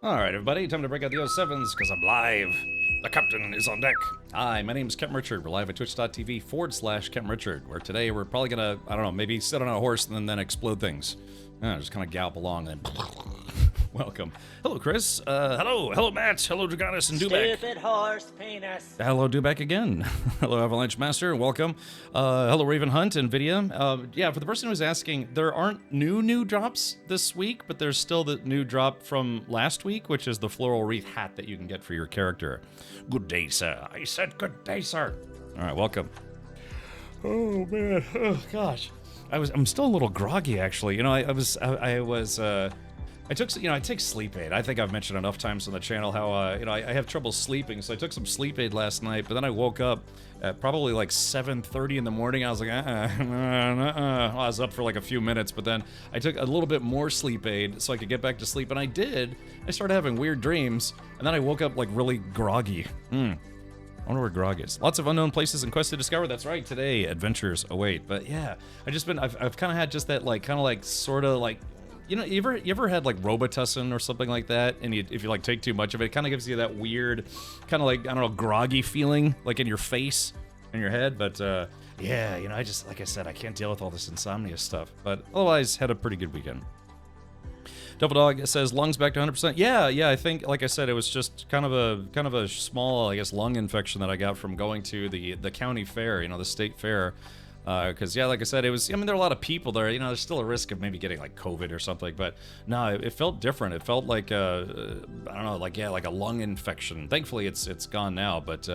Alright, everybody, time to break out the 07s, because I'm live. The captain is on deck. Hi, my name is Captain Richard. We're live at twitch.tv/Captain Richard, where today we're probably gonna, I don't know, maybe sit on a horse and then explode things. Just kind of gallop along and welcome. Hello, Chris. Hello, Matt. Hello, Draganis and Dubek. Stupid horse penis. Hello, Dubek again. Hello, Avalanche Master. Welcome. Hello, Raven Hunt, NVIDIA. Yeah, for the person who's asking, there aren't new drops this week, but there's still the new drop from last week, which is the floral wreath hat that you can get for your character. Good day, sir. I said good day, sir. All right, welcome. Oh, man. Oh, gosh. I'm still a little groggy, actually. You know, I take sleep aid. I think I've mentioned enough times on the channel how, I have trouble sleeping, so I took some sleep aid last night, but then I woke up at probably like 7:30 in the morning. I was like, I was up for like a few minutes, but then I took a little bit more sleep aid so I could get back to sleep, and I did. I started having weird dreams, and then I woke up like really groggy. I wonder where grog is. Lots of unknown places and quests to discover. That's right, today adventures await. But yeah, I've kind of had just that you know, you ever had like Robitussin or something like that, and if you like take too much of it, it kind of gives you that weird, kind of like, I don't know, groggy feeling, like in your face, in your head. But yeah, you know, like I said, I can't deal with all this insomnia stuff. But otherwise, had a pretty good weekend. Double Dog says lungs back to 100%. Yeah, I think, like I said, it was just kind of a small, I guess, lung infection that I got from going to the county fair, you know, the state fair. Because, yeah, like I said, there are a lot of people there. You know, there's still a risk of maybe getting, like, COVID or something. But, no, it felt different. It felt like, I don't know, like a lung infection. Thankfully, it's gone now. But,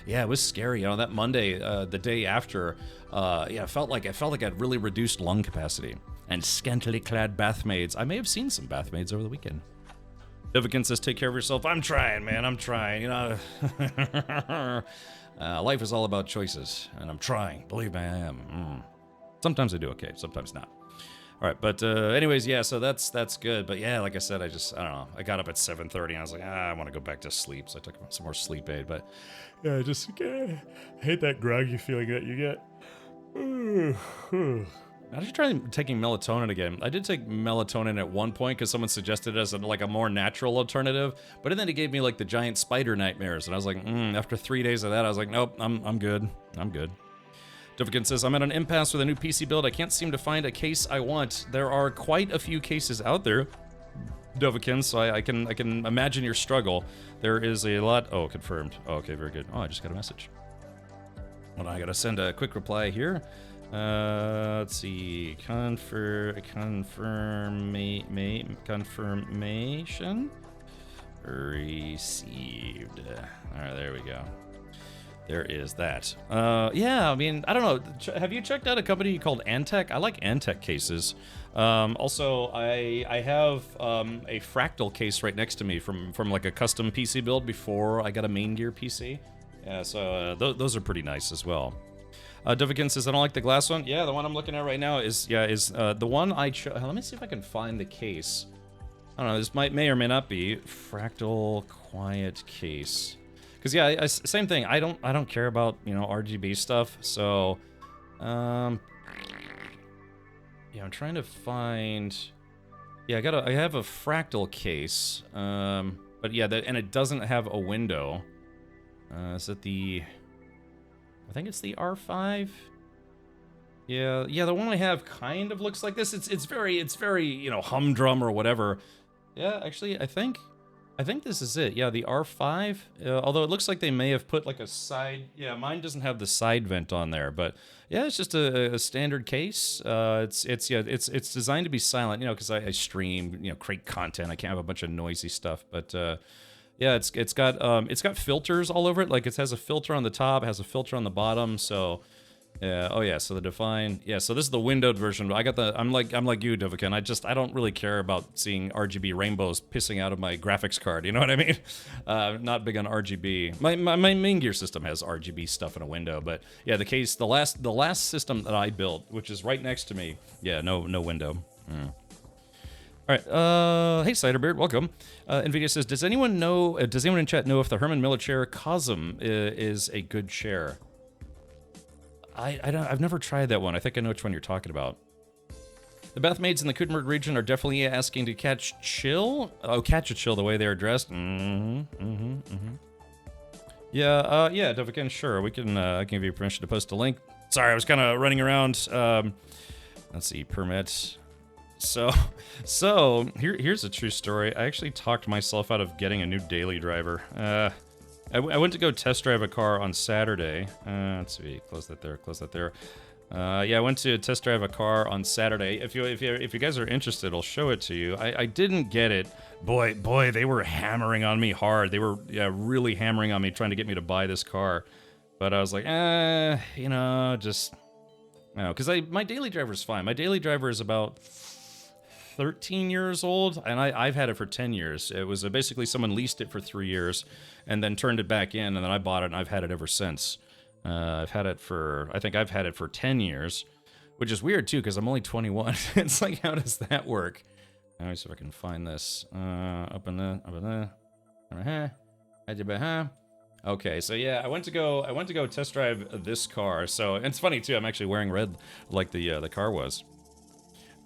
yeah, it was scary. You know, that Monday, the day after, it felt like I had really reduced lung capacity. And scantily clad bathmaids. I may have seen some bathmaids over the weekend. Vivican says, take care of yourself. I'm trying, man. I'm trying. You know, life is all about choices, and I'm trying. Believe me, I am. Sometimes I do okay, sometimes not. All right, but anyways, yeah. So that's good. But yeah, like I said, I don't know. I got up at 7:30, and I was like, I want to go back to sleep. So I took some more sleep aid. But yeah, I hate that groggy feeling that you get. I should try taking melatonin again. I did take melatonin at one point because someone suggested it as a more natural alternative, but then it gave me like the giant spider nightmares, and I was like, after 3 days of that, I was like, nope, I'm good. I'm good. Dovican says, I'm at an impasse with a new PC build. I can't seem to find a case I want. There are quite a few cases out there, Dovican, so I can imagine your struggle. There is a lot. Oh, confirmed. Oh, okay, very good. Oh, I just got a message. Well, I gotta send a quick reply here. Let's see. Confirmation received. All right, there we go. There is that. Yeah, I mean, I don't know. Have you checked out a company called Antec? I like Antec cases. Also, I have a Fractal case right next to me from like a custom PC build before I got a main gear PC. Yeah, so those are pretty nice as well. Dovican says, I don't like the glass one. Yeah, the one I'm looking at right now is the one I chose. Let me see if I can find the case. I don't know, this may or may not be Fractal Quiet case. Because yeah, same thing. I don't care about, you know, RGB stuff. So, yeah, I'm trying to find. Yeah, I have a Fractal case. But yeah, and it doesn't have a window. Is it the? I think it's the R5. Yeah, the one I have kind of looks like this. It's very, you know, humdrum or whatever. Yeah, actually, I think this is it. Yeah, the R5. Although it looks like they may have put like a side. Yeah, mine doesn't have the side vent on there, but yeah, it's just a standard case. It's designed to be silent, you know, because I stream, you know, create content. I can't have a bunch of noisy stuff, but. Yeah, it's got filters all over it. Like it has a filter on the top, it has a filter on the bottom. So, yeah. Oh yeah. So the Define. Yeah. So this is the windowed version. I'm like you, Dovican. I don't really care about seeing RGB rainbows pissing out of my graphics card. You know what I mean? Not big on RGB. My main gear system has RGB stuff in a window, but yeah, the last system that I built, which is right next to me. Yeah. No window. All right, hey Ciderbeard, welcome. NVIDIA says, does anyone in chat know if the Herman Miller chair Cosm is a good chair? I've never tried that one. I think I know which one you're talking about. The Beth maids in the Kutenberg region are definitely asking to catch chill. Oh, catch a chill the way they're dressed. Yeah, yeah, Devican, sure. We can, I can give you permission to post a link. Sorry, I was kind of running around. Let's see, permit. So here's a true story. I actually talked myself out of getting a new daily driver. I went to go test drive a car on Saturday. Let's see, close that there. Yeah, I went to test drive a car on Saturday. If you guys are interested, I'll show it to you. I didn't get it. Boy, they were hammering on me hard. They were really hammering on me, trying to get me to buy this car. But I was like, you know, just no, because my daily driver's fine. My daily driver is about 13 years old, and I've had it for 10 years. It was basically someone leased it for 3 years, and then turned it back in, and then I bought it, and I've had it ever since. I think I've had it for 10 years, which is weird too, because I'm only 21. It's like, how does that work? Let me see if I can find this. Up in the. Okay, so yeah, I went to go test drive this car. So, and it's funny too. I'm actually wearing red, like the car was.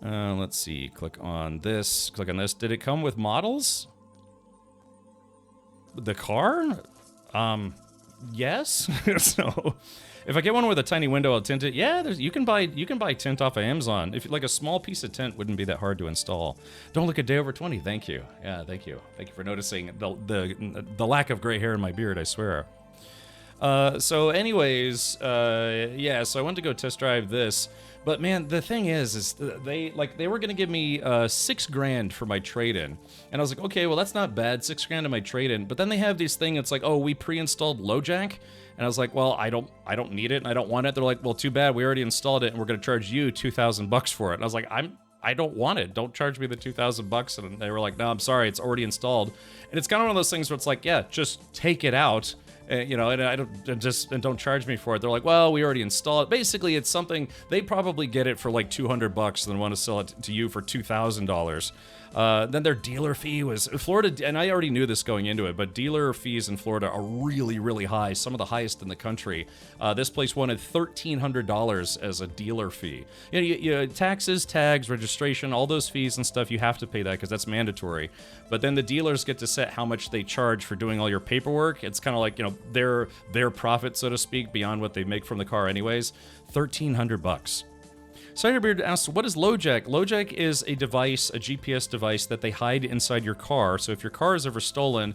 Let's see. Click on this. Click on this. Did it come with models? The car? Yes. So, if I get one with a tiny window, I'll tint it. Yeah, you can buy tint off of Amazon. If like a small piece of tint wouldn't be that hard to install. Don't look a day over 20. Thank you. Yeah, thank you. Thank you for noticing the lack of gray hair in my beard. I swear. So anyways, yeah. So I went to go test drive this. But man, the thing is they were gonna give me $6 grand for my trade-in, and I was like, okay, well that's not bad, $6 grand in my trade-in. But then they have these thing, it's like, oh, we pre-installed LoJack, and I was like, well, I don't need it and I don't want it. They're like, well, too bad, we already installed it, and we're gonna charge you $2,000 for it. And I was like, I don't want it. Don't charge me the $2,000. And they were like, no, I'm sorry, it's already installed. And it's kind of one of those things where it's like, yeah, just take it out. You know, and don't charge me for it. They're like, well, we already installed it. Basically, it's something they probably get it for like $200 and then want to sell it to you for $2,000. Then their dealer fee was Florida, and I already knew this going into it, but dealer fees in Florida are really, really high, some of the highest in the country. This place wanted $1,300 as a dealer fee. You know, taxes, tags, registration, all those fees and stuff, you have to pay that because that's mandatory. But then the dealers get to set how much they charge for doing all your paperwork. It's kind of like, you know, their profit, so to speak, beyond what they make from the car anyways. $1,300. Ciderbeard asks, what is LoJack? LoJack is a device, a GPS device that they hide inside your car. So if your car is ever stolen,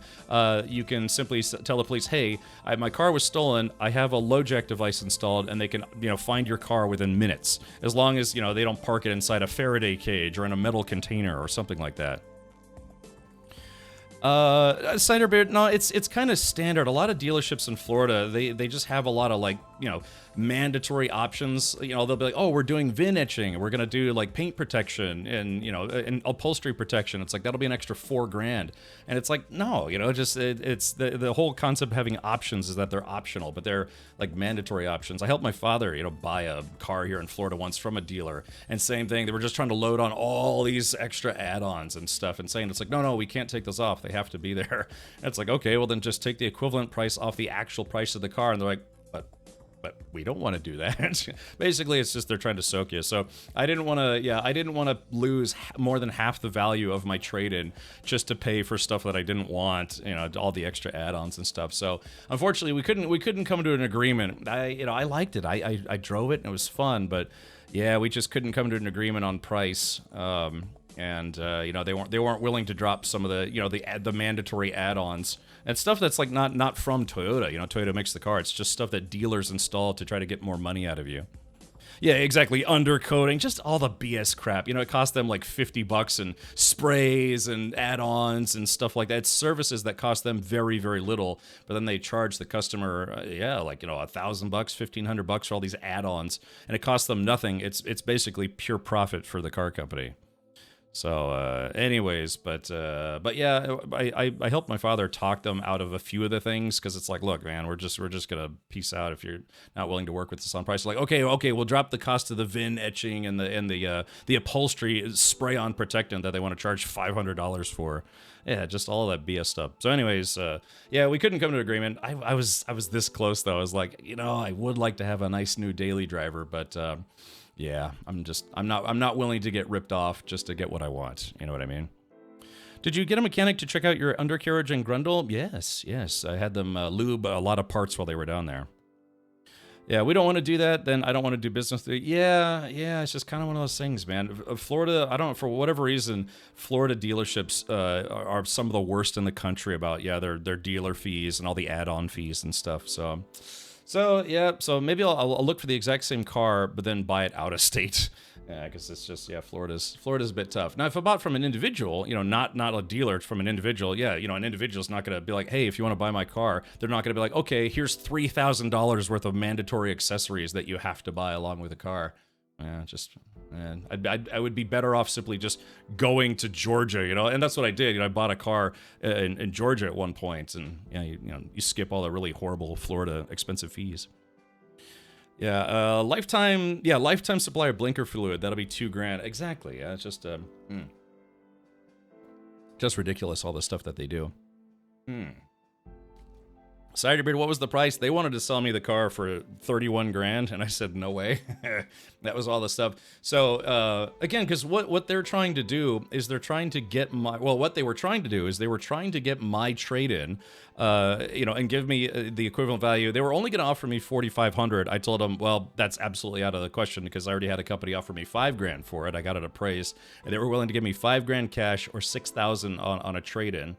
you can simply tell the police, hey, my car was stolen, I have a LoJack device installed, and they can, you know, find your car within minutes. As long as, you know, they don't park it inside a Faraday cage or in a metal container or something like that. Ciderbeard, no, it's kind of standard. A lot of dealerships in Florida, they just have a lot of, like, you know, mandatory options. You know, they'll be like, oh, we're doing VIN etching, we're gonna do like paint protection and, you know, and upholstery protection. It's like, that'll be an extra $4 grand. And it's like, no, you know, just it's the whole concept of having options is that they're optional, but they're like mandatory options. I helped my father, you know, buy a car here in Florida once from a dealer, and same thing, they were just trying to load on all these extra add-ons and stuff, and saying, it's like, no, we can't take those off, they have to be there. And it's like, okay, well then just take the equivalent price off the actual price of the car. And they're like, but we don't want to do that. Basically, it's just they're trying to soak you. So I didn't want to lose more than half the value of my trade-in just to pay for stuff that I didn't want, you know, all the extra add-ons and stuff. So unfortunately, we couldn't come to an agreement. I liked it. I drove it and it was fun, but yeah, we just couldn't come to an agreement on price. And you know, they weren't willing to drop some of the, you know, the mandatory add-ons and stuff that's like not from Toyota. You know, Toyota makes the car. It's just stuff that dealers install to try to get more money out of you. Yeah, exactly. Undercoating, just all the BS crap. You know, it cost them like $50 and sprays and add-ons and stuff like that. It's services that cost them very, very little, but then they charge the customer, like, you know, $1,000, $1,500 for all these add-ons, and it costs them nothing. It's basically pure profit for the car company. So, anyways, but yeah, I helped my father talk them out of a few of the things, because it's like, look, man, we're just gonna peace out if you're not willing to work with us on price. Like, okay, we'll drop the cost of the VIN etching and the upholstery spray-on protectant that they want to charge $500 for. Yeah, just all that BS stuff. So, anyways, yeah, we couldn't come to an agreement. I was this close though. I was like, you know, I would like to have a nice new daily driver, but. Yeah, I'm not willing to get ripped off just to get what I want. You know what I mean? Did you get a mechanic to check out your undercarriage and grundle? Yes. I had them lube a lot of parts while they were down there. Yeah, we don't want to do that, then I don't want to do business with you. Yeah, it's just kind of one of those things, man. Florida, I don't, for whatever reason, Florida dealerships are some of the worst in the country about, their dealer fees and all the add-on fees and stuff, so maybe I'll look for the exact same car, but then buy it out of state. Yeah, because it's just, Florida's a bit tough. Now, if I bought from an individual, not a dealer, from an individual, an individual's not going to be like, hey, if you want to buy my car, they're not going to be like, okay, here's $3,000 worth of mandatory accessories that you have to buy along with the car. I would be better off simply just going to Georgia, and that's what I did. I bought a car in Georgia at one point, and you skip all the really horrible Florida expensive fees. Yeah, lifetime supply of blinker fluid. That'll be $2,000. Exactly. Yeah, it's just ridiculous, all the stuff that they do. Ciderbeard, what was the price? They wanted to sell me the car for $31,000, and I said no way. That was all the stuff. So again, because what they're trying to do is they're trying to get what they were trying to do is they were trying to get my trade-in, and give me the equivalent value. They were only going to offer me $4,500. I told them, well, that's absolutely out of the question because I already had a company offer me $5,000 for it. I got it appraised, and they were willing to give me $5,000 cash or $6,000 on a trade-in.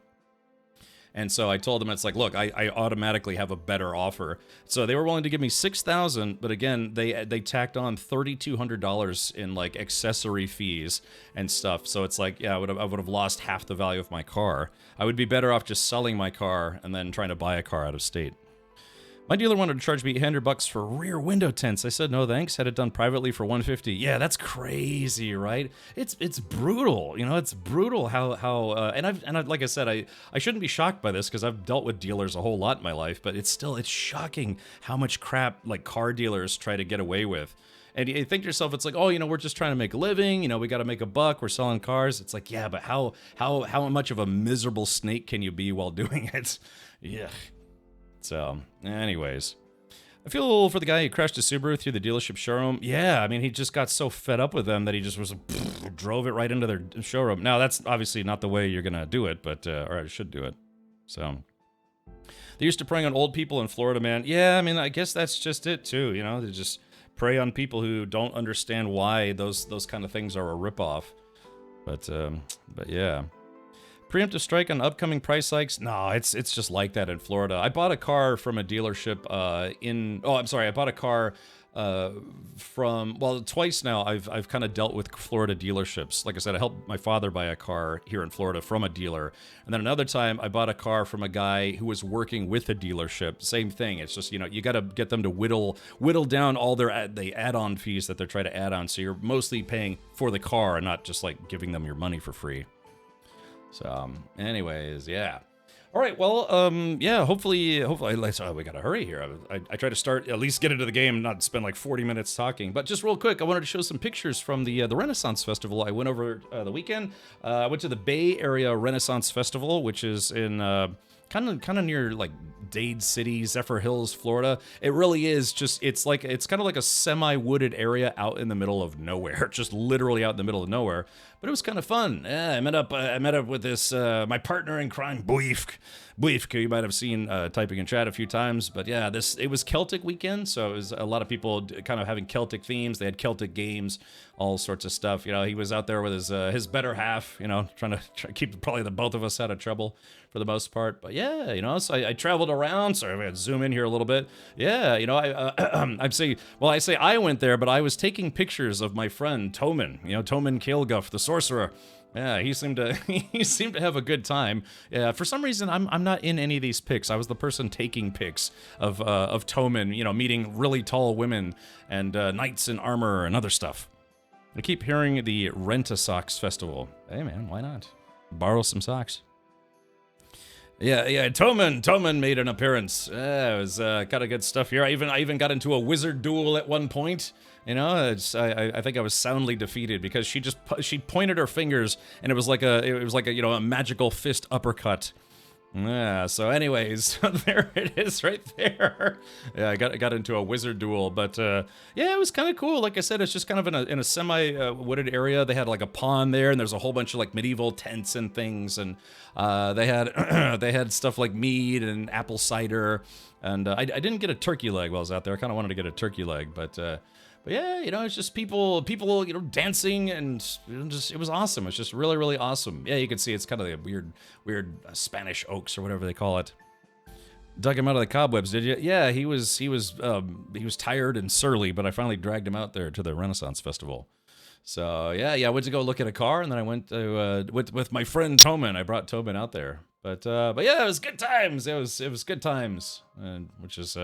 And so I told them, it's like, look, I automatically have a better offer. So they were willing to give me $6,000, but again, they tacked on $3,200 in like accessory fees and stuff. So it's like, I would have lost half the value of my car. I would be better off just selling my car and then trying to buy a car out of state. My dealer wanted to charge me $800 for rear window tints. I said no thanks. Had it done privately for $150. Yeah, that's crazy, right? It's brutal. It's brutal how and I've like I said, I shouldn't be shocked by this because I've dealt with dealers a whole lot in my life, but it's shocking how much crap like car dealers try to get away with. And you think to yourself, it's like, oh, we're just trying to make a living. We got to make a buck. We're selling cars. It's like, yeah, but how much of a miserable snake can you be while doing it? Yeah. So, anyways, I feel for the guy who crashed a Subaru through the dealership showroom. Yeah, I mean, he just got so fed up with them that he just drove it right into their showroom. Now, that's obviously not the way you're going to do it, but, or I should do it. So, they used to preying on old people in Florida, man. Yeah, I mean, I guess that's just it, too, They just prey on people who don't understand why those kind of things are a ripoff. But yeah. Preemptive strike on upcoming price hikes? No, it's just like that in Florida. I bought a car from a dealership I bought a car twice now I've kind of dealt with Florida dealerships. Like I said, I helped my father buy a car here in Florida from a dealer. And then another time I bought a car from a guy who was working with a dealership. Same thing. It's just, you got to get them to whittle down all the add-on fees that they're trying to add on. So you're mostly paying for the car and not just like giving them your money for free. So, anyways, yeah. All right, well, hopefully, we gotta hurry here. I try to start, at least get into the game, not spend like 40 minutes talking. But just real quick, I wanted to show some pictures from the Renaissance Festival. I went over the weekend. I went to the Bay Area Renaissance Festival, which is in kind of near like Dade City, Zephyr Hills, Florida. It really is just, it's kind of like a semi-wooded area out in the middle of nowhere, just literally out in the middle of nowhere. But it was kind of fun. Yeah, I met up with this my partner in crime, Buifk, who you might have seen typing in chat a few times. But yeah, it was Celtic weekend, so it was a lot of people kind of having Celtic themes. They had Celtic games, all sorts of stuff. He was out there with his better half, trying to keep probably the both of us out of trouble for the most part. But yeah, so I traveled around. Sorry, I'm gonna zoom in here a little bit. Yeah, I say I went there, but I was taking pictures of my friend Toman, Toman Kaelguff, the sorcerer. Yeah, he seemed to have a good time. Yeah, for some reason I'm not in any of these pics. I was the person taking pics of Toman, meeting really tall women and knights in armor and other stuff. I keep hearing the Rent-A-Socks Festival. Hey man, why not? Borrow some socks. Yeah, Toman made an appearance. It was kind of good stuff here. I even got into a wizard duel at one point. I think I was soundly defeated because she pointed her fingers and it was like a magical fist uppercut. Yeah, so anyways, there it is right there. Yeah, I got into a wizard duel, but yeah, it was kind of cool. Like I said, it's just kind of in a semi wooded area. They had like a pond there, and there's a whole bunch of like medieval tents and things, and they had they had stuff like mead and apple cider, and I didn't get a turkey leg while I was out there. I kind of wanted to get a turkey leg, but yeah, you know, it's just people, you know, dancing, and it was awesome. It's just really, really awesome. Yeah, you can see it's kind of the weird Spanish oaks or whatever they call it. Dug him out of the cobwebs, did you? Yeah, he was tired and surly, but I finally dragged him out there to the Renaissance Festival. So yeah, I went to go look at a car, and then I went to with my friend Tobin. I brought Tobin out there, but yeah, it was good times. It was good times, and which is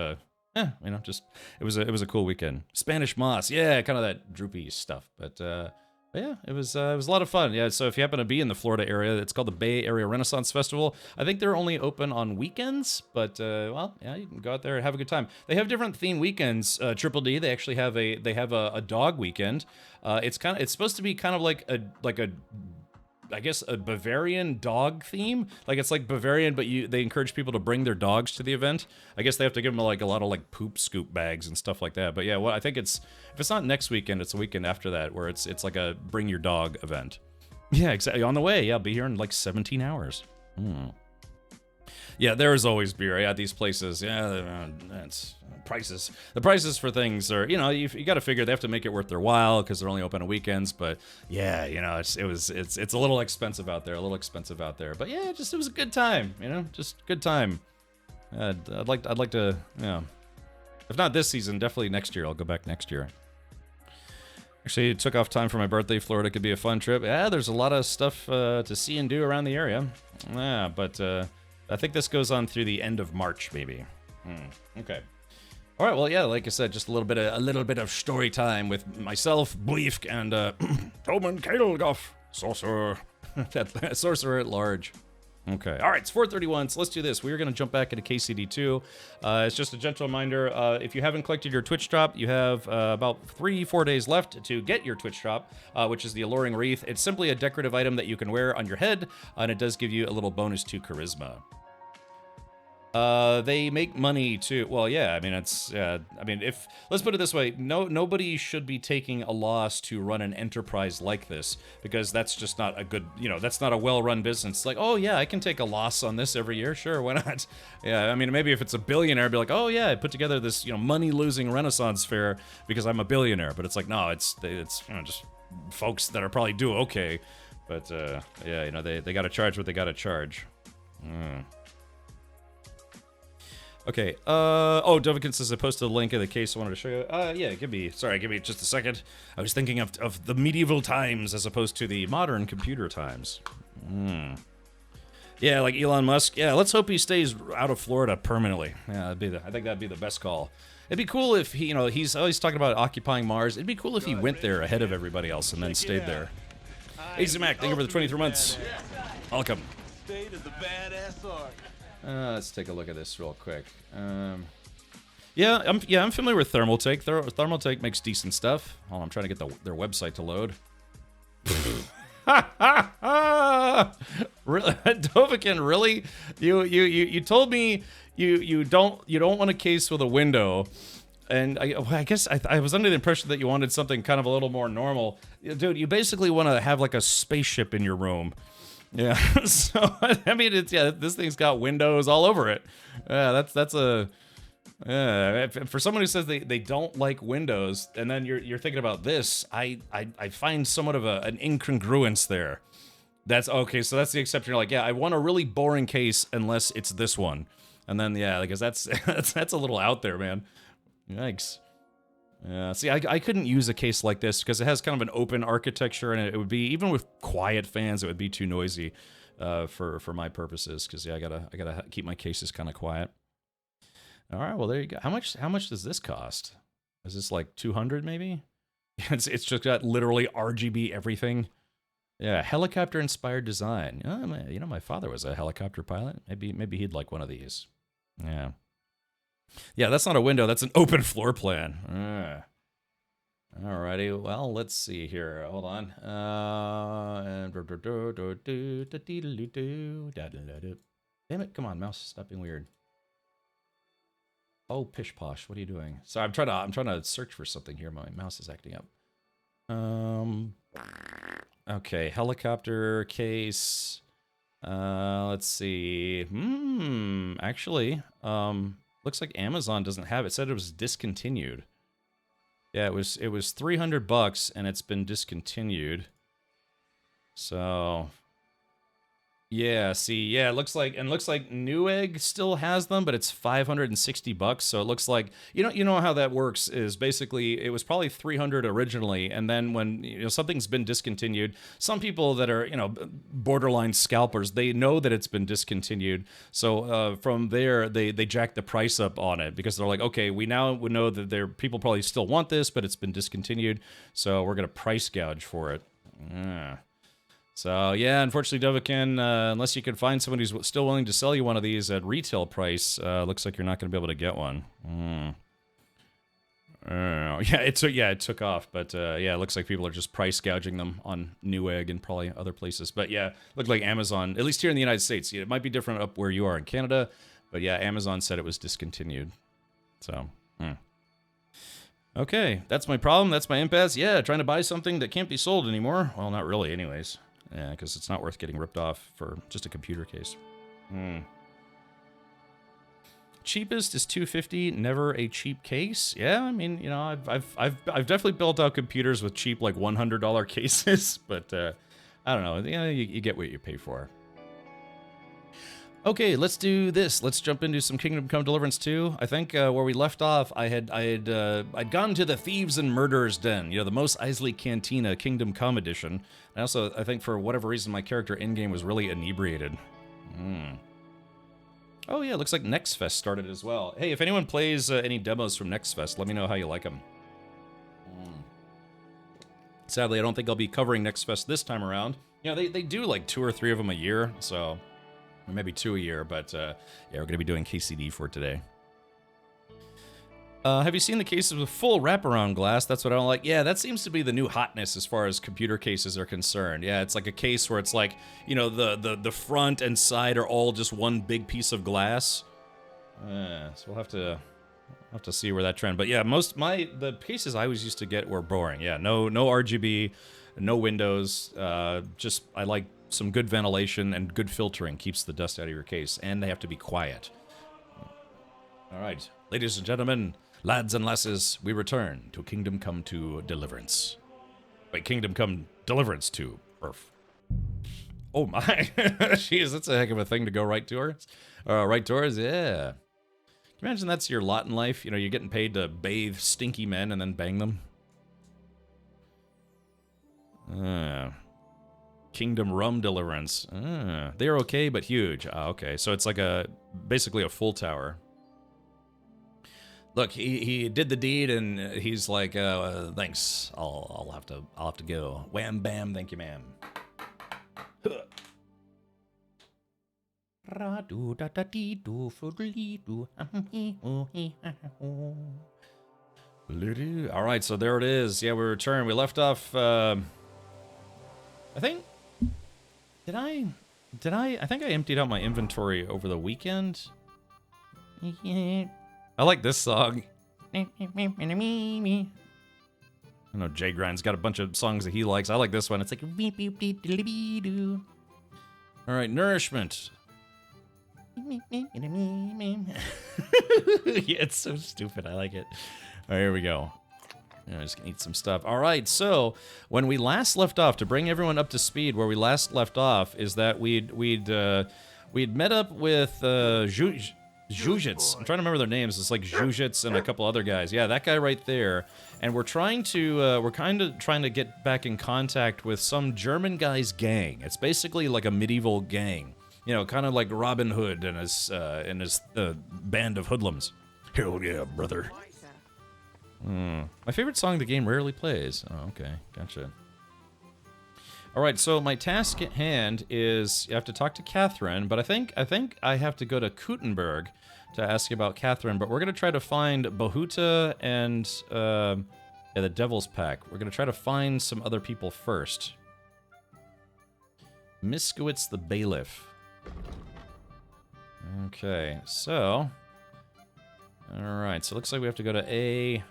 yeah, you know, just it was a cool weekend. Spanish moss, yeah, kind of that droopy stuff, but yeah, it was a lot of fun. Yeah, so if you happen to be in the Florida area, it's called the Bay Area Renaissance Festival. I think they're only open on weekends, but well, yeah, you can go out there and have a good time. They have different theme weekends. Triple D, they actually have a dog weekend. It's supposed to be kind of like a I guess a Bavarian dog theme. Like it's like Bavarian, but they encourage people to bring their dogs to the event. I guess they have to give them like a lot of like poop scoop bags and stuff like that. But yeah, I think if it's not next weekend, it's a weekend after that where it's like a bring your dog event. Yeah, exactly. On the way. Yeah, I'll be here in like 17 hours. Yeah, there is always beer at these places. Yeah, that's prices. The prices for things are, you know, you got to figure they have to make it worth their while because they're only open on weekends. But yeah, you know, it's a little expensive out there, But yeah, it was a good time, you know, just good time. I'd like to, you know, if not this season, definitely next year. I'll go back next year. Actually, it took off time for my birthday. Florida could be a fun trip. Yeah, there's a lot of stuff to see and do around the area. Yeah, but I think this goes on through the end of March, maybe. Okay. All right. Well, yeah. Like I said, just a little bit of story time with myself, Bleefk, and Toman Kadelgoff, sorcerer, that sorcerer at large. Okay. All right. It's 4:31. So let's do this. We're going to jump back into KCD2. It's just a gentle reminder. If you haven't collected your Twitch drop, you have about 3-4 days left to get your Twitch drop, which is the Alluring Wreath. It's simply a decorative item that you can wear on your head, and it does give you a little bonus to Charisma. They make money too. Well, yeah, I mean, let's put it this way. Nobody should be taking a loss to run an enterprise like this, because that's just not a good, you know, that's not a well-run business. It's like, oh yeah, I can take a loss on this every year. Sure, why not? Yeah, I mean, maybe if it's a billionaire, I'd be like, oh yeah, I put together this, you know, money-losing Renaissance fair because I'm a billionaire. But it's like, no, it's you know, just folks that are probably do okay. But, yeah, you know, they gotta charge what they gotta charge. Okay, oh, Dovikins says I posted a link in the case I wanted to show you. Yeah, give me just a second. I was thinking of the medieval times as opposed to the modern computer times. Yeah, like Elon Musk. Yeah, let's hope he stays out of Florida permanently. Yeah, I think that'd be the best call. It'd be cool if he, you know, he's always talking about occupying Mars. It'd be cool if he went there ahead of everybody else and then stayed there. Hey, Mac, thank you for the 23 months. Welcome. State of the badass art. Let's take a look at this real quick. Yeah, I'm familiar with Thermaltake. Thermaltake makes decent stuff. Oh, I'm trying to get their website to load. Really, Dovahkiin, really? You told me you don't want a case with a window, and I guess I was under the impression that you wanted something kind of a little more normal. Dude, you basically want to have like a spaceship in your room. Yeah, so I mean, this thing's got windows all over it. Yeah, that's a for someone who says they don't like windows, and then you're thinking about this. I find somewhat of an incongruence there. That's okay. So that's the exception. You're like, yeah, I want a really boring case unless it's this one, and then yeah, because that's a little out there, man. Yikes. Yeah, see, I couldn't use a case like this because it has kind of an open architecture, and it would be, even with quiet fans, it would be too noisy for my purposes. Because yeah, I gotta keep my cases kind of quiet. All right, well there you go. How much does this cost? Is this like 200 maybe? It's just got literally RGB everything. Yeah, helicopter inspired design. You know, my father was a helicopter pilot. Maybe he'd like one of these. Yeah. Yeah, that's not a window. That's an open floor plan. Alrighty, well, let's see here. Hold on. Damn it, come on, mouse, stop being weird. Oh, pish posh, what are you doing? Sorry, I'm trying to search for something here. My mouse is acting up. Okay, helicopter case. Let's see. Actually, looks like Amazon doesn't have it. It said it was discontinued. Yeah, it was $300 and it's been discontinued. So yeah, see, yeah, it looks like Newegg still has them, but it's $560. So it looks like you know how that works is basically it was probably 300 originally, and then when something's been discontinued, some people that are borderline scalpers, they know that it's been discontinued. So from there they jack the price up on it because they're like, okay, we now would know that people probably still want this, but it's been discontinued, so we're gonna price gouge for it. Yeah. So, yeah, unfortunately, Dovakin, unless you can find someone who's still willing to sell you one of these at retail price, looks like you're not going to be able to get one. Yeah, it took off, but yeah, it looks like people are just price gouging them on Newegg and probably other places. But yeah, looked like Amazon, at least here in the United States, it might be different up where you are in Canada, but yeah, Amazon said it was discontinued. So, okay, that's my problem, that's my impasse. Yeah, trying to buy something that can't be sold anymore. Well, not really, anyways. Yeah, because it's not worth getting ripped off for just a computer case. Cheapest is $250. Never a cheap case. Yeah, I mean, I've definitely built out computers with cheap like $100 cases, but I don't know. You get what you pay for. Okay, let's do this. Let's jump into some Kingdom Come Deliverance 2. I think where we left off, I'd gone to the Thieves and Murderers Den, the Mos Eisley Cantina Kingdom Come edition. And also, I think for whatever reason, my character in-game was really inebriated. Oh yeah, looks like Next Fest started as well. Hey, if anyone plays any demos from Next Fest, let me know how you like them. Sadly, I don't think I'll be covering Next Fest this time around. They do like 2 or 3 of them a year, so... or maybe 2 a year, but yeah, we're going to be doing KCD for today. Have you seen the cases with full wraparound glass? That's what I don't like. Yeah, that seems to be the new hotness as far as computer cases are concerned. Yeah, it's like a case where it's like, the front and side are all just one big piece of glass. So we'll have to see where that trend. But yeah, the cases I always used to get were boring. Yeah, no RGB, no windows. Just I like some good ventilation and good filtering keeps the dust out of your case, and they have to be quiet. All right, ladies and gentlemen, lads and lasses, we return to Kingdom Come 2 Deliverance. Wait, Kingdom Come Deliverance 2. Perf. Oh my, jeez, that's a heck of a thing to go right towards. Right towards, yeah. Can you imagine that's your lot in life? You're getting paid to bathe stinky men and then bang them. Kingdom Rum Deliverance. They're okay, but huge. Okay, so it's like basically a full tower. Look, he did the deed, and he's like, thanks. I'll have to go. Wham bam, thank you, ma'am. All right, so there it is. Yeah, we returned. We left off. I think. Did I? I think I emptied out my inventory over the weekend. I like this song. I know Jay Grind's got a bunch of songs that he likes. I like this one. It's like... All right, nourishment. Yeah, it's so stupid. I like it. All right, here we go. I'm just gonna eat some stuff. All right, so when we last left off, to bring everyone up to speed, where we last left off is that we'd met up with Zhuzhits. I'm trying to remember their names. It's like Zhuzhits and a couple other guys. Yeah, that guy right there. And we're kind of trying to get back in contact with some German guy's gang. It's basically like a medieval gang. Kind of like Robin Hood and his band of hoodlums. Hell yeah, brother. My favorite song the game rarely plays. Oh, okay. Gotcha. Alright, so my task at hand is you have to talk to Catherine, but I think I have to go to Kuttenberg to ask about Catherine, but we're going to try to find Bohuta and the Devil's Pack. We're going to try to find some other people first. Miskowitz the Bailiff. Okay, so... Alright, so it looks like we have to go to A.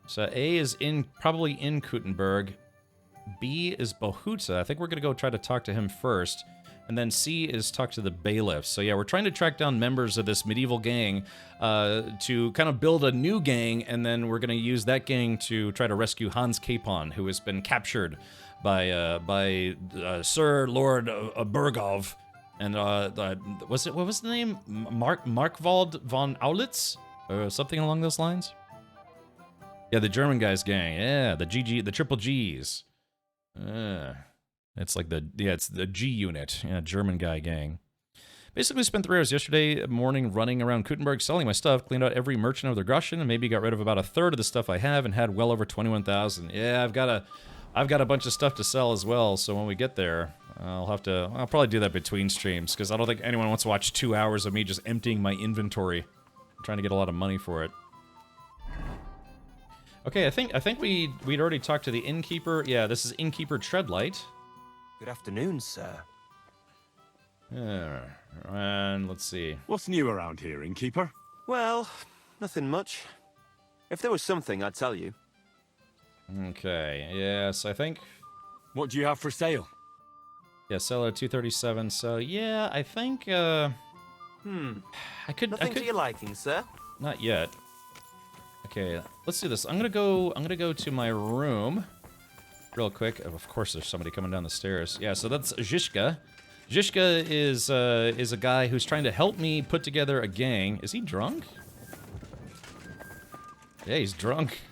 So A is probably in Kuttenberg. B is Bohuta. I think we're going to go try to talk to him first. And then C is talk to the bailiffs. So yeah, we're trying to track down members of this medieval gang to kind of build a new gang, and then we're going to use that gang to try to rescue Hans Capon, who has been captured by Sir Lord Bergov. And what was the name? Markwald von Aulitz? Or something along those lines? Yeah, the German guy's gang. Yeah, the triple G's. It's like it's the G unit. Yeah, German guy gang. Basically spent 3 hours yesterday morning running around Kuttenberg selling my stuff, cleaned out every merchant of their Groschen, and maybe got rid of about 1/3 of the stuff I have and had well over 21,000. Yeah, I've got a bunch of stuff to sell as well, so when we get there, I'll probably do that between streams, because I don't think anyone wants to watch 2 hours of me just emptying my inventory. I'm trying to get a lot of money for it. Okay, I think we'd already talked to the innkeeper. Yeah, this is Innkeeper Treadlight. Good afternoon, sir. And let's see. What's new around here, innkeeper? Well, nothing much. If there was something, I'd tell you. Okay, yes, I think... What do you have for sale? Yeah, seller 237, so yeah, I think, I could... Nothing to your liking, sir? Not yet. Okay, let's do this. I'm gonna go to my room real quick. Of course, there's somebody coming down the stairs. Yeah, so that's Zizka. Zizka is a guy who's trying to help me put together a gang. Is he drunk? Yeah, he's drunk.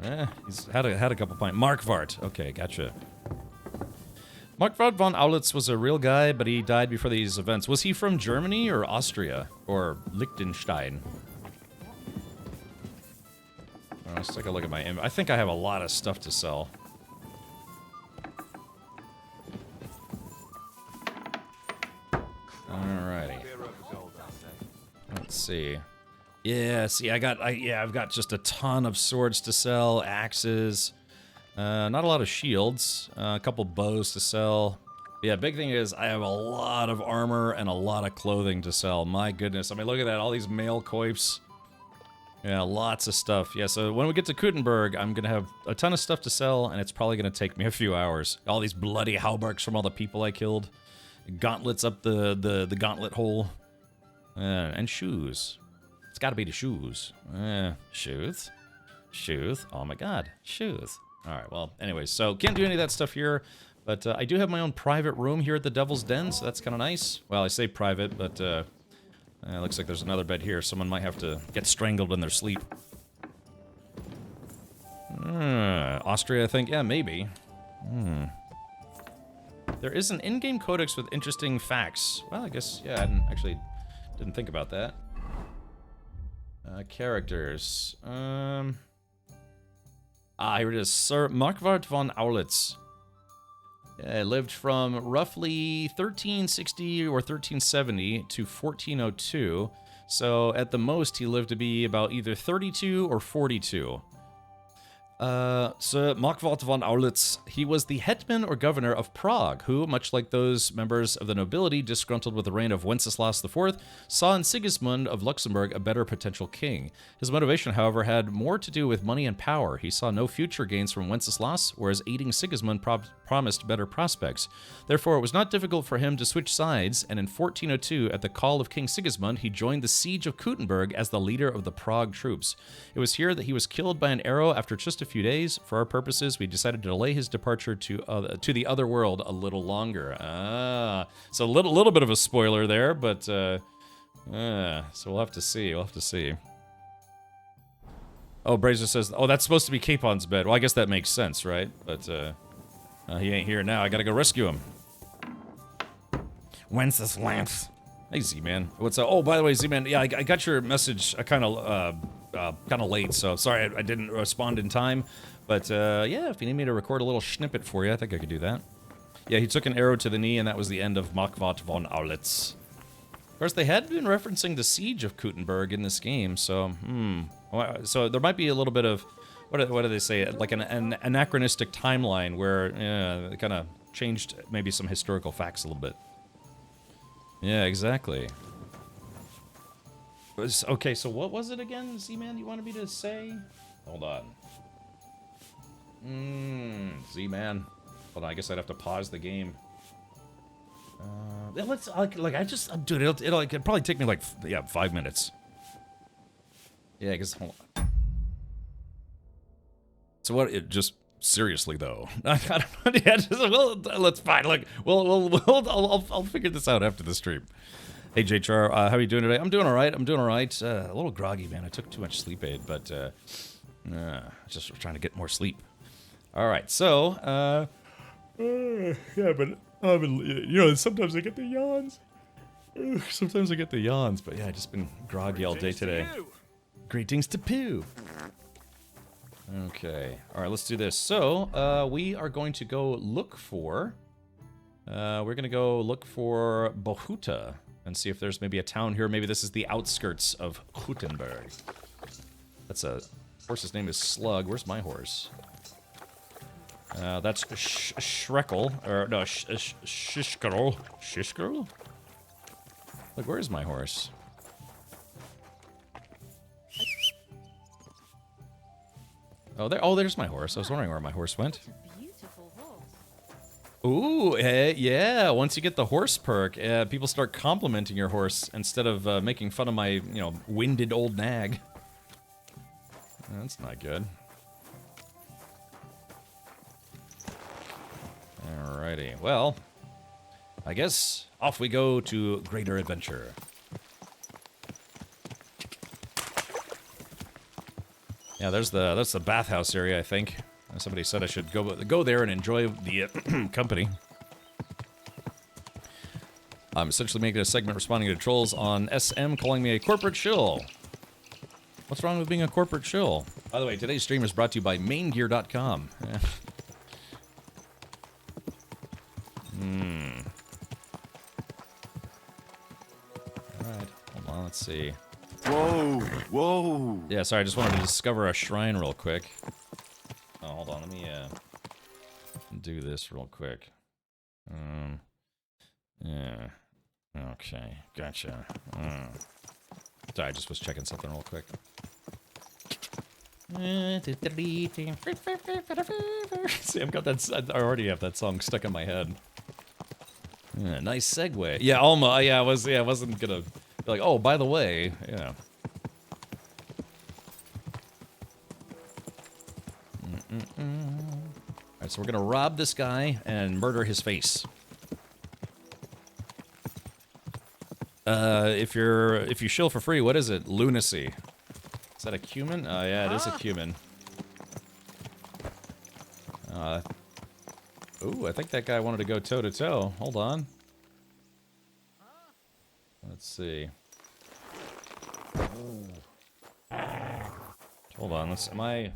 Yeah, he's had a couple pints. Markwart. Okay, gotcha. Markwart von Aulitz was a real guy, but he died before these events. Was he from Germany or Austria or Liechtenstein? Let's take a look at my I think I have a lot of stuff to sell. Alrighty. Let's see. Yeah, see, I've got just a ton of swords to sell, axes, not a lot of shields, a couple bows to sell. Yeah, big thing is I have a lot of armor and a lot of clothing to sell. My goodness, I mean, look at that, all these mail coifs. Yeah, lots of stuff. Yeah, so when we get to Kuttenberg, I'm gonna have a ton of stuff to sell, and it's probably gonna take me a few hours. All these bloody hauberks from all the people I killed, gauntlets up the gauntlet hole, and shoes. It's got to be the shoes. Shoes. Oh my God, shoes. All right. Well, anyways, so can't do any of that stuff here, but I do have my own private room here at the Devil's Den, so that's kind of nice. Well, I say private, but. Looks like there's another bed here. Someone might have to get strangled in their sleep. Austria, I think. Yeah, maybe. There is an in-game codex with interesting facts. Well, I guess, yeah, I didn't think about that. Characters. Here it is. Sir Markwart von Aulitz. Lived from roughly 1360 or 1370 to 1402. So at the most, he lived to be about either 32 or 42. Sir Markwart von Aulitz, he was the hetman or governor of Prague, who, much like those members of the nobility disgruntled with the reign of Wenceslas IV, saw in Sigismund of Luxembourg a better potential king. His motivation, however, had more to do with money and power. He saw no future gains from Wenceslas, whereas aiding Sigismund promised better prospects. Therefore, it was not difficult for him to switch sides, and in 1402, at the call of King Sigismund, he joined the siege of Kuttenberg as the leader of the Prague troops. It was here that he was killed by an arrow after just a few days. For our purposes, we decided to delay his departure to the other world a little longer. So a little bit of a spoiler there, but so we'll have to see. Oh, Brazier says, oh, that's supposed to be Capon's bed. Well, I guess that makes sense, right? But he ain't here now. I gotta go rescue him. Wenceslas. Hey, Z-Man. What's up? Oh, by the way, Z-Man, yeah, I got your message kind of late, so sorry I didn't respond in time. But, yeah, if you need me to record a little snippet for you, I think I could do that. Yeah, he took an arrow to the knee, and that was the end of Markwart von Aulitz. Of course, they had been referencing the siege of Kuttenberg in this game, so, so there might be a little bit of, what do they say, like an anachronistic timeline where, they kind of changed maybe some historical facts a little bit. Yeah, exactly. Okay, so what was it again, Z-Man, you wanted me to say? Hold on. Z-Man. Hold on, I guess I'd have to pause the game. Yeah, let's, like, I just, dude, it'll probably take me, like, yeah, 5 minutes. Yeah, I guess, hold on. So what, just, seriously, though. I don't know, yeah, just, well, let's fine, like, I'll figure this out after the stream. Hey, JHR, how are you doing today? I'm doing alright, a little groggy, man, I took too much sleep aid, but, just trying to get more sleep. Alright, so, yeah, but, you know, sometimes I get the yawns. Sometimes I get the yawns, but yeah, I just been groggy all day today. Greetings to Pooh! Okay, alright, let's do this. So, we are going to go look for... we're gonna go look for Bohuta, and see if there's maybe a town here. Maybe this is the outskirts of Gutenberg. That's a... horse's name is Slug. Where's my horse? That's Shrekel, or no, Shishkerl. Shishkerl? Look, where's my horse? Oh, there. Oh, there's my horse. I was wondering where my horse went. Ooh, yeah. Once you get the horse perk, people start complimenting your horse instead of making fun of my, you know, winded old nag. That's not good. Alrighty, well, I guess off we go to greater adventure. Yeah, that's the bathhouse area, I think. Somebody said I should go there and enjoy the company. I'm essentially making a segment responding to trolls on SM calling me a corporate shill. What's wrong with being a corporate shill? By the way, today's stream is brought to you by maingear.com. Alright, hold on, let's see. Whoa, whoa. Yeah, sorry, I just wanted to discover a shrine real quick. Oh, hold on, let me, do this real quick. Yeah. Okay, gotcha. Sorry, I just was checking something real quick. See, I've got that, I already have that song stuck in my head. Yeah, nice segue. Yeah, Alma, yeah, I wasn't gonna be like, oh, by the way, yeah. Alright, so we're gonna rob this guy and murder his face. If you shill for free, what is it? Lunacy. Is that a cumin? Oh yeah, it is a cumin. Ooh, I think that guy wanted to go toe to toe. Hold on. Let's see. Hold on. Am I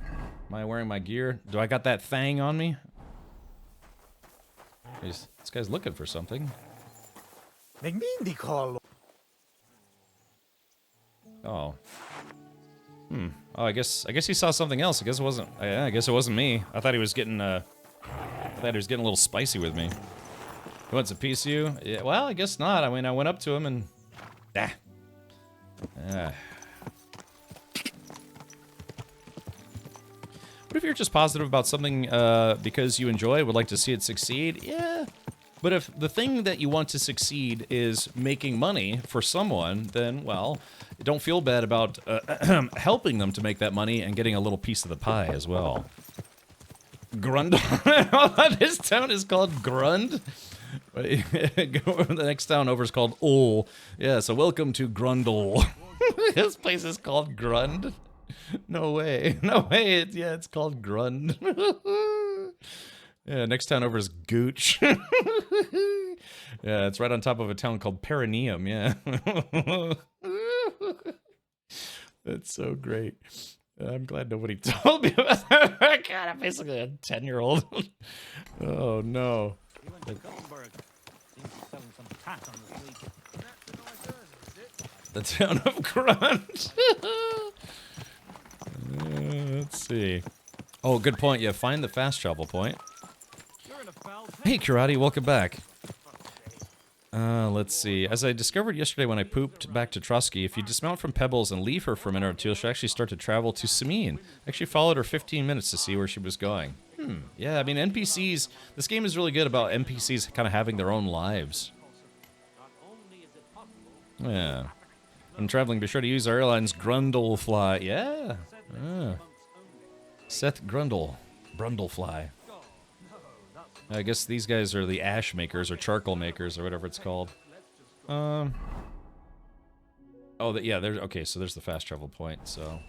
wearing my gear? Do I got that thang on me? This guy's looking for something. Oh. Oh, I guess he saw something else. I guess it wasn't. Yeah, I guess it wasn't me. I thought he was getting a little spicy with me. He wants a piece of you? Yeah, well, I guess not. I mean, I went up to him and... Ah. What if you're just positive about something because you enjoy it, would like to see it succeed? Yeah. But if the thing that you want to succeed is making money for someone, then, well, don't feel bad about helping them to make that money and getting a little piece of the pie as well. Grundle. This town is called Grund. The next town over is called Ol. Yeah, so welcome to Grundle. This place is called Grund. No way. No way. It's called Grund. Yeah, next town over is Gooch. Yeah, it's right on top of a town called Perineum, yeah. That's so great. I'm glad nobody told me about that. God, I'm basically a 10-year-old. Oh, no. The town of Grunt. Let's see. Oh, good point. Yeah, find the fast travel point. Hey, Karate, welcome back. Let's see. As I discovered yesterday when I pooped back to Trusky, if you dismount from Pebbles and leave her for a minute or two, she'll actually start to travel to Samine. I actually followed her 15 minutes to see where she was going. Yeah, I mean, NPCs... This game is really good about NPCs kind of having their own lives. Yeah. When traveling, be sure to use our airline's Grundlefly. Yeah. Seth Brundlefly. I guess these guys are the ash makers or charcoal makers or whatever it's called. Oh, yeah. There's okay. So there's the fast travel point. So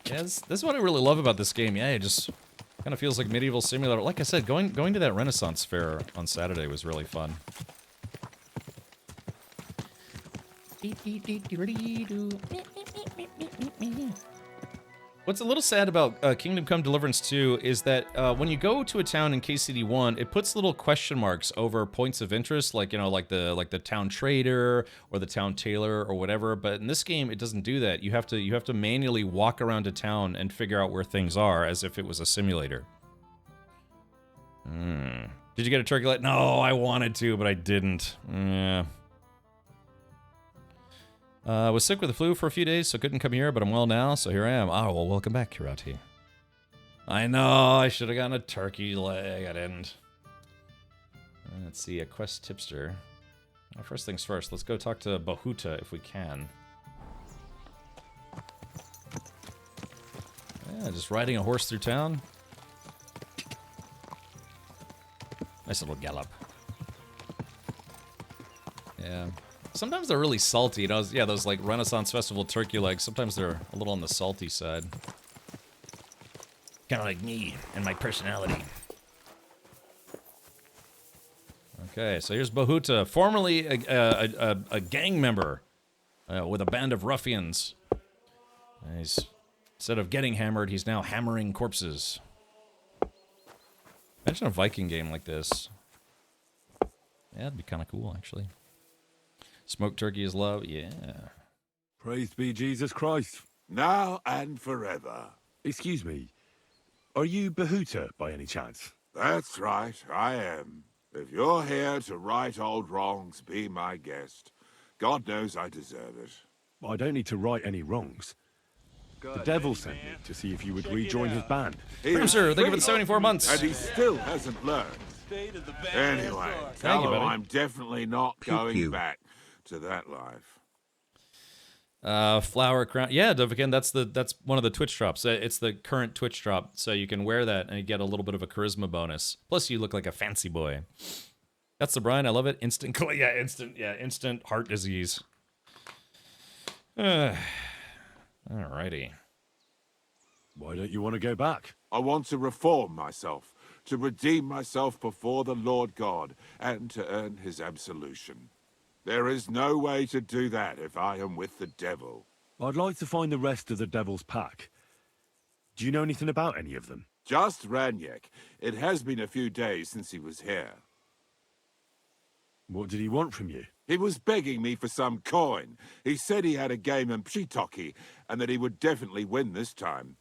yeah, this is what I really love about this game. Yeah, it just kind of feels like medieval simulator. Like I said, going to that Renaissance fair on Saturday was really fun. What's a little sad about Kingdom Come Deliverance 2 is that when you go to a town in KCD1, it puts little question marks over points of interest, like, you know, like the town trader or the town tailor or whatever. But in this game, it doesn't do that. You have to manually walk around a town and figure out where things are, as if it was a simulator. Did you get a turkey leg? No, I wanted to, but I didn't. Yeah. I was sick with the flu for a few days, so couldn't come here, but I'm well now, so here I am. Oh, well, welcome back, Kirati. I know, I should have gotten a turkey leg. I didn't. Let's see, a quest tipster. Well, first things first, let's go talk to Bahuta if we can. Yeah, just riding a horse through town. Nice little gallop. Yeah. Sometimes they're really salty. You know, yeah, those like Renaissance Festival turkey legs, sometimes they're a little on the salty side. Kind of like me and my personality. Okay, so here's Bahuta, formerly a gang member with a band of ruffians. Instead of getting hammered, he's now hammering corpses. Imagine a Viking game like this. Yeah, it'd be kind of cool, actually. Smoked turkey is love, yeah. Praised be Jesus Christ. Now and forever. Excuse me, are you Bahuta by any chance? That's right, I am. If you're here to right old wrongs, be my guest. God knows I deserve it. I don't need to right any wrongs. The devil sent me to see if you would rejoin his band. Producer, thank you for the 74 months. And he still hasn't learned. Anyway, tell him I'm definitely not going back to that life. Flower crown. Yeah, Dovikin, that's one of the Twitch drops. It's the current Twitch drop, so you can wear that and you get a little bit of a charisma bonus. Plus, you look like a fancy boy. That's the Brian. I love it. Instant heart disease. Alrighty. Why don't you want to go back? I want to reform myself, to redeem myself before the Lord God, and to earn his absolution. There is no way to do that if I am with the devil. I'd like to find the rest of the devil's pack. Do you know anything about any of them? Just Ranyek. It has been a few days since he was here. What did he want from you? He was begging me for some coin. He said he had a game in Pshitoki, and that he would definitely win this time.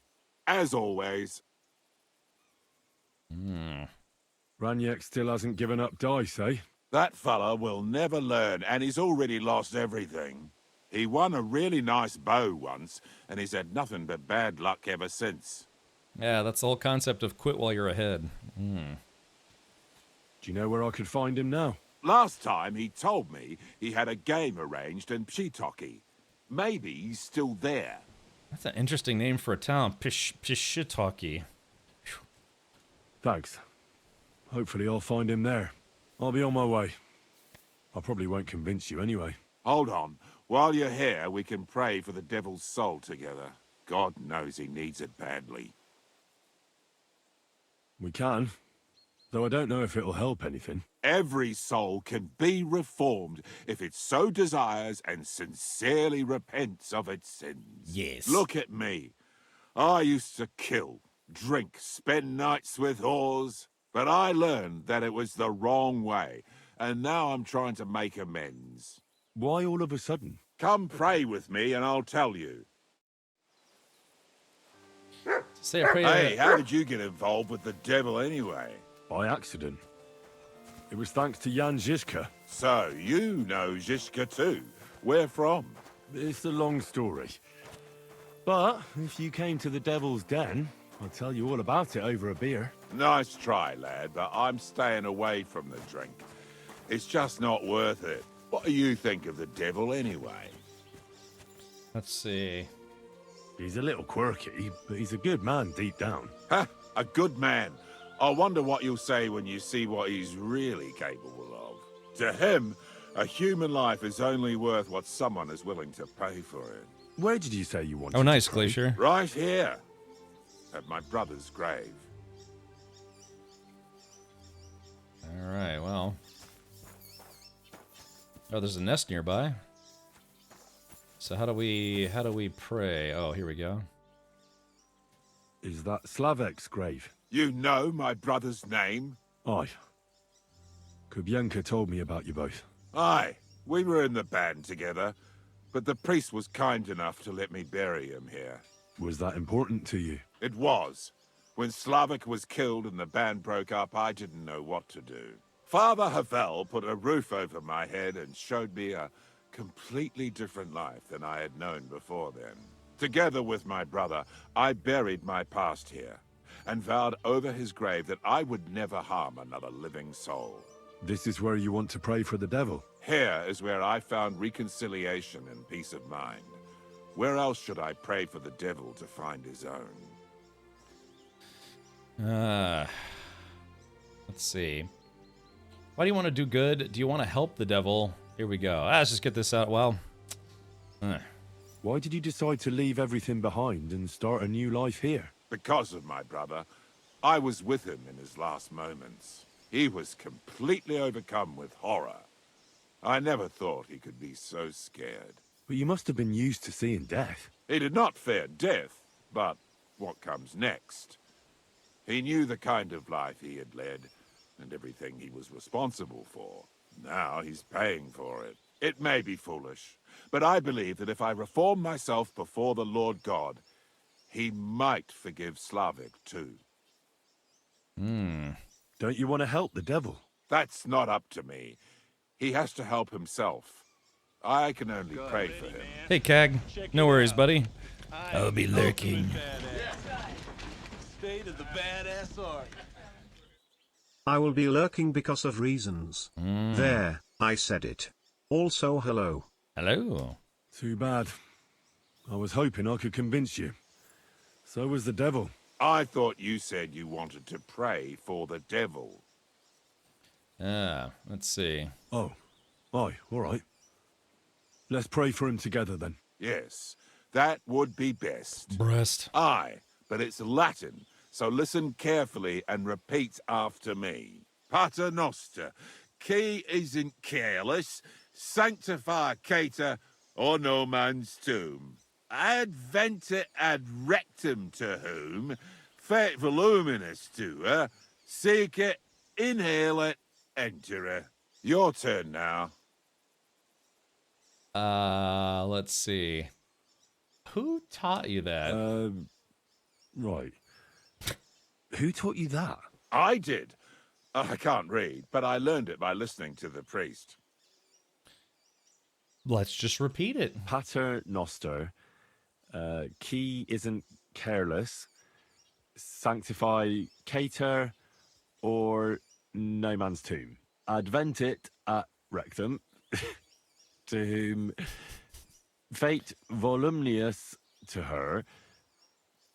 As always. Ranyek still hasn't given up dice, eh? That fella will never learn, and he's already lost everything. He won a really nice bow once, and he's had nothing but bad luck ever since. Yeah, that's the whole concept of quit while you're ahead. Do you know where I could find him now? Last time he told me he had a game arranged in Pshitoki. Maybe he's still there. That's an interesting name for a town. Pshitoki. Thanks. Hopefully I'll find him there. I'll be on my way. I probably won't convince you anyway. Hold on. While you're here, we can pray for the devil's soul together. God knows he needs it badly. We can. Though I don't know if it'll help anything. Every soul can be reformed if it so desires and sincerely repents of its sins. Yes. Look at me. I used to kill, drink, spend nights with whores, but I learned that it was the wrong way, and now I'm trying to make amends. Why all of a sudden? Come pray with me and I'll tell you. Say a prayer. Hey, how did you get involved with the devil anyway? By accident. It was thanks to Jan Žižka. So, you know Zizka too. Where from? It's a long story. But if you came to the Devil's Den, I'll tell you all about it over a beer. Nice try, lad, but I'm staying away from the drink. It's just not worth it. What do you think of the devil anyway? Let's see. He's a little quirky, but he's a good man deep down. Ha! A good man. I wonder what you'll say when you see what he's really capable of. To him, a human life is only worth what someone is willing to pay for it. Where did you say you wanted Oh, nice, to pray? Glacier. Right here, at my brother's grave. All right, well. Oh, there's a nest nearby. So how do we pray? Oh, here we go. Is that Slavek's grave? You know my brother's name? Aye. Kubienka told me about you both. Aye, we were in the band together, but the priest was kind enough to let me bury him here. Was that important to you? It was. When Slavik was killed and the band broke up, I didn't know what to do. Father Havel put a roof over my head and showed me a completely different life than I had known before then. Together with my brother, I buried my past here and vowed over his grave that I would never harm another living soul. This is where you want to pray for the devil? Here is where I found reconciliation and peace of mind. Where else should I pray for the devil to find his own? Let's see. Why do you want to do good? Do you want to help the devil? Here we go. Let's just get this out. Well, Why did you decide to leave everything behind and start a new life here? Because of my brother. I was with him in his last moments. He was completely overcome with horror. I never thought he could be so scared. But you must have been used to seeing death. He did not fear death, but what comes next? He knew the kind of life he had led, and everything he was responsible for. Now he's paying for it. It may be foolish, but I believe that if I reform myself before the Lord God, he might forgive Slavik too. Don't you want to help the devil? That's not up to me. He has to help himself. I can only pray for him. hey, Cag. No worries, buddy. I'll be lurking. State of the badass art. I will be lurking because of reasons. There, I said it. Also, hello. Hello. Too bad. I was hoping I could convince you. So was the devil. I thought you said you wanted to pray for the devil. Let's see. Oh. Aye, all right. Let's pray for him together then. Yes, that would be best. Breast. Aye, but it's Latin, so listen carefully and repeat after me. Pater Noster, qui isn't careless, sanctify cater, or no man's tomb. Adventure ad rectum to whom, fet voluminous to her, seek it, inhale it, enter her. Your turn now. Let's see. Who taught you that? Right. Who taught you that? I did. I can't read, but I learned it by listening to the priest. Let's just repeat it. Pater Noster, qui isn't careless, sanctify cater, or no man's tomb. Adventit at rectum, to whom fate volumnius to her,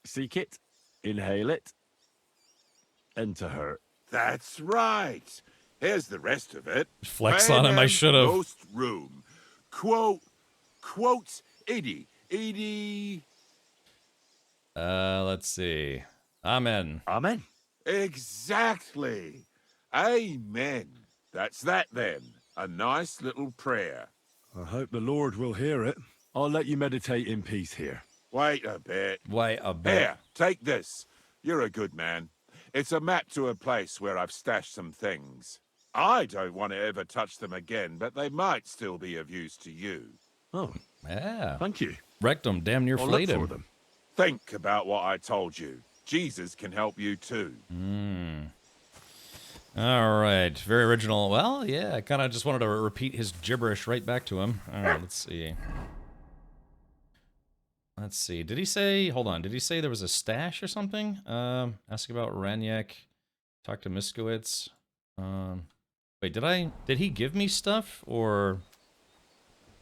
seek it, inhale it, enter her. That's right. Here's the rest of it. Flex on him, I should've. Most room. Quote, Edie. Let's see. Amen. Amen. Exactly. Amen. That's that then. A nice little prayer. I hope the Lord will hear it. I'll let you meditate in peace here. Wait a bit. Wait a bit. Here, take this. You're a good man. It's a map to a place where I've stashed some things. I don't want to ever touch them again, but they might still be of use to you. Oh, Yeah. thank you. Wrecked him. Damn near I'll flayed look him. for them. Think about what I told you. Jesus can help you too. All right, very original. Well, yeah, I kind of just wanted to repeat his gibberish right back to him. All right, let's see. Let's see. Did he say? Hold on. Did he say there was a stash or something? Ask about Ranyak. Talk to Miskowitz. Wait, did he give me stuff or?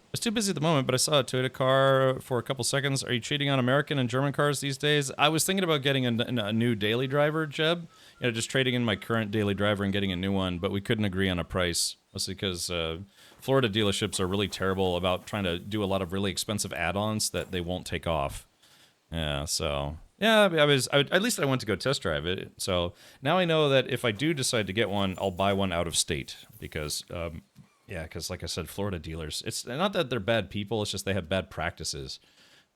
I was too busy at the moment, but I saw a Toyota car for a couple seconds. Are you cheating on American and German cars these days? I was thinking about getting a new daily driver, Jeb. You know, just trading in my current daily driver and getting a new one, but we couldn't agree on a price. Mostly because Florida dealerships are really terrible about trying to do a lot of really expensive add-ons that they won't take off. Yeah, so yeah, at least I went to go test drive it. So now I know that if I do decide to get one, I'll buy one out of state because. Yeah, because like I said, Florida dealers, it's not that they're bad people, it's just they have bad practices.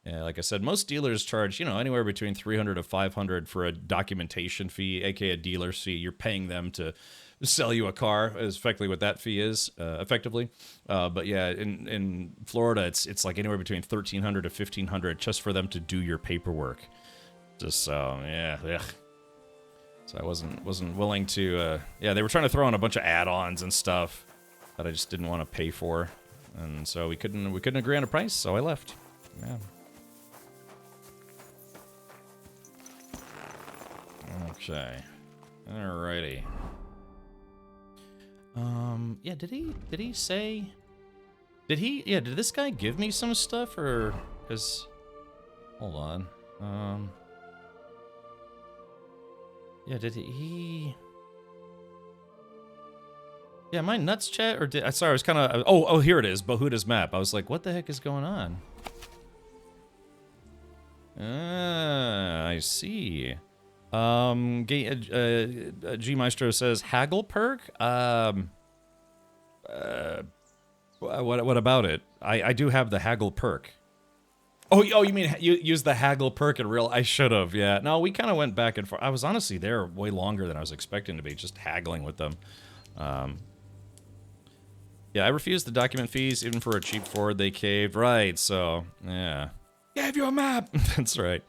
Yeah, like I said, most dealers charge, anywhere between $300 to $500 for a documentation fee, aka a dealer's fee. You're paying them to sell you a car, is effectively what that fee is, effectively. But yeah, in Florida, it's like anywhere between $1,300 to $1,500 just for them to do your paperwork. Just, yeah, ugh. So I wasn't willing to, yeah, they were trying to throw in a bunch of add-ons and stuff that I just didn't want to pay for, and so we couldn't agree on a price, so I left. Yeah. Okay. Alrighty. Yeah. Did he say? Yeah. Did this guy give me some stuff or? Cause, hold on. Yeah. Did he? Yeah, am I nuts, chat? Or sorry, I was kind of... Oh, here it is. Bahuda's map. I was like, what the heck is going on? I see. G Maestro says, Haggle perk? What about it? I do have the Haggle perk. Oh, you mean you use the Haggle perk in real... I should have, yeah. No, we kind of went back and forth. I was honestly there way longer than I was expecting to be, just haggling with them. Yeah, I refused the document fees, even for a cheap Ford. They caved. Right, so, yeah. Gave you a map! That's right.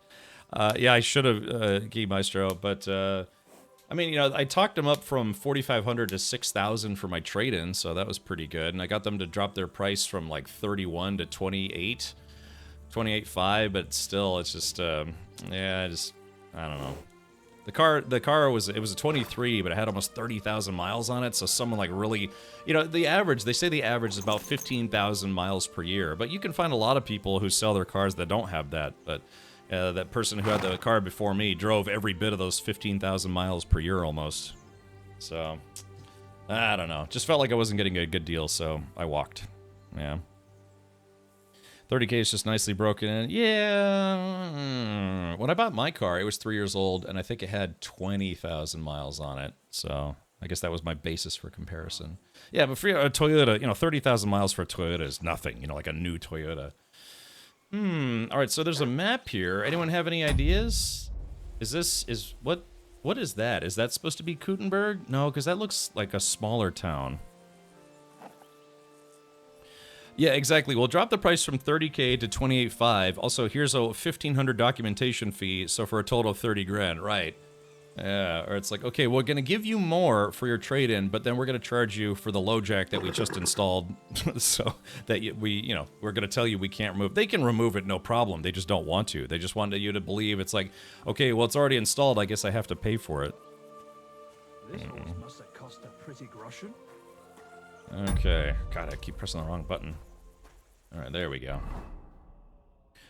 Yeah, I should have, Guy Maestro, but, I mean, I talked them up from $4,500 to $6,000 for my trade-in, so that was pretty good. And I got them to drop their price from, like, 31 to 28, 28.5, but still, it's just, yeah, I don't know. The car was a 23, but it had almost 30,000 miles on it. So someone like really, the average, they say the average is about 15,000 miles per year. But you can find a lot of people who sell their cars that don't have that. But that person who had the car before me drove every bit of those 15,000 miles per year almost. So I don't know. Just felt like I wasn't getting a good deal, so I walked. Yeah. 30K is just nicely broken in. Yeah. When I bought my car, it was 3 years old, and I think it had 20,000 miles on it. So I guess that was my basis for comparison. Yeah, but for a Toyota, 30,000 miles for a Toyota is nothing. Like a new Toyota. All right, so there's a map here. Anyone have any ideas? What is that? Is that supposed to be Kuttenberg? No, because that looks like a smaller town. Yeah, exactly. We'll drop the price from 30K to 28.5. Also, here's a 1,500 documentation fee, so for a total of 30 grand, right? Yeah, or it's like, okay, we're gonna give you more for your trade-in, but then we're gonna charge you for the low jack that we just installed, so that we're gonna tell you we can't remove. They can remove it, no problem. They just don't want to. They just wanted you to believe it's like, okay, well, it's already installed. I guess I have to pay for it. This horse must have cost a pretty groschen. Okay. God, I keep pressing the wrong button. Alright, there we go.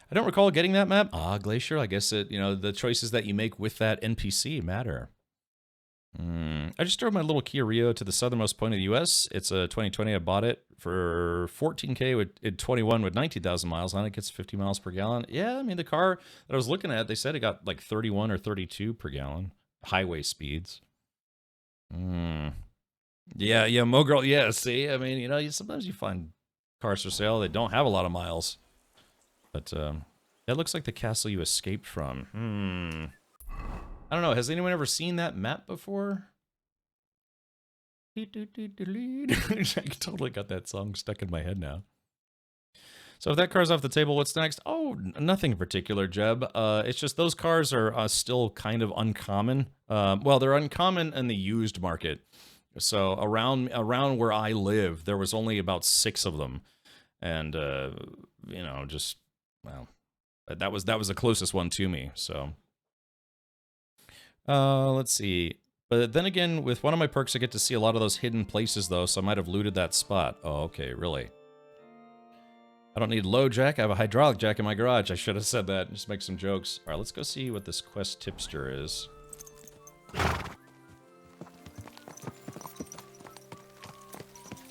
I don't recall getting that map. Ah, Glacier, I guess the choices that you make with that NPC matter. I just drove my little Kia Rio to the southernmost point of the U.S. It's a 2020. I bought it for 14K with 21 with 19,000 miles on it. Gets 50 miles per gallon. Yeah, I mean, the car that I was looking at, they said it got like 31 or 32 per gallon. Highway speeds. Yeah, Mogirl, yeah, see? I mean, sometimes you find cars for sale that don't have a lot of miles. But, that looks like the castle you escaped from. I don't know, has anyone ever seen that map before? I totally got that song stuck in my head now. So if that car's off the table, what's next? Oh, nothing in particular, Jeb. It's just those cars are still kind of uncommon. Well, they're uncommon in the used market. So around where I live, there was only about 6 of them, and you know, just well, that was the closest one to me. So let's see. But then again, with one of my perks, I get to see a lot of those hidden places, though. So I might have looted that spot. Oh, okay, really. I don't need a low jack. I have a hydraulic jack in my garage. I should have said that. Just make some jokes. All right, let's go see what this quest tipster is.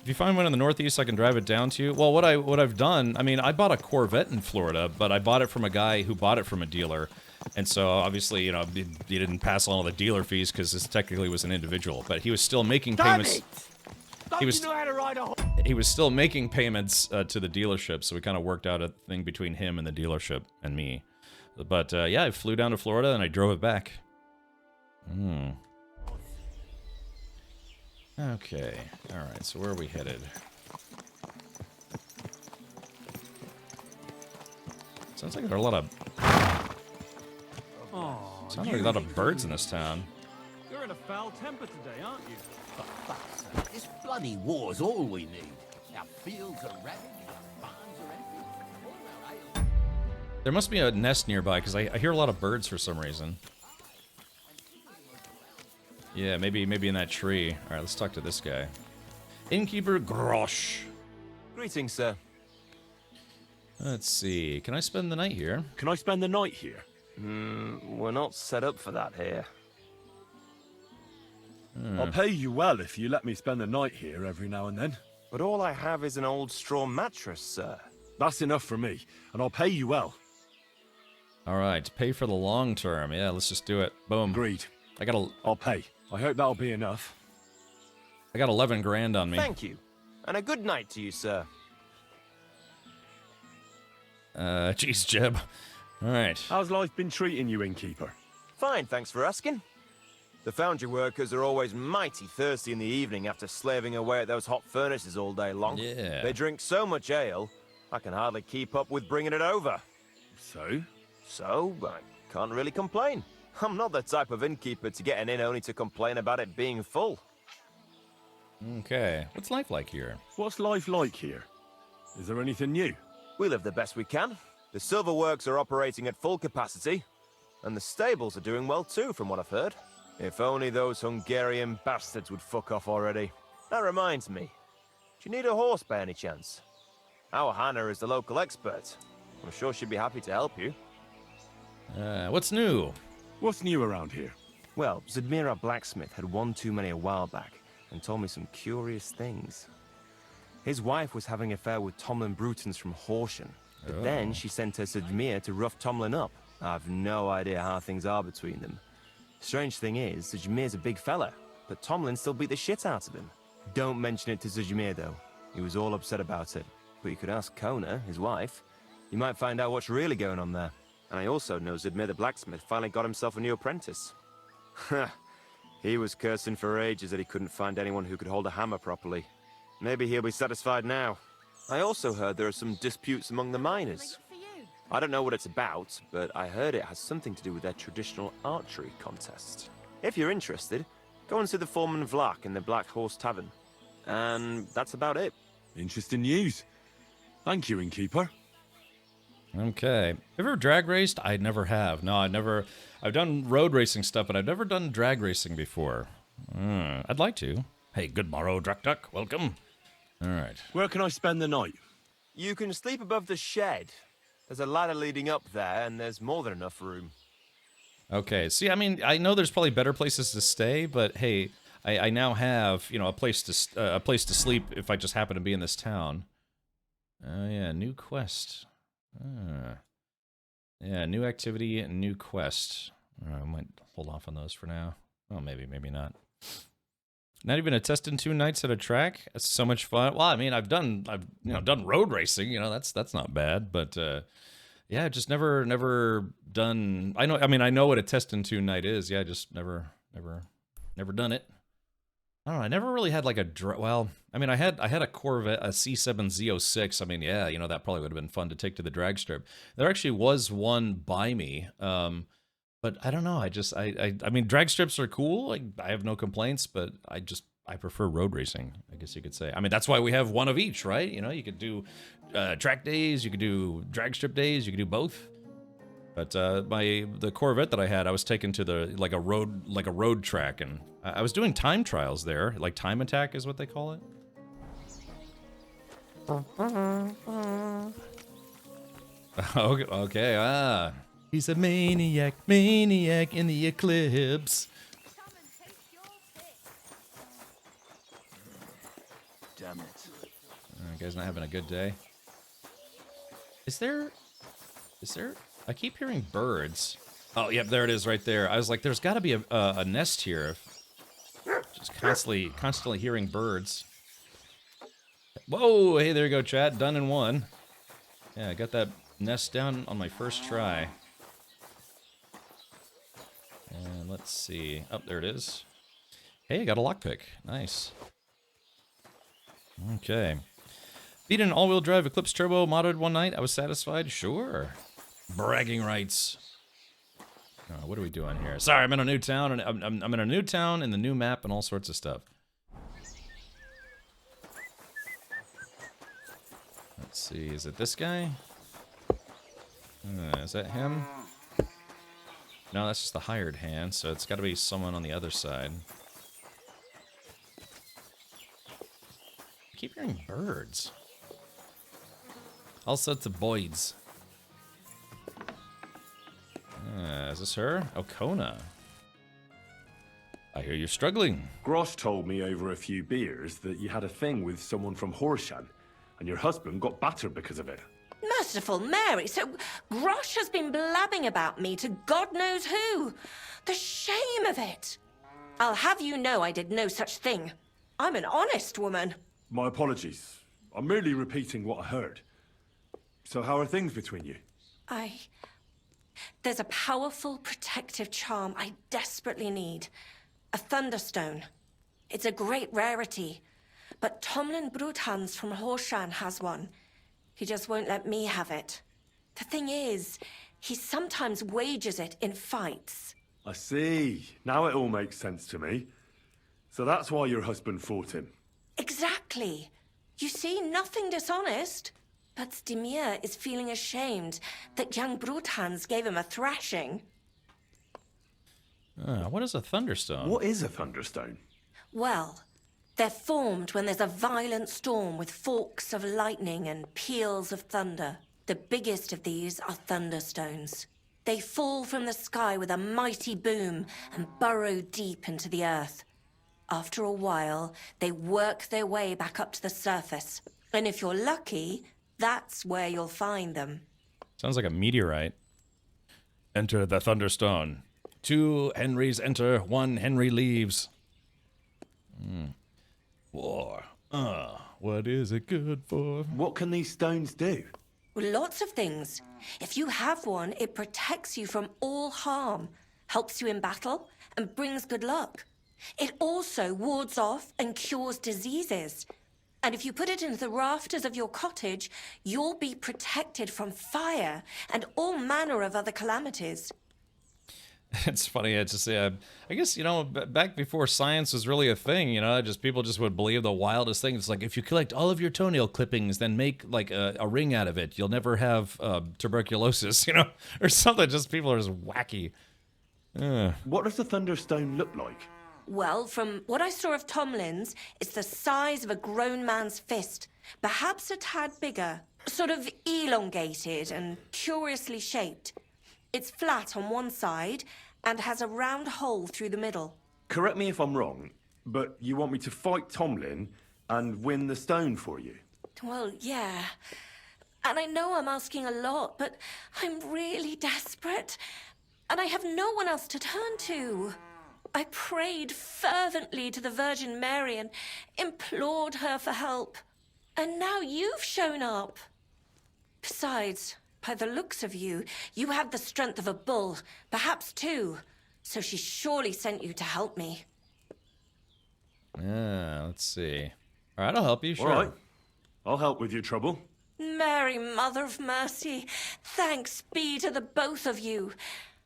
If you find one in the Northeast, I can drive it down to you. Well, what I've done, I mean, I bought a Corvette in Florida, but I bought it from a guy who bought it from a dealer, and so obviously, you know, he didn't pass on all the dealer fees because this technically was an individual, but he was still making payments. He was still making payments to the dealership, so we kind of worked out a thing between him and the dealership and me. But yeah, I flew down to Florida and I drove it back. Okay, alright, so where are we headed? Sounds like there are a lot of... Sounds like a lot of birds in this town. You're in a foul temper today, aren't you? For fuck's sake, this bloody war's all we need. Our fields are ravaged, our barns are empty. All our ale. There must be a nest nearby, because I hear a lot of birds for some reason. Yeah, maybe in that tree. Alright, let's talk to this guy. Innkeeper Grosh. Greetings, sir. Let's see. Can I spend the night here? Can I spend the night here? We're not set up for that here. I'll pay you well if you let me spend the night here every now and then. But all I have is an old straw mattress, sir. That's enough for me, and I'll pay you well. Alright, pay for the long term. Yeah, let's just do it. Boom. Agreed. I'll pay. I hope that'll be enough. I got 11 grand on me. Thank you. And a good night to you, sir. Jeez, Jeb. Alright. How's life been treating you, innkeeper? Fine, thanks for asking. The foundry workers are always mighty thirsty in the evening after slaving away at those hot furnaces all day long. Yeah. They drink so much ale, I can hardly keep up with bringing it over. So? So, I can't really complain. I'm not the type of innkeeper to get an inn only to complain about it being full. Okay. What's life like here? What's life like here? Is there anything new? We live the best we can. The silver works are operating at full capacity, and the stables are doing well too, from what I've heard. If only those Hungarian bastards would fuck off already. That reminds me. Do you need a horse by any chance? Our Hannah is the local expert. I'm sure she'd be happy to help you. What's new? What's new around here? Well, Zadmira Blacksmith had one too many a while back and told me some curious things. His wife was having an affair with Tomlin Brutons from Horsham, but then she sent her Zadmir to rough Tomlin up. I've no idea how things are between them. Strange thing is, Zadmir's a big fella, but Tomlin still beat the shit out of him. Don't mention it to Zadmir, though. He was all upset about it. But you could ask Kona, his wife. You might find out what's really going on there. And I also know Zadmir the blacksmith finally got himself a new apprentice. He was cursing for ages that he couldn't find anyone who could hold a hammer properly. Maybe he'll be satisfied now. I also heard there are some disputes among the miners. I don't know what it's about, but I heard it has something to do with their traditional archery contest. If you're interested, go and see the foreman Vlak in the Black Horse Tavern. And that's about it. Interesting news. Thank you, innkeeper. Okay. Ever drag raced? I never have. No, I've done road racing stuff, but I've never done drag racing before. I'd like to. Hey, good morrow, Druck Duck. Welcome. All right. Where can I spend the night? You can sleep above the shed. There's a ladder leading up there, and there's more than enough room. Okay. See, I mean, I know there's probably better places to stay, but hey, I now have, you know, a place to sleep if I just happen to be in this town. Oh yeah, new quest. Yeah, new activity and new quest. I might hold off on those for now. Well, maybe not. Not even a test in 2 nights at a track. That's so much fun. Well, I mean, I've done road racing. You know, that's not bad. But yeah, just never done. I know what a test in 2 night is. Yeah, just never done it. I don't know. I never really had like a well. I mean, I had a Corvette, a C7Z06. I mean, yeah, you know that probably would have been fun to take to the drag strip. There actually was one by me, but I don't know. I mean, drag strips are cool. Like, I have no complaints, but I prefer road racing, I guess you could say. I mean, that's why we have one of each, right? You know, you could do track days, you could do drag strip days, you could do both. But the Corvette that I had, I was taken to the like a road track, and I was doing time trials there. Like time attack is what they call it. Okay. He's a maniac in the eclipse. Damn it. You guys not having a good day? Is there? I keep hearing birds. Oh, yep, there it is right there. I was like, there's got to be a nest here. Just constantly hearing birds. Whoa, hey, there you go, chat. Done in one. Yeah, I got that nest down on my first try. And let's see. Oh, there it is. Hey, I got a lockpick. Nice. Okay. Beat an all-wheel drive Eclipse Turbo modded one night. I was satisfied. Sure. Bragging rights. Oh, what are we doing here? Sorry, I'm in a new town, and I'm in a new town and the new map and all sorts of stuff. Let's see, is it this guy? Is that him? No, that's just the hired hand, so it's got to be someone on the other side. I keep hearing birds. All sorts of boys. Is this her? Oh, Kona. I hear you're struggling. Grosh told me over a few beers that you had a thing with someone from Horshan, and your husband got battered because of it. Merciful Mary, so Grosh has been blabbing about me to God knows who. The shame of it. I'll have you know I did no such thing. I'm an honest woman. My apologies. I'm merely repeating what I heard. So how are things between you? There's a powerful protective charm I desperately need. A Thunderstone. It's a great rarity. But Tomlin Bruthans from Horshan has one. He just won't let me have it. The thing is, he sometimes wages it in fights. I see. Now it all makes sense to me. So that's why your husband fought him. Exactly. You see, nothing dishonest. But Stimir is feeling ashamed that young Bruthans gave him a thrashing. What is a thunderstone? What is a thunderstone? Well, they're formed when there's a violent storm with forks of lightning and peals of thunder. The biggest of these are thunderstones. They fall from the sky with a mighty boom and burrow deep into the earth. After a while, they work their way back up to the surface. And if you're lucky, that's where you'll find them. Sounds like a meteorite. Enter the Thunderstone. 2 Henrys enter, 1 Henry leaves. War. What is it good for? What can these stones do? Well, lots of things. If you have one, it protects you from all harm, helps you in battle, and brings good luck. It also wards off and cures diseases. And if you put it into the rafters of your cottage, you'll be protected from fire and all manner of other calamities. It's funny. It's just, I guess, you know, back before science was really a thing, you know, just people just would believe the wildest things. It's like, if you collect all of your toenail clippings, then make like a ring out of it, you'll never have tuberculosis, you know, or something. Just people are just wacky. What does the Thunderstone look like? Well, from what I saw of Tomlin's, it's the size of a grown man's fist, perhaps a tad bigger, sort of elongated and curiously shaped. It's flat on one side and has a round hole through the middle. Correct me if I'm wrong, but you want me to fight Tomlin and win the stone for you? Well, yeah. And I know I'm asking a lot, but I'm really desperate. And I have no one else to turn to. I prayed fervently to the Virgin Mary and implored her for help. And now you've shown up. Besides, by the looks of you, you have the strength of a bull, perhaps 2. So she surely sent you to help me. Let's see. All right, I'll help you. Sure. All right. I'll help with your trouble. Mary, Mother of Mercy, thanks be to the both of you.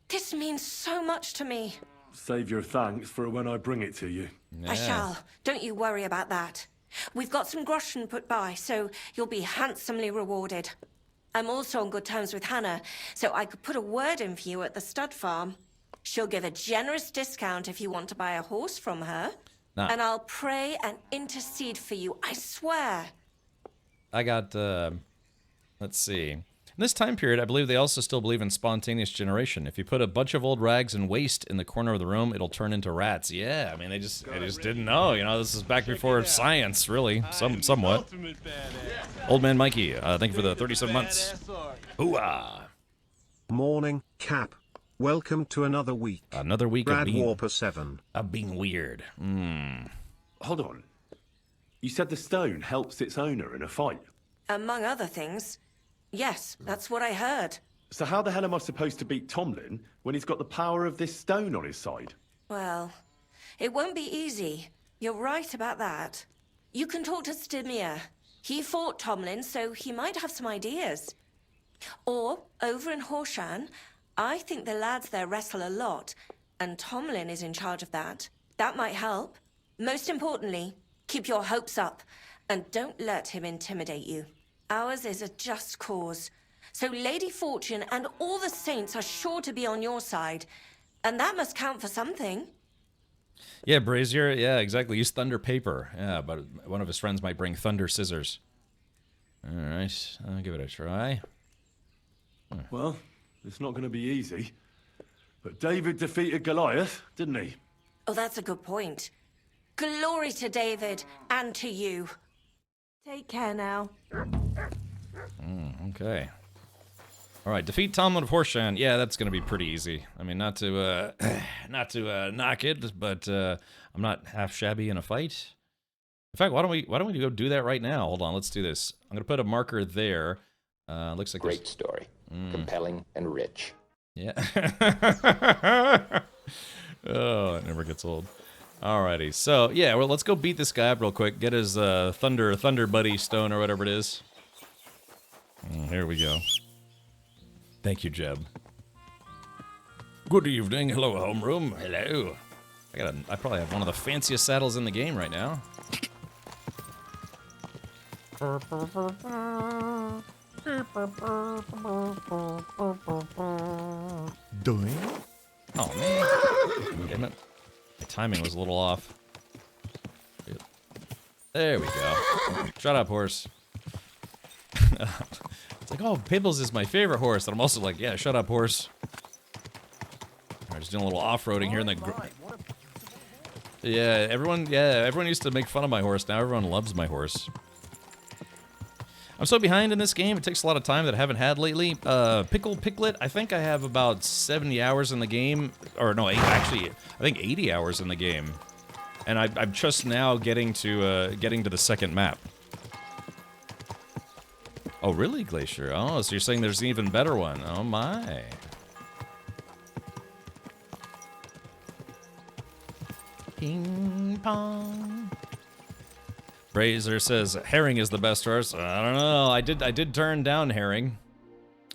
This means so much to me. Save your thanks for when I bring it to you. I shall. Don't you worry about that. We've got some groschen put by, so you'll be handsomely rewarded. I'm also on good terms with Hannah, so I could put a word in for you at the stud farm. She'll give a generous discount if you want to buy a horse from her. Nah. And I'll pray and intercede for you, I swear. I got, let's see. In this time period, I believe they also still believe in spontaneous generation. If you put a bunch of old rags and waste in the corner of the room, it'll turn into rats. Yeah, I mean, they just didn't know. You know, this is back before science, really, somewhat. Old man Mikey, thank you for the 37 months. Ooh-ah. Morning, Cap. Welcome to another week. Another week Brad of being... Warper 7. Of being weird. Hold on. You said the stone helps its owner in a fight. Among other things. Yes, that's what I heard. So how the hell am I supposed to beat Tomlin when he's got the power of this stone on his side? Well, it won't be easy. You're right about that. You can talk to Stymir. He fought Tomlin, so he might have some ideas. Or, over in Horshan, I think the lads there wrestle a lot, and Tomlin is in charge of that. That might help. Most importantly, keep your hopes up, and don't let him intimidate you. Ours is a just cause, so Lady Fortune and all the saints are sure to be on your side, and that must count for something. Yeah, Brazier, yeah, exactly. Use thunder paper. Yeah, but one of his friends might bring thunder scissors. All right, I'll give it a try. Well, it's not going to be easy. But David defeated Goliath, didn't he? Oh, that's a good point. Glory to David, and to you. Take care now. Okay. All right, defeat Tomlin of Horshan. Yeah, that's gonna be pretty easy. I mean, not to knock it, but I'm not half shabby in a fight. In fact, why don't we go do that right now? Hold on, let's do this. I'm gonna put a marker there. Looks like Great story, compelling and rich. Yeah. Oh, it never gets old. Alrighty, so yeah, well, let's go beat this guy up real quick. Get his thunder buddy stone or whatever it is. Here we go. Thank you, Jeb. Good evening. Hello, homeroom. Hello. I probably have one of the fanciest saddles in the game right now. Doing? Oh man. Damn it. My timing was a little off. There we go. Shut up, horse. It's like, oh, Pibbles is my favorite horse. And I'm also like, yeah, shut up, horse. I'm just doing a little off-roading here in the... Yeah, everyone used to make fun of my horse. Now everyone loves my horse. I'm so behind in this game. It takes a lot of time that I haven't had lately. Piglet, I think I have about 70 hours in the game. Or no, actually, I think 80 hours in the game. And I'm just now getting to the second map. Oh, really, Glacier? Oh, so you're saying there's an even better one. Oh, my. Ping pong. Brazier says Herring is the best horse. I don't know. I did turn down Herring.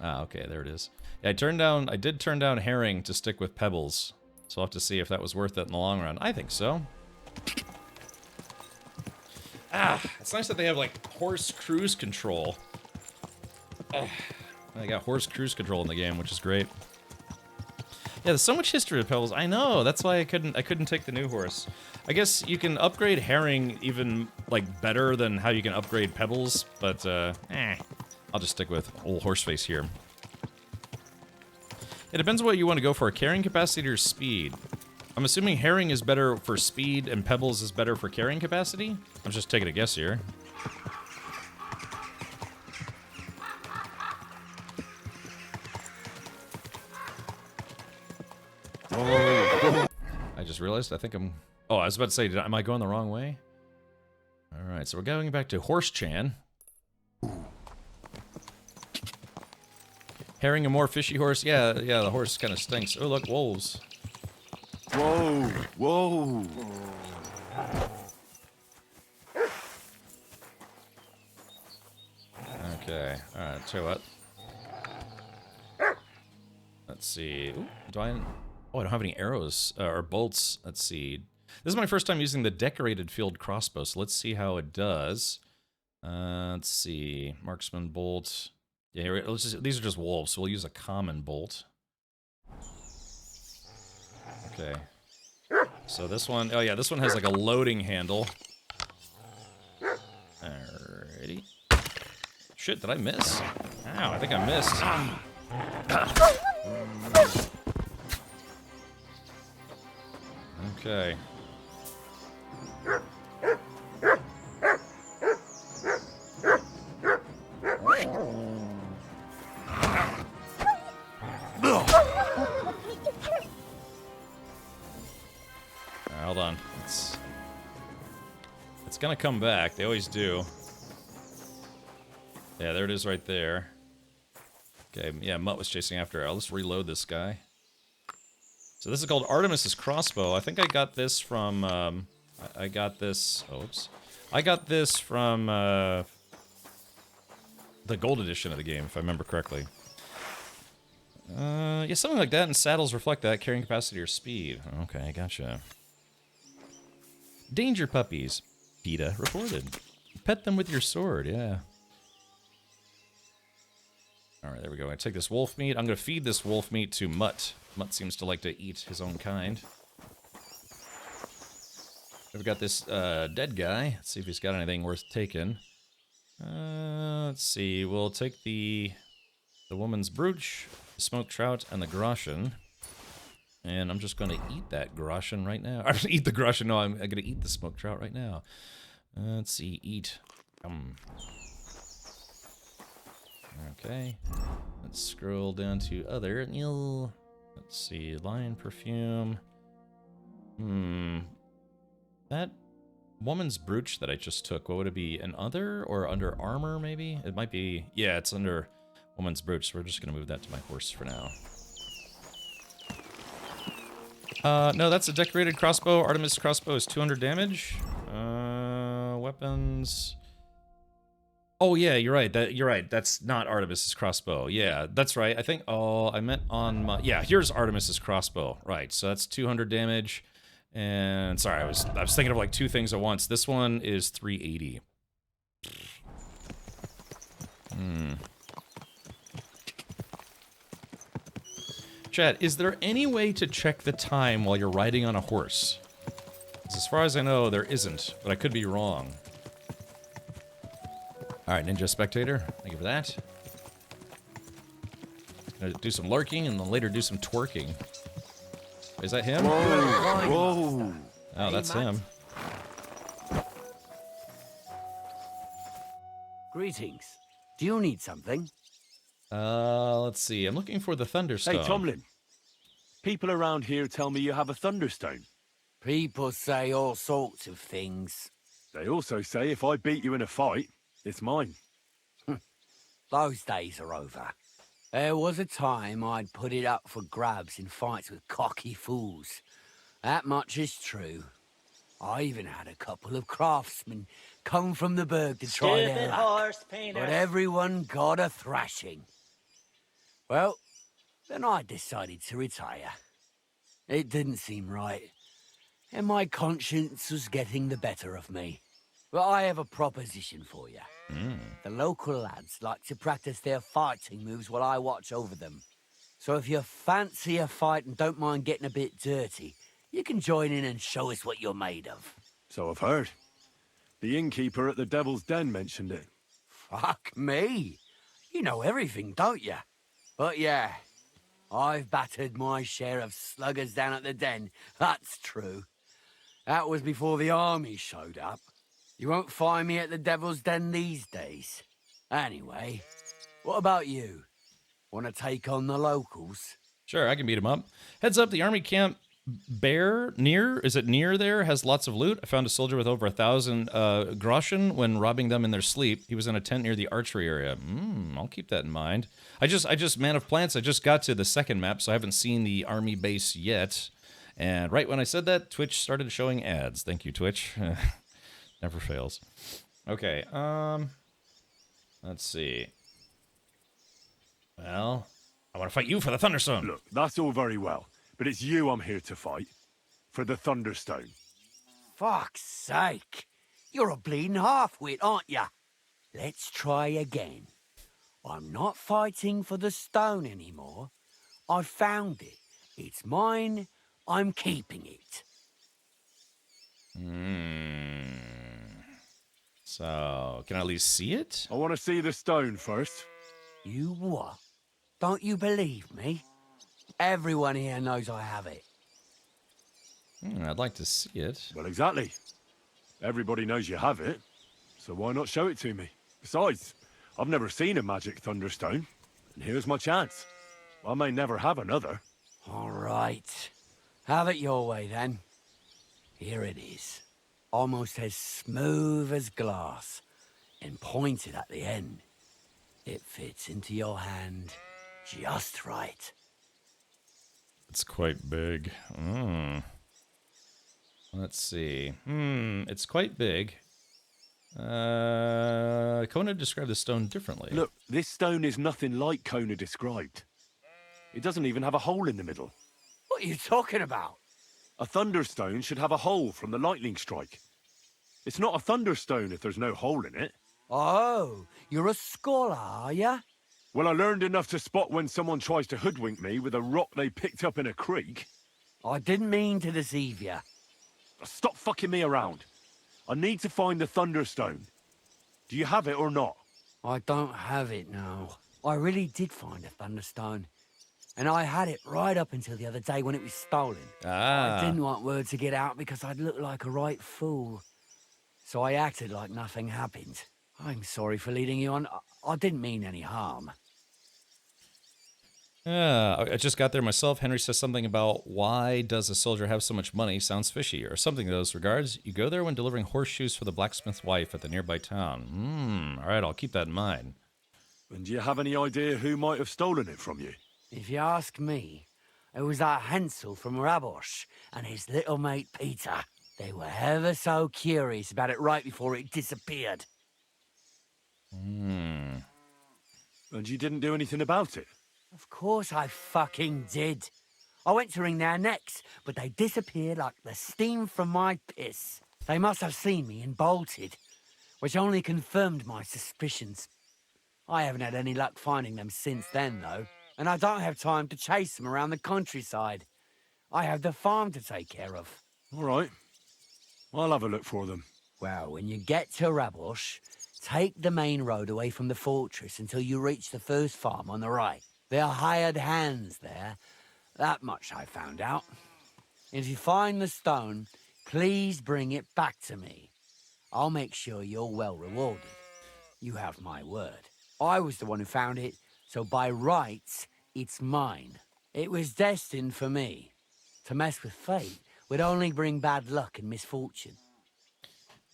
Ah, okay, there it is. Yeah, I did turn down Herring to stick with Pebbles. So I'll have to see if that was worth it in the long run. I think so. Ah, it's nice that they have like horse cruise control. I got horse cruise control in the game, which is great. Yeah, there's so much history with Pebbles. I know. That's why I couldn't take the new horse. I guess you can upgrade Herring even like better than how you can upgrade Pebbles, but I'll just stick with old Horseface here. It depends on what you want to go for, carrying capacity or speed. I'm assuming Herring is better for speed and Pebbles is better for carrying capacity? I'm just taking a guess here. I just realized, I think I'm... Oh, I was about to say, am I going the wrong way? Alright, so we're going back to Horse-chan. Herring a more fishy horse? Yeah, the horse kind of stinks. Oh, look, wolves. Whoa, whoa. Okay. Alright, tell you what. Let's see. Ooh, do I... Oh, I don't have any arrows or bolts. Let's see. This is my first time using the decorated field crossbow, so let's see how it does. Let's see. Marksman bolt. Yeah, let's just, these are just wolves, so we'll use a common bolt. Okay. So this one... Oh, yeah, this one has like a loading handle. Alrighty. Shit, did I miss? Ow, I think I missed. Okay. Hold on. It's gonna come back. They always do. Yeah, there it is right there. Okay, yeah, Mutt was chasing after her. I'll just reload this guy. So this is called Artemis's Crossbow. I think I got this from, I got this... Oops. I got this from, the gold edition of the game, if I remember correctly. Yeah, something like that, and saddles reflect that, carrying capacity or speed. Okay, gotcha. Danger puppies. PETA reported. Pet them with your sword, yeah. Alright, there we go. I take this wolf meat. I'm going to feed this wolf meat to Mutt. Mutt seems to like to eat his own kind. We've got this dead guy. Let's see if he's got anything worth taking. Let's see. We'll take the woman's brooch, the smoked trout, and the groschen. And I'm just going to eat that groschen right now. I'm going to eat the groschen. No, I'm going to eat the smoked trout right now. Let's see. Eat. Okay. Let's scroll down to other. Let's see. Lion perfume. That woman's brooch that I just took, what would it be? An other or under armor, maybe? It might be... Yeah, it's under woman's brooch, so we're just going to move that to my horse for now. No, that's a decorated crossbow. Artemis crossbow is 200 damage. Weapons... Oh, yeah, you're right. You're right. That's not Artemis's crossbow. Yeah, that's right. I think... Oh, I meant on my... Yeah, here's Artemis's crossbow. Right, so that's 200 damage. And... Sorry, I was thinking of like two things at once. This one is 380. Chat, is there any way to check the time while you're riding on a horse? As far as I know, there isn't, but I could be wrong. Alright, Ninja Spectator, thank you for that. Gonna do some lurking and then later do some twerking. Is that him? Whoa! Whoa! Oh, that's him. Greetings. Do you need something? Let's see. I'm looking for the Thunderstone. Hey, Tomlin. People around here tell me you have a Thunderstone. People say all sorts of things. They also say if I beat you in a fight, it's mine. Those days are over. There was a time I'd put it up for grabs in fights with cocky fools. That much is true. I even had a couple of craftsmen come from the burg to try their luck. But everyone got a thrashing. Well, then I decided to retire. It didn't seem right, and my conscience was getting the better of me. But I have a proposition for you. The local lads like to practice their fighting moves while I watch over them. So if you fancy a fight and don't mind getting a bit dirty, you can join in and show us what you're made of. So I've heard. The innkeeper at the Devil's Den mentioned it. Fuck me. You know everything, don't you? But yeah, I've battered my share of sluggers down at the den. That's true. That was before the army showed up. You won't find me at the Devil's Den these days. Anyway, what about you? Want to take on the locals? Sure, I can beat him up. Heads up, the army camp is it near there? Has lots of loot. I found a soldier with over 1,000 groschen when robbing them in their sleep. He was in a tent near the archery area. I'll keep that in mind. I just Man of Plants, I just got to the second map, so I haven't seen the army base yet. And right when I said that, Twitch started showing ads. Thank you, Twitch. Never fails. Okay, Let's see. Well, I want to fight you for the Thunderstone. Look, that's all very well, but it's you I'm here to fight. For the Thunderstone. Fuck's sake. You're a bleeding half-wit, aren't ya? Let's try again. I'm not fighting for the stone anymore. I found it. It's mine. I'm keeping it. So, can I at least see it? I want to see the stone first. You what? Don't you believe me? Everyone here knows I have it. I'd like to see it. Well, exactly. Everybody knows you have it, so why not show it to me? Besides, I've never seen a magic Thunderstone, and here's my chance. I may never have another. All right. Have it your way, then. Here it is. Almost as smooth as glass, and pointed at the end. It fits into your hand just right. It's quite big. Let's see. It's quite big. Kona described the stone differently. Look, this stone is nothing like Kona described. It doesn't even have a hole in the middle. What are you talking about? A Thunderstone should have a hole from the lightning strike. It's not a Thunderstone if there's no hole in it. Oh, you're a scholar, are ya? Well, I learned enough to spot when someone tries to hoodwink me with a rock they picked up in a creek. I didn't mean to deceive ya. Stop fucking me around. I need to find the Thunderstone. Do you have it or not? I don't have it now. I really did find a Thunderstone. And I had it right up until the other day when it was stolen. I didn't want word to get out because I'd look like a right fool. So I acted like nothing happened. I'm sorry for leading you on. I didn't mean any harm. I just got there myself. Henry says something about why does a soldier have so much money? Sounds fishy, or something in those regards. You go there when delivering horseshoes for the blacksmith's wife at the nearby town. All right, I'll keep that in mind. And do you have any idea who might have stolen it from you? If you ask me, it was that Hansel from Rabosh and his little mate Peter. They were ever so curious about it right before it disappeared. And you didn't do anything about it? Of course I fucking did. I went to wring their necks, but they disappeared like the steam from my piss. They must have seen me and bolted, which only confirmed my suspicions. I haven't had any luck finding them since then, though, and I don't have time to chase them around the countryside. I have the farm to take care of. All right. I'll have a look for them. Well, when you get to Rabosh, take the main road away from the fortress until you reach the first farm on the right. They're hired hands there. That much I found out. If you find the stone, please bring it back to me. I'll make sure you're well rewarded. You have my word. I was the one who found it, so by rights, it's mine. It was destined for me. To mess with fate would only bring bad luck and misfortune.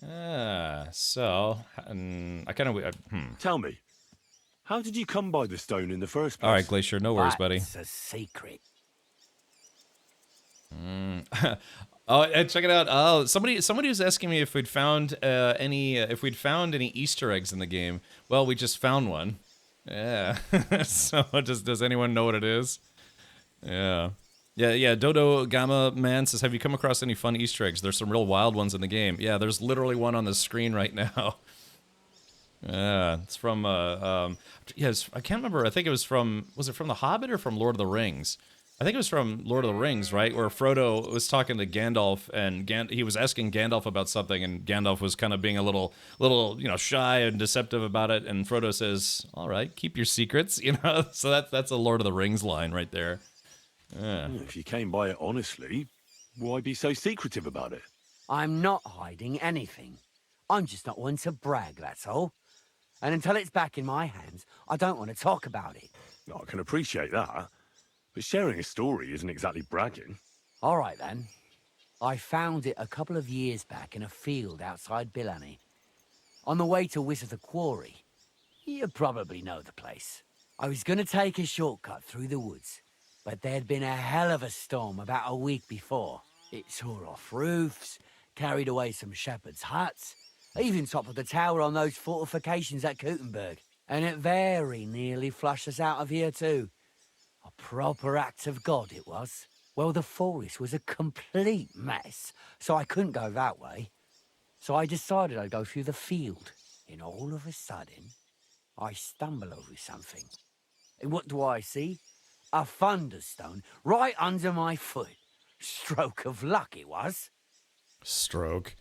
I kind of... Tell me, how did you come by the stone in the first place? All right, Glacier, no worries, buddy. It's a secret. Oh, and check it out. Oh, somebody was asking me if we'd found any Easter eggs in the game. Well, we just found one. Yeah. So, does anyone know what it is? Yeah. Yeah. Dodo Gamma Man says, "Have you come across any fun Easter eggs? There's some real wild ones in the game." Yeah, there's literally one on the screen right now. Yeah, it's from yes, I can't remember. I think it was from The Hobbit or from Lord of the Rings? I think it was from Lord of the Rings, right? Where Frodo was talking to Gandalf, and he was asking Gandalf about something, and Gandalf was kind of being a little, shy and deceptive about it. And Frodo says, "All right, keep your secrets," So that's a Lord of the Rings line right there. Yeah. If you came by it honestly, why be so secretive about it? I'm not hiding anything. I'm just not one to brag, that's all. And until it's back in my hands, I don't want to talk about it. I can appreciate that, but sharing a story isn't exactly bragging. All right, then. I found it a couple of years back in a field outside Billany. On the way to Wizard the Quarry. You probably know the place. I was going to take a shortcut through the woods, but there'd been a hell of a storm about a week before. It tore off roofs, carried away some shepherds' huts, even toppled the tower on those fortifications at Gutenberg. And it very nearly flushed us out of here too. A proper act of God it was. Well, the forest was a complete mess, so I couldn't go that way. So I decided I'd go through the field. And all of a sudden, I stumble over something. And what do I see? A thunderstone right under my foot. Stroke of luck it was. Stroke.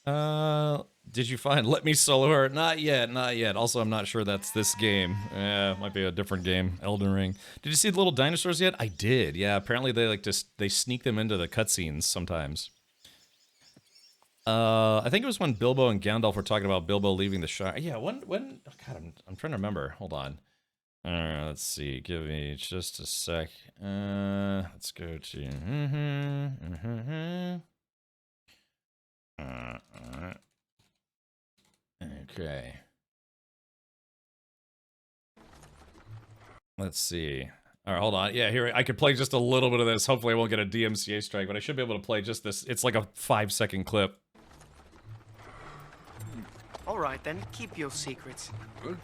Did you find Let Me Solo Her? Not yet, not yet. Also, I'm not sure that's this game. Might be a different game. Elden Ring. Did you see the little dinosaurs yet? I did. Yeah, apparently they like to they sneak them into the cutscenes sometimes. I think it was when Bilbo and Gandalf were talking about Bilbo leaving the Shire. Yeah, when oh God, I'm trying to remember. Hold on. Let's see. Give me just a sec. Let's go to okay. Let's see. All right, hold on. Yeah, here, I could play just a little bit of this. Hopefully I won't get a DMCA strike, but I should be able to play just this. It's like a 5-second clip. All right, then. Keep your secrets. All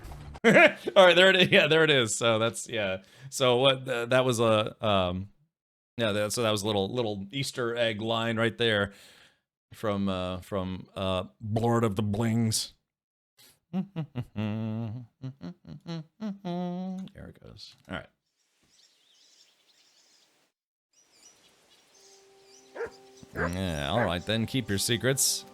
right, there it is. Yeah, there it is. So that's, yeah. So what, that was a, yeah, so that was a little Easter egg line right there from Lord of the Blings. There it goes. All right. Yeah, all right then. Keep your secrets.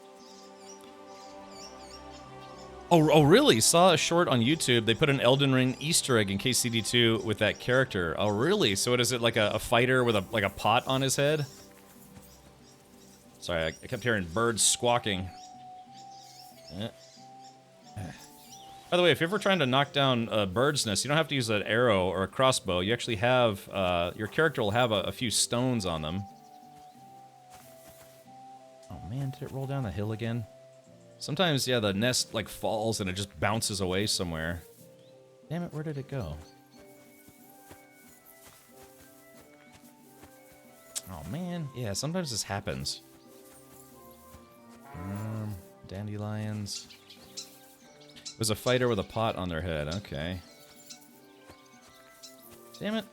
Oh, really? Saw a short on YouTube. They put an Elden Ring Easter egg in KCD2 with that character. Oh, really? So what is it, like a fighter with a pot on his head? Sorry, I kept hearing birds squawking. By the way, if you're ever trying to knock down a bird's nest, you don't have to use an arrow or a crossbow. You actually have, your character will have a few stones on them. Oh man, did it roll down the hill again? Sometimes, yeah, the nest, like, falls and it just bounces away somewhere. Damn it, where did it go? Oh man, yeah, sometimes this happens. Dandelions. It was a fighter with a pot on their head, okay. Damn it.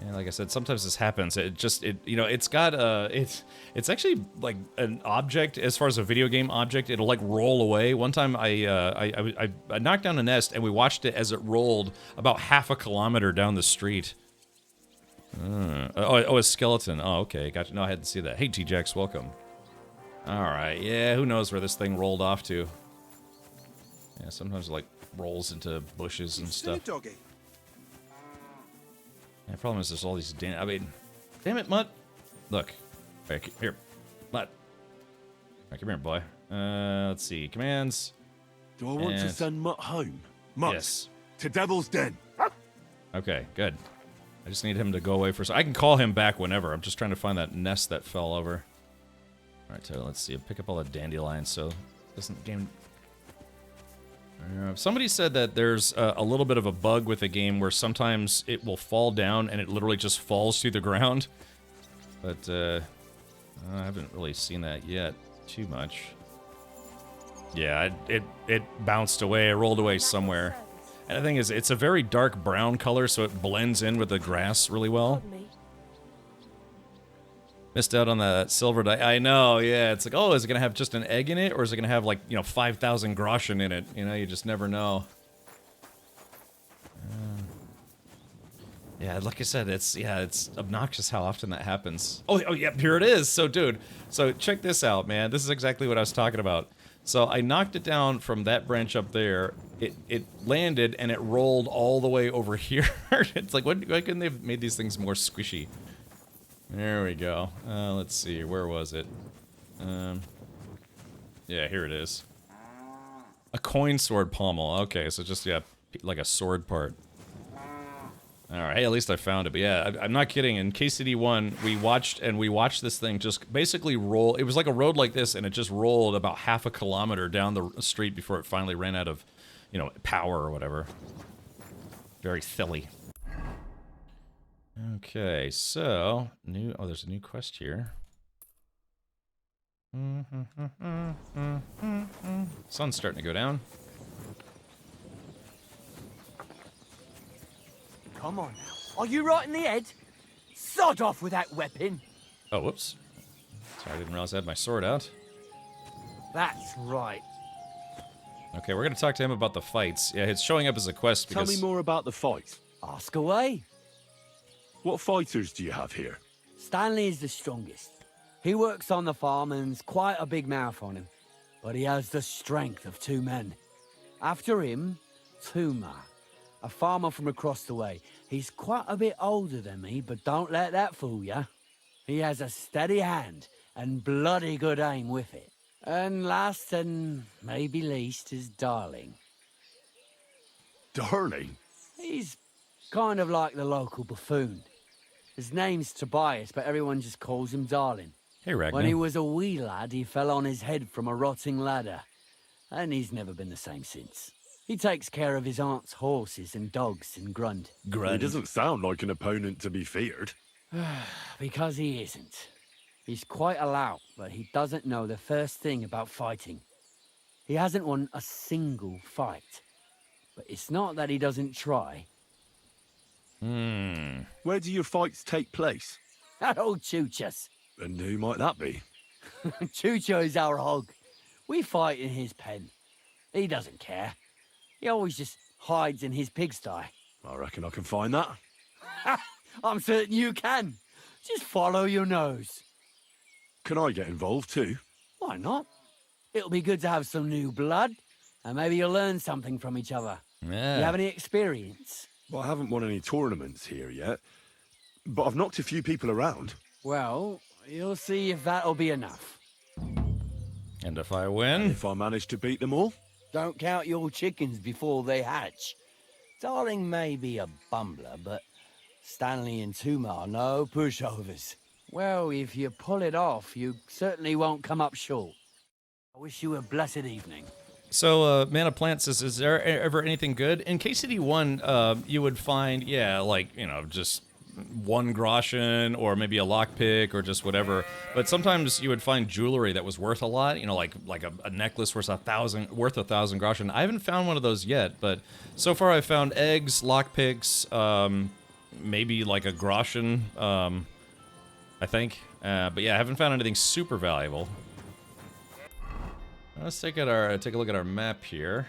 Yeah, like I said, sometimes this happens. You know, it's got it's actually like an object as far as a video game object. It'll like roll away. One time I knocked down a nest and we watched it as it rolled about half a kilometer down the street. Oh, a skeleton. Oh, okay, gotcha. No, I hadn't seen that. Hey, T-Jax, welcome. All right, yeah, who knows where this thing rolled off to? Yeah, sometimes it like rolls into bushes and stuff. Yeah, the problem is there's all these I mean, damn it, Mutt. Look. Right, here. Mutt. Right, come here, boy. Let's see. Commands. Do I want to send Mutt home? Mutt. Yes. To Devil's Den. Okay, good. I just need him to go away for I can call him back whenever. I'm just trying to find that nest that fell over. Alright, so let's see. Pick up all the dandelions so doesn't game. Somebody said that there's a little bit of a bug with the game where sometimes it will fall down and it literally just falls through the ground. But I haven't really seen that yet too much. Yeah, it bounced away. It rolled away somewhere. And the thing is, it's a very dark brown color, so it blends in with the grass really well. Missed out on that silver die. I know, yeah. It's like, oh, is it going to have just an egg in it? Or is it going to have, like, you know, 5,000 groschen in it? You know, you just never know. Yeah, like I said, it's obnoxious how often that happens. Oh, yeah, here it is. So, dude, so check this out, man. This is exactly what I was talking about. So I knocked it down from that branch up there. It landed, and it rolled all the way over here. It's like, why couldn't they have made these things more squishy? There we go. Let's see, where was it? Yeah, here it is. A coin sword pommel. Okay, so just, yeah, like a sword part. Alright, hey, at least I found it. But yeah, I'm not kidding. In KCD1, we watched this thing just basically roll. It was like a road like this, and it just rolled about half a kilometer down the street before it finally ran out of, you know, power or whatever. Very silly. Okay, so, there's a new quest here. Sun's starting to go down. Come on now. Are you right in the head? Sod off with that weapon. Oh, whoops. Sorry, I didn't realize I had my sword out. That's right. Okay, we're gonna talk to him about the fights. Yeah, it's showing up as a quest Tell because... me more about the fight. Ask away. What fighters do you have here? Stanley is the strongest. He works on the farm and's quite a big mouth on him, but he has the strength of 2 men. After him, Tuma, a farmer from across the way. He's quite a bit older than me, but don't let that fool ya. He has a steady hand and bloody good aim with it. And last and maybe least is Darling. Darling? He's kind of like the local buffoon. His name's Tobias, but everyone just calls him Darling. Hey, Ragnar. When he was a wee lad, he fell on his head from a rotting ladder. And he's never been the same since. He takes care of his aunt's horses and dogs in Grund. He doesn't sound like an opponent to be feared. Because he isn't. He's quite a lout, but he doesn't know the first thing about fighting. He hasn't won a single fight. But it's not that he doesn't try. Where do your fights take place? That old Chuchas. And who might that be? Chucho is our hog. We fight in his pen. He doesn't care. He always just hides in his pigsty. I reckon I can find that. I'm certain you can. Just follow your nose. Can I get involved too? Why not? It'll be good to have some new blood, and maybe you'll learn something from each other. Yeah. You have any experience? Well, I haven't won any tournaments here yet, but I've knocked a few people around. Well, you'll see if that'll be enough. And if I win? If I manage to beat them all? Don't count your chickens before they hatch. Darling may be a bumbler, but Stanley and Tuma are no pushovers. Well, if you pull it off, you certainly won't come up short. I wish you a blessed evening. So, Man of Plants says, is there ever anything good? In KCD1, you would find, yeah, like, you know, just 1 groschen or maybe a lockpick or just whatever. But sometimes you would find jewelry that was worth a lot, you know, like a necklace worth 1,000 groschen. I haven't found one of those yet, but so far I've found eggs, lockpicks, maybe like a groschen, I think. But yeah, I haven't found anything super valuable. Let's take a look at our map here.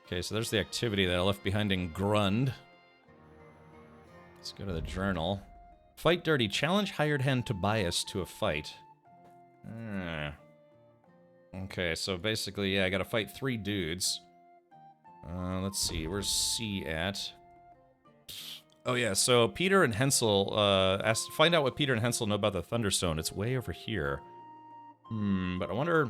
Okay, so there's the activity that I left behind in Grund. Let's go to the journal. Fight dirty. Challenge hired hand Tobias to a fight. Okay, so basically, yeah, I gotta fight 3 dudes. Let's see, where's C at? Oh yeah, so Peter and Hensel, find out what Peter and Hensel know about the Thunderstone. It's way over here. But I wonder...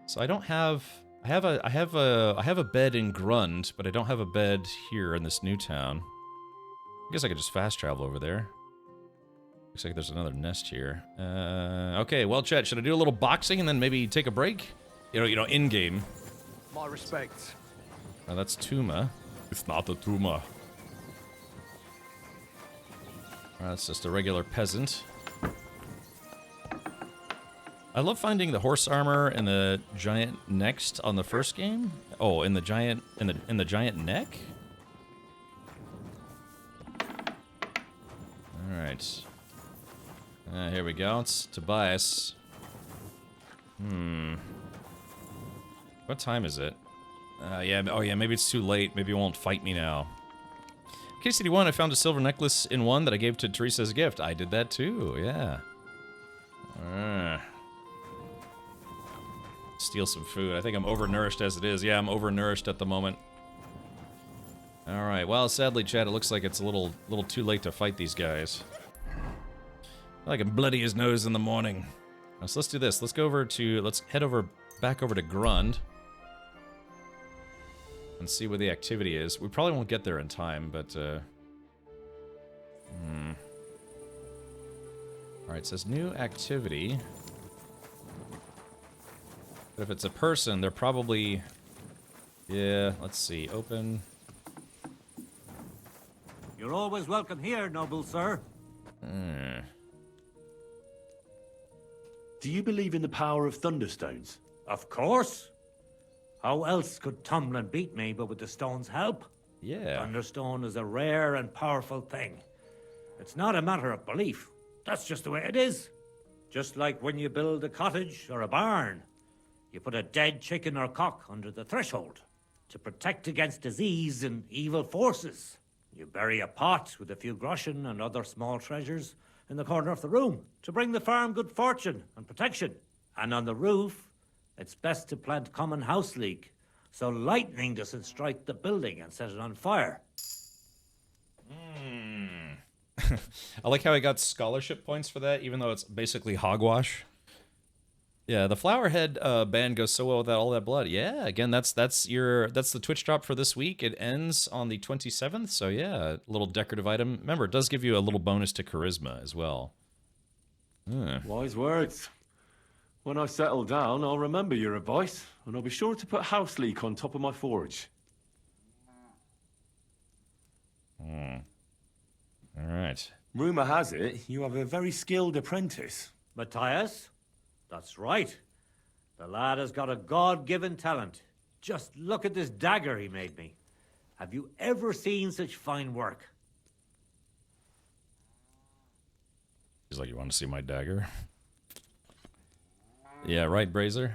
So I don't have... I have a bed in Grund, but I don't have a bed here in this new town. I guess I could just fast travel over there. Looks like there's another nest here. Okay, well, Chet, should I do a little boxing and then maybe take a break? You know, in-game. My respects. Oh, that's Tuma. It's not a Tuma. That's just a regular peasant. I love finding the horse armor and the giant next on the first game. Oh, in the giant giant neck. All right. Here we go. It's Tobias. What time is it? Yeah. Oh yeah. Maybe it's too late. Maybe he won't fight me now. KCD1, I found a silver necklace in one that I gave to Teresa as a gift. I did that too. Yeah. Steal some food. I think I'm overnourished as it is. Yeah, I'm overnourished at the moment. Alright, well, sadly, Chad, it looks like it's a little too late to fight these guys. I can bloody his nose in the morning. So let's do this. Let's head back over to Grund. And see where the activity is. We probably won't get there in time, but, Alright, it says new activity. But if it's a person, they're probably... Yeah, let's see. Open. You're always welcome here, noble sir. Do you believe in the power of thunderstones? Of course. How else could Tomlin beat me but with the stone's help? Yeah. Thunderstone is a rare and powerful thing. It's not a matter of belief. That's just the way it is. Just like when you build a cottage or a barn. You put a dead chicken or cock under the threshold to protect against disease and evil forces. You bury a pot with a few groschen and other small treasures in the corner of the room to bring the farm good fortune and protection. And on the roof, it's best to plant common house leek so lightning doesn't strike the building and set it on fire. I like how he got scholarship points for that, even though it's basically hogwash. Yeah, the Flowerhead band goes so well without all that blood. Yeah, again, that's the Twitch drop for this week. It ends on the 27th, so yeah, a little decorative item. Remember, it does give you a little bonus to charisma as well. Wise words. When I settle down, I'll remember your advice, and I'll be sure to put house leek on top of my forge. All right. Rumor has it you have a very skilled apprentice. Matthias? That's right. The lad has got a God-given talent. Just look at this dagger he made me. Have you ever seen such fine work? He's like, you want to see my dagger? Yeah, right, Brazer.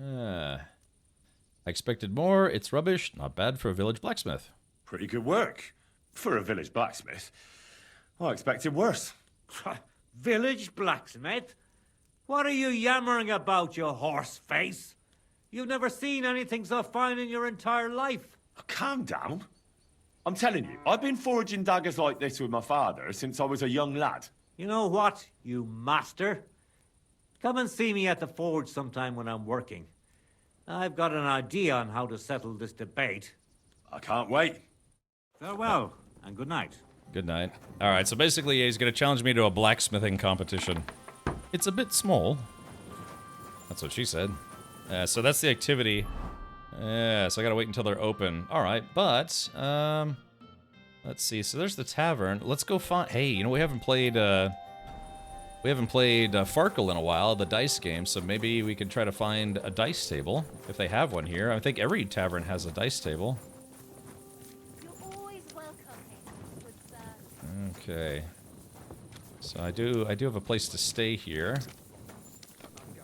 I expected more. It's rubbish. Not bad for a village blacksmith. Pretty good work. For a village blacksmith. I expected worse. Village blacksmith? What are you yammering about, you horse face? You've never seen anything so fine in your entire life. Calm down. I'm telling you, I've been forging daggers like this with my father since I was a young lad. You know what, you master? Come and see me at the forge sometime when I'm working. I've got an idea on how to settle this debate. I can't wait. Farewell, and good night. Good night. All right, so basically he's going to challenge me to a blacksmithing competition. It's a bit small. That's what she said. So that's the activity. Yeah, so I got to wait until they're open. All right, but let's see. So there's the tavern. Let's go find. Hey, you know we haven't played Farkle in a while, the dice game. So maybe we could try to find a dice table if they have one here. I think every tavern has a dice table. Okay. So I do have a place to stay here. You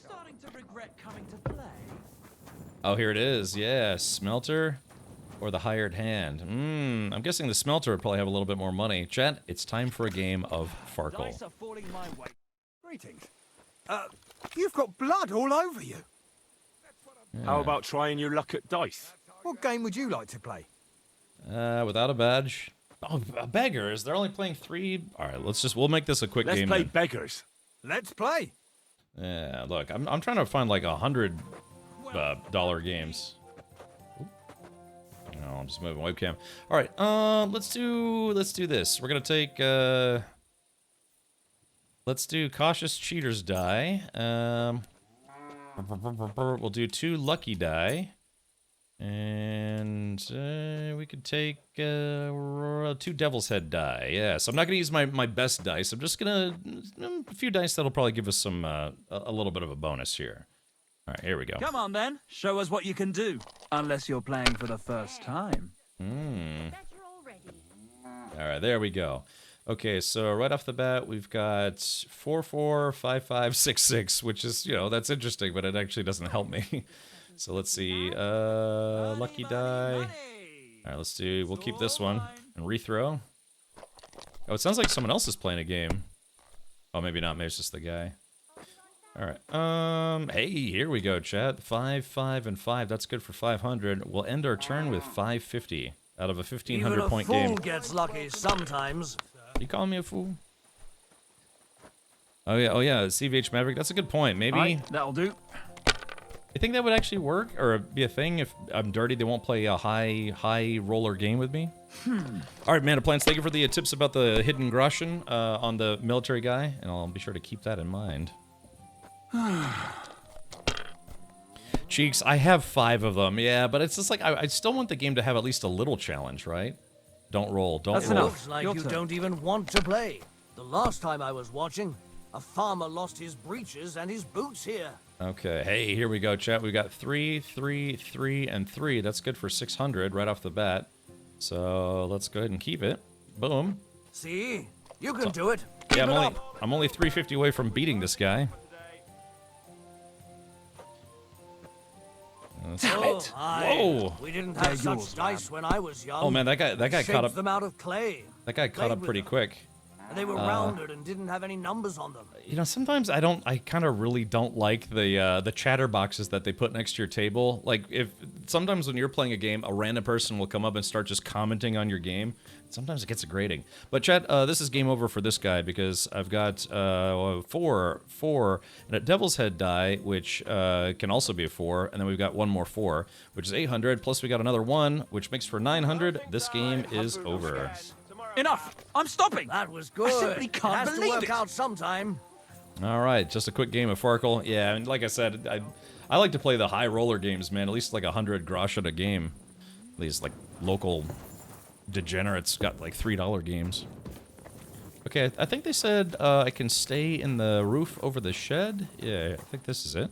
starting to regret coming to play? Oh, here it is. Yeah, smelter or the hired hand. I'm guessing the smelter would probably have a little bit more money. Chat, it's time for a game of Farkle. Dice are falling my way. Greetings. You've got blood all over you. Yeah. How about trying your luck at dice? What game would you like to play? Without a badge. Oh, beggars. They're only playing 3. All right, we'll make this a quick game. Let's play then. beggars. Let's play. Yeah, look, I'm trying to find like $100 games. No, I'm just moving webcam. All right, let's do this. We're gonna take let's do cautious cheaters die. We'll do 2 lucky die. And we could take 2 devil's head die. Yeah, so I'm not going to use my best dice. I'm just going to... a few dice that'll probably give us some a little bit of a bonus here. All right, here we go. Come on, then. Show us what you can do. Unless you're playing for the first time. All right, there we go. Okay, so right off the bat, we've got 4-4-5-5-6-6, which is, that's interesting, but it actually doesn't help me. So let's see, lucky die. All right, we'll keep this one and rethrow. Oh, it sounds like someone else is playing a game. Oh, maybe not, maybe it's just the guy. All right, hey, here we go, chat. 5, 5, and 5, that's good for 500. We'll end our turn with 550 out of a 1,500 point game. Even a fool gets lucky sometimes. You calling me a fool? Oh yeah, CVH Maverick, that's a good point. Maybe... Right, that'll do. You think that would actually work or be a thing if I'm dirty? They won't play a high roller game with me. All right, Mana Plants. Thank you for the tips about the hidden groschen on the military guy, and I'll be sure to keep that in mind. Cheeks, I have 5 of them. Yeah, but it's just like I still want the game to have at least a little challenge, right? Don't roll. Don't roll. That's enough. Looks like you don't even want to play. The last time I was watching, A farmer lost his breeches and his boots here. Okay, hey, here we go, chat. We got 3, 3, 3, and 3. That's good for 600 right off the bat. So let's go ahead and keep it. Boom. See? You can do it. Yeah, Keep it up. I'm only 350 away from beating this guy. Whoa! We didn't have such dice when I was young. Oh man, that guy caught up. Them out of clay. That guy caught up pretty quick. And they were rounded and didn't have any numbers on them. You know, sometimes I kind of really don't like the chatter boxes that they put next to your table. Like, sometimes when you're playing a game, a random person will come up and start just commenting on your game. Sometimes it gets grating. But chat, this is game over for this guy because I've got 4, and a Devil's Head die, which can also be a 4, and then we've got one more 4, which is 800, plus we got another 1, which makes for 900. This game is over. Enough! I'm stopping! That was good. I simply can't believe it. Has to work out sometime. All right, just a quick game of Farkle. Yeah, and like I said, I like to play the high roller games, man. At least like 100 grosh at a game. These like local degenerates got like $3 games. Okay, I think they said I can stay in the roof over the shed. Yeah, I think this is it.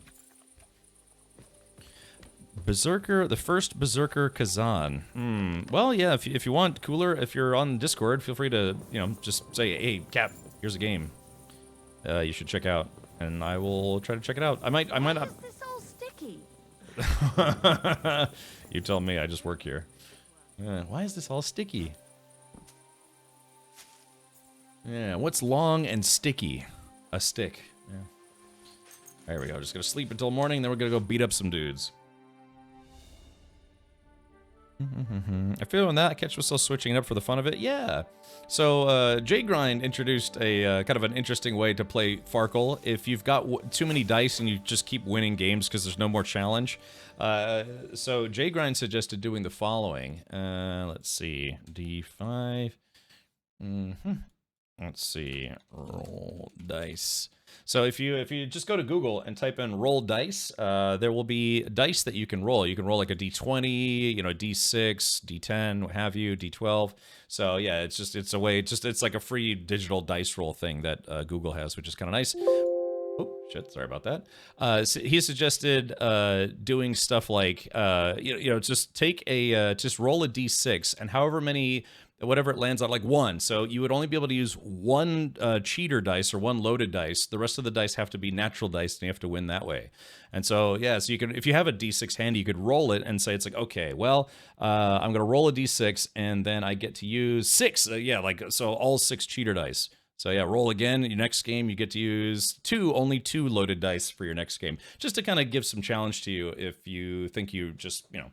Berserker, the first Berserker Kazan. Well, yeah, if you want, Cooler, if you're on Discord, feel free to, you know, just say, hey, Cap, here's a game you should check out, and I will try to check it out. I might not... Why is this all sticky? You tell me, I just work here. Why is this all sticky? Yeah, what's long and sticky? A stick. Yeah. There we go, just gonna sleep until morning, then we're gonna go beat up some dudes. I feel on that, I catch myself switching it up for the fun of it. Yeah. So, J-Grind introduced a kind of an interesting way to play Farkle. If you've got too many dice and you just keep winning games because there's no more challenge. So, J-Grind suggested doing the following. Let's see. D5. Let's see. Roll dice. So if you just go to Google and type in roll dice, there will be dice that you can roll. You can roll like a D20, you know, D6, D10, what have you, D12. So yeah, it's a way, it's like a free digital dice roll thing that Google has, which is kind of nice. Oh shit! Sorry about that. So he suggested doing stuff like you know, just take a just roll a D6 and however many. Whatever it lands on, like 1. So you would only be able to use 1 cheater dice or 1 loaded dice. The rest of the dice have to be natural dice, and you have to win that way. And so, yeah, so you can, if you have a D6 handy, you could roll it and say, it's like, okay, well, I'm going to roll a D6, and then I get to use 6. Yeah, like, so all 6 cheater dice. So yeah, roll again. Your next game, you get to use only 2 loaded dice for your next game. Just to kind of give some challenge to you if you think you just, you know,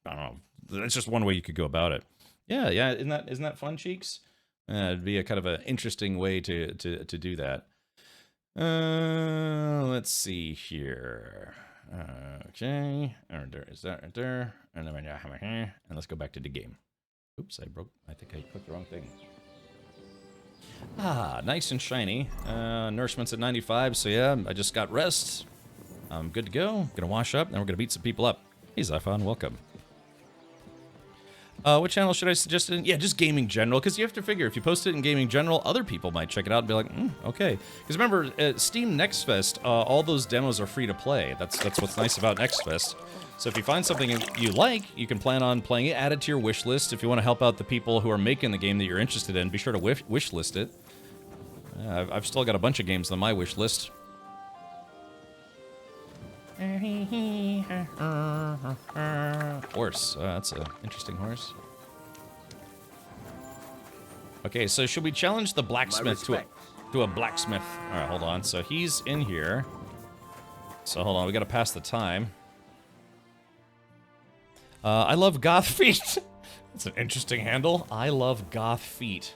I don't know. That's just one way you could go about it. Yeah, isn't that fun, Cheeks? It'd be a kind of an interesting way to do that. Let's see here. Okay, is that right there? And let's go back to the game. Oops, I think I clicked the wrong thing. Ah, nice and shiny. Nourishment's at 95, so yeah, I just got rest. I'm good to go. Gonna wash up, and we're gonna beat some people up. Hey, Zyphon, welcome. What channel should I suggest it in? Yeah, just Gaming General, because you have to figure, if you post it in Gaming General, other people might check it out and be like, okay. Because remember, Steam Next Fest, all those demos are free to play. That's what's nice about Next Fest. So if you find something you like, you can plan on playing it, add it to your wish list. If you want to help out the people who are making the game that you're interested in, be sure to wish list it. I've still got a bunch of games on my wish list. Horse. That's an interesting horse. Okay, so should we challenge the blacksmith to a blacksmith? All right, hold on. So he's in here. So hold on, we got to pass the time. I love goth feet. That's an interesting handle. I love goth feet.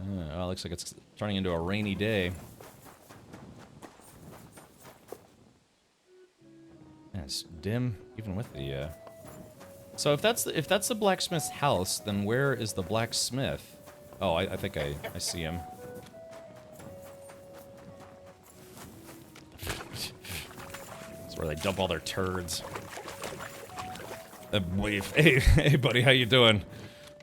Well, looks like it's turning into a rainy day. Yeah, it's dim, even with the. So if that's the blacksmith's house, then where is the blacksmith? Oh, I think I see him. That's where they dump all their turds. Hey, buddy, how you doing?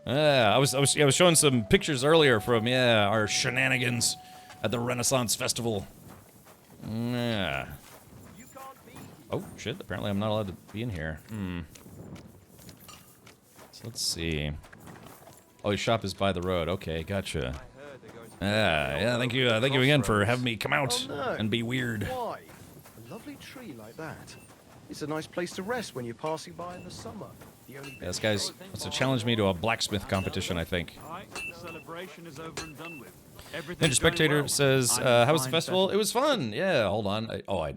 I was showing some pictures earlier from our shenanigans at the Renaissance Festival. Yeah. Oh shit! Apparently I'm not allowed to be in here. So let's see. Oh, his shop is by the road. Okay, gotcha. Yeah. Thank you again for having me come out and be weird. Why? A lovely tree like that. It's a nice place to rest when you're passing by in the summer. Yeah, this guy's wants to challenge me to a blacksmith competition, I think. Celebration is over and done with. Ninja Spectator says, how was the festival? It was fun. Yeah, hold on. I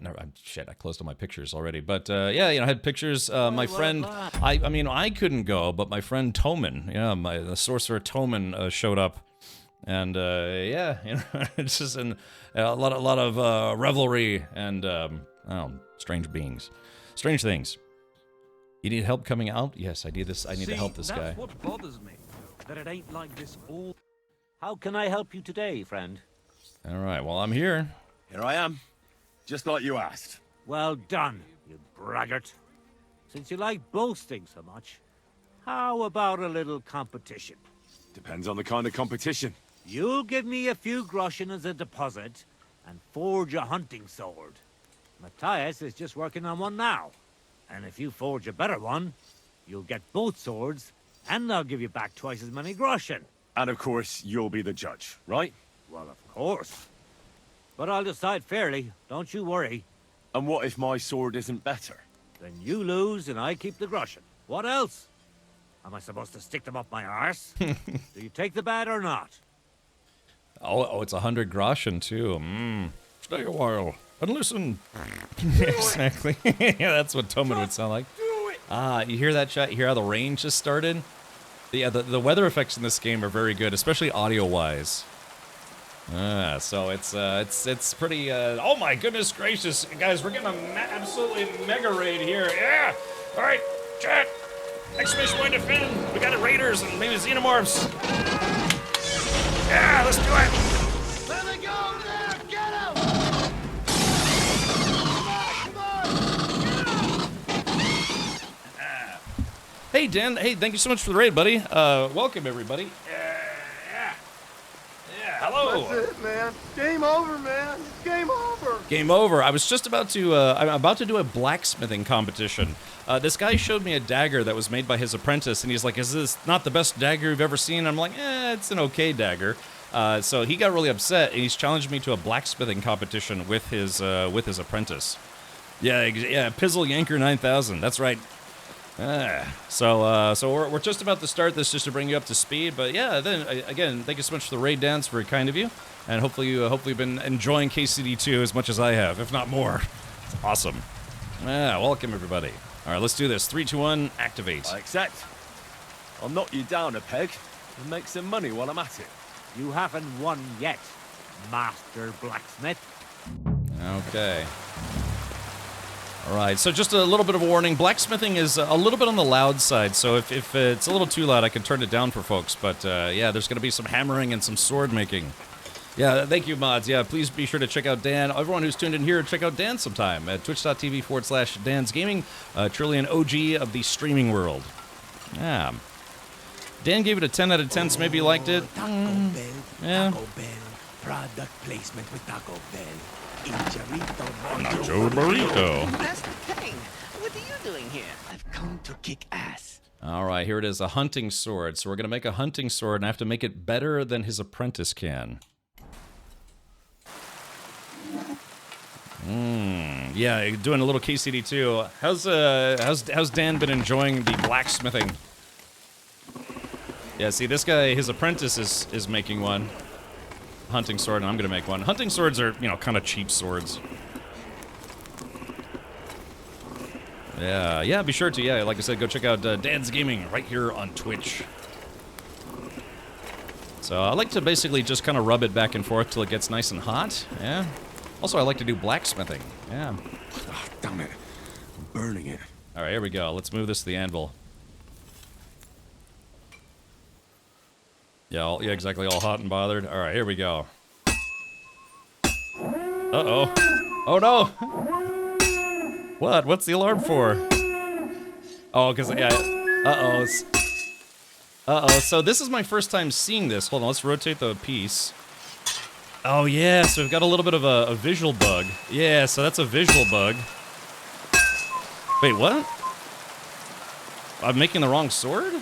closed all my pictures already. But yeah, I had pictures. My friend, I couldn't go, but my friend Toman, the sorcerer Toman showed up. And it's just a lot of revelry and strange beings. Strange things. You need help coming out? Yes, I need this. I need to help this guy. That's what bothers me. That it ain't like this all. How can I help you today, friend? All right, well, I'm here. Here I am. Just like you asked. Well done, you braggart. Since you like boasting so much, how about a little competition? Depends on the kind of competition. You'll give me a few groschen as a deposit and forge a hunting sword. Matthias is just working on one now. And if you forge a better one, you'll get both swords, and they'll give you back twice as many groschen. And of course, you'll be the judge, right? Well, of course. But I'll decide fairly, don't you worry. And what if my sword isn't better? Then you lose and I keep the groschen. What else? Am I supposed to stick them up my arse? Do you take the bad or not? Oh, it's 100 groschen too. Stay a while and listen. Exactly. Yeah, that's what Toman would sound like. You hear that, chat? You hear how the rain just started? Yeah, the weather effects in this game are very good, especially audio-wise. So it's pretty. Oh my goodness gracious, guys! We're getting a absolutely mega raid here. Yeah. All right, chat. Exclamation point defend. We got it, raiders and maybe xenomorphs. Yeah, let's do it. Let me go there! Get him! Hey, Dan. Hey, thank you so much for the raid, buddy. Welcome, everybody. Yeah. Hello. That's it, man. Game over, man. Game over. Game over. I was just about to. I'm about to do a blacksmithing competition. This guy showed me a dagger that was made by his apprentice, and he's like, "Is this not the best dagger you've ever seen?" I'm like, it's an okay dagger. So he got really upset, and he's challenged me to a blacksmithing competition with his apprentice. Yeah, Pizzle Yanker 9000. That's right. So we're just about to start this just to bring you up to speed. But yeah, then again, thank you so much for the raid, Dan. It's very kind of you, and hopefully you've been enjoying KCD2 as much as I have, if not more. It's awesome. Welcome everybody. All right, let's do this. 3, 2, 1, activate. I accept. I'll knock you down a peg and make some money while I'm at it. You haven't won yet, Master Blacksmith. Okay. All right, so just a little bit of a warning. Blacksmithing is a little bit on the loud side, so if it's a little too loud, I can turn it down for folks. But yeah, there's going to be some hammering and some sword making. Yeah, thank you, mods. Yeah, please be sure to check out Dan. Everyone who's tuned in here, check out Dan sometime at twitch.tv/Dan's Gaming. Truly an OG of the streaming world. Yeah. Dan gave it a 10 out of 10, so maybe you liked it. Taco Bell, Yeah. Taco Bell, product placement with Taco Bell. Joe Burrito. Master Kane, what are you doing here? I've come to kick ass. All right, here it is, a hunting sword. So we're going to make a hunting sword, and I have to make it better than his apprentice can. Yeah, doing a little KCD too. How's Dan been enjoying the blacksmithing? Yeah, see, this guy, his apprentice is making one. Hunting sword, and I'm gonna make one. Hunting swords are, kind of cheap swords. Yeah, be sure to, like I said, go check out Dan's Gaming right here on Twitch. So I like to basically just kind of rub it back and forth till it gets nice and hot, yeah. Also, I like to do blacksmithing, yeah. Oh, damn it. I'm burning it. All right, here we go. Let's move this to the anvil. Yeah, exactly, all hot and bothered. All right, here we go. Uh-oh. Oh, no! What? What's the alarm for? Oh, because, yeah. Uh-oh. Uh-oh, so this is my first time seeing this. Hold on, let's rotate the piece. Oh, yeah, so we've got a little bit of a visual bug. Yeah, so that's a visual bug. Wait, what? I'm making the wrong sword?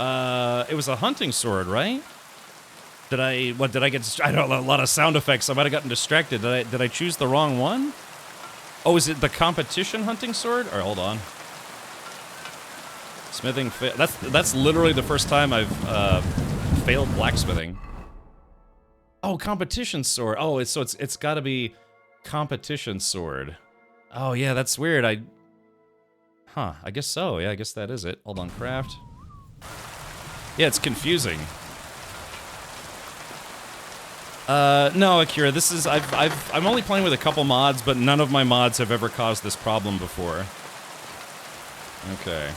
It was a hunting sword, right? Did I get, I don't know, a lot of sound effects. I might have gotten distracted. Did I choose the wrong one? Oh, is it the competition hunting sword? All right, hold on. Smithing, that's literally the first time I've failed blacksmithing. Oh, competition sword. Oh, it's got to be competition sword. Oh yeah, that's weird. I guess so. Yeah, I guess that is it. Hold on, craft. Yeah, it's confusing. No, Akira, this is I'm only playing with a couple mods, but none of my mods have ever caused this problem before. Okay.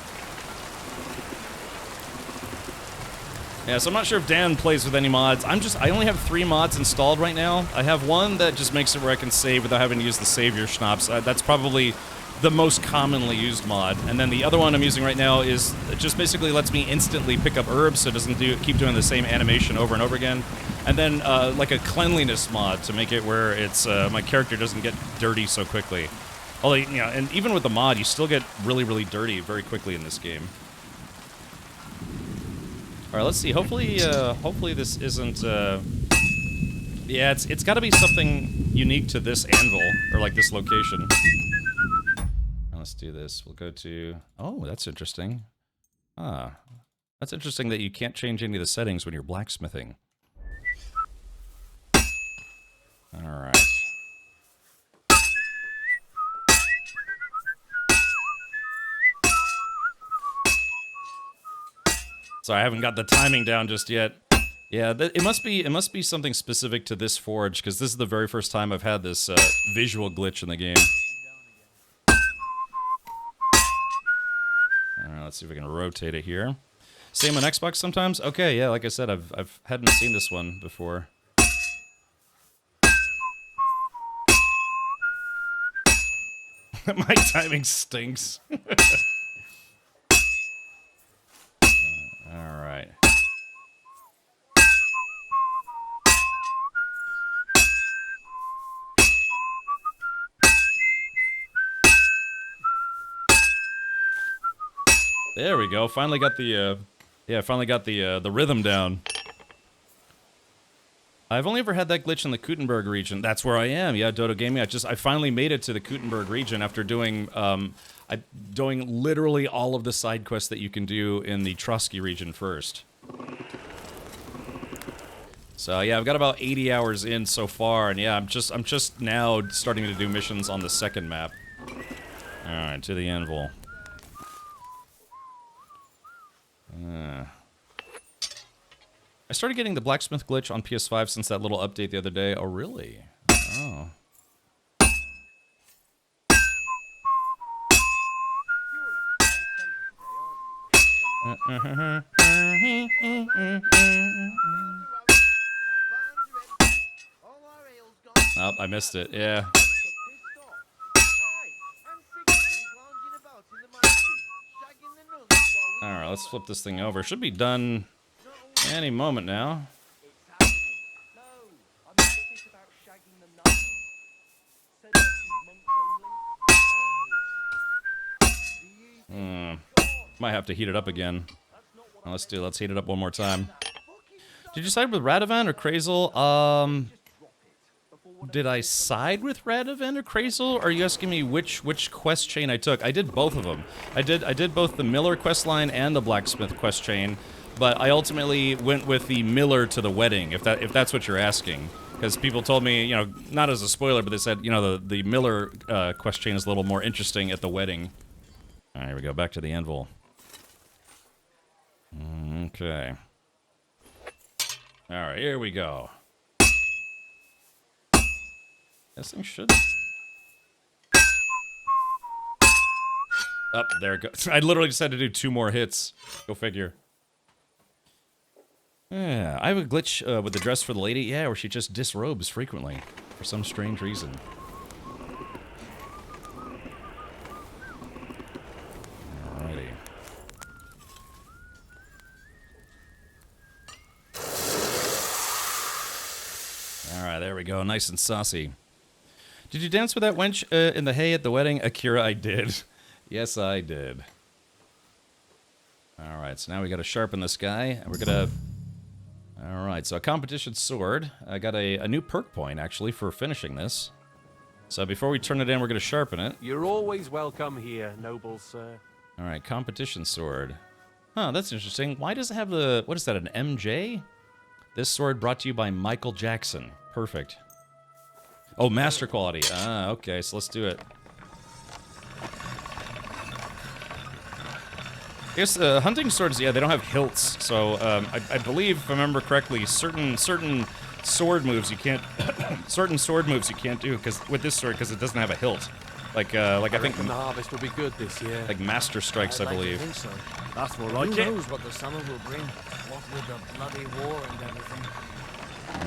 Yeah, so I'm not sure if Dan plays with any mods. I only have 3 mods installed right now. I have one that just makes it where I can save without having to use the savior schnapps. That's probably the most commonly used mod. And then the other one I'm using right now is it just basically lets me instantly pick up herbs, so it doesn't keep doing the same animation over and over again. And then like a cleanliness mod to make it where it's my character doesn't get dirty so quickly. Although, you know, and even with the mod, you still get really, really dirty very quickly in this game. All right, let's see. Hopefully this isn't. Yeah, it's got to be something unique to this anvil or like this location. Let's do this. We'll go to. Oh, that's interesting. Ah, that's interesting that you can't change any of the settings when you're blacksmithing. All right. Sorry, I haven't got the timing down just yet. Yeah, it must be something specific to this forge, because this is the very first time I've had this visual glitch in the game. Alright, let's see if we can rotate it here. Same on Xbox sometimes? Okay, yeah, like I said, I've hadn't seen this one before. My timing stinks. Alright. There we go. Finally got the the rhythm down. I've only ever had that glitch in the Kuttenberg region. That's where I am. Yeah, Dodo Gaming. I finally made it to the Kuttenberg region after doing doing literally all of the side quests that you can do in the Trotsky region first. So yeah, I've got about 80 hours in so far, and yeah, I'm just now starting to do missions on the second map. All right, to the anvil. I started getting the blacksmith glitch on PS5 since that little update the other day. Oh, really? Oh. Oh, I missed it. Yeah. Alright, let's flip this thing over. Should be done any moment now. Might have to heat it up again. Let's heat it up one more time. Did you side with Radovan or Krazel? Did I side with Radovan or Krazel? Or are you asking me which quest chain I took? I did both of them. I did both the Miller quest line and the Blacksmith quest chain, but I ultimately went with the Miller to the wedding, if that's what you're asking. Because people told me, you know, not as a spoiler, but they said, you know, the Miller quest chain is a little more interesting at the wedding. Alright, here we go, back to the anvil. Okay. Alright, here we go. This thing should... Oh, there it goes. I literally just had to do 2 more hits. Go figure. Yeah, I have a glitch with the dress for the lady, yeah, where she just disrobes frequently. For some strange reason. Alrighty. right, there we go. Nice and saucy. Did you dance with that wench in the hay at the wedding? Akira, I did. Yes, I did. All right, so now we got to sharpen this guy. And we're going to... All right, so a competition sword. I got a new perk point, actually, for finishing this. So before we turn it in, we're going to sharpen it. You're always welcome here, noble sir. All right, competition sword. Huh, that's interesting. Why does it have the... What is that, an MJ? This sword brought to you by Michael Jackson. Perfect. Oh, master quality. Ah, okay, so let's do it. I guess hunting swords, yeah, they don't have hilts. So I believe, if I remember correctly, certain sword moves you can't... certain sword moves you can't do with this sword because it doesn't have a hilt. Like I think the harvest will be good this year. Like master strikes, I believe. think so. That's more like Who it. knows what the summer will bring? What with the bloody war and everything.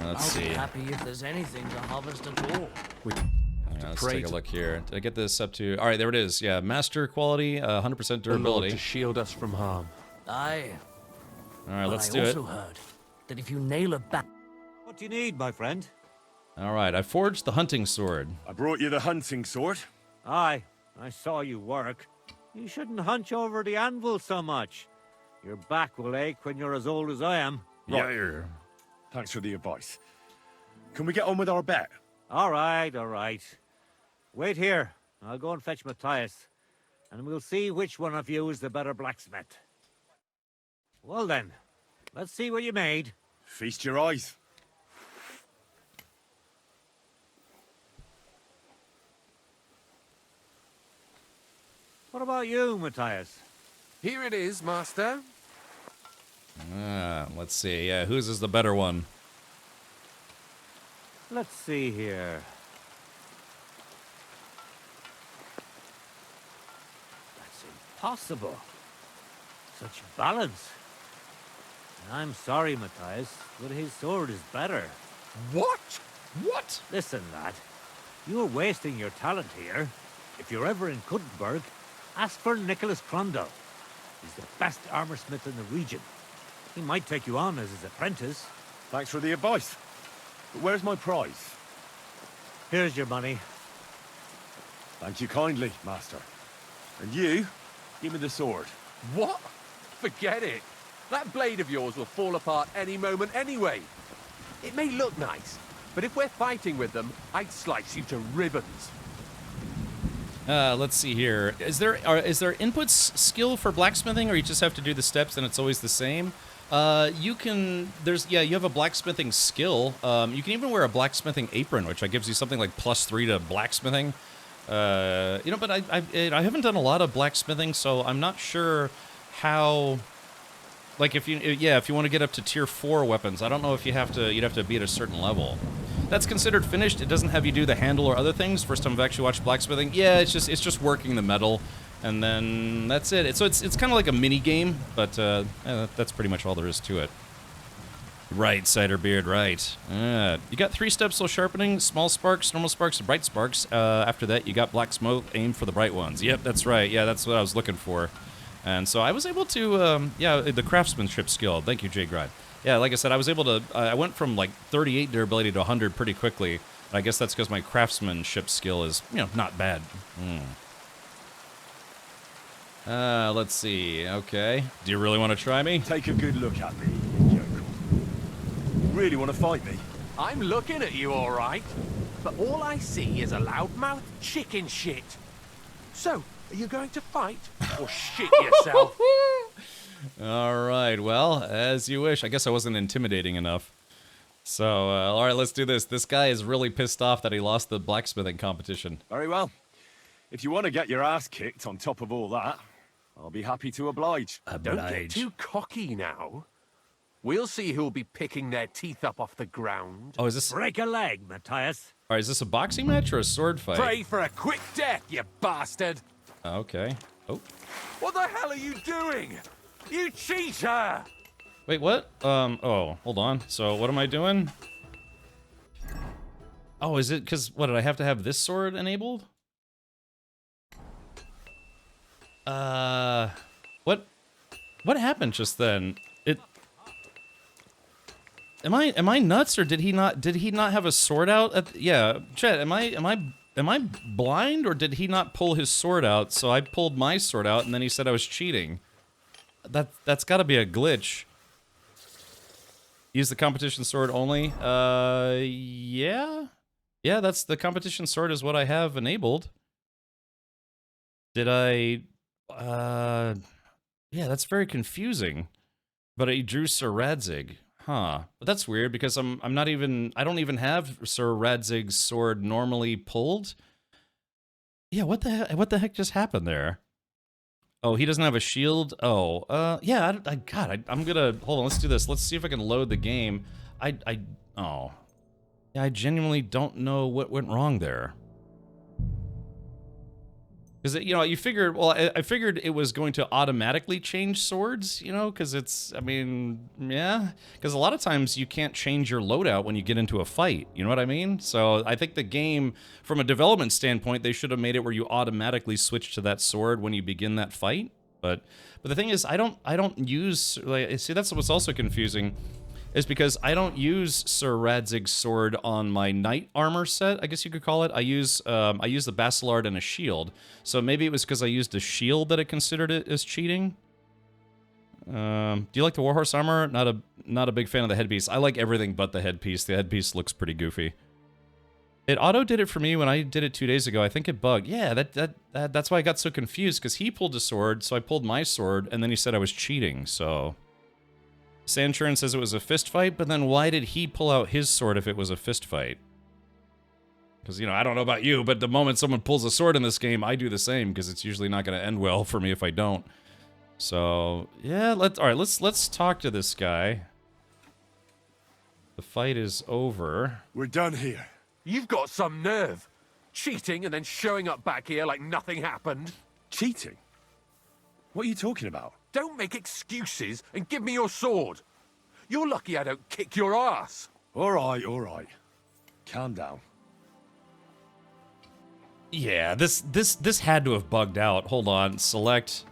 Let's I'll see. be happy if there's anything to harvest at all. Let's take a look here. Did I get this up to... All right, there it is. Yeah, master quality, 100% durability. To shield us from harm. Aye. All right, let's do I it. also heard that if you nail a bat... What do you need, my friend? All right, I forged the hunting sword. I brought you the hunting sword. Aye, I saw you work. You shouldn't hunch over the anvil so much. Your back will ache when you're as old as I am. Right. Yeah. Thanks for the advice. Can we get on with our bet? All right, all right. Wait here. I'll go and fetch Matthias, and we'll see which one of you is the better blacksmith. Well then, let's see what you made. Feast your eyes. What about you, Matthias? Here it is, master. Let's see. Yeah, whose is the better one? Let's see here. That's impossible. Such balance. I'm sorry, Matthias, but his sword is better. What? What? Listen, lad. You're wasting your talent here. If you're ever in Kuttenberg, ask for Nicholas Crondell. He's the best armorsmith in the region. He might take you on as his apprentice. Thanks for the advice. But where's my prize? Here's your money. Thank you kindly, master. And you, give me the sword. What? Forget it. That blade of yours will fall apart any moment anyway. It may look nice, but if we're fighting with them, I'd slice you to ribbons. Let's see here. Is there inputs skill for blacksmithing, or you just have to do the steps and it's always the same? You have a blacksmithing skill. You can even wear a blacksmithing apron, which gives you something like +3 to blacksmithing. But I haven't done a lot of blacksmithing, so I'm not sure how. Like if you want to get up to tier 4 weapons, I don't know if you'd have to be at a certain level. That's considered finished. It doesn't have you do the handle or other things. First time I've actually watched blacksmithing. Yeah, it's just working the metal, and then that's it. It's kind of like a mini game, but that's pretty much all there is to it. Right, Ciderbeard, right. You got 3 steps of sharpening: small sparks, normal sparks, and bright sparks. After that, you got black smoke. Aim for the bright ones. Yep, that's right. Yeah, that's what I was looking for. And so I was able to, the craftsmanship skill. Thank you, Jay Gride. Yeah, like I said, I was able to, I went from like 38 durability to 100 pretty quickly. I guess that's because my craftsmanship skill is, not bad. Let's see. Okay. Do you really want to try me? Take a good look at me, Joker. You really want to fight me? I'm looking at you, all right. But all I see is a loudmouth chicken shit. So, are you going to fight or shit yourself? All right, well, as you wish. I guess I wasn't intimidating enough. So, all right, let's do this. This guy is really pissed off that he lost the blacksmithing competition. Very well. If you want to get your ass kicked on top of all that, I'll be happy to oblige. Don't get too cocky now. We'll see who'll be picking their teeth up off the ground. Oh, is this... Break a leg, Matthias. All right, is this a boxing match or a sword fight? Pray for a quick death, you bastard. Okay. Oh. What the hell are you doing? You cheater! Wait, what? Oh, hold on. So, what am I doing? Oh, is it because, what, did I have to have this sword enabled? What happened just then? Am I nuts, or did he not have a sword out? Yeah, Chet, am I blind, or did he not pull his sword out? So I pulled my sword out, and then he said I was cheating. That's got to be a glitch. Use the competition sword only. Yeah, that's the competition sword is what I have enabled. Did I? Yeah, that's very confusing. But I drew Sir Radzig. Huh. But that's weird because I don't even have Sir Radzig's sword normally pulled. Yeah, what the heck just happened there? Oh, he doesn't have a shield? Oh, yeah, I'm gonna, hold on, let's do this. Let's see if I can load the game. Oh. Yeah, I genuinely don't know what went wrong there. Because, you know, you figured, well, I figured it was going to automatically change swords, you know, because it's, I mean, yeah. Because a lot of times you can't change your loadout when you get into a fight, you know what I mean? So I think the game, from a development standpoint, they should have made it where you automatically switch to that sword when you begin that fight. But the thing is, I don't use, like, see, that's what's also confusing. Is because I don't use Sir Radzig's sword on my knight armor set, I guess you could call it. I use the Basilard and a shield. So maybe it was because I used a shield that it considered it as cheating. Do you like the Warhorse armor? Not a big fan of the headpiece. I like everything but the headpiece. The headpiece looks pretty goofy. It auto did it for me when I did it 2 days ago. I think it bugged. Yeah, that's why I got so confused, because he pulled a sword, so I pulled my sword, and then he said I was cheating, so... Sandchurn says it was a fist fight, but then why did he pull out his sword if it was a fist fight? Because, you know, I don't know about you, but the moment someone pulls a sword in this game, I do the same, because it's usually not going to end well for me if I don't. So, yeah, alright, let's talk to this guy. The fight is over. We're done here. You've got some nerve. Cheating and then showing up back here like nothing happened. Cheating? What are you talking about? Don't make excuses and give me your sword. You're lucky I don't kick your ass. All right. Calm down. Yeah, this had to have bugged out. Hold on, select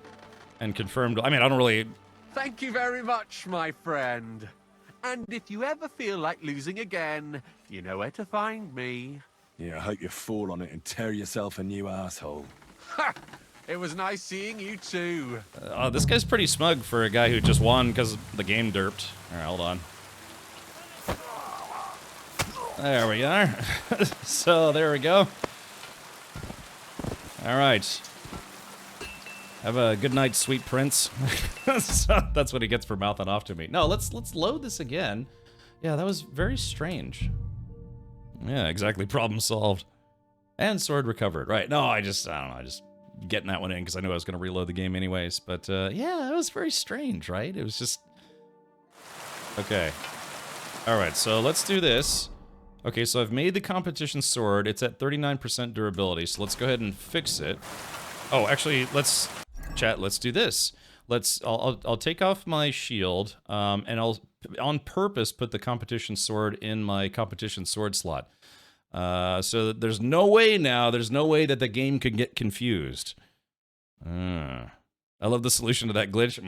and confirmed. I mean, I don't really... Thank you very much, my friend. And if you ever feel like losing again, you know where to find me. Yeah, I hope you fall on it and tear yourself a new asshole. Ha! It was nice seeing you too. This guy's pretty smug for a guy who just won because the game derped. All right, hold on. There we are. So there we go. All right. Have a good night, sweet prince. So that's what he gets for mouthing off to me. No, let's load this again. Yeah, that was very strange. Yeah, exactly. Problem solved. And sword recovered. Right. No, I don't know. I just getting that one in because I knew I was going to reload the game anyways. But yeah, it was very strange, right? It was just... Okay. All right, so let's do this. Okay, so I've made the competition sword. It's at 39% durability, so let's go ahead and fix it. Oh, actually, let's do this. I'll take off my shield, and I'll on purpose put the competition sword in my competition sword slot. So there's no way that the game could get confused. I love the solution to that glitch.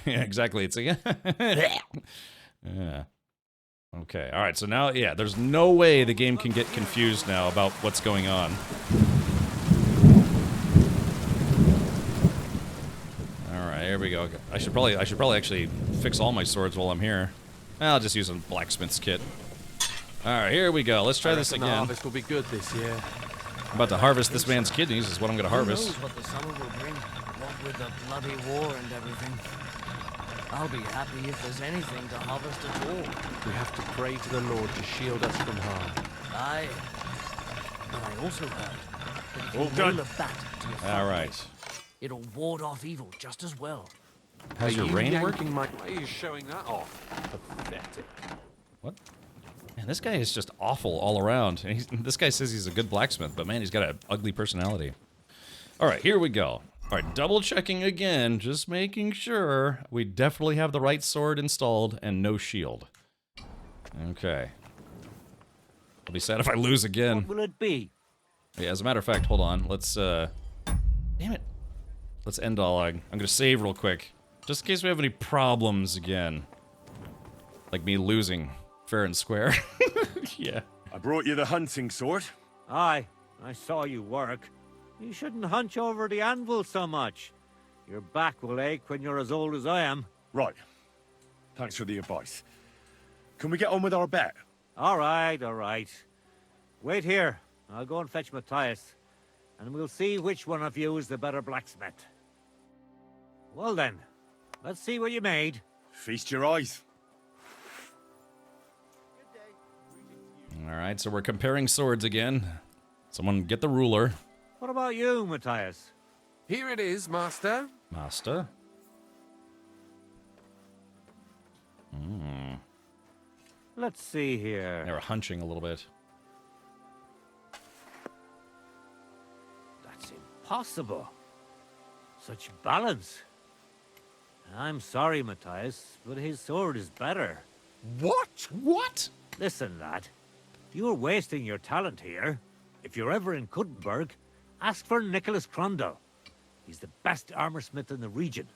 Yeah, exactly. It's a yeah. Okay. All right. So now, yeah, there's no way the game can get confused now about what's going on. All right. Here we go. I should probably actually fix all my swords while I'm here. I'll just use a blacksmith's kit. All right, here we go. Let's try this again. The harvest will be good this year. I'm about to harvest this man's kidneys is what I'm going to harvest. Who knows what the summer will bring, what with the bloody war and everything. I'll be happy if there's anything to harvest at all. We have to pray to the Lord to shield us from harm. Aye. But I also heard that if All you done. nail a bat to your All forehead, right. it'll ward off evil just as well. How's your rain working? Why are you showing that off? Pathetic. What? Man, this guy is just awful all around. And this guy says he's a good blacksmith, but man, he's got an ugly personality. All right, here we go. All right, double checking again, just making sure we definitely have the right sword installed and no shield. Okay. I'll be sad if I lose again. What will it be? Yeah, as a matter of fact, hold on. Let's, damn it. Let's end all. I'm gonna save real quick. Just in case we have any problems again. Like me losing. fair and square. Yeah. I brought you the hunting sword. Aye, I saw you work. You shouldn't hunch over the anvil so much. Your back will ache when you're as old as I am. Right. Thanks for the advice. Can we get on with our bet? All right, all right. Wait here. I'll go and fetch Matthias, and we'll see which one of you is the better blacksmith. Well then, let's see what you made. Feast your eyes. All right, so we're comparing swords again. Someone get the ruler. What about you, Matthias? Here it is, Master. Master. Hmm. Let's see here. They were hunching a little bit. That's impossible. Such balance. I'm sorry, Matthias, but his sword is better. What? What? Listen, lad. You're wasting your talent here. If you're ever in Kuttenberg, ask for Nicholas Crondell. He's the best armorsmith in the region.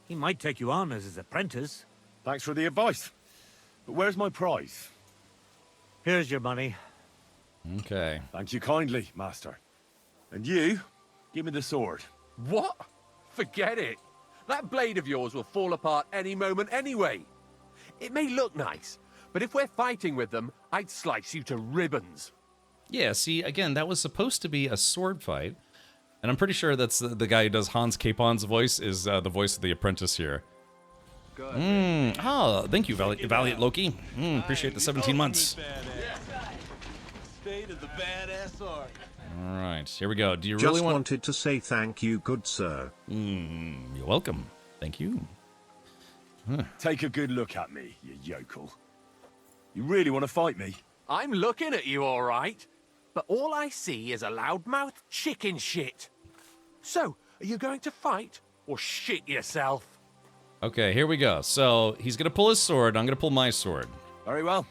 He might take you on as his apprentice. Thanks for the advice. But where's my prize? Here's your money. Okay. Thank you kindly, Master. And you, give me the sword. What? Forget it. That blade of yours will fall apart any moment anyway. It may look nice, but if we're fighting with them, I'd slice you to ribbons. Yeah, see, again, that was supposed to be a sword fight. And I'm pretty sure that's the guy who does Hans Capon's voice is the voice of the apprentice here. Oh, thank you, Valiant Loki. Appreciate the 17 months. State of the badass art. All right, here we go. Do you Just really want... wanted to say thank you, good sir. You're welcome. Thank you. Take a good look at me, you yokel. You really want to fight me? I'm looking at you all right, but all I see is a loudmouth chicken shit. So, are you going to fight or shit yourself? Okay, here we go. So, he's going to pull his sword. I'm going to pull my sword. Very well.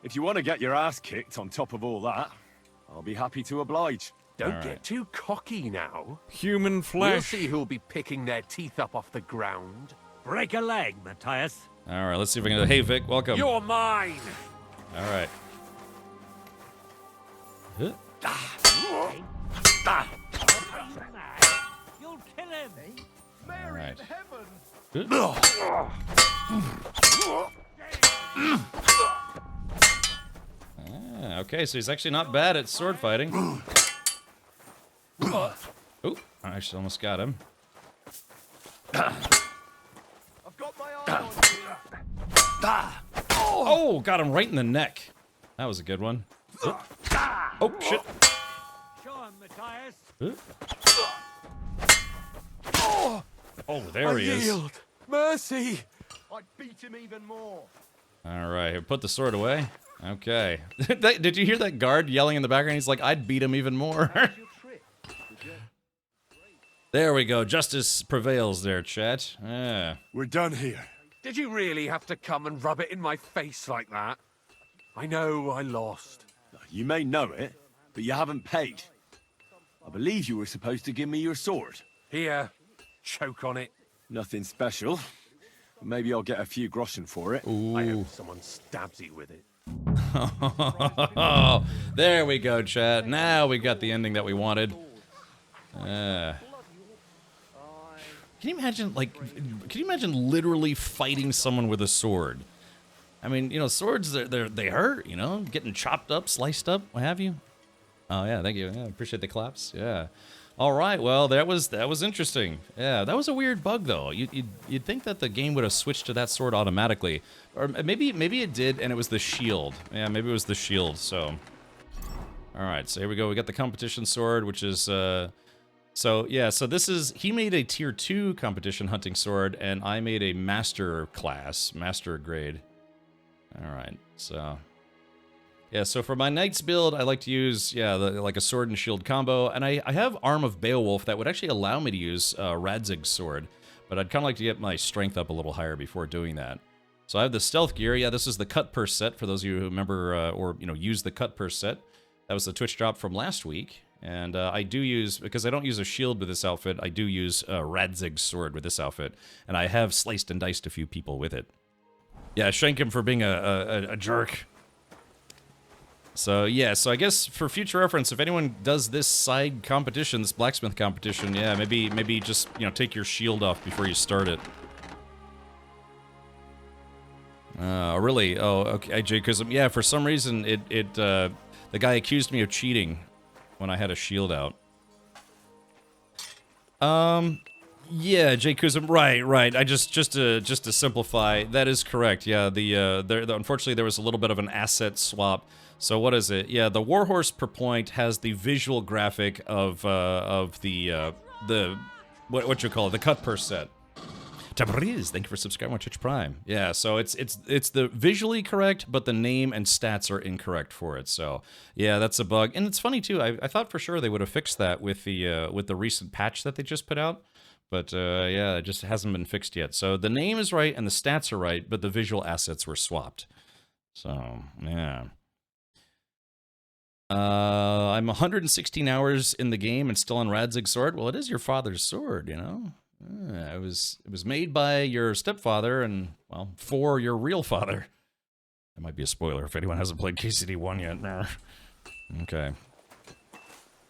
If you want to get your ass kicked on top of all that, I'll be happy to oblige. Don't get too cocky now. Human flesh. We'll see who'll be picking their teeth up off the ground. Break a leg, Matthias. All right, let's see if we can... Hey, Vic, welcome. You're mine. All right. You'll kill him. All right. Okay, so he's actually not bad at sword fighting. Oh, I actually almost got him. I've got my eye on you. Oh, got him right in the neck. That was a good one. Oh, shit. Show him, Matthias. Oh, there he is. Yield. Mercy. I'd beat him even more. All right, put the sword away. Okay. Did you hear that guard yelling in the background? He's like, I'd beat him even more. There we go. Justice prevails there, chat. Yeah. We're done here. Did you really have to come and rub it in my face like that? I know I lost. You may know it, but you haven't paid. I believe you were supposed to give me your sword. Here, choke on it. Nothing special. Maybe I'll get a few groschen for it. Ooh. I hope someone stabs you with it. There we go, chat. Now we got the ending that we wanted. Can you imagine, like, can you imagine literally fighting someone with a sword? I mean, you know, swords, they hurt, you know, getting chopped up, sliced up, what have you. Oh, yeah, thank you. Yeah, appreciate the claps. Yeah. All right, well, that was interesting. Yeah, that was a weird bug, though. You'd think that the game would have switched to that sword automatically. Or maybe it did, and it was the shield. Yeah, maybe it was the shield, so. All right, so here we go. We got the competition sword, which is... So, yeah, so this is... He made a tier 2 competition hunting sword, and I made a master class, master grade. All right, so... Yeah, so for my knight's build, I like to use, like a sword and shield combo, and I have Arm of Beowulf that would actually allow me to use Radzig's sword, but I'd kind of like to get my strength up a little higher before doing that. So I have the stealth gear. Yeah, this is the cut purse set, for those of you who remember or, you know, use the cut purse set. That was the Twitch drop from last week, and I do use, because I don't use a shield with this outfit, I do use Radzig's sword with this outfit, and I have sliced and diced a few people with it. Yeah, shank him for being a jerk. So, yeah, so I guess for future reference, if anyone does this side competition, this blacksmith competition, yeah, maybe just, you know, take your shield off before you start it. Really? Oh, okay, Jay, because, yeah, for some reason, the guy accused me of cheating when I had a shield out. Yeah, Jay Kuzum, right. I just to simplify, that is correct. Yeah, unfortunately there was a little bit of an asset swap. So what is it? Yeah, the Warhorse per point has the visual graphic of the what you call it, the cut per set. Tabriz, thank you for subscribing on Twitch Prime. Yeah, so it's the visually correct, but the name and stats are incorrect for it. So yeah, that's a bug. And it's funny too. I thought for sure they would have fixed that with the recent patch that they just put out. But yeah, it just hasn't been fixed yet. So the name is right and the stats are right, but the visual assets were swapped. So yeah. I'm 116 hours in the game and still on Radzig's sword. Well, it is your father's sword, you know. It was made by your stepfather and, well, for your real father. That might be a spoiler if anyone hasn't played KCD 1 yet. Nah. Okay.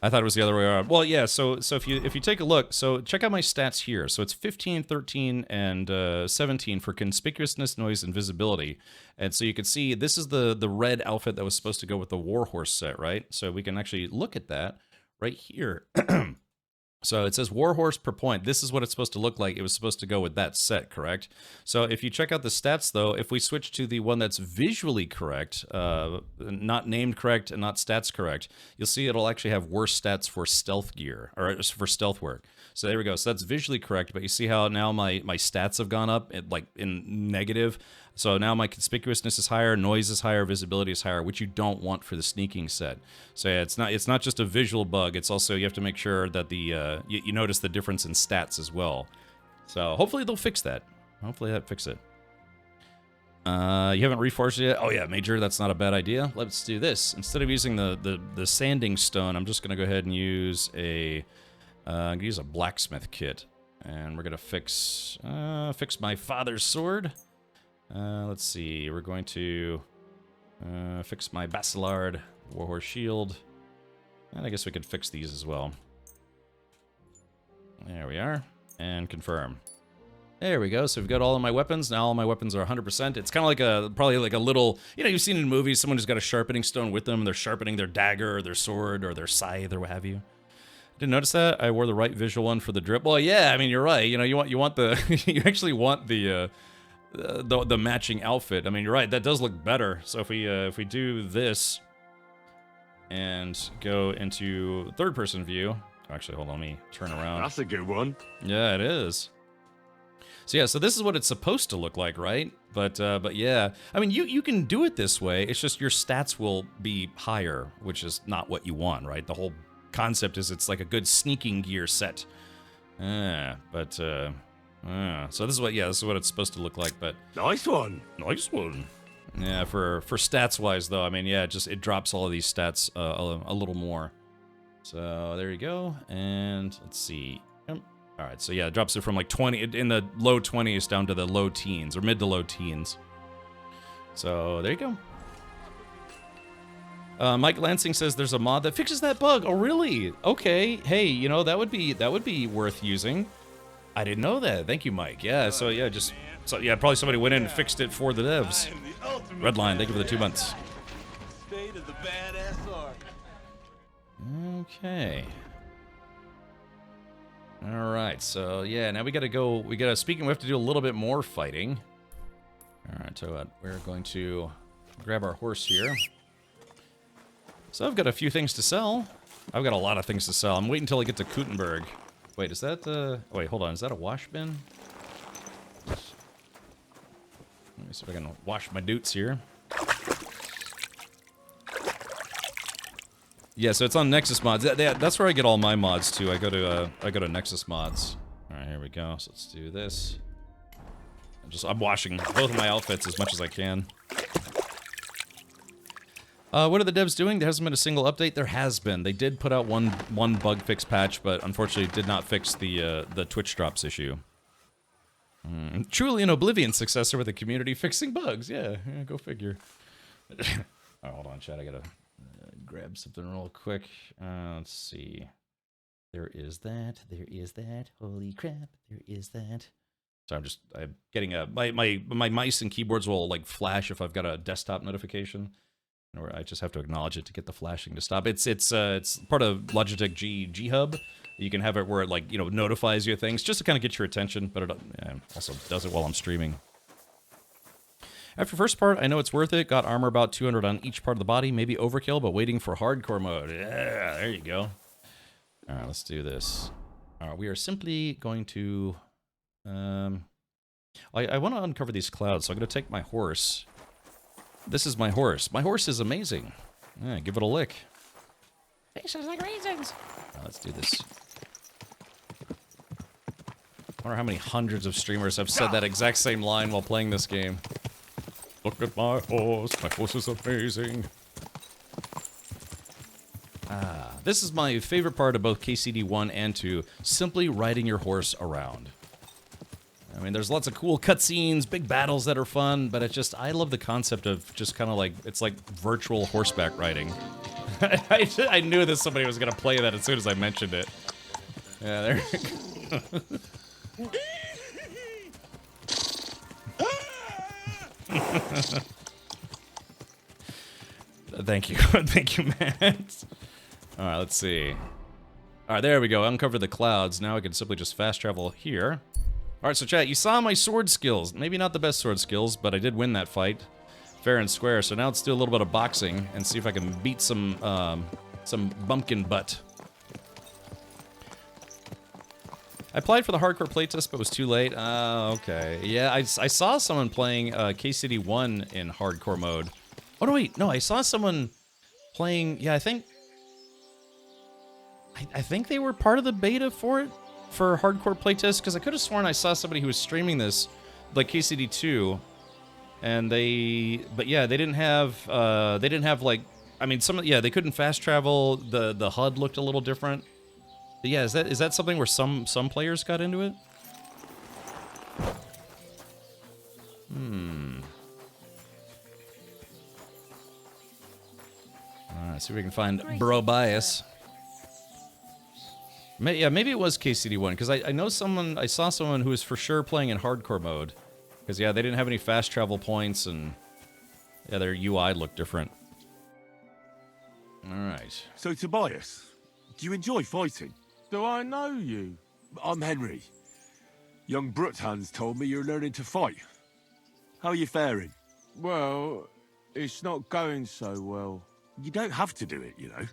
I thought it was the other way around. Well, yeah, so if you take a look, so check out my stats here. So it's 15, 13, and 17 for conspicuousness, noise, and visibility. And so you can see this is the red outfit that was supposed to go with the Warhorse set, right? So we can actually look at that right here. So it says Warhorse per point. This is what it's supposed to look like. It was supposed to go with that set, correct? So if you check out the stats, though, if we switch to the one that's visually correct, not named correct and not stats correct, you'll see it'll actually have worse stats for stealth gear, or for stealth work. So there we go. So that's visually correct, but you see how now my stats have gone up, like in negative. So now my conspicuousness is higher, noise is higher, visibility is higher, which you don't want for the sneaking set. So yeah, it's not just a visual bug. It's also you have to make sure that you notice the difference in stats as well. So hopefully they'll fix that. Hopefully that fix it. You haven't reforged it yet? Oh yeah, Major, that's not a bad idea. Let's do this. Instead of using the sanding stone, I'm just gonna go ahead and use I'm gonna use a blacksmith kit, and we're gonna fix my father's sword. Let's see, we're going to fix my Basilard Warhorse shield, and I guess we could fix these as well. There we are, and confirm. There we go, so we've got all of my weapons. Now all my weapons are 100%. It's kind of like probably like a little, you know, you've seen in movies, someone who's got a sharpening stone with them, they're sharpening their dagger, or their sword, or their scythe, or what have you. Didn't notice that? I wore the right visual one for the drip. Well, yeah, I mean, you're right. You know, you want the, you actually want the matching outfit. I mean, you're right. That does look better. So if we do this and go into third-person view, actually, hold on, let me turn around. That's a good one. Yeah, it is. So yeah, so this is what it's supposed to look like, right? But yeah, I mean, you can do it this way. It's just your stats will be higher, which is not what you want, right? The whole concept is it's like a good sneaking gear set. So this is what it's supposed to look like. But nice one. Yeah, for stats wise though, I mean, yeah, it drops all of these stats a little more. So there you go, and let's see. All right, so yeah, it drops it from like 20 in the low 20s down to the low teens or mid to low teens. So there you go. Mike Lansing says there's a mod that fixes that bug. Oh, really? Okay. Hey, you know, that would be worth using. I didn't know that. Thank you, Mike. Yeah. So yeah, probably somebody went in and fixed it for the devs. Redline, thank you for the 2 months. State of the badass art. Okay. All right. So yeah, now we gotta go. We have to do a little bit more fighting. All right. So we're going to grab our horse here. So I've got a few things to sell. I've got a lot of things to sell. I'm waiting until I get to Kutenberg. Wait, is that wait, hold on. Is that a wash bin? Let me see if I can wash my doots here. Yeah, so it's on Nexus Mods. That's where I get all my mods too. I go to Nexus Mods. All right, here we go. So let's do this. I'm washing both of my outfits as much as I can. What are the devs doing? There hasn't been a single update. There has been. They did put out one bug fix patch, but unfortunately did not fix the Twitch drops issue. Truly an Oblivion successor with a community fixing bugs. Yeah, go figure. Oh, hold on, chat. I gotta grab something real quick. Let's see. There is that. There is that. Holy crap! There is that. So I'm getting my mice and keyboards will like flash if I've got a desktop notification, or I just have to acknowledge it to get the flashing to stop. It's part of Logitech G Hub. You can have it where it like notifies you of things just to kind of get your attention, but it also does it while I'm streaming. After first part, I know it's worth it. Got armor about 200 on each part of the body. Maybe overkill, but waiting for hardcore mode. Yeah, there you go. All right, let's do this. All right, we are simply going to... I want to uncover these clouds, so I'm going to take my horse. This is my horse. My horse is amazing. Yeah, give it a lick. Tastes like raisins. Let's do this. I wonder how many hundreds of streamers have said that exact same line while playing this game. Look at my horse. My horse is amazing. This is my favorite part of both KCD 1 and 2. Simply riding your horse around. I mean, there's lots of cool cutscenes, big battles that are fun, but I love the concept of just kind of like, it's like virtual horseback riding. I knew that somebody was going to play that as soon as I mentioned it. Yeah, there you go. Thank you. Thank you, Matt. Alright, let's see. Alright, there we go. Uncover the clouds. Now I can simply just fast travel here. Alright, so chat, you saw my sword skills. Maybe not the best sword skills, but I did win that fight. Fair and square. So now let's do a little bit of boxing and see if I can beat some bumpkin butt. I applied for the hardcore playtest, but was too late. Okay. Yeah, I saw someone playing K-City 1 in hardcore mode. Oh, no, wait. No, I saw someone playing... Yeah, I think they were part of the beta for it, for hardcore playtest, because I could have sworn I saw somebody who was streaming this, like KCD 2, and but yeah, they didn't have, like, I mean, they couldn't fast travel, the HUD looked a little different. But yeah, is that something where some players got into it? Alright, see if we can find Bro Bias. Yeah, maybe it was KCD1, because I saw someone who was for sure playing in hardcore mode. Because, yeah, they didn't have any fast travel points, and yeah, their UI looked different. Alright. So, Tobias, do you enjoy fighting? Do I know you? I'm Henry. Young Bruthans told me you're learning to fight. How are you faring? Well, it's not going so well. You don't have to do it, you know.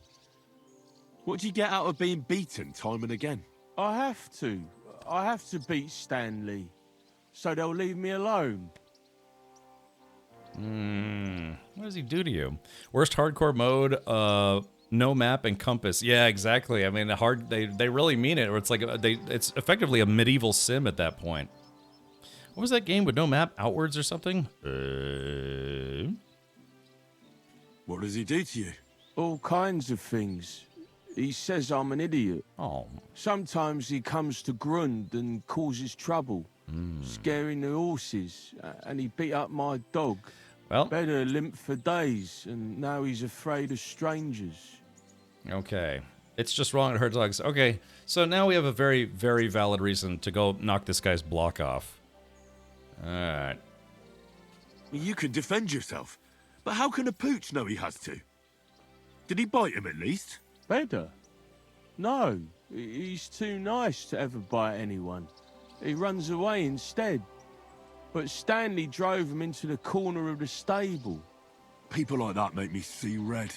What do you get out of being beaten time and again? I have to. I have to beat Stanley. So they'll leave me alone. What does he do to you? Worst hardcore mode, no map and compass. Yeah, exactly. I mean, they really mean it. Or it's like, it's effectively a medieval sim at that point. What was that game with no map? Outwards or something? What does he do to you? All kinds of things. He says I'm an idiot. Oh. Sometimes he comes to Grund and causes trouble, scaring the horses, and he beat up my dog. Well, Better limp for days, and now he's afraid of strangers. Okay. It's just wrong at hurt dogs. Okay, so now we have a very, very valid reason to go knock this guy's block off. Alright. You can defend yourself, but how can a pooch know he has to? Did he bite him at least? Better? No, he's too nice to ever bite anyone. He runs away instead. But Stanley drove him into the corner of the stable. People like that make me see red.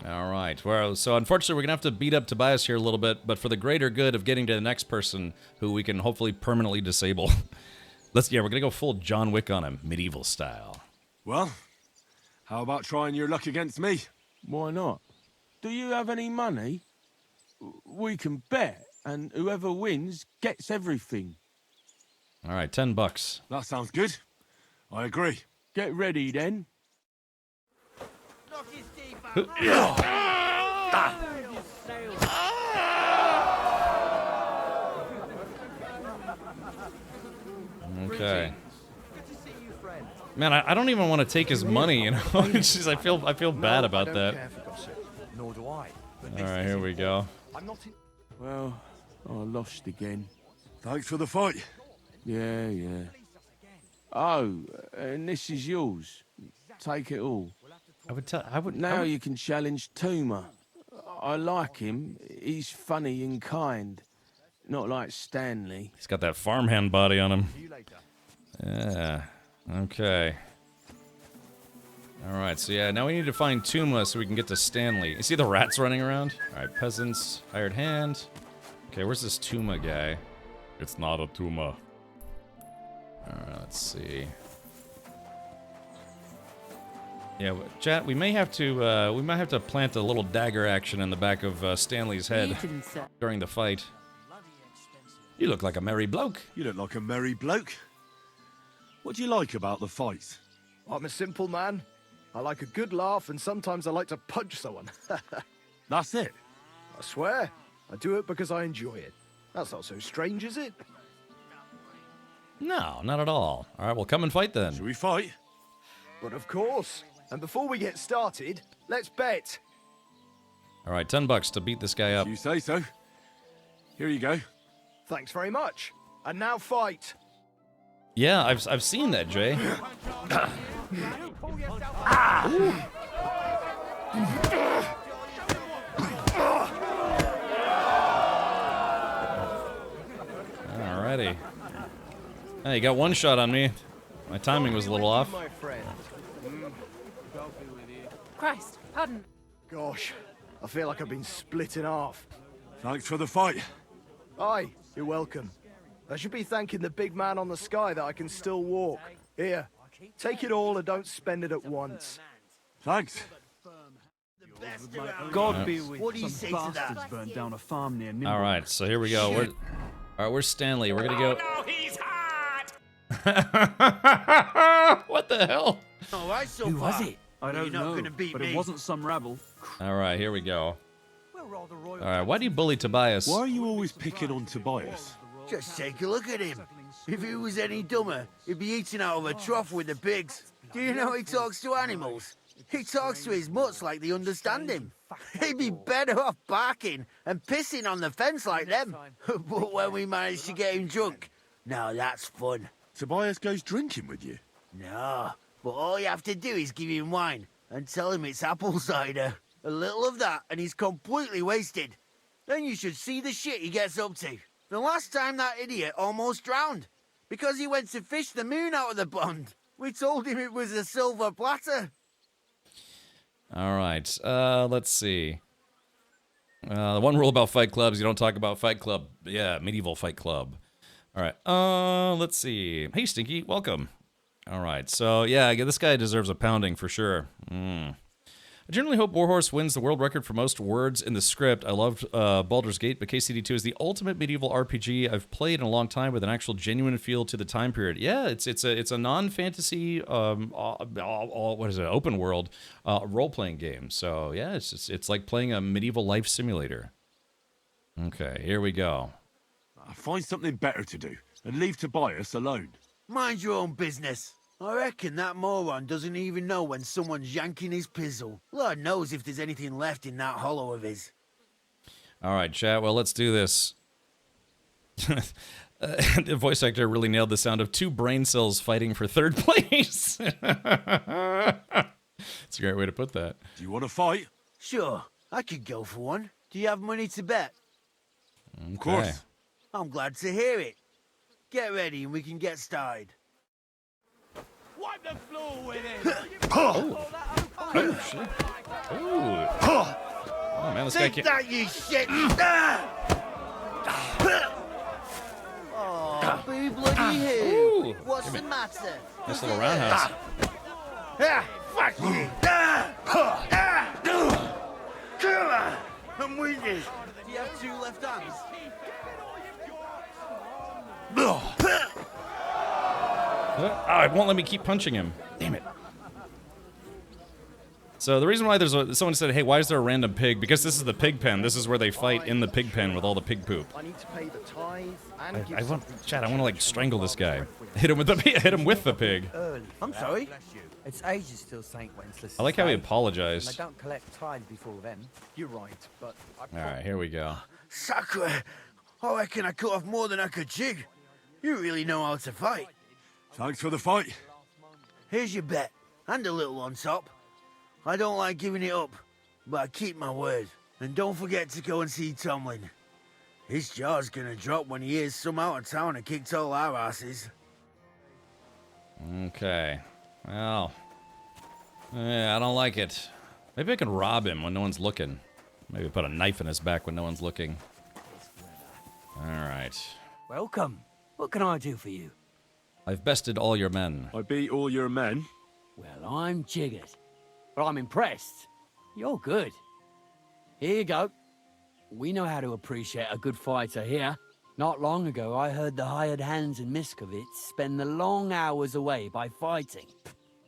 Alright, well, so unfortunately we're going to have to beat up Tobias here a little bit, but for the greater good of getting to the next person who we can hopefully permanently disable. We're going to go full John Wick on him, medieval style. Well, how about trying your luck against me? Why not? Do you have any money? We can bet, and whoever wins gets everything. All right, $10. That sounds good. I agree. Get ready, then. Okay. Man, I don't even want to take his money, you know? It's just, I feel bad about that. Nor do I. Alright, here we go. Well, I lost again. Thanks for the fight. Yeah, yeah. Oh, and this is yours. Take it all. Now you can challenge Tuma. I like him. He's funny and kind. Not like Stanley. He's got that farmhand body on him. Yeah. Okay. Alright, so yeah, now we need to find Tuma so we can get to Stanley. You see the rats running around? Alright, peasants, hired hand. Okay, where's this Tuma guy? It's not a Tuma. Alright, let's see. Yeah, chat, we might have to plant a little dagger action in the back of Stanley's head during the fight. You look like a merry bloke. You look like a merry bloke. What do you like about the fight? I'm a simple man. I like a good laugh, and sometimes I like to punch someone. That's it? I swear. I do it because I enjoy it. That's not so strange, is it? No, not at all. Alright, well, come and fight then. Should we fight? But of course. And before we get started, let's bet. Alright, $10 to beat this guy up. You say so. Here you go. Thanks very much. And now fight. Yeah, I've seen that, Jay. Alrighty. Hey, you got one shot on me. My timing was a little off. My friend. Christ, pardon. Gosh, I feel like I've been split in half. Thanks for the fight. Aye, you're welcome. I should be thanking the big man on the sky that I can still walk. Here, take it all and don't spend it at once. Thanks. God be with What do you some say to that? bastards burned down a farm near Nimble. All right, so here we go. All right, where's Stanley? We're gonna go. Oh, he's hot! What the hell? All right, so Who far. was it? I don't You're not know, gonna beat but me. it wasn't some rabble. All right, here we go. All right, why do you bully Tobias? Why are you always picking on Tobias? Just take a look at him. If he was any dumber, he'd be eating out of a trough with the pigs. Do you know he talks to animals? He talks to his mutts like they understand him. He'd be better off barking and pissing on the fence like them. But when we managed to get him drunk, now that's fun. Tobias goes drinking with you? No, but all you have to do is give him wine and tell him it's apple cider. A little of that and he's completely wasted. Then you should see the shit he gets up to. The last time that idiot almost drowned because he went to fish the moon out of the pond. We told him it was a silver platter. All right, let's see. The one rule about Fight Clubs, you don't talk about Fight Club. Yeah, medieval Fight Club. All right, let's see. Hey, Stinky, welcome. All right, so yeah, this guy deserves a pounding for sure. I generally hope Warhorse wins the world record for most words in the script. I loved Baldur's Gate, but KCD2 is the ultimate medieval RPG I've played in a long time with an actual genuine feel to the time period. Yeah, it's a non-fantasy what is it, open world role-playing game. So yeah, it's like playing a medieval life simulator. Okay, here we go. Find something better to do and leave Tobias alone. Mind your own business. I reckon that moron doesn't even know when someone's yanking his pizzle. Lord knows if there's anything left in that hollow of his. All right, chat. Well, let's do this. The voice actor really nailed the sound of two brain cells fighting for third place. It's a great way to put that. Do you want to fight? Sure, I could go for one. Do you have money to bet? Of course. I'm glad to hear it. Get ready and we can get started. Wipe the floor with it! Oh, shit. Ooh. Oh, man, this guy Take can't... that, you shit! Oh, be bloody who? Ooh. What's the matter? Nice little roundhouse. Fuck you! Come on! I'm winded. Do you have two left hands? Oh, it won't let me keep punching him. Damn it. So the reason why someone said, hey, why is there a random pig? Because this is the pig pen. This is where they fight in the pig pen with all the pig poop. I need to pay the tithe and I want, Chad, I want to like strangle this guy. Hit him with the pig. I'm sorry. It's ages till St. Wenceslas. I like how he apologized. I don't collect tithe before then. You're right, but all right, here we go. Sacre! I reckon I cut off more than I could jig. You really know how to fight. Thanks for the fight. Here's your bet, and a little on top. I don't like giving it up, but I keep my word. And don't forget to go and see Tomlin. His jaw's gonna drop when he hears some out of town have kicked all our asses. Okay. Well, I don't like it. Maybe I can rob him when no one's looking. Maybe put a knife in his back when no one's looking. All right. Welcome. What can I do for you? I've bested all your men. I beat all your men? Well, I'm jiggered. But I'm impressed. You're good. Here you go. We know how to appreciate a good fighter here. Not long ago, I heard the hired hands in Miskovitz spend the long hours away by fighting.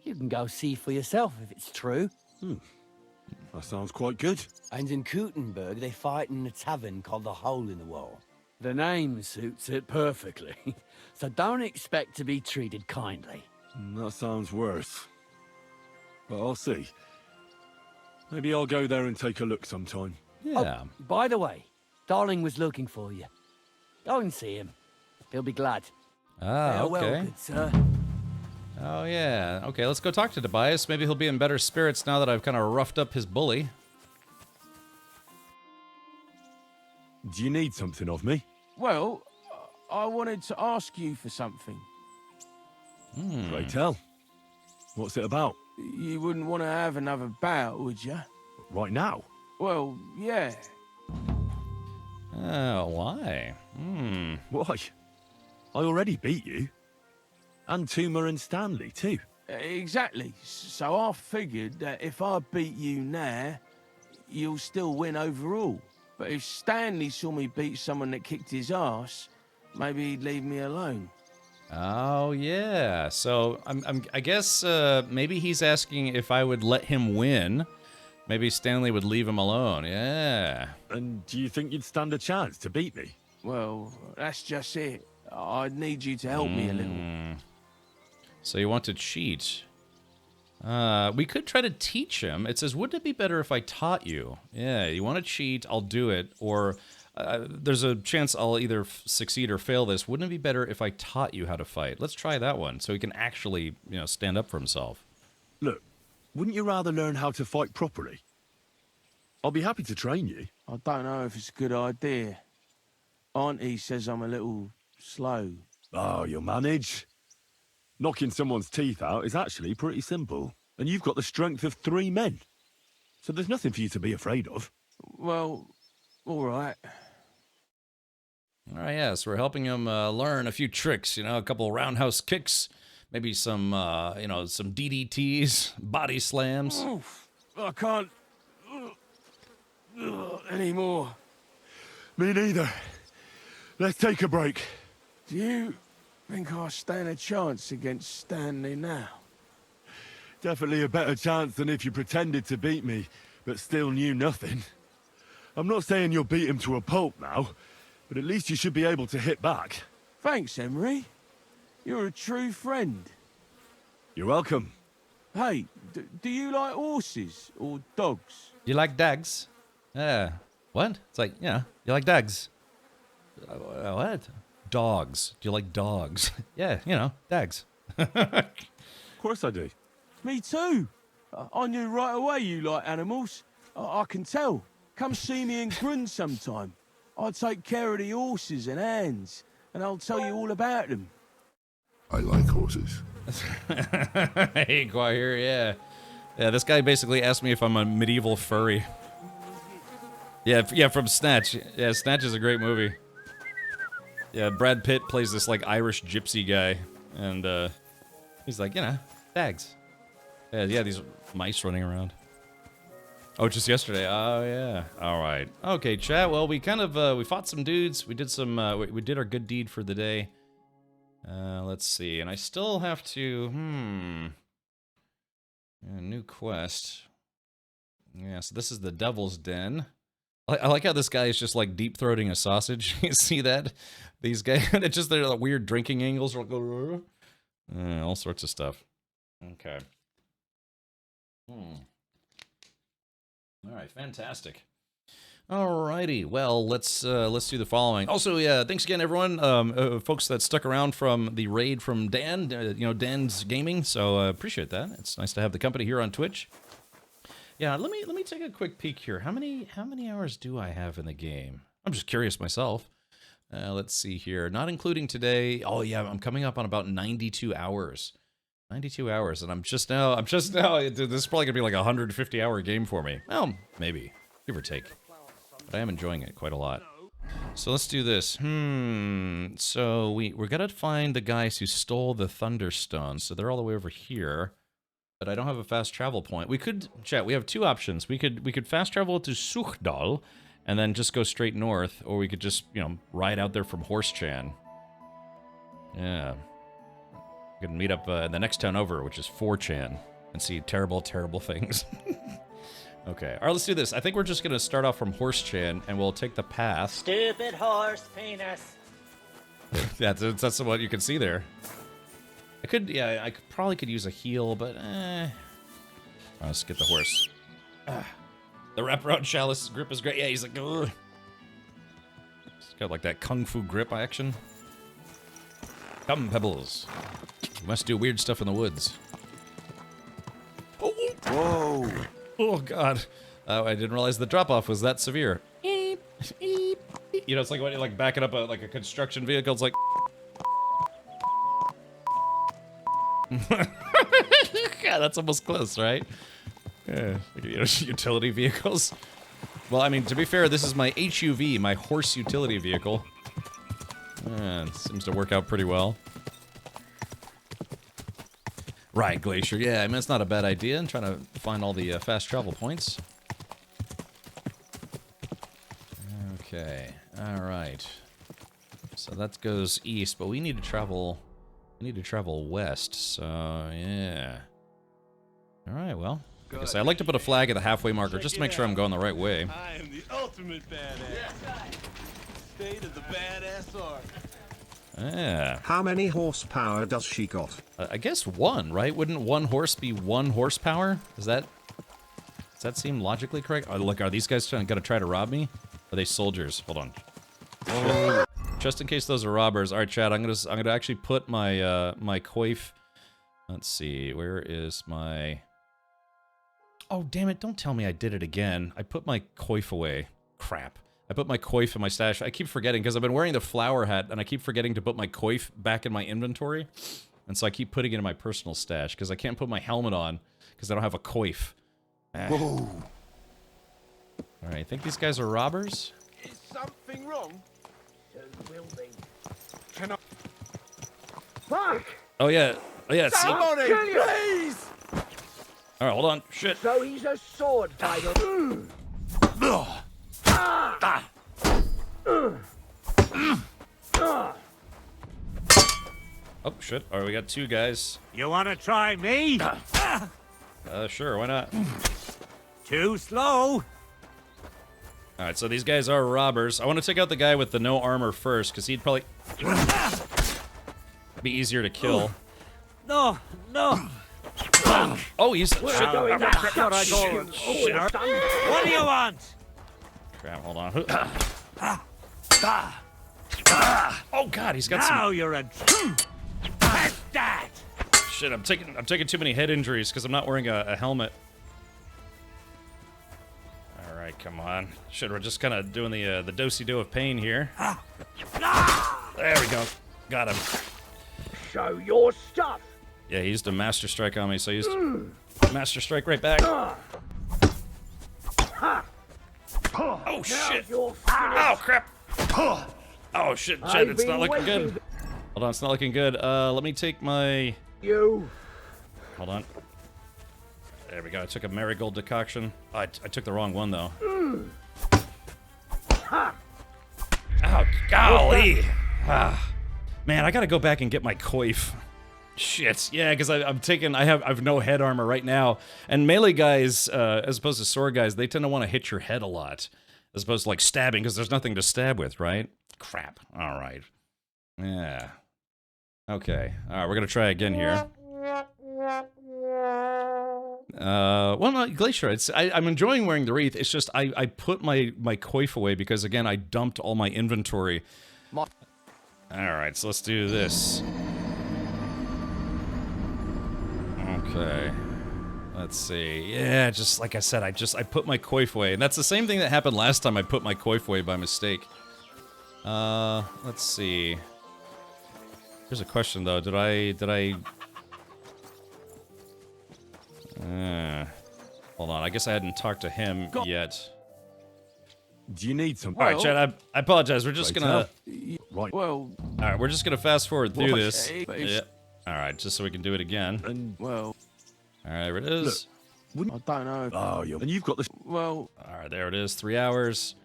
You can go see for yourself if it's true. That sounds quite good. And in Kuttenberg, they fight in a tavern called the Hole in the Wall. The name suits it perfectly, so don't expect to be treated kindly. That sounds worse. But I'll see. Maybe I'll go there and take a look sometime. Yeah. Oh, by the way, Darling was looking for you. Go and see him. He'll be glad. Ah, okay. Farewell, good sir. Oh, yeah. Okay, let's go talk to Tobias. Maybe he'll be in better spirits now that I've kind of roughed up his bully. Do you need something of me? Well, I wanted to ask you for something. Pray tell. What's it about? You wouldn't want to have another bout, would you? Right now? Well, yeah. Oh, why? Why? I already beat you. And Tuma and Stanley, too. Exactly. So I figured that if I beat you now, you'll still win overall. But if Stanley saw me beat someone that kicked his ass, maybe he'd leave me alone. Oh, yeah. So I guess maybe he's asking if I would let him win. Maybe Stanley would leave him alone. Yeah. And do you think you'd stand a chance to beat me? Well, that's just it. I'd need you to help me a little. So you want to cheat? We could try to teach him. It says, wouldn't it be better if I taught you? Yeah, you want to cheat, I'll do it. Or there's a chance I'll either succeed or fail this. Wouldn't it be better if I taught you how to fight? Let's try that one so he can actually, stand up for himself. Look, wouldn't you rather learn how to fight properly? I'll be happy to train you. I don't know if it's a good idea. Auntie says I'm a little slow. Oh, you'll manage. Knocking someone's teeth out is actually pretty simple. And you've got the strength of 3 men. So there's nothing for you to be afraid of. Well, all right. All right, yeah, so we're helping him learn a few tricks, a couple roundhouse kicks, maybe some, some DDTs, body slams. Oof, I can't anymore. Me neither. Let's take a break. Do you think I stand a chance against Stanley now? Definitely a better chance than if you pretended to beat me, but still knew nothing. I'm not saying you'll beat him to a pulp now, but at least you should be able to hit back. Thanks, Emery. You're a true friend. You're welcome. Hey, do you like horses or dogs? You like dogs? What? It's like, you like dogs. What? Dogs. Do you like dogs? Yeah, dogs. Of course I do. Me too. I knew right away you like animals. I can tell. Come see me in Grun sometime. I'll take care of the horses and hands, and I'll tell you all about them. I like horses. Hey, Quire, yeah. Yeah, this guy basically asked me if I'm a medieval furry. Yeah, from Snatch. Yeah, Snatch is a great movie. Yeah, Brad Pitt plays this, Irish gypsy guy, and, he's like, dags. Yeah, these mice running around. Oh, just yesterday. Oh, yeah. All right. Okay, chat. Well, we kind of, we fought some dudes. We did some, we did our good deed for the day. Let's see. And I still have to, a new quest. Yeah, so this is the Devil's Den. I like how this guy is just like deep throating a sausage. You see that? These guys, it's just their weird drinking angles, all sorts of stuff. Okay. All right, fantastic. Alrighty, well, let's do the following. Also, yeah, thanks again, everyone, folks that stuck around from the raid from Dan, Dan's Gaming. So appreciate that. It's nice to have the company here on Twitch. Yeah, let me take a quick peek here. How many hours do I have in the game? I'm just curious myself. Let's see here. Not including today. Oh yeah, I'm coming up on about 92 hours. 92 hours, and I'm just now. This is probably gonna be like a 150-hour game for me. Well, maybe, give or take. But I am enjoying it quite a lot. So let's do this. So we're gonna find the guys who stole the Thunderstone. So they're all the way over here. But I don't have a fast travel point. We could, chat, we have two options. We could fast travel to Suchdal and then just go straight north, or we could just, ride out there from Horsechan. Yeah. We could meet up in the next town over, which is 4chan, and see terrible, terrible things. Okay, all right, let's do this. I think we're just going to start off from Horsechan, and we'll take the path. Stupid horse penis. That's what you can see there. I probably could use a heal, but let's get the horse. The wraparound chalice grip is great. Yeah, he's like, ugh. He's got like that kung fu grip action. Come, Pebbles. We must do weird stuff in the woods. Oh, whoa! Oh God! I didn't realize the drop off was that severe. It's like when you're backing up a construction vehicle. It's like. Yeah, that's almost close, right? Yeah, utility vehicles. Well, I mean, to be fair, this is my HUV, my horse utility vehicle. It seems to work out pretty well. Right, Glacier. Yeah, I mean, it's not a bad idea. I'm trying to find all the fast travel points. Okay, all right. So that goes east, but we need to travel. West, so yeah. All right, well, like I said, I'd like to put a flag at the halfway marker just to make sure I'm going the right way. I am the ultimate badass. State of the badass art. Yeah. How many horsepower does she got? I guess 1, right? Wouldn't 1 horse be 1 horsepower? Does that seem logically correct? Oh, look, are these guys gonna try to rob me? Are they soldiers? Hold on. Oh. Just in case those are robbers. All right, Chad. I'm gonna actually put my my coif. Let's see. Where is my? Oh damn it! Don't tell me I did it again. I put my coif away. Crap. I put my coif in my stash. I keep forgetting because I've been wearing the flower hat, and I keep forgetting to put my coif back in my inventory, and so I keep putting it in my personal stash because I can't put my helmet on because I don't have a coif. Whoa. All right. I think these guys are robbers. Is something wrong? Will be. Can I? Fuck! Oh yeah. Somebody, please! All right, hold on. Shit. So he's a sword fighter. Oh shit. All right, we got 2 guys. You want to try me? Sure. Why not? Too slow. All right, so these guys are robbers. I want to take out the guy with the no armor first, because he'd probably be easier to kill. No. Oh, he's... Shit. What do you want? Crap, hold on. Oh God, he's got some... Now you're a... That's that! Shit, I'm taking too many head injuries because I'm not wearing a helmet. Alright, come on. Shit, we're just kind of doing the do-si-do of pain here. There we go. Got him. Show your stuff! Yeah, he used a Master Strike on me, so I used Master Strike right back. Oh, shit! Oh, crap! Oh, shit, it's not looking good. Hold on, it's not looking good. Let me take my... Hold on. There we go, I took a marigold decoction. Oh, I took the wrong one, though. Oh, golly! Man, I gotta go back and get my coif. Shit, yeah, because I have no head armor right now, and melee guys, as opposed to sword guys, they tend to want to hit your head a lot, as opposed to like stabbing, because there's nothing to stab with, right? Crap. All right. Yeah. Okay. All right, we're gonna try again here. Well, no, Glacier. I'm enjoying wearing the wreath. It's just I put my coif away because again I dumped all my inventory. All right, so let's do this. Okay. Let's see. Yeah, just like I said, I put my coif away, and that's the same thing that happened last time I put my coif away by mistake. Let's see. Here's a question though. Did I? Hold on. I guess I hadn't talked to him yet. Do you need some? All right, Chad. I apologize. We're just gonna. Right. Well. All right, we're just gonna fast forward through Well, this. okay, Yeah. All right, just so we can do it again. And well. All right, there it is. I don't know. Oh, and you've got this. Well. All right, there it is. 3 hours.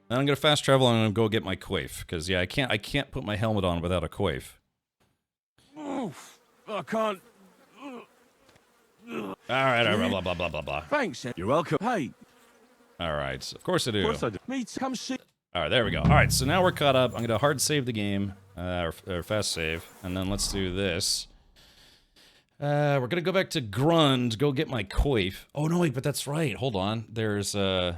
Then I'm gonna fast travel and I'm gonna go get my coif because yeah, I can't put my helmet on without a coif. Oof, I can't. All right, blah blah blah blah blah. Thanks. You're welcome. Hey. All right, of course I do. Of course I do. Me too. Come see. All right, there we go. All right, so now we're caught up. I'm gonna hard save the game, or fast save, and then let's do this. We're gonna go back to Grund, go get my coif. Oh no, wait, but that's right. Hold on. There's I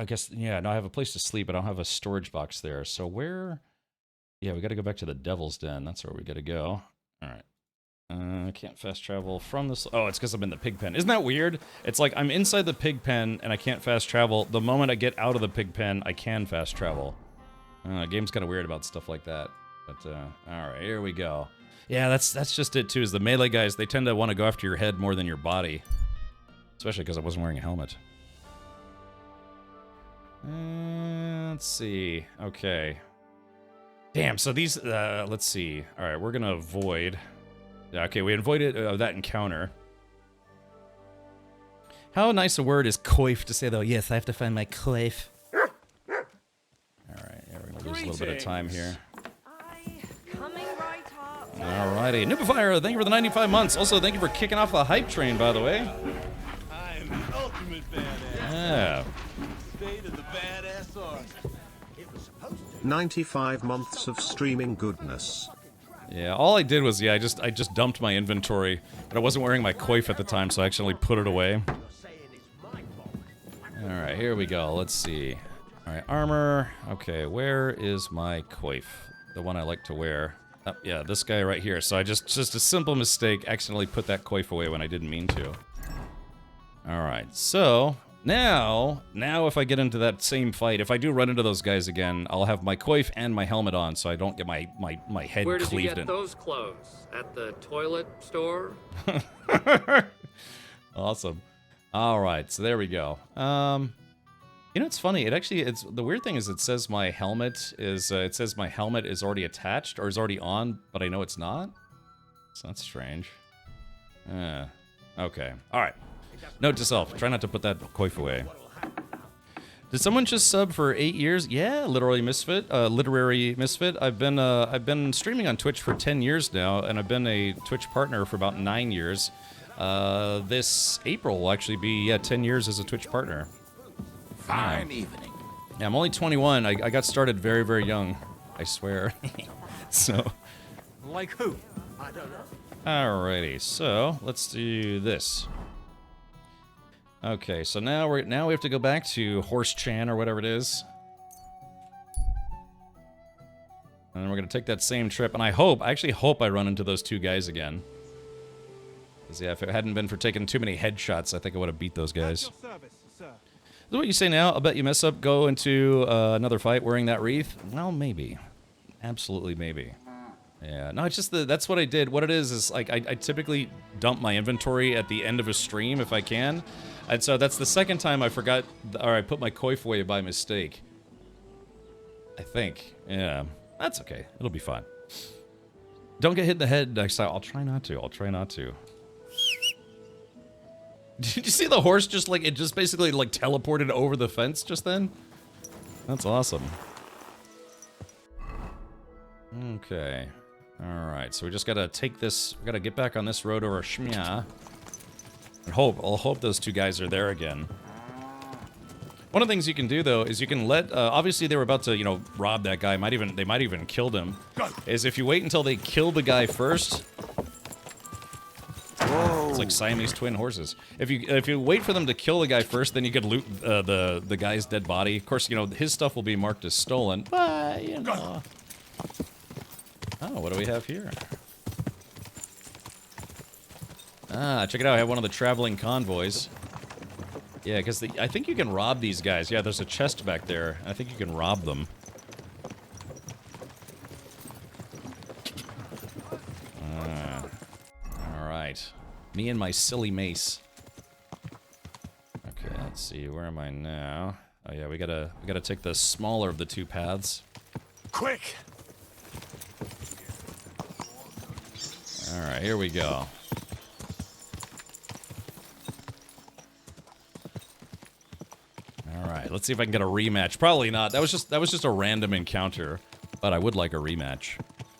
guess yeah. No, I have a place to sleep. I don't have a storage box there. So where? Yeah, we got to go back to the Devil's Den. That's where we got to go. All right. I can't fast travel from this. Oh, it's because I'm in the pig pen. Isn't that weird? It's like I'm inside the pig pen and I can't fast travel. The moment I get out of the pig pen, I can fast travel. Game's kind of weird about stuff like that. But all right, here we go. Yeah, that's just it too. Is the melee guys, they tend to want to go after your head more than your body, especially because I wasn't wearing a helmet. Let's see. Okay. Damn. So these. Let's see. All right, we're gonna avoid. Yeah, okay, we avoided that encounter. How nice a word is coif to say, though? Yes, I have to find my coif. Alright, yeah, we're gonna lose a little bit of time here. Alrighty, Noobifier, thank you for the 95 months. Also, thank you for kicking off the hype train, by the way. I'm the ultimate badass. Yeah. State of the badass art. 95 months of streaming goodness. Yeah, all I did was, yeah, I just dumped my inventory, but I wasn't wearing my coif at the time, so I actually put it away. Alright, here we go. Let's see. Alright, armor. Okay, where is my coif? The one I like to wear. Oh, yeah, this guy right here. So I just a simple mistake, accidentally put that coif away when I didn't mean to. Alright, so now if I get into that same fight, if I do run into those guys again, I'll have my coif and my helmet on so I don't get my head Where did cleaved you get in. those clothes? At the toilet store? Awesome. All right, so there we go. You know, it's funny. It's the weird thing is it says my helmet is already attached or is already on, but I know it's not. So that's strange. Okay. All right. Note to self: try not to put that coif away. Did someone just sub for 8 years? Yeah, literary misfit. I've been streaming on Twitch for 10 years now, and I've been a Twitch partner for about 9 years. This April will actually be 10 years as a Twitch partner. Fine evening. Yeah, I'm only 21. I got started very, very young. I swear. So. Like who? I don't know. Alrighty, so let's do this. Okay, so now we have to go back to Horse Chan or whatever it is. And then we're gonna take that same trip, and I actually hope I run into those two guys again. Because yeah, if it hadn't been for taking too many headshots, I think I would have beat those guys. Is that what you say now? I'll bet you mess up, go into another fight wearing that wreath? Well, maybe. Absolutely maybe. Yeah, no, it's just that's what I did. What it is like I typically dump my inventory at the end of a stream if I can. And so that's the second time I forgot, or I put my coif away by mistake. I think. Yeah, that's okay. It'll be fine. Don't get hit in the head next time. I'll try not to. Did you see the horse just basically teleported over the fence just then? That's awesome. Okay. Alright, so we just gotta take this... We gotta get back on this road over Shmya. And I'll hope those two guys are there again. One of the things you can do, though, is you can let... obviously, they were about to, you know, rob that guy. They might even killed him. Is if you wait until they kill the guy first... Whoa. It's like Siamese twin horses. If you wait for them to kill the guy first, then you could loot the guy's dead body. Of course, you know, his stuff will be marked as stolen, but, you know... Oh, what do we have here? Ah, check it out. I have one of the traveling convoys. Yeah, because I think you can rob these guys. Yeah, there's a chest back there. I think you can rob them. Alright. Me and my silly mace. Okay, let's see. Where am I now? Oh yeah, we gotta take the smaller of the two paths. Quick! Alright, here we go. Alright, let's see if I can get a rematch. Probably not. That was just a random encounter. But I would like a rematch.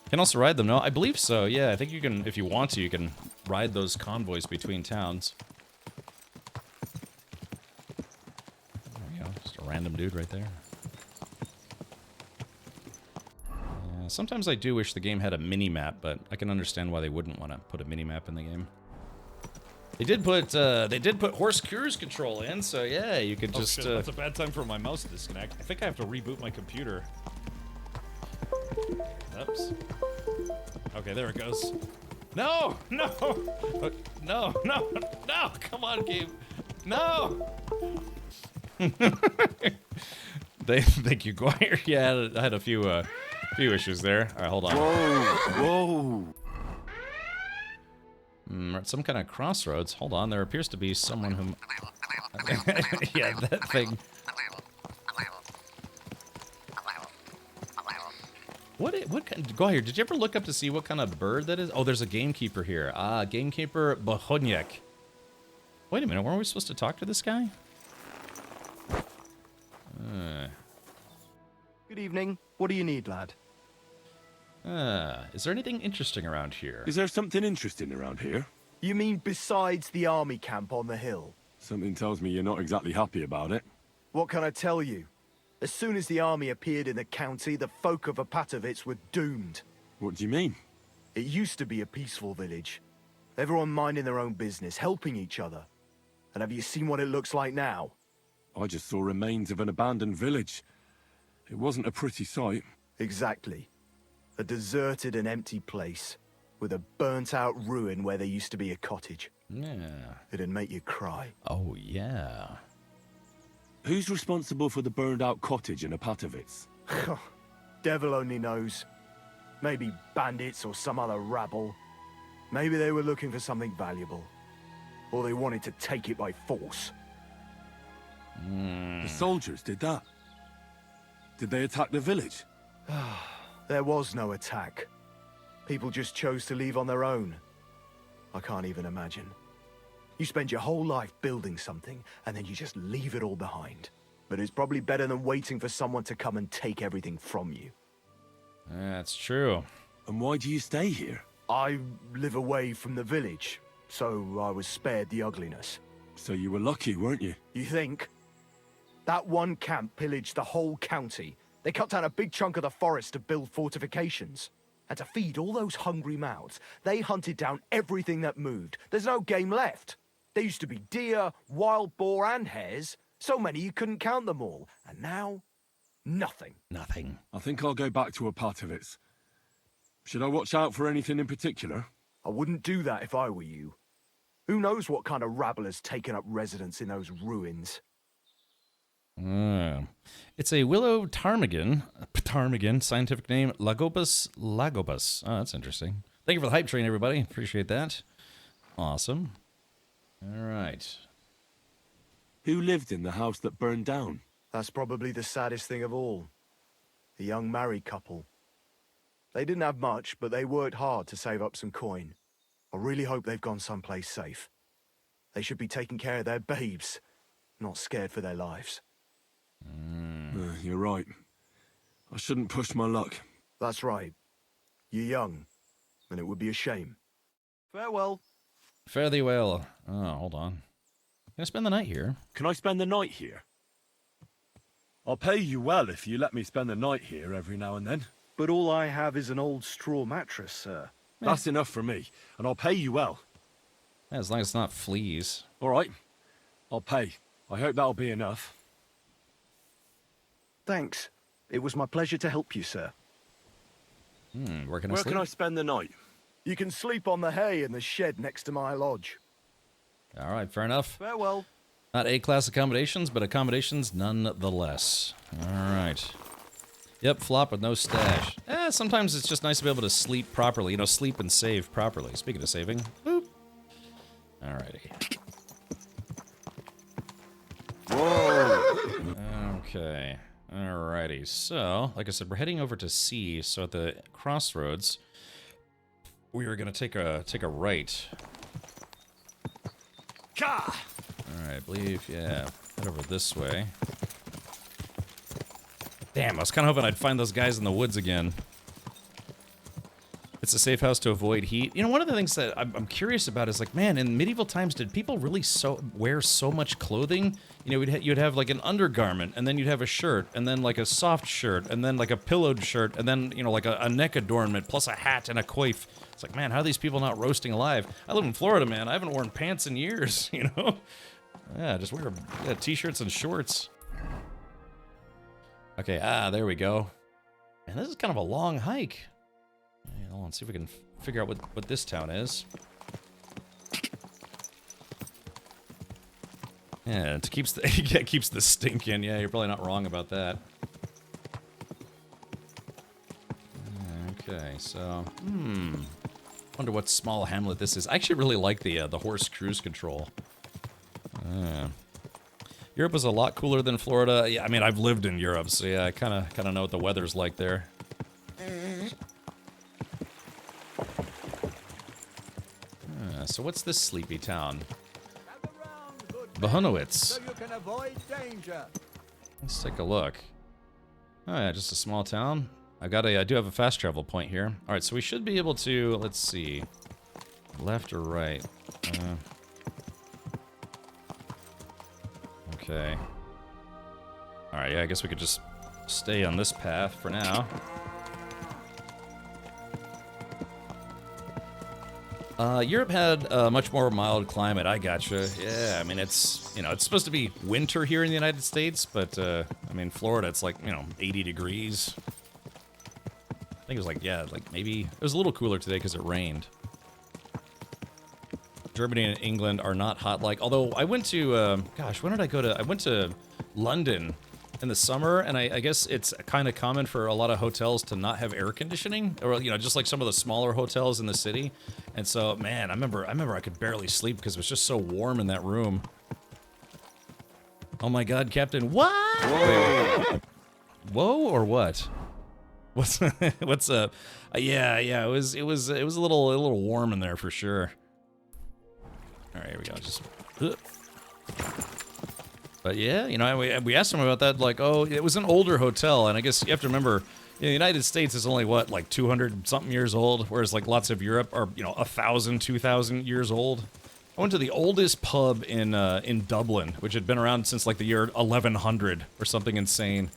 Can also ride them, no? I believe so, yeah. I think you can, if you want to, you can ride those convoys between towns. There we go. Just a random dude right there. Sometimes I do wish the game had a mini-map, but I can understand why they wouldn't want to put a mini-map in the game. They did put horse cruise control in, so yeah, you could just... shit, that's a bad time for my mouse to disconnect. I think I have to reboot my computer. Oops. Okay, there it goes. No! No! No, no, no! Come on, game! No! Thank you, Guire. Yeah, I had a few issues there. Alright, hold on. Whoa! We're at some kind of crossroads. Hold on, there appears to be someone whom... yeah, that thing. What kind... Go here, did you ever look up to see what kind of bird that is? Oh, there's a gamekeeper here. Ah, gamekeeper Bohonyek. Wait a minute, weren't we supposed to talk to this guy? Good evening. What do you need, lad? Is there anything interesting around here? Is there something interesting around here? You mean besides the army camp on the hill? Something tells me you're not exactly happy about it. What can I tell you? As soon as the army appeared in the county, the folk of Apatovitz were doomed. What do you mean? It used to be a peaceful village. Everyone minding their own business, helping each other. And have you seen what it looks like now? I just saw remains of an abandoned village. It wasn't a pretty sight. Exactly. A deserted and empty place, with a burnt-out ruin where there used to be a cottage. Yeah. It'd make you cry. Oh, yeah. Who's responsible for the burned-out cottage in Apatovitz? Devil only knows. Maybe bandits or some other rabble. Maybe they were looking for something valuable. Or they wanted to take it by force. The soldiers did that? Did they attack the village? There was no attack. People just chose to leave on their own. I can't even imagine. You spend your whole life building something, and then you just leave it all behind. But it's probably better than waiting for someone to come and take everything from you. That's true. And why do you stay here? I live away from the village, so I was spared the ugliness. So you were lucky, weren't you? You think? That one camp pillaged the whole county. They cut down a big chunk of the forest to build fortifications. And to feed all those hungry mouths, they hunted down everything that moved. There's no game left. There used to be deer, wild boar, and hares. So many you couldn't count them all. And now, nothing. Nothing. I think I'll go back to Apatovitz. Should I watch out for anything in particular? I wouldn't do that if I were you. Who knows what kind of rabble has taken up residence in those ruins? It's a willow ptarmigan. Ptarmigan, scientific name, Lagopus lagopus. Oh, that's interesting. Thank you for the hype train, everybody. Appreciate that. Awesome. All right. Who lived in the house that burned down? That's probably the saddest thing of all. The young married couple. They didn't have much, but they worked hard to save up some coin. I really hope they've gone someplace safe. They should be taking care of their babes, not scared for their lives. You're right. I shouldn't push my luck. That's right. You're young. and it would be a shame. Farewell. Fare thee well. Oh, hold on. Can I spend the night here? Can I spend the night here? I'll pay you well if you let me spend the night here every now and then. But all I have is an old straw mattress, sir. That's enough for me, and I'll pay you well. Yeah, as long as it's not fleas. All right, I'll pay. I hope that'll be enough. Thanks. It was my pleasure to help you, sir. Where can I Where sleep? can I spend the night? You can sleep on the hay in the shed next to my lodge. All right, fair enough. Farewell. Not A-class accommodations, but accommodations nonetheless. All right. Yep, flop with no stash. Sometimes it's just nice to be able to sleep properly. You know, sleep and save properly. Speaking of saving, boop. Alrighty. Whoa! Okay. Alrighty. So, like I said, we're heading over to C. So at the crossroads, we are gonna take a right. Alright, I believe, yeah. Head over this way. Damn, I was kind of hoping I'd find those guys in the woods again. It's a safe house to avoid heat. You know, one of the things that I'm curious about is, like, man, in medieval times, did people really wear so much clothing? You know, you'd have, like, an undergarment, and then you'd have a shirt, and then, like, a soft shirt, and then, like, a pillowed shirt, and then, you know, like, a neck adornment, plus a hat and a coif. It's like, man, how are these people not roasting alive? I live in Florida, man. I haven't worn pants in years, you know? Yeah, just wear t-shirts and shorts. Okay, there we go. Man, this is kind of a long hike. Yeah, hold on, see if we can figure out what this town is. Yeah, it keeps the it keeps the stink in. Yeah, you're probably not wrong about that. Okay, so wonder what small hamlet this is. I actually really like the horse cruise control. Europe is a lot cooler than Florida. Yeah, I mean, I've lived in Europe, so yeah, I kind of know what the weather's like there. So what's this sleepy town? Bohunowitz. So you can avoid danger. Let's take a look. Oh yeah, just a small town. I do have a fast travel point here. All right, so we should be able to. Let's see, left or right. Okay. All right, yeah, I guess we could just stay on this path for now. Europe had a much more mild climate. I gotcha. Yeah, I mean, it's, you know, it's supposed to be winter here in the United States, but, I mean, Florida, it's like, you know, 80 degrees. I think it was like, yeah, like maybe, it was a little cooler today because it rained. Germany and England are not hot like, although I went to, gosh, when did I go to, I went to London in the summer, and I guess it's kind of common for a lot of hotels to not have air conditioning, or, you know, just like some of the smaller hotels in the city. And so, man, I remember I could barely sleep because it was just so warm in that room. Oh my God, Captain, what? Whoa. Whoa or what? What's up? Yeah, it was a little warm in there for sure. All right, here we go. Just. But yeah, you know, we asked him about that, like, oh, it was an older hotel, and I guess you have to remember, you know, the United States is only, what, like 200-something years old, whereas, like, lots of Europe are, you know, 1,000, 2,000 years old. I went to the oldest pub in Dublin, which had been around since, like, the year 1100 or something insane.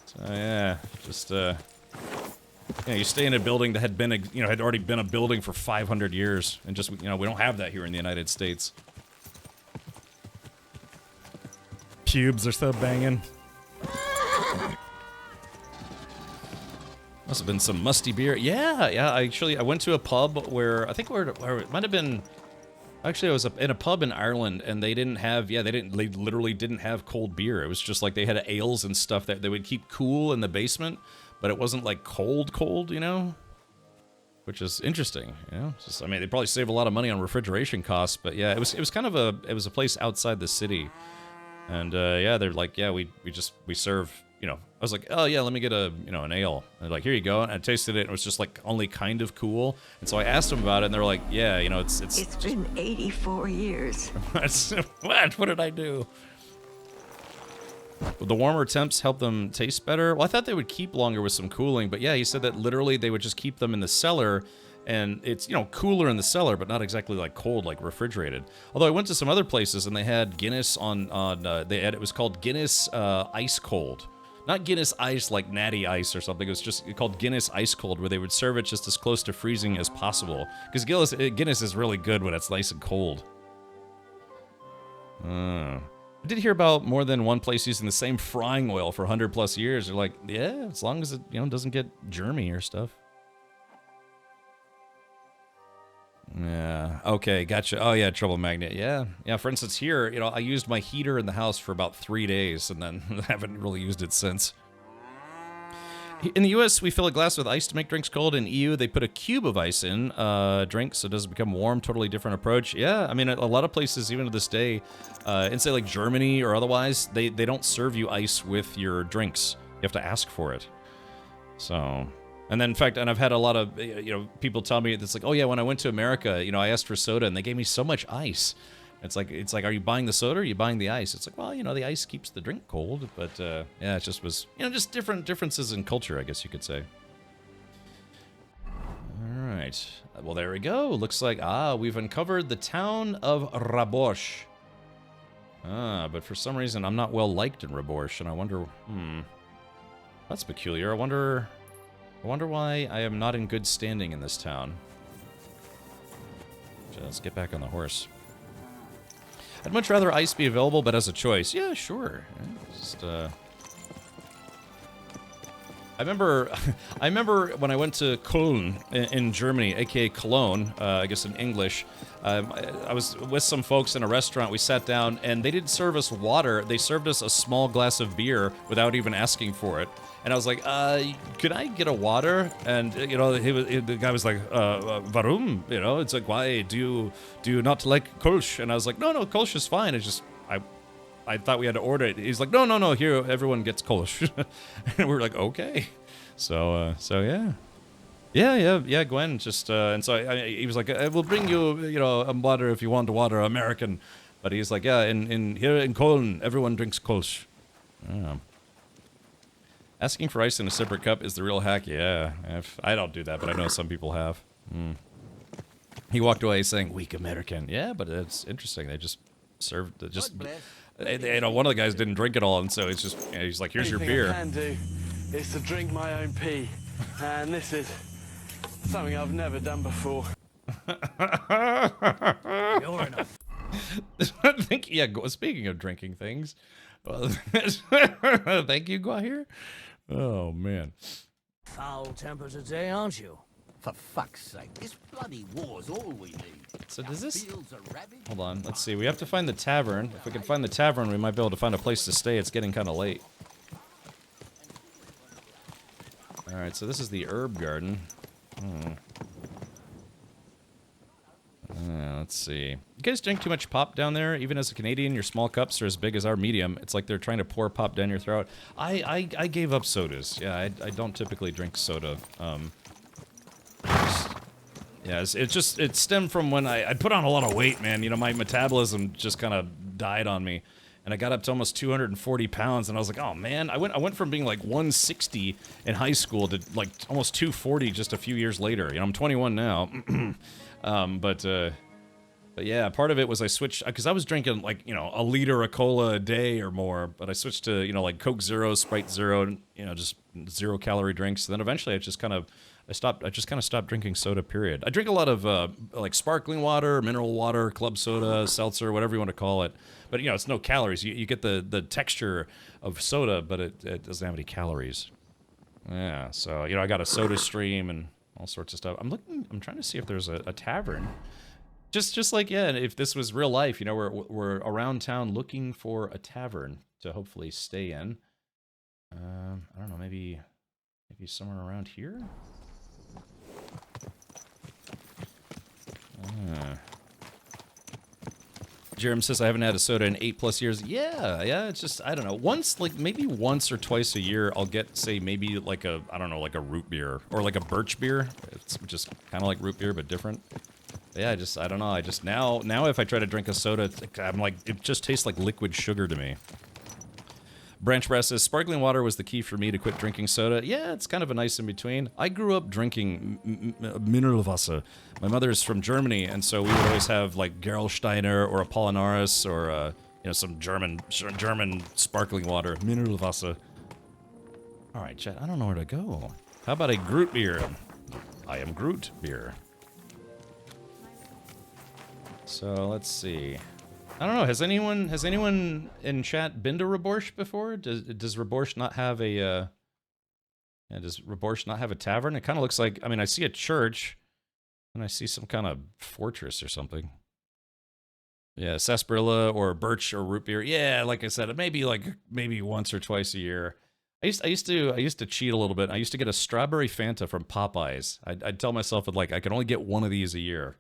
So, yeah, just, you know, you stay in a building that had already been a building for 500 years, and just, you know, we don't have that here in the United States. Pubes are so banging. Must have been some musty beer. Yeah. I went to a pub where I think where it might have been. Actually, I was in a pub in Ireland, and they literally didn't have cold beer. It was just like they had ales and stuff that they would keep cool in the basement, but it wasn't like cold, you know. Which is interesting, you know. Just, I mean, they probably save a lot of money on refrigeration costs, but yeah, it was kind of a place outside the city. And, yeah, they're like, yeah, we serve, you know, I was like, oh, yeah, let me get an ale. And they're like, here you go. And I tasted it, and it was just, like, only kind of cool. And so I asked them about it, and they're like, yeah, you know, it's been 84 years. What? What did I do? Would the warmer temps help them taste better? Well, I thought they would keep longer with some cooling, but yeah, he said that literally they would just keep them in the cellar, and it's, you know, cooler in the cellar, but not exactly like cold, like refrigerated. Although I went to some other places and they had Guinness it was called Guinness Ice Cold. Not Guinness Ice like Natty Ice or something. It was just called Guinness Ice Cold, where they would serve it just as close to freezing as possible. Because Guinness is really good when it's nice and cold. I did hear about more than one place using the same frying oil for 100+ years. They're like, yeah, as long as it, you know, doesn't get germy or stuff. Yeah, okay, gotcha. Oh yeah, trouble magnet. Yeah, for instance here, you know, I used my heater in the house for about 3 days and then haven't really used it since. In the US, we fill a glass with ice to make drinks cold. In EU, they put a cube of ice in drinks so it doesn't become warm. Totally different approach. Yeah, I mean, a lot of places, even to this day, in say like Germany or otherwise, they don't serve you ice with your drinks. You have to ask for it. So... And then, in fact, and I've had a lot of, you know, people tell me, it's like, oh yeah, when I went to America, you know, I asked for soda and they gave me so much ice. It's like, are you buying the soda or are you buying the ice? It's like, well, you know, the ice keeps the drink cold, but yeah, it just was, you know, just differences in culture, I guess you could say. All right, well, there we go. Looks like, we've uncovered the town of Rabosh. But for some reason, I'm not well liked in Rabosh, and I wonder, that's peculiar. I wonder why I am not in good standing in this town. So let's get back on the horse. I'd much rather ice be available, but as a choice. Yeah, sure. Just, I remember when I went to Köln in Germany, aka Cologne, I guess in English. I was with some folks in a restaurant. We sat down, and they didn't serve us water. They served us a small glass of beer without even asking for it. And I was like, could I get a water? And, you know, the guy was like, warum? You know, it's like, why? Do you not like Kolsch? And I was like, no, Kolsch is fine. It's just, I thought we had to order it. He's like, no, here, everyone gets Kolsch. And we were like, okay. So yeah. Yeah, Gwen, just, and so he was like, I will bring you, you know, a water if you want a water, American. But he's like, yeah, in here in Köln, everyone drinks Kolsch. Asking for ice in a separate cup is the real hack. Yeah, I don't do that, but I know some people have. He walked away saying, weak American. Yeah, but it's interesting. They just served, you know, one of the guys didn't drink it all, and so it's just, you know, he's like, here's your beer. I can do is to drink my own pee, and this is something I've never done before. You're enough. Yeah, speaking of drinking things, thank you, Guahir. Oh, man. Foul tempers today, aren't you? For fuck's sake, this bloody war's all we need. So does this... Hold on, let's see. We have to find the tavern. If we can find the tavern, we might be able to find a place to stay. It's getting kind of late. Alright, so this is the herb garden. Let's see. You guys drink too much pop down there? Even as a Canadian, your small cups are as big as our medium. It's like they're trying to pour pop down your throat. I gave up sodas. Yeah, I don't typically drink soda. Yeah, it stemmed from when I put on a lot of weight, man. You know, my metabolism just kind of died on me. And I got up to almost 240 pounds, and I was like, oh, man. I went from being like 160 in high school to like almost 240 just a few years later. You know, I'm 21 now. But yeah, part of it was I switched, because I was drinking like, you know, a liter of cola a day or more, but I switched to, you know, like Coke Zero, Sprite Zero, you know, just 0-calorie drinks. And then eventually I just kind of stopped drinking soda, period. I drink a lot of like sparkling water, mineral water, club soda, seltzer, whatever you want to call it. But, you know, it's no calories. You get the texture of soda, but it doesn't have any calories. Yeah, so, you know, I got a soda stream and all sorts of stuff. I'm trying to see if there's a tavern. Just like, yeah, if this was real life, you know, we're around town looking for a tavern to hopefully stay in. I don't know, maybe somewhere around here? Jerem says I haven't had a soda in 8+ years. Yeah, it's just, I don't know. Maybe once or twice a year, I'll get, say, maybe like I don't know, like a root beer or like a birch beer. It's just kind of like root beer, but different. Yeah, I don't know. Now if I try to drink a soda, I'm like, it just tastes like liquid sugar to me. Branch Brass says, sparkling water was the key for me to quit drinking soda. Yeah, it's kind of a nice in between. I grew up drinking mineral Wasser. My mother is from Germany, and so we would always have like Gerolsteiner or Apollinaris or some German sparkling water. Mineral Wasser. All right, chat. I don't know where to go. How about a Groot beer? I am Groot beer. So let's see. I don't know. Has anyone in chat been to Reborsch before? Does Reborsch not have a does Reborsch not have a tavern? It kind of looks like, I mean, I see a church and I see some kind of fortress or something. Yeah, sarsaparilla or birch or root beer. Yeah, like I said, maybe once or twice a year. I used to cheat a little bit. I used to get a strawberry Fanta from Popeyes. I'd tell myself that like I could only get one of these a year.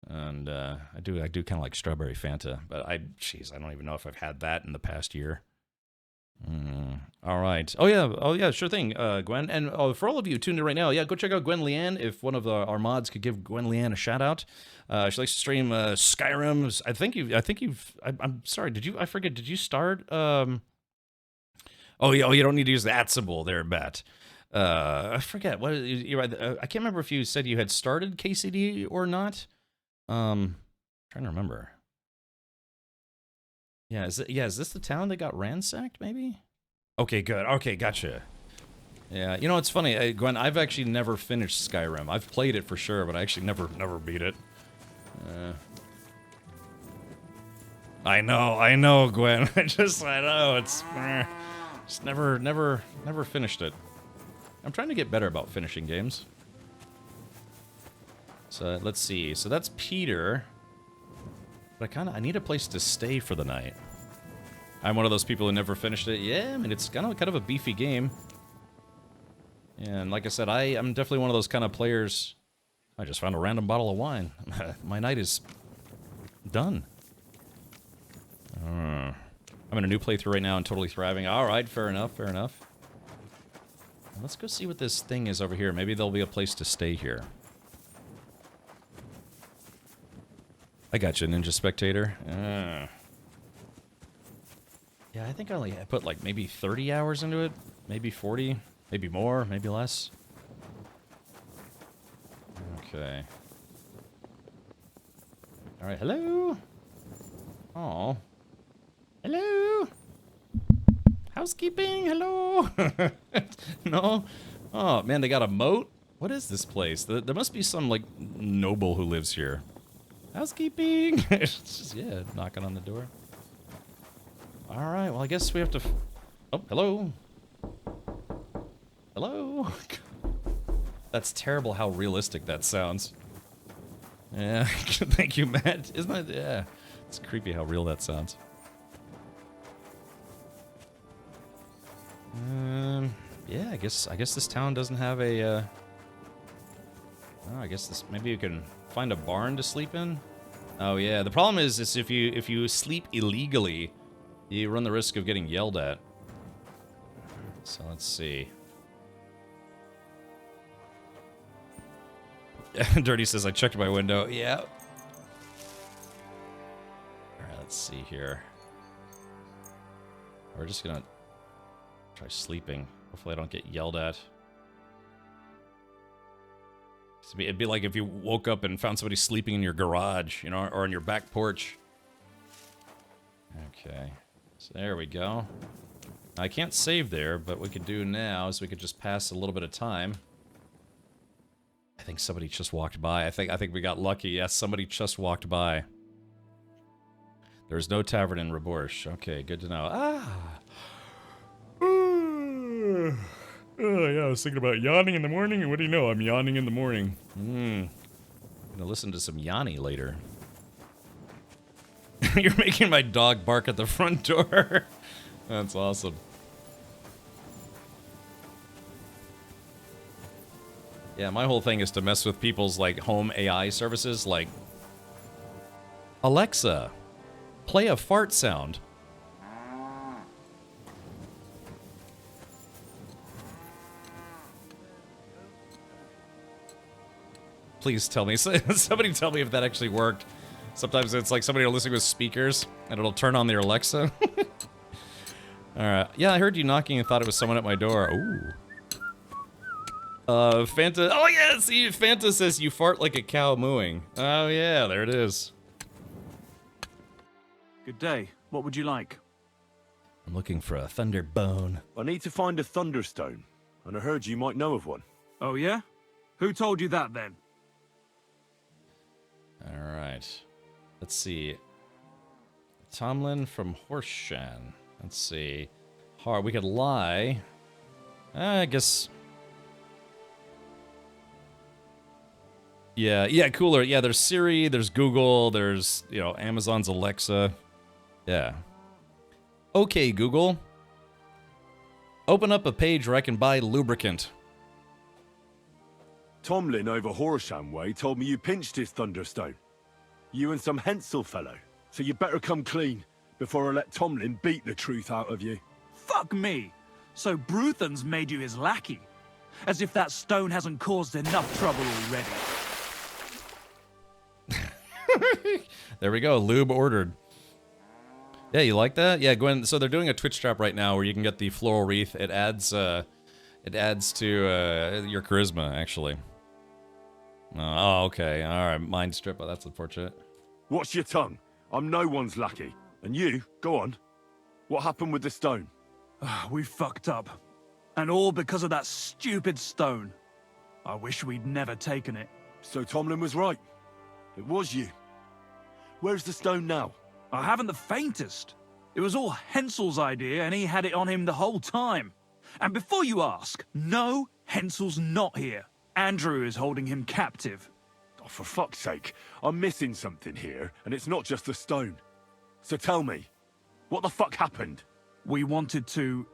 And I do kind of like strawberry Fanta, but I don't even know if I've had that in the past year. All right. Oh yeah, sure thing, Gwen. And for all of you tuned in right now, yeah, go check out Gwen Leanne. If one of our mods could give Gwen Leanne a shout out, she likes to stream Skyrim. I'm sorry. I forget. Did you start? Oh yeah. Oh, you don't need to use that symbol there, Bet. I forget what you're right. I can't remember if you said you had started KCD or not. Trying to remember. Yeah, is this the town that got ransacked, maybe? Okay, good. Okay, gotcha. Yeah, you know, it's funny, Gwen, I've actually never finished Skyrim. I've played it for sure, but I actually never beat it. I know, Gwen. I know, it's... just never finished it. I'm trying to get better about finishing games. So, let's see. So that's Peter. But I need a place to stay for the night. I'm one of those people who never finished it. Yeah, I mean, it's kind of a beefy game. And like I said, I'm definitely one of those kind of players. I just found a random bottle of wine. My night is done. I'm in a new playthrough right now and totally thriving. All right, fair enough. Let's go see what this thing is over here. Maybe there'll be a place to stay here. I got you, Ninja Spectator. Yeah, I think I put like maybe 30 hours into it. Maybe 40. Maybe more. Maybe less. Okay. Alright, hello? Oh. Hello? Housekeeping? Hello? No? Oh, man, they got a moat? What is this place? There must be some, like, noble who lives here. Housekeeping! It's just, yeah, knocking on the door. Alright, well, I guess we have to... Oh, hello? Hello? That's terrible how realistic that sounds. Yeah, thank you, Matt. Isn't that... Yeah, it's creepy how real that sounds. Yeah, I guess this town doesn't have a... Oh, I guess maybe you can find a barn to sleep in. Oh yeah, the problem is if you sleep illegally, you run the risk of getting yelled at. So let's see. Dirty says I checked my window. Yeah. All right, let's see here. We're just gonna try sleeping. Hopefully I don't get yelled at. It'd be like if you woke up and found somebody sleeping in your garage, you know, or on your back porch. Okay, so there we go. I can't save there, but what we could do now is we could just pass a little bit of time. I think somebody just walked by. I think we got lucky. Yes, somebody just walked by. There's no tavern in Reborsch. Okay, good to know. Ah. Oh, yeah, I was thinking about yawning in the morning, and what do you know? I'm yawning in the morning. I'm gonna listen to some Yanni later. You're making my dog bark at the front door. That's awesome. Yeah, my whole thing is to mess with people's, like, home AI services, like... Alexa, play a fart sound. Please tell me. Somebody tell me if that actually worked. Sometimes it's like somebody will listen with speakers, and it'll turn on their Alexa. Alright. Yeah, I heard you knocking and thought it was someone at my door. Ooh. Fanta. Oh, yeah, see, Fanta says you fart like a cow mooing. Oh, yeah, there it is. Good day. What would you like? I'm looking for a thunder bone. I need to find a thunderstone, and I heard you might know of one. Oh, yeah? Who told you that, then? Alright. Let's see. Tomlin from Horseshan. Let's see. Hard. We could lie. I guess. Yeah, cooler. Yeah, there's Siri, there's Google, there's, you know, Amazon's Alexa. Yeah. Okay, Google. Open up a page where I can buy lubricant. Tomlin over Horsham Way told me you pinched his thunderstone. You and some Hensel fellow. So you better come clean before I let Tomlin beat the truth out of you. Fuck me! So Bruthan's made you his lackey? As if that stone hasn't caused enough trouble already. There we go. Lube ordered. Yeah, you like that? Yeah, Gwen. So they're doing a Twitch drop right now where you can get the floral wreath. It adds to your charisma, actually. Oh, okay. All right. Mind strip. Oh, that's unfortunate. Watch your tongue. I'm no one's lackey. And you, go on. What happened with the stone? We fucked up. And all because of that stupid stone. I wish we'd never taken it. So Tomlin was right. It was you. Where's the stone now? I haven't the faintest. It was all Hensel's idea, and he had it on him the whole time. And before you ask, no, Hensel's not here. Andrew is holding him captive. Oh, for fuck's sake. I'm missing something here, and it's not just the stone. So tell me, what the fuck happened? We wanted to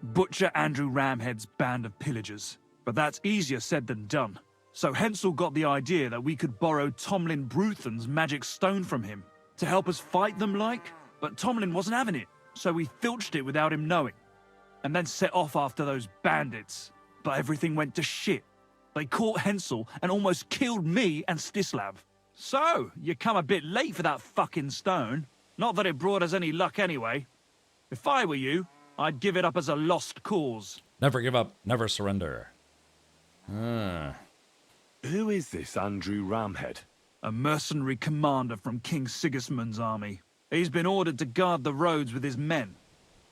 butcher Andrew Ramhead's band of pillagers, but that's easier said than done. So Hensel got the idea that we could borrow Tomlin Bruthan's magic stone from him to help us fight them like, but Tomlin wasn't having it, so we filched it without him knowing, and then set off after those bandits. But everything went to shit. They caught Hensel and almost killed me and Stislav. So, you come a bit late for that fucking stone. Not that it brought us any luck anyway. If I were you, I'd give it up as a lost cause. Never give up, never surrender. Who is this Andrew Ramhead? A mercenary commander from King Sigismund's army. He's been ordered to guard the roads with his men.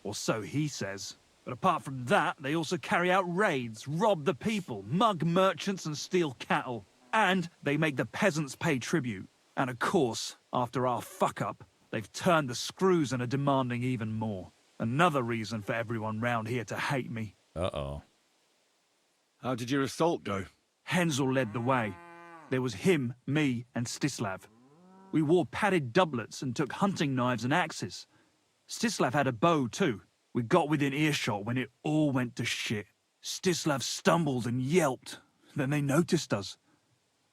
Or so he says. But apart from that, they also carry out raids, rob the people, mug merchants and steal cattle. And they make the peasants pay tribute. And of course, after our fuck-up, they've turned the screws and are demanding even more. Another reason for everyone round here to hate me. Uh-oh. How did your assault go? Hensel led the way. There was him, me, and Stislav. We wore padded doublets and took hunting knives and axes. Stislav had a bow too. We got within earshot when it all went to shit. Stislav stumbled and yelped. Then they noticed us.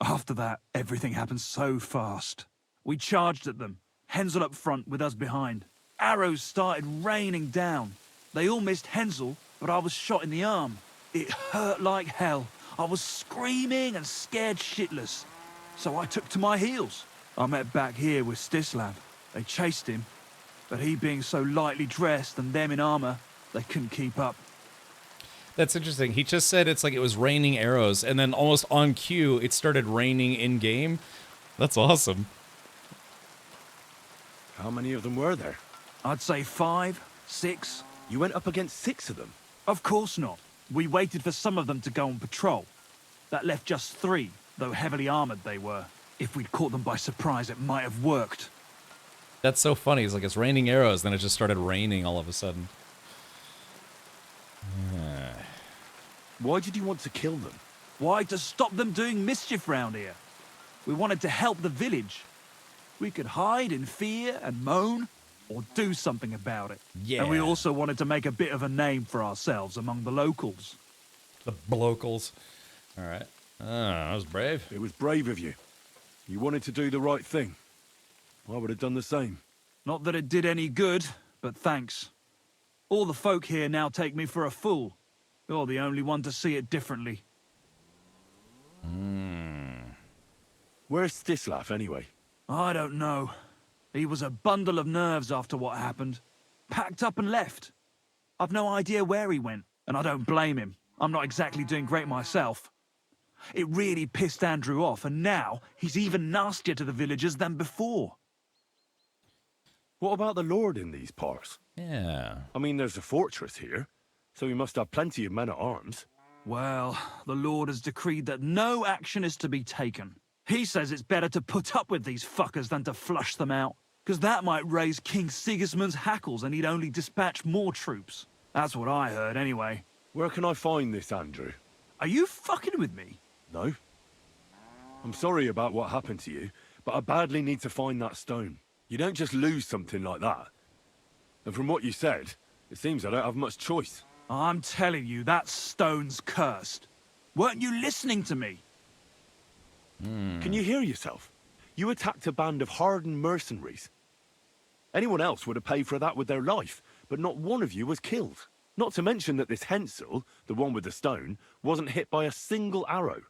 After that, everything happened so fast. We charged at them, Hensel up front with us behind. Arrows started raining down. They all missed Hensel, but I was shot in the arm. It hurt like hell. I was screaming and scared shitless. So I took to my heels. I met back here with Stislav. They chased him, but he being so lightly dressed and them in armor, they couldn't keep up. That's interesting. He just said it's like it was raining arrows, and then almost on cue, it started raining in-game. That's awesome. How many of them were there? I'd say 5, 6. You went up against 6 of them? Of course not. We waited for some of them to go on patrol. That left just 3, though heavily armored they were. If we'd caught them by surprise, it might have worked. That's so funny. It's like it's raining arrows, then it just started raining all of a sudden. Why did you want to kill them? Why? To stop them doing mischief round here. We wanted to help the village. We could hide in fear and moan, or do something about it. Yeah. And we also wanted to make a bit of a name for ourselves among the locals. The locals. All right. That was brave. It was brave of you. You wanted to do the right thing. I would have done the same. Not that it did any good, but thanks. All the folk here now take me for a fool. You're the only one to see it differently. Where's Stislav, anyway? I don't know. He was a bundle of nerves after what happened. packed up and left. I've no idea where he went, and I don't blame him. I'm not exactly doing great myself. It really pissed Andrew off, and now he's even nastier to the villagers than before. What about the Lord in these parts? Yeah. I mean, there's a fortress here, so he must have plenty of men at arms. Well, the Lord has decreed that no action is to be taken. He says it's better to put up with these fuckers than to flush them out, because that might raise King Sigismund's hackles and he'd only dispatch more troops. That's what I heard, anyway. Where can I find this, Andrew? Are you fucking with me? No. I'm sorry about what happened to you, but I badly need to find that stone. You don't just lose something like that. And from what you said, it seems I don't have much choice. I'm telling you, that stone's cursed. Weren't you listening to me? Can you hear yourself? You attacked a band of hardened mercenaries. Anyone else would have paid for that with their life, but not one of you was killed. Not to mention that this Hensel, the one with the stone, wasn't hit by a single arrow.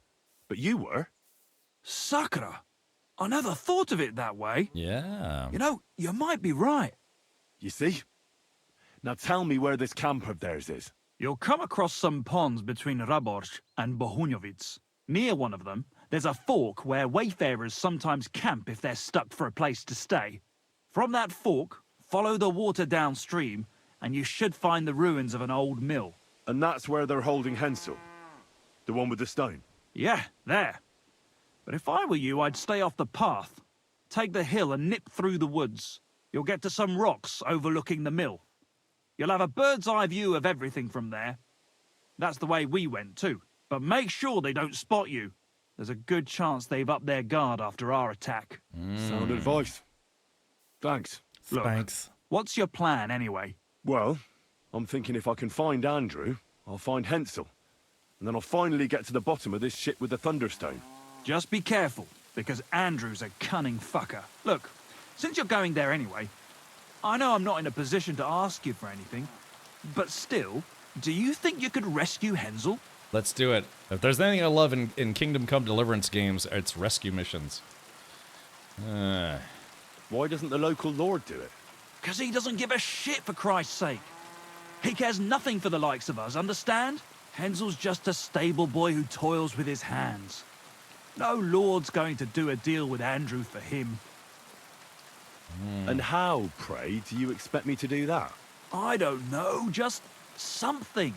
But you were. Sakura! I never thought of it that way. Yeah. You know, you might be right. You see? Now tell me where this camp of theirs is. You'll come across some ponds between Raborz and Bohunjovic. Near one of them, there's a fork where wayfarers sometimes camp if they're stuck for a place to stay. From that fork, follow the water downstream, and you should find the ruins of an old mill. And that's where they're holding Hensel? The one with the stone? Yeah, there. But if I were you, I'd stay off the path. Take the hill and nip through the woods. You'll get to some rocks overlooking the mill. You'll have a bird's eye view of everything from there. That's the way we went too. But make sure they don't spot you. There's a good chance they've upped their guard after our attack. Sound advice. Thanks. Look, Thanks. What's your plan anyway? Well, I'm thinking if I can find Andrew, I'll find Hensel. And then I'll finally get to the bottom of this shit with the Thunderstone. Just be careful, because Andrew's a cunning fucker. Look, since you're going there anyway, I know I'm not in a position to ask you for anything, but still, do you think you could rescue Hensel? Let's do it. If there's anything I love in Kingdom Come Deliverance games, it's rescue missions. Why doesn't the local lord do it? Because he doesn't give a shit, for Christ's sake. He cares nothing for the likes of us, understand? Hensel's just a stable boy who toils with his hands. No lord's going to do a deal with Andrew for him. And how, pray, do you expect me to do that? I don't know, just something.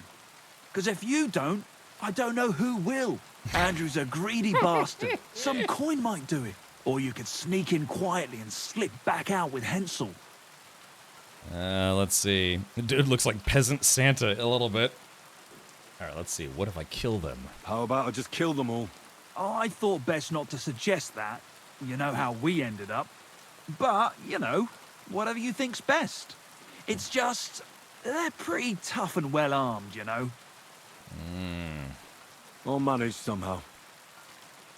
Because if you don't, I don't know who will. Andrew's a greedy bastard. Some coin might do it. Or you could sneak in quietly and slip back out with Hensel. Let's see. The dude looks like Peasant Santa a little bit. Alright, let's see. What if I kill them? How about I just kill them all? I thought best not to suggest that. You know how we ended up. But, you know, whatever you think's best. It's just, they're pretty tough and well-armed, you know. I'll manage somehow.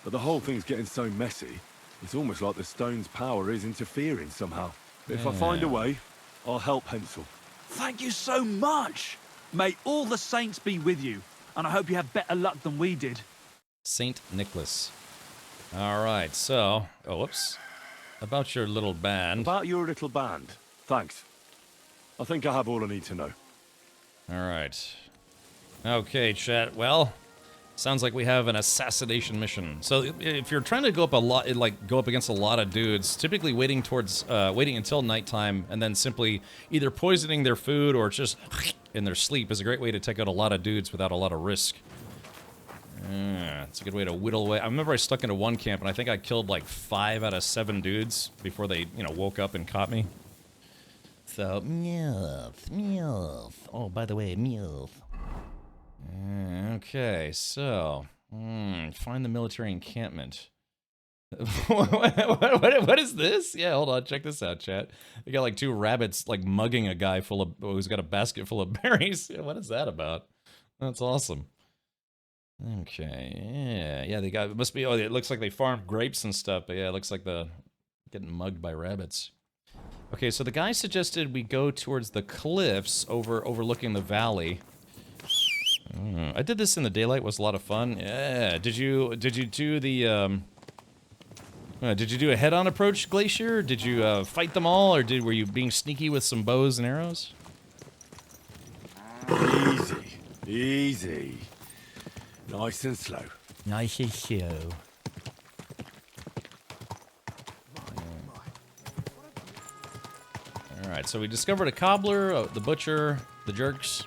But the whole thing's getting so messy, it's almost like the stone's power is interfering somehow. But if I find a way, I'll help Hensel. Thank you so much! May all the saints be with you, and I hope you have better luck than we did. Saint Nicholas. Alright, so... Oh, whoops. About your little band. About your little band. Thanks. I think I have all I need to know. Alright. Okay, chat. Well, sounds like we have an assassination mission. So if you're trying to go up go up against a lot of dudes, typically waiting until nighttime and then simply either poisoning their food or just in their sleep is a great way to take out a lot of dudes without a lot of risk. It's a good way to whittle away. I remember I stuck into one camp and I think I killed like 5 out of 7 dudes before they, woke up and caught me. So, MILF. Oh, by the way, MILF. Okay, so, find the military encampment. What is this? Yeah, hold on, check this out, chat. We got like 2 rabbits like mugging a guy who's got a basket full of berries. What is that about? That's awesome. Okay, yeah, they got, it must be, it looks like they farmed grapes and stuff, but yeah, it looks like they're getting mugged by rabbits. Okay, so the guy suggested we go towards the cliffs overlooking the valley. I did this in the daylight, it was a lot of fun. Yeah, did you do the, Did you do a head-on approach, Glacier? Did you fight them all, or were you being sneaky with some bows and arrows? Easy, easy. Nice and slow. Nice and slow. Alright, so we discovered a cobbler, the butcher, the jerks.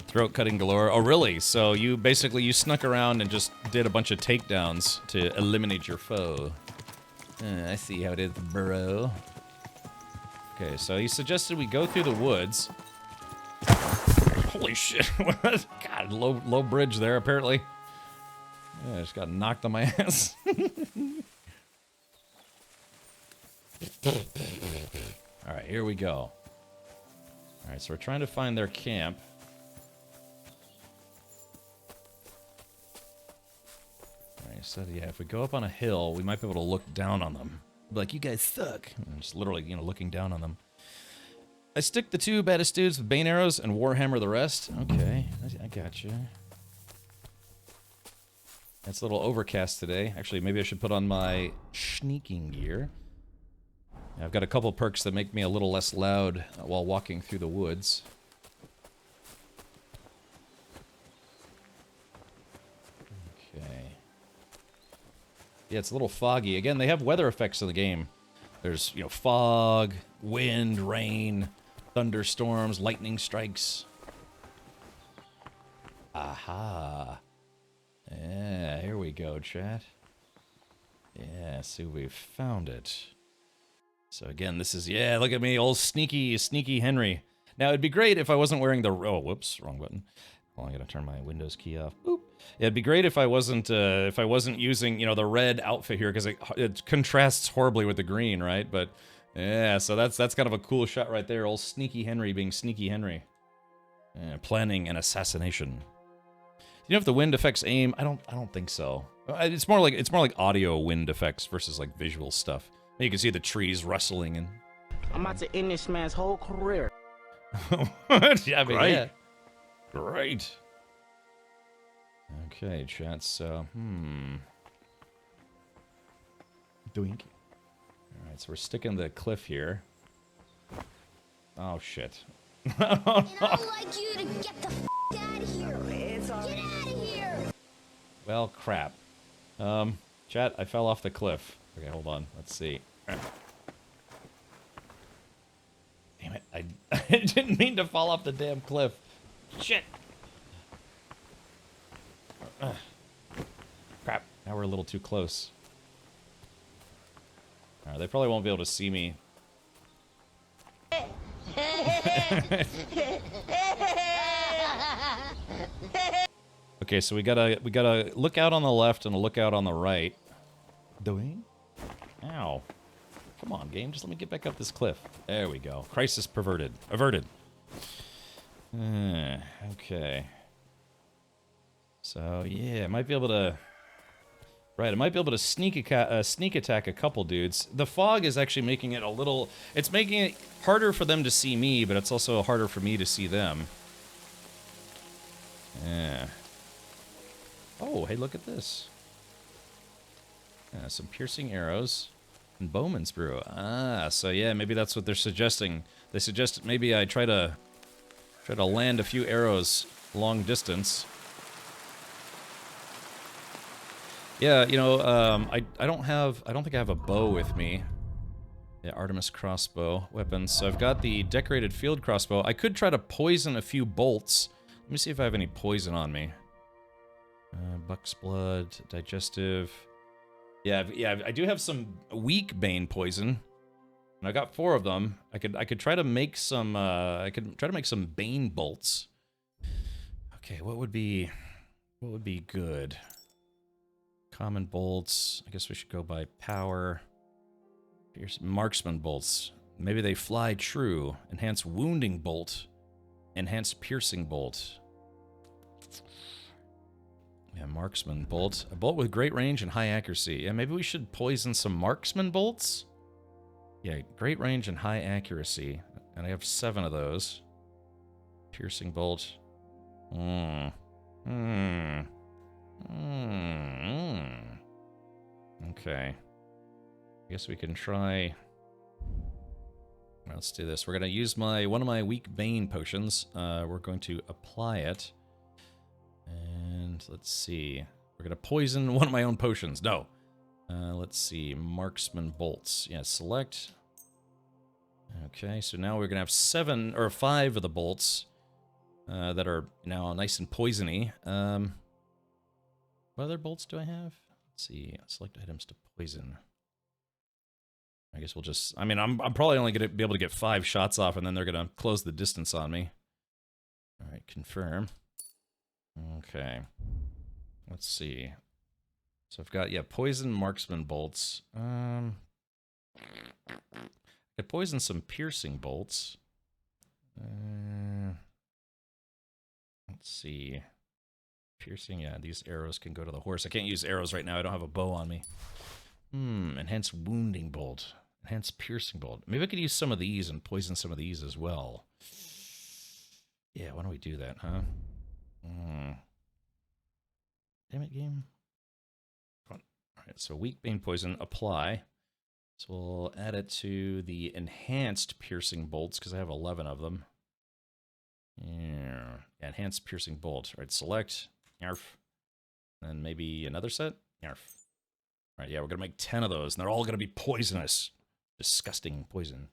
Throat cutting galore. Oh, really? So you basically snuck around and just did a bunch of takedowns to eliminate your foe. I see how it is, bro. Okay, so he suggested we go through the woods. Holy shit. What? God, low bridge there, apparently. Yeah, I just got knocked on my ass. Alright, here we go. Alright, so we're trying to find their camp. Alright, so yeah, if we go up on a hill, we might be able to look down on them. Be like, you guys suck. And just literally, looking down on them. I stick the 2 baddest dudes with Bane arrows and Warhammer the rest. Okay, I gotcha. It's a little overcast today. Actually, maybe I should put on my sneaking gear. I've got a couple perks that make me a little less loud while walking through the woods. Okay. Yeah, it's a little foggy. Again, they have weather effects in the game. There's, fog, wind, rain, thunderstorms, lightning strikes. Aha. Yeah, here we go, chat. Yeah, see, we've found it. So again, this is, yeah, look at me, old sneaky Henry. Now, it'd be great if I wasn't wearing the, oh, whoops, wrong button. Well, I'm gonna turn my Windows key off. Boop. Yeah, it'd be great if I wasn't using, the red outfit here, because it contrasts horribly with the green, right? But, yeah, so that's kind of a cool shot right there, old sneaky Henry being sneaky Henry. Yeah, planning an assassination. You know if the wind affects aim? I don't think so. It's more like audio wind effects versus like visual stuff. You can see the trees rustling and. I'm about to end this man's whole career. Yeah, Great. Yeah. Great. Okay, chat. So, Doink. All right, so we're sticking the cliff here. Oh shit. And I'd like you to get the out of here. Get out of here. Well, crap. Chat, I fell off the cliff. Okay, hold on. Let's see. Damn it. I didn't mean to fall off the damn cliff. Shit. Crap. Now we're a little too close. Alright, they probably won't be able to see me. Okay, so we gotta look out on the left and look out on the right. Doing? Ow. Come on, game. Just let me get back up this cliff. There we go. Crisis averted. Okay. So, yeah, I might be able to... Right, I might be able to sneak attack a couple dudes. The fog is actually making it a little... It's making it harder for them to see me, but it's also harder for me to see them. Yeah. Oh, hey, look at this. Some piercing arrows and bowman's brew. Ah, so yeah, maybe that's what they're suggesting. They suggest maybe I try to land a few arrows long distance. Yeah, I don't think I have a bow with me. Yeah, Artemis crossbow weapons. So I've got the decorated field crossbow. I could try to poison a few bolts. Let me see if I have any poison on me. Buck's blood, digestive. Yeah, I do have some weak bane poison. And I got 4 of them. I could try to make some bane bolts. Okay, what would be good? Common bolts. I guess we should go by power. Here's marksman bolts. Maybe they fly true. Enhanced wounding bolt. Enhanced piercing bolt. Yeah, marksman bolt. A bolt with great range and high accuracy. Yeah, maybe we should poison some marksman bolts? Yeah, great range and high accuracy. And I have 7 of those. Piercing bolt. Okay. I guess we can try... Let's do this. We're going to use one of my weak bane potions. We're going to apply it. And let's see. We're going to poison one of my own potions. No. Let's see. Marksman bolts. Yeah, select. Okay, so now we're going to have 5 of the bolts that are now nice and poisony. What other bolts do I have? Let's see. Select items to poison. I guess we'll just... I mean, I'm probably only going to be able to get 5 shots off, and then they're going to close the distance on me. All right, confirm. Okay. Let's see. So I've got, yeah, poison marksman bolts. I could poison some piercing bolts. Let's see. Piercing, yeah, these arrows can go to the horse. I can't use arrows right now. I don't have a bow on me. Enhanced wounding bolt. Enhanced piercing bolt. Maybe I could use some of these and poison some of these as well. Yeah, why don't we do that, huh? Damn it, game. Alright, so weak bane poison, apply. So we'll add it to the enhanced piercing bolts, because I have 11 of them. Yeah, enhanced piercing bolt. Alright, select. Yarf. And maybe another set? Yarf. Alright, yeah, we're gonna make 10 of those, and they're all gonna be poisonous. Disgusting poison.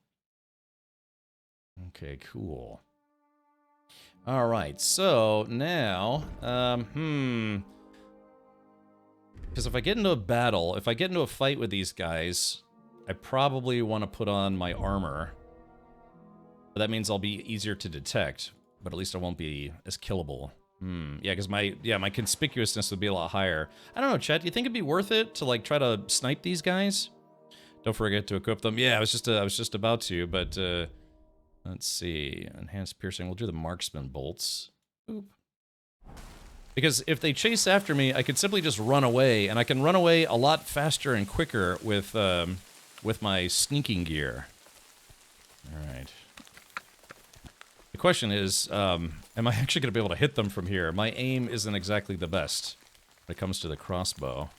Okay, cool. Alright, so now, because if I get into a battle, if I get into a fight with these guys, I probably want to put on my armor. But that means I'll be easier to detect, but at least I won't be as killable. Yeah, because my conspicuousness would be a lot higher. I don't know, chat, do you think it'd be worth it to, like, try to snipe these guys? Don't forget to equip them. Yeah, I was just about to, but, let's see. Enhanced piercing. We'll do the marksman bolts. Oop. Because if they chase after me, I could simply just run away, and I can run away a lot faster and quicker with my sneaking gear. Alright. The question is, am I actually going to be able to hit them from here? My aim isn't exactly the best when it comes to the crossbow.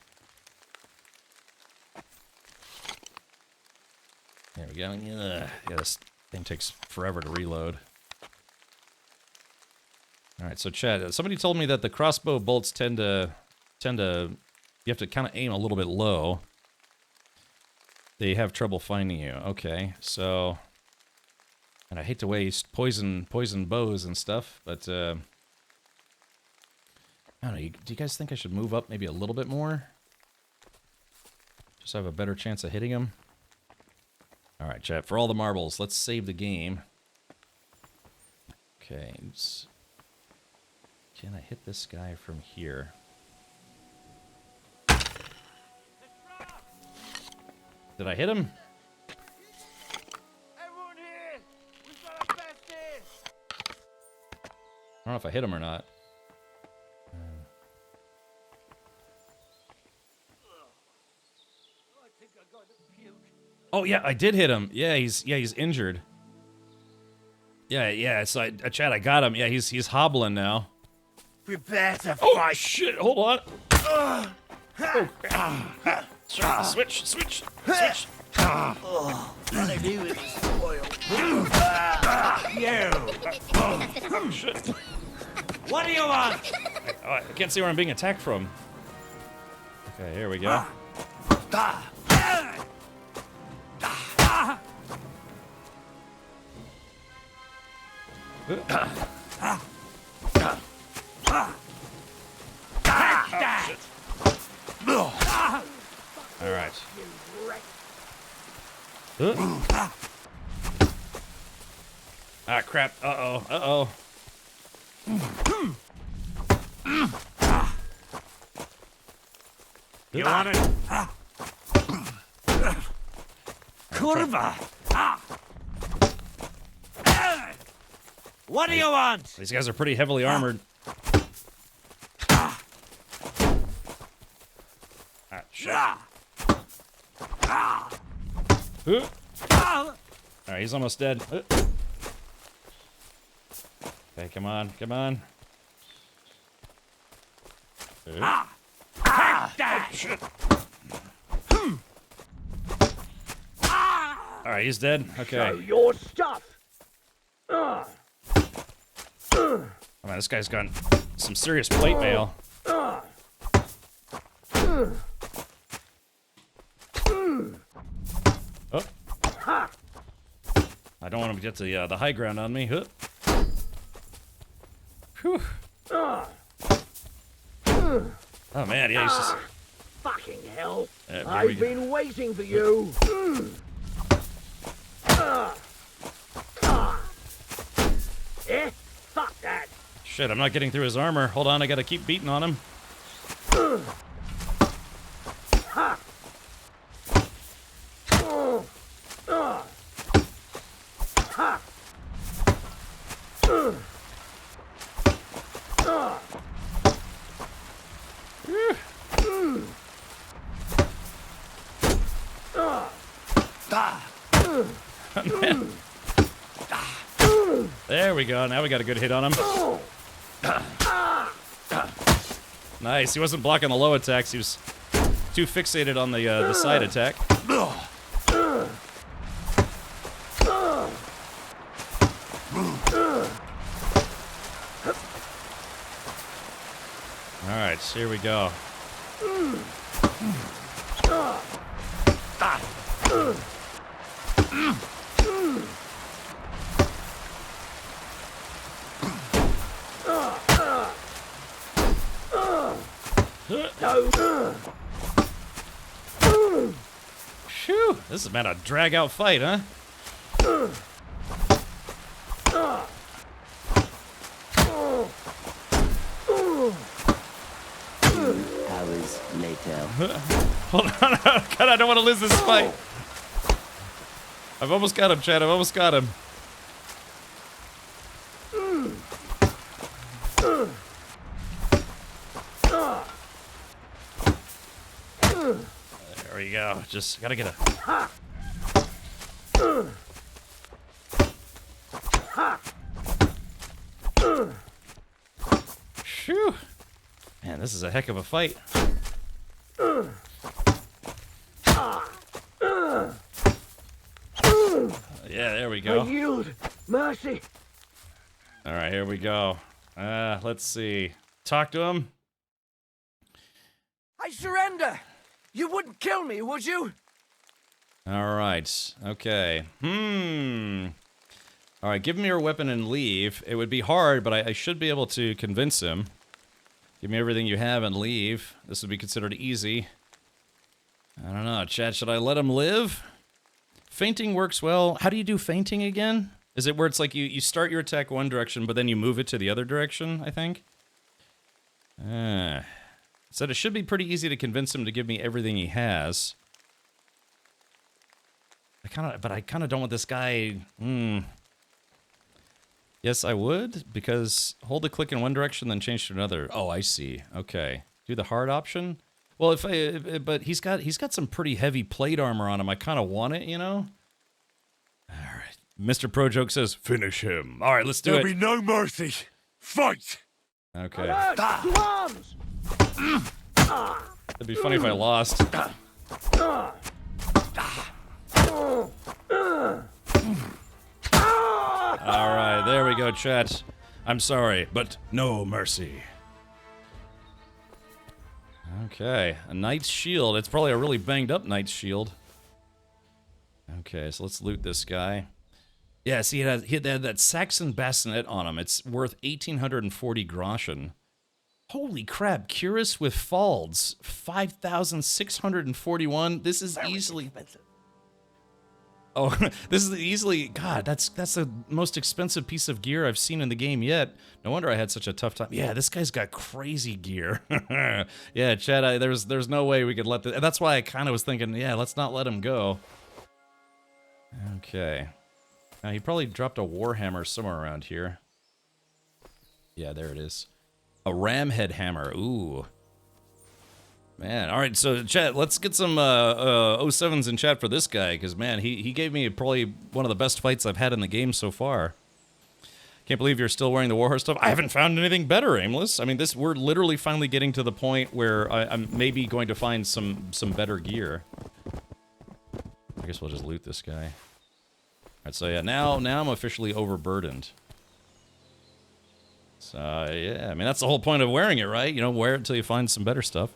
There we go. Yeah, this thing takes forever to reload. Alright, so chat, somebody told me that the crossbow bolts tend to, you have to kind of aim a little bit low. They have trouble finding you. Okay, so, and I hate to waste poison bows and stuff, but, I don't know, do you guys think I should move up maybe a little bit more? Just have a better chance of hitting them? Alright, chat, for all the marbles, let's save the game. Okay, can I hit this guy from here? Did I hit him? Everyone here! We've got a best here! I don't know if I hit him or not. Oh yeah, I did hit him. Yeah, he's injured. Yeah. So chat, I got him. Yeah, he's hobbling now. Prepare to fight. Oh shit! Hold on. Oh, switch. Oh, I knew it was spoiled. Oh shit! What do you want? I can't see where I'm being attacked from. Okay, here we go. All right. Ah, crap. Uh-oh. You want it? Curva! What do you want? These guys are pretty heavily armored. Ah, shit. Alright, he's almost dead. Okay, come on. Shit. Alright, he's dead. Okay. Show your stuff. Oh man, this guy's got some serious plate mail. Oh. I don't want him to get to the high ground on me. Huh. Whew. Oh man, yeah, he's just... Fucking hell. Here I've been waiting for you. Eh? Fuck that. Shit, I'm not getting through his armor. Hold on, I gotta keep beating on him. Man. There we go. Now we got a good hit on him. Nice. He wasn't blocking the low attacks. He was too fixated on the side attack. All right, here we go. Phew, this has been a drag-out fight, huh? Hours later. Hold on, God, I don't want to lose this fight. I've almost got him, Chad. I've almost got him. There we go. Just gotta get a... Phew. Man, this is a heck of a fight. Yeah, there we go. I yield. Mercy. All right, here we go. Let's see. Talk to him. I surrender. You wouldn't kill me, would you? All right. Okay. All right, give me your weapon and leave. It would be hard, but I should be able to convince him. Give me everything you have and leave. This would be considered easy. I don't know, Chad, should I let him live? Fainting works well. How do you do fainting again? Is it where it's like you start your attack one direction, but then you move it to the other direction, I think? Said it should be pretty easy to convince him to give me everything he has. I kind of don't want this guy... Yes, I would, because hold the click in one direction, then change to another. Oh, I see. Okay. Do the hard option? Well, but he's got some pretty heavy plate armor on him. I kind of want it, you know? All right. Mr. Pro Joke says, finish him. All right, let's do it. There'll be no mercy. Fight! Okay. Arms! It'd be funny if I lost. All right, there we go, chat. I'm sorry, but no mercy. Okay, a knight's shield. It's probably a really banged up knight's shield. Okay, so let's loot this guy. Yeah, see, he had that Saxon bassinet on him. It's worth 1,840 groschen. Holy crap, Cuirass with Falds, 5,641. This is easily... Oh, this is easily... God, that's the most expensive piece of gear I've seen in the game yet. No wonder I had such a tough time. Yeah, this guy's got crazy gear. Yeah, Chad, there's no way we could let this... That's why I kind of was thinking, yeah, let's not let him go. Okay. Now, he probably dropped a Warhammer somewhere around here. Yeah, there it is. A Ramhead hammer. Ooh. Man, all right, so chat, let's get some 07s in chat for this guy, because, man, he gave me probably one of the best fights I've had in the game so far. Can't believe you're still wearing the Warhorse stuff. I haven't found anything better, Aimless. I mean, we're literally finally getting to the point where I'm maybe going to find some better gear. I guess we'll just loot this guy. Alright, so yeah, now I'm officially overburdened. So, yeah, I mean, that's the whole point of wearing it, right? You know, wear it until you find some better stuff.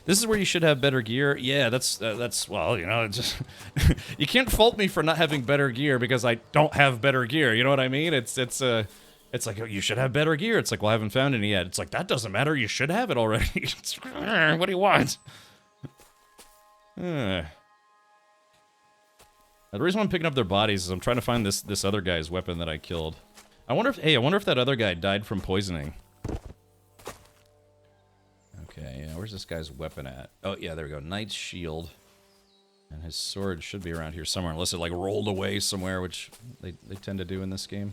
This is where you should have better gear. Yeah, that's well, you know, it just you can't fault me for not having better gear because I don't have better gear. You know what I mean? It's like, oh, you should have better gear. It's like, well, I haven't found any yet. It's like, that doesn't matter. You should have it already. What do you want? The reason why I'm picking up their bodies is I'm trying to find this other guy's weapon that I killed. I wonder if that other guy died from poisoning. Okay, yeah, where's this guy's weapon at? Oh, yeah, there we go. Knight's shield. And his sword should be around here somewhere, unless it, like, rolled away somewhere, which they tend to do in this game.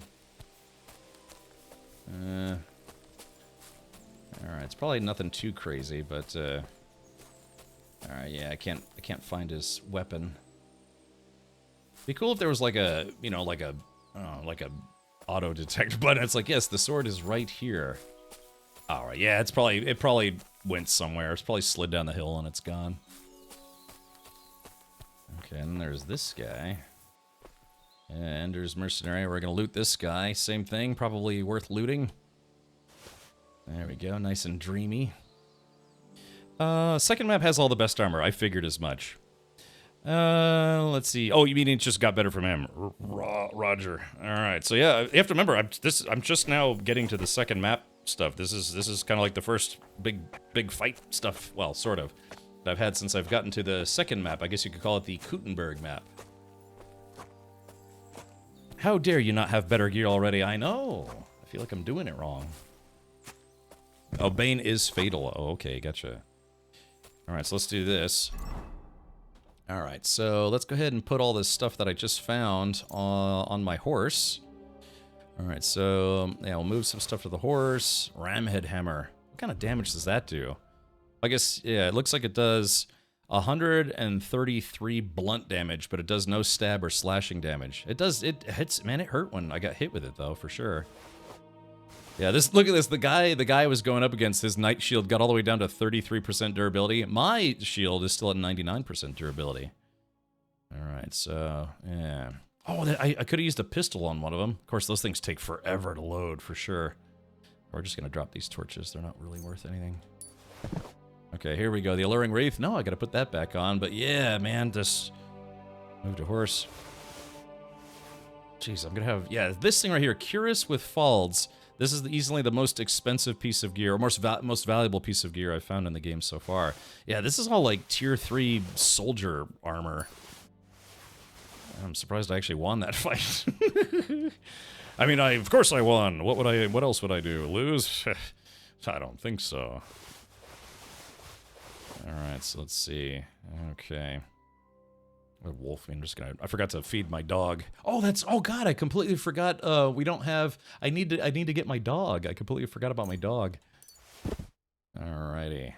Alright, it's probably nothing too crazy, but, alright, yeah, I can't find his weapon. Be cool if there was, like a, you know, like a auto-detect button. It's like, yes, the sword is right here. Alright, yeah, it probably went somewhere. It's probably slid down the hill and it's gone. Okay, and then there's this guy. Ender's Mercenary. We're gonna loot this guy. Same thing, probably worth looting. There we go, nice and dreamy. Second map has all the best armor. I figured as much. Let's see. Oh, you mean it just got better from him? Roger. All right. So yeah, you have to remember, I'm just now getting to the second map stuff. This is kind of like the first big fight stuff. Well, sort of. That I've had since I've gotten to the second map. I guess you could call it the Kutenberg map. How dare you not have better gear already? I know. I feel like I'm doing it wrong. Oh, Bane is fatal. Oh, okay, gotcha. All right, so let's do this. All right, so let's go ahead and put all this stuff that I just found on my horse. All right, so yeah, we'll move some stuff to the horse. Ramhead hammer. What kind of damage does that do? I guess, yeah, it looks like it does 133 blunt damage, but it does no stab or slashing damage. It hits, man, it hurt when I got hit with it, though, for sure. Yeah, look at this. The guy I was going up against, his Knight shield got all the way down to 33% durability. My shield is still at 99% durability. Alright, so, yeah. Oh, I could have used a pistol on one of them. Of course, those things take forever to load, for sure. We're just going to drop these torches. They're not really worth anything. Okay, here we go. The Alluring Wraith. No, I got to put that back on. But yeah, man, just move to horse. Jeez, I'm going to have... Yeah, this thing right here, Cuirass with Falds. This is easily the most expensive piece of gear, or most valuable piece of gear I've found in the game so far. Yeah, this is all like tier 3 soldier armor. I'm surprised I actually won that fight. I mean, of course I won. What else would I do? Lose? I don't think so. Alright, so let's see. Okay. Wolf, I forgot to feed my dog. Oh, God, I completely forgot. We don't have, I need to get my dog. I completely forgot about my dog. Alrighty.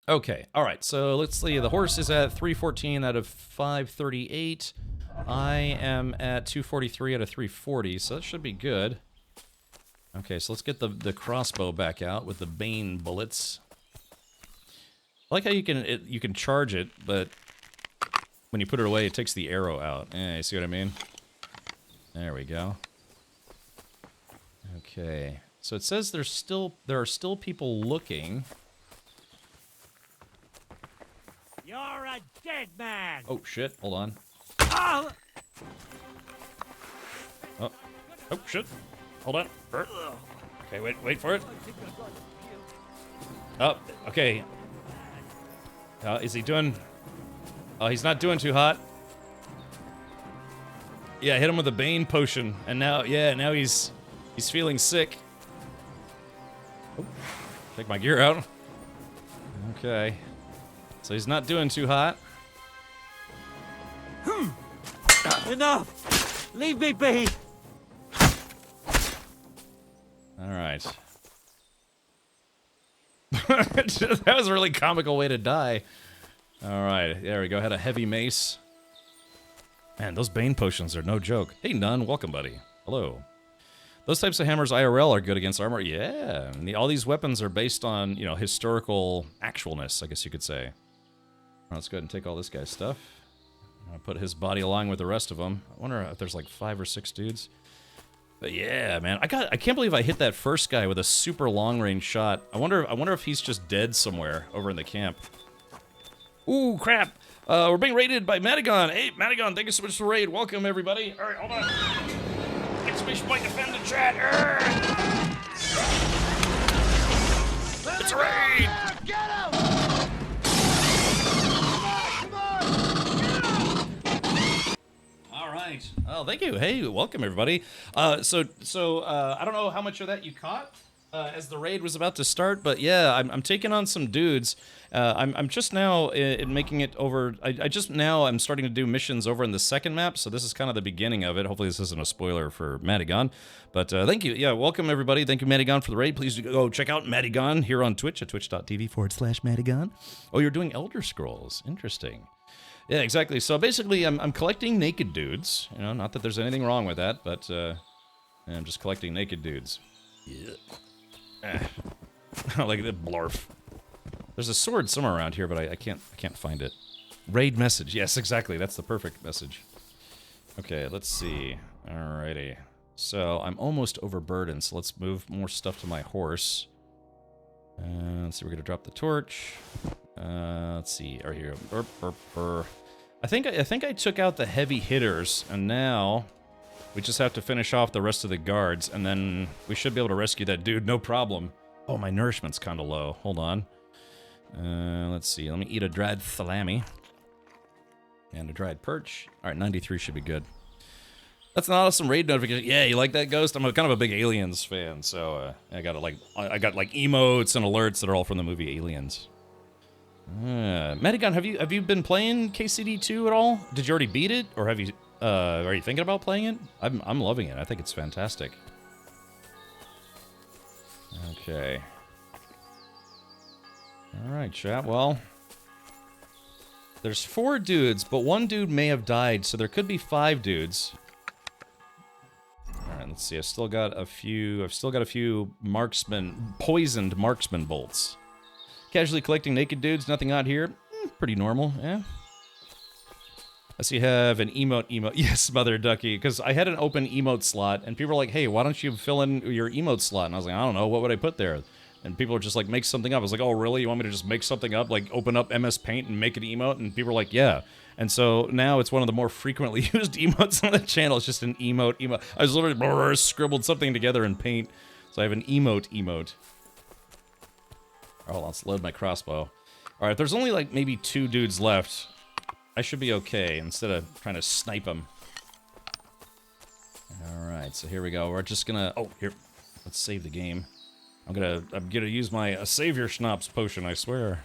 Okay, alright, so let's see. The horse is at 314 out of 538. I am at 243 out of 340, so that should be good. Okay, so let's get the crossbow back out with the Bane bullets. I like how you can charge it, but when you put it away, it takes the arrow out. Yeah, you see what I mean? There we go. Okay. So it says there are still people looking. You're a dead man! Oh, shit. Hold on. Oh! Oh, shit. Hold on. Okay, wait for it. Oh, okay. Is he doing... Oh, he's not doing too hot. Yeah, I hit him with a Bane potion, and now he's feeling sick. Oh, take my gear out. Okay. So he's not doing too hot. Enough! Leave me be! Alright. That was a really comical way to die. Alright, there we go. Had a heavy mace. Man, those Bane potions are no joke. Hey, Nun, welcome, buddy. Hello. Those types of hammers IRL are good against armor. Yeah, and all these weapons are based on, you know, historical actualness, I guess you could say. Let's go ahead and take all this guy's stuff. I put his body along with the rest of them. I wonder if there's like 5 or 6 dudes. But yeah, man, I can't believe I hit that first guy with a super long-range shot. I wonder if he's just dead somewhere over in the camp. Ooh, crap! We're being raided by Madigan. Hey, Madigan, thank you so much for the raid. Welcome, everybody. All right, hold on. Exclamation point, defend the chat. It's a raid! Get him! All right. Oh, thank you. Hey, welcome everybody. So I don't know how much of that you caught as the raid was about to start, but yeah, I'm taking on some dudes. I'm just now in making it over. I just now I'm starting to do missions over in the second map, so this is kind of the beginning of it. Hopefully this isn't a spoiler for Madigan, but thank you. Yeah, welcome everybody. Thank you, Madigan, for the raid. Please go check out Madigan here on Twitch at twitch.tv/Madigan. Oh, you're doing Elder Scrolls. Interesting. Yeah, exactly. So basically, I'm collecting naked dudes. You know, not that there's anything wrong with that, but I'm just collecting naked dudes. Yeah. Like the blarf. There's a sword somewhere around here, but I can't find it. Raid message. Yes, exactly. That's the perfect message. Okay, let's see. Alrighty. So I'm almost overburdened. So let's move more stuff to my horse. Let's see. We're gonna drop the torch. Let's see. Right here. Burp, burp, burp. I think I took out the heavy hitters, and now we just have to finish off the rest of the guards, and then we should be able to rescue that dude, no problem. Oh, my nourishment's kind of low. Hold on. Let's see. Let me eat a dried salami and a dried perch. All right, 93 should be good. That's an awesome raid notification. Yeah, you like that, Ghost? I'm kind of a big Aliens fan, so I got like emotes and alerts that are all from the movie Aliens. Madigan, have you been playing KCD2 at all? Did you already beat it, or have you? Are you thinking about playing it? I'm loving it. I think it's fantastic. Okay. All right, chat. Well, there's 4 dudes, but 1 dude may have died, so there could be 5 dudes. All right, let's see. I've still got a few poisoned marksman bolts. Casually collecting naked dudes, nothing out here. Pretty normal, yeah. I see you have an emote. Yes, Mother Ducky, because I had an open emote slot, and people were like, hey, why don't you fill in your emote slot? And I was like, I don't know, what would I put there? And people were just like, make something up. I was like, oh, really? You want me to just make something up? Like, open up MS Paint and make an emote? And people were like, yeah. And so now it's one of the more frequently used emotes on the channel. It's just an emote. I was literally scribbled something together in Paint. So I have an emote. Oh, let's load my crossbow. Alright, there's only like maybe 2 dudes left. I should be okay instead of trying to snipe them. Alright, so here we go. We're just gonna... Oh, here. Let's save the game. I'm gonna use my Savior Schnapps potion, I swear.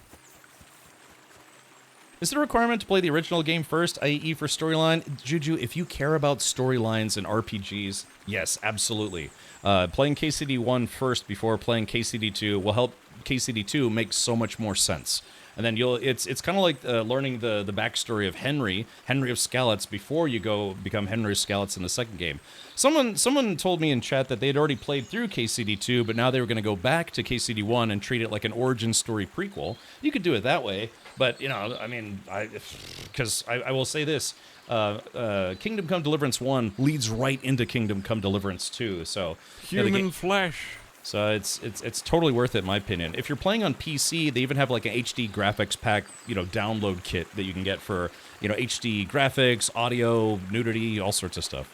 Is it a requirement to play the original game first, i.e. for storyline? Juju, if you care about storylines in RPGs, yes, absolutely. Playing KCD 1 first before playing KCD 2 will help KCD 2 make so much more sense. And then it's kind of like learning the backstory of Henry of Skalitz before you go become Henry of Skalitz in the second game. Someone told me in chat that they had already played through KCD 2, but now they were going to go back to KCD 1 and treat it like an origin story prequel. You could do it that way, but you know, I mean, because I will say this: Kingdom Come Deliverance 1 leads right into Kingdom Come Deliverance 2. So human flesh. So it's totally worth it, in my opinion. If you're playing on PC, they even have like an HD graphics pack, download kit that you can get for, HD graphics, audio, nudity, all sorts of stuff.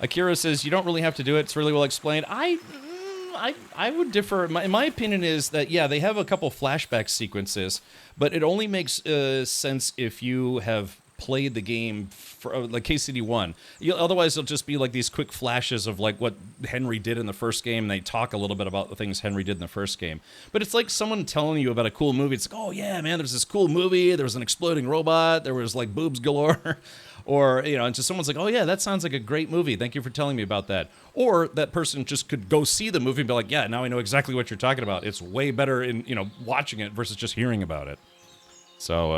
Akira says you don't really have to do it. It's really well explained. I would differ. My opinion is that, yeah, they have a couple flashback sequences, but it only makes sense if you have played the game for like KCD1. Otherwise, it'll just be like these quick flashes of like what Henry did in the first game, and they talk a little bit about the things Henry did in the first game. But it's like someone telling you about a cool movie. It's like, oh yeah, man, there's this cool movie. There was an exploding robot. There was like boobs galore. Or, and just someone's like, oh yeah, that sounds like a great movie. Thank you for telling me about that. Or that person just could go see the movie and be like, yeah, now I know exactly what you're talking about. It's way better in, watching it versus just hearing about it. So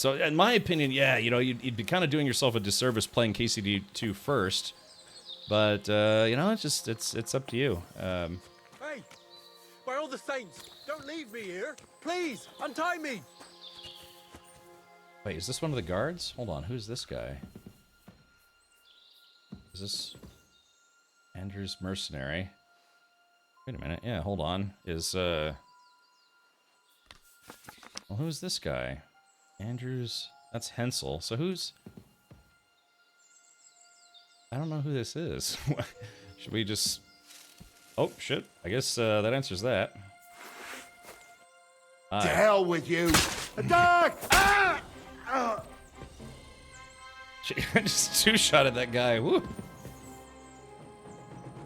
in my opinion, yeah, you'd be kind of doing yourself a disservice playing KCD2 first. But, it's up to you. Hey, by all the saints, don't leave me here. Please, untie me. Wait, is this one of the guards? Hold on, who's this guy? Is this Andrew's mercenary? Wait a minute, yeah, hold on. Well, who's this guy? Andrew's... That's Hensel. So who's... I don't know who this is. Should we just... Oh, shit. I guess that answers that. To hell with you! Attack! I just two-shotted that guy. Woo.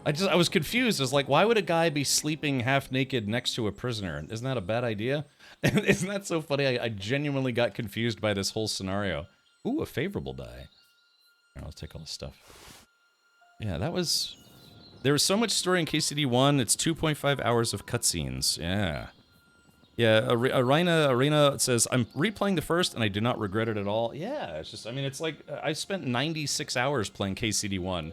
I was confused. I was like, why would a guy be sleeping half naked next to a prisoner? Isn't that a bad idea? Isn't that so funny? I genuinely got confused by this whole scenario. Ooh, a favorable die. Here, let's take all this stuff. Yeah, that was... There was so much story in KCD1. It's 2.5 hours of cutscenes. Yeah. Yeah, Arena says, I'm replaying the first and I do not regret it at all. Yeah, it's just, I mean, it's like, I spent 96 hours playing KCD1,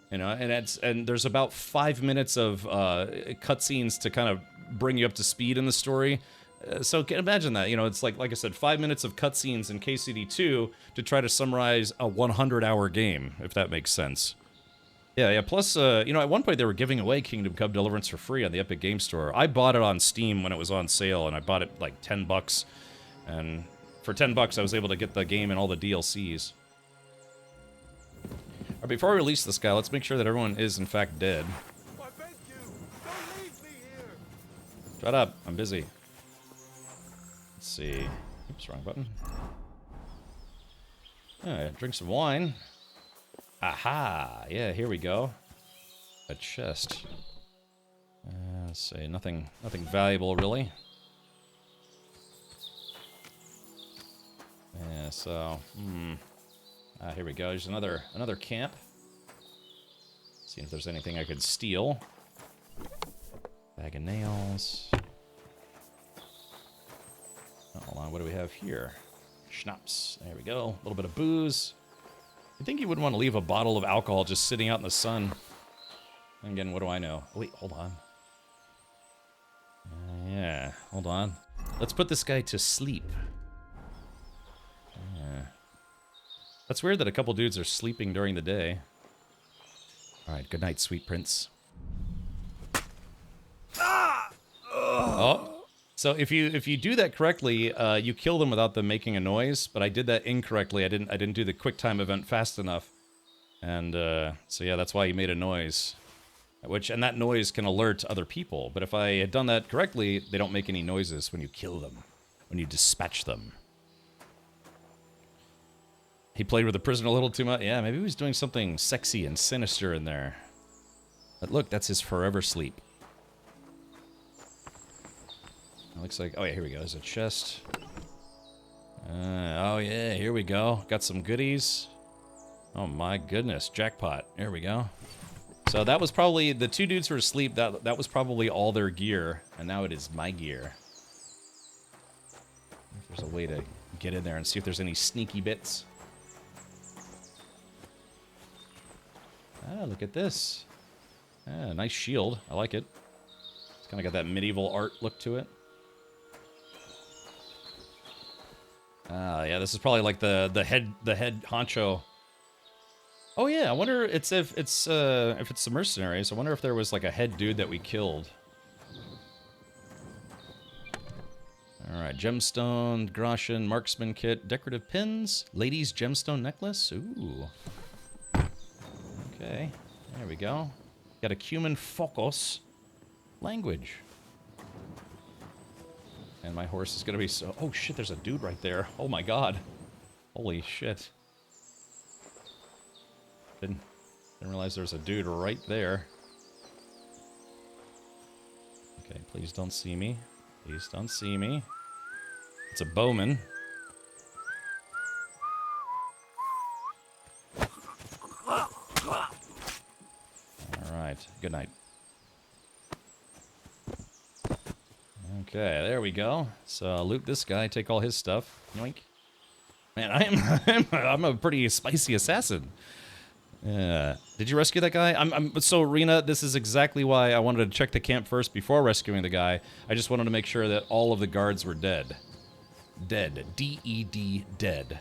you know, and there's about 5 minutes of cutscenes to kind of bring you up to speed in the story. So imagine that, you know, it's like I said, 5 minutes of cutscenes in KCD2 to try to summarize a 100-hour game, if that makes sense. Yeah, plus, you know, at one point they were giving away Kingdom Come Deliverance for free on the Epic Game Store. I bought it on Steam when it was on sale, and I bought it like 10 bucks. And for 10 bucks, I was able to get the game and all the DLCs. All right, before we release this guy, let's make sure that everyone is, in fact, dead. Shut up, I'm busy. Let's see. Oops, wrong button. Drink some wine. Aha! Yeah, here we go. A chest. Let's see, nothing valuable really. Yeah, so here we go. There's another camp. See if there's anything I could steal. Bag of nails. Oh, hold on, what do we have here? Schnapps. There we go. A little bit of booze. I think you wouldn't want to leave a bottle of alcohol just sitting out in the sun. And again, what do I know? Oh, wait, hold on. Yeah, hold on. Let's put this guy to sleep. That's weird that a couple dudes are sleeping during the day. Alright, good night, sweet prince. Oh. So if you do that correctly, you kill them without them making a noise. But I did that incorrectly. I didn't do the quick time event fast enough, and so yeah, that's why he made a noise. And that noise can alert other people. But if I had done that correctly, they don't make any noises when you kill them, when you dispatch them. He played with the prisoner a little too much. Yeah, maybe he was doing something sexy and sinister in there. But look, that's his forever sleep. It looks like... Oh, yeah, here we go. There's a chest. Oh, yeah, here we go. Got some goodies. Oh, my goodness. Jackpot. There we go. So that was probably... The two dudes who were asleep, that was probably all their gear. And now it is my gear. There's a way to get in there and see if there's any sneaky bits. Ah, look at this. Ah, nice shield. I like it. It's kind of got that medieval art look to it. Yeah, this is probably like the head honcho. Oh yeah, I wonder if it's the mercenaries. I wonder if there was like a head dude that we killed. All right, gemstone, groschen, marksman kit, decorative pins, ladies gemstone necklace. Ooh. Okay, there we go. Got a cumin focus language. And my horse is gonna be so... Oh shit, there's a dude right there. Oh my god. Holy shit. Didn't realize there was a dude right there. Okay, please don't see me. Please don't see me. It's a bowman. Alright, good night. Okay, there we go. So loot this guy, take all his stuff. Yoink. Man, I'm a pretty spicy assassin. Did you rescue that guy? So Rena, this is exactly why I wanted to check the camp first before rescuing the guy. I just wanted to make sure that all of the guards were dead. Dead. D-E-D, dead.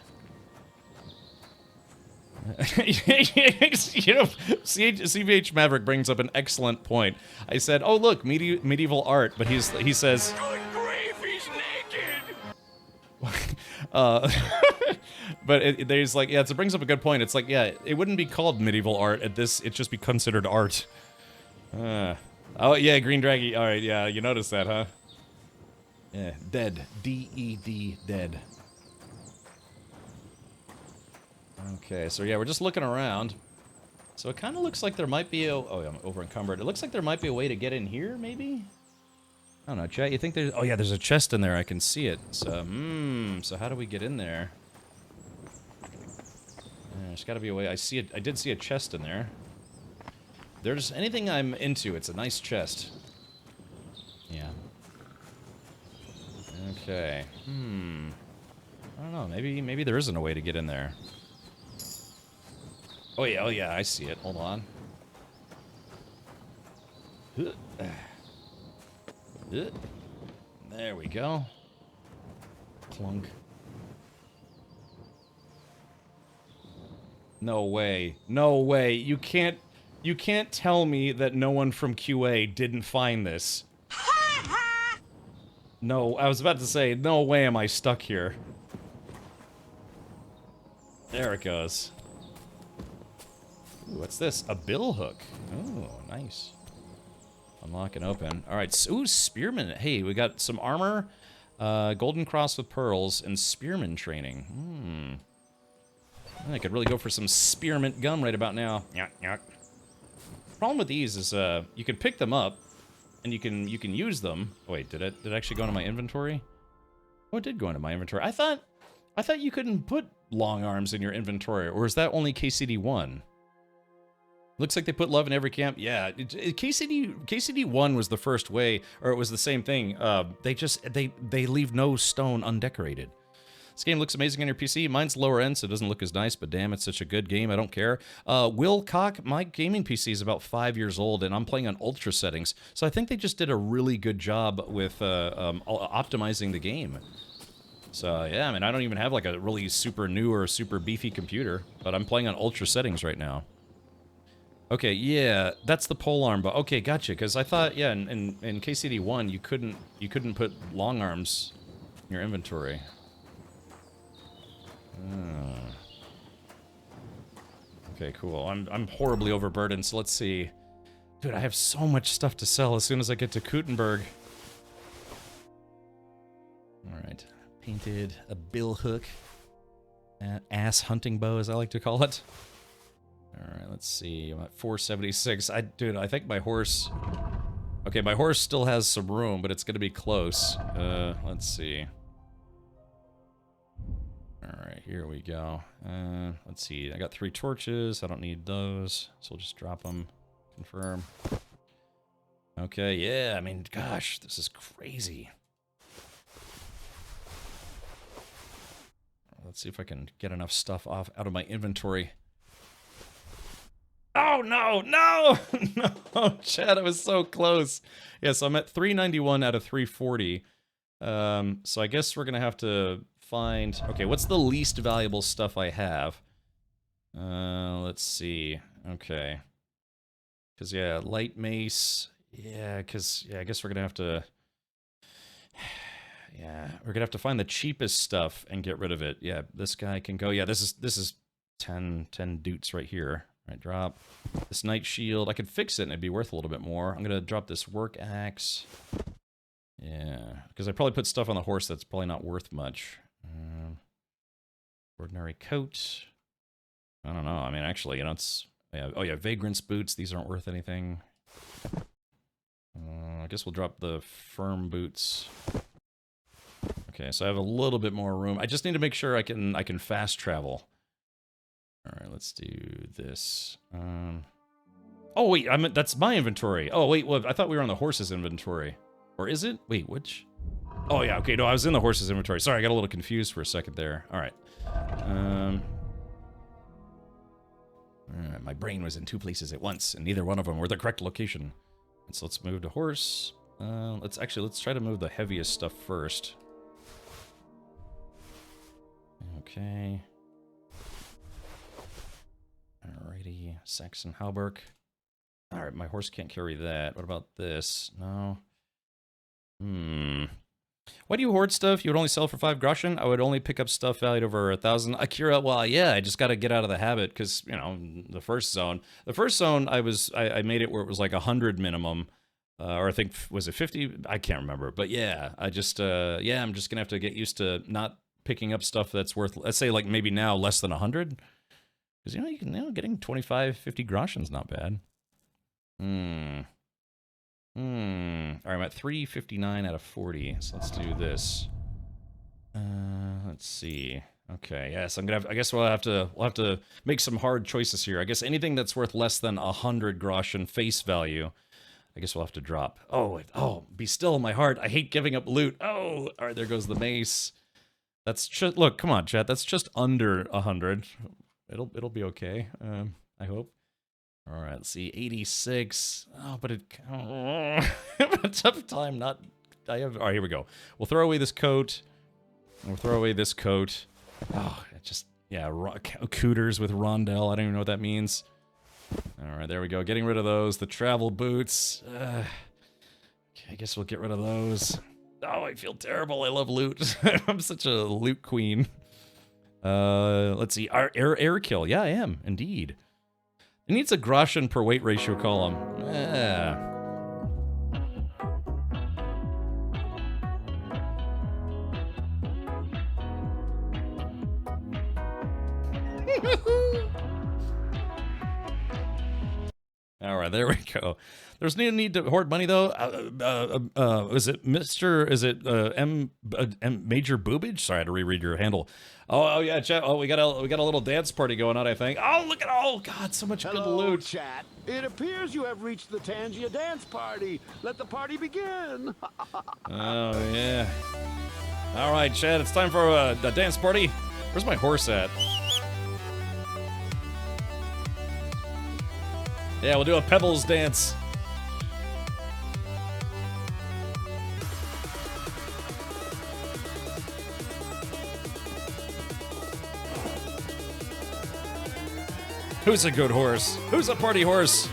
You know, CVH Maverick brings up an excellent point. I said, "Oh look, medieval art," but he says, Good grief, he's naked! but there's like, yeah, it brings up a good point. It's like, yeah, it wouldn't be called medieval art at this; it'd just be considered art. Oh yeah, Green Draggy. All right, yeah, you noticed that, huh? Yeah, dead. D-E-D, dead. Okay, so yeah, we're just looking around. So it kind of looks like there might be a... Oh, yeah, I'm over encumbered. It looks like there might be a way to get in here, maybe? I don't know, chat, you think there's... Oh, yeah, there's a chest in there. I can see it. So, so how do we get in there? There's got to be a way. I see it. I did see a chest in there. There's anything I'm into. It's a nice chest. Yeah. Okay. I don't know. Maybe there isn't a way to get in there. Oh yeah, I see it. Hold on. There we go. Clunk. No way. No way. You can't tell me that no one from QA didn't find this. No, I was about to say, no way am I stuck here. There it goes. Ooh, what's this? A bill hook. Oh, nice. Unlock and open. Alright, ooh, spearman. Hey, we got some armor, golden cross with pearls, and spearman training. I could really go for some spearmint gum right about now. Yuck, yuck. Problem with these is, you can pick them up, and you can use them. Oh, wait, did it actually go into my inventory? Oh, it did go into my inventory. I thought you couldn't put long arms in your inventory, or is that only KCD1? Looks like they put love in every camp. Yeah, KCD1 was the first way, or it was the same thing. They leave no stone undecorated. This game looks amazing on your PC. Mine's lower end, so it doesn't look as nice, but damn, it's such a good game. I don't care. Will Cock, my gaming PC is about 5 years old, and I'm playing on ultra settings, so I think they just did a really good job with optimizing the game. So, yeah, I mean, I don't even have like a really super new or super beefy computer, but I'm playing on ultra settings right now. Okay, yeah, that's the polearm, but okay, gotcha. Because I thought, yeah, in KCD1 you couldn't put long arms in your inventory. Okay, cool. I'm horribly overburdened, so let's see. Dude, I have so much stuff to sell as soon as I get to Kuttenberg. All right, painted a bill hook, ass hunting bow, as I like to call it. Alright, let's see. I'm at 476. Dude, I think my horse... Okay, my horse still has some room, but it's gonna be close. Let's see. Alright, here we go. Let's see. I got 3 torches. I don't need those, so we'll just drop them. Confirm. Okay, yeah, I mean, gosh, this is crazy. Let's see if I can get enough stuff out of my inventory. Oh, no, no, no, Chad, I was so close. Yeah, so I'm at 391 out of 340. So I guess we're going to have to find... Okay, what's the least valuable stuff I have? Let's see. Okay. Because, yeah, light mace. Yeah, because, yeah, I guess we're going to have to... Yeah, we're going to have to find the cheapest stuff and get rid of it. Yeah, this guy can go. Yeah, this is 10 doots right here. Alright, drop this knight shield. I could fix it and it'd be worth a little bit more. I'm gonna drop this work axe. Yeah, because I probably put stuff on the horse that's probably not worth much. Ordinary coat. I don't know. I mean, actually, you know, it's... Yeah, oh yeah, vagrant's boots. These aren't worth anything. I guess we'll drop the firm boots. Okay, so I have a little bit more room. I just need to make sure I can fast travel. Alright, let's do this. Oh, wait, that's my inventory. Oh, wait, well, I thought we were on the horse's inventory. Or is it? Wait, which? Oh, yeah, okay, no, I was in the horse's inventory. Sorry, I got a little confused for a second there. Alright. Alright, my brain was in 2 places at once, and neither one of them were the correct location. And so let's move to horse. Let's try to move the heaviest stuff first. Okay. Alrighty, Saxon Hauberk. Alright, my horse can't carry that. What about this? No. Why do you hoard stuff? You would only sell for 5 groschen? I would only pick up stuff valued over 1,000. Akira, well, yeah, I just got to get out of the habit because, you know, the first zone, I made it where it was like 100 minimum. Or I think, was it 50? I can't remember. But yeah, I just, yeah, I'm just going to have to get used to not picking up stuff that's worth, let's say like maybe now less than 100. Because, you know, getting 25, 50 groschen's not bad. All right, I'm at 359 out of 40, so let's do this. Let's see. Okay, yes, I guess we'll have to make some hard choices here. I guess anything that's worth less than 100 groschen face value, I guess we'll have to drop. Oh, be still, my heart. I hate giving up loot. Oh, all right, there goes the mace. That's just, look, come on, chat. That's just under 100. It'll be okay. I hope. All right, let's see, 86. Oh, but I have a tough time not. All right, here we go. We'll throw away this coat. We'll throw away this coat. Oh, it just, yeah, cooters with rondelle. I don't even know what that means. All right, there we go. Getting rid of those. The travel boots. Okay, I guess we'll get rid of those. Oh, I feel terrible. I love loot. I'm such a loot queen. Let's see. Air kill. Yeah, I am indeed. It needs a groschen per weight ratio column. Yeah. All right, there we go. There's no need to hoard money though. Is it Mr. Is it M Major Boobage? Sorry, I had to reread your handle. Oh yeah, chat. Oh, we got a little dance party going on, I think. Oh, look at God, so much good loot. Chat. It appears you have reached the Tangia dance party. Let the party begin. Oh yeah. All right, chat. It's time for a dance party. Where's my horse at? Yeah, we'll do a Pebbles dance. Who's a good horse? Who's a party horse?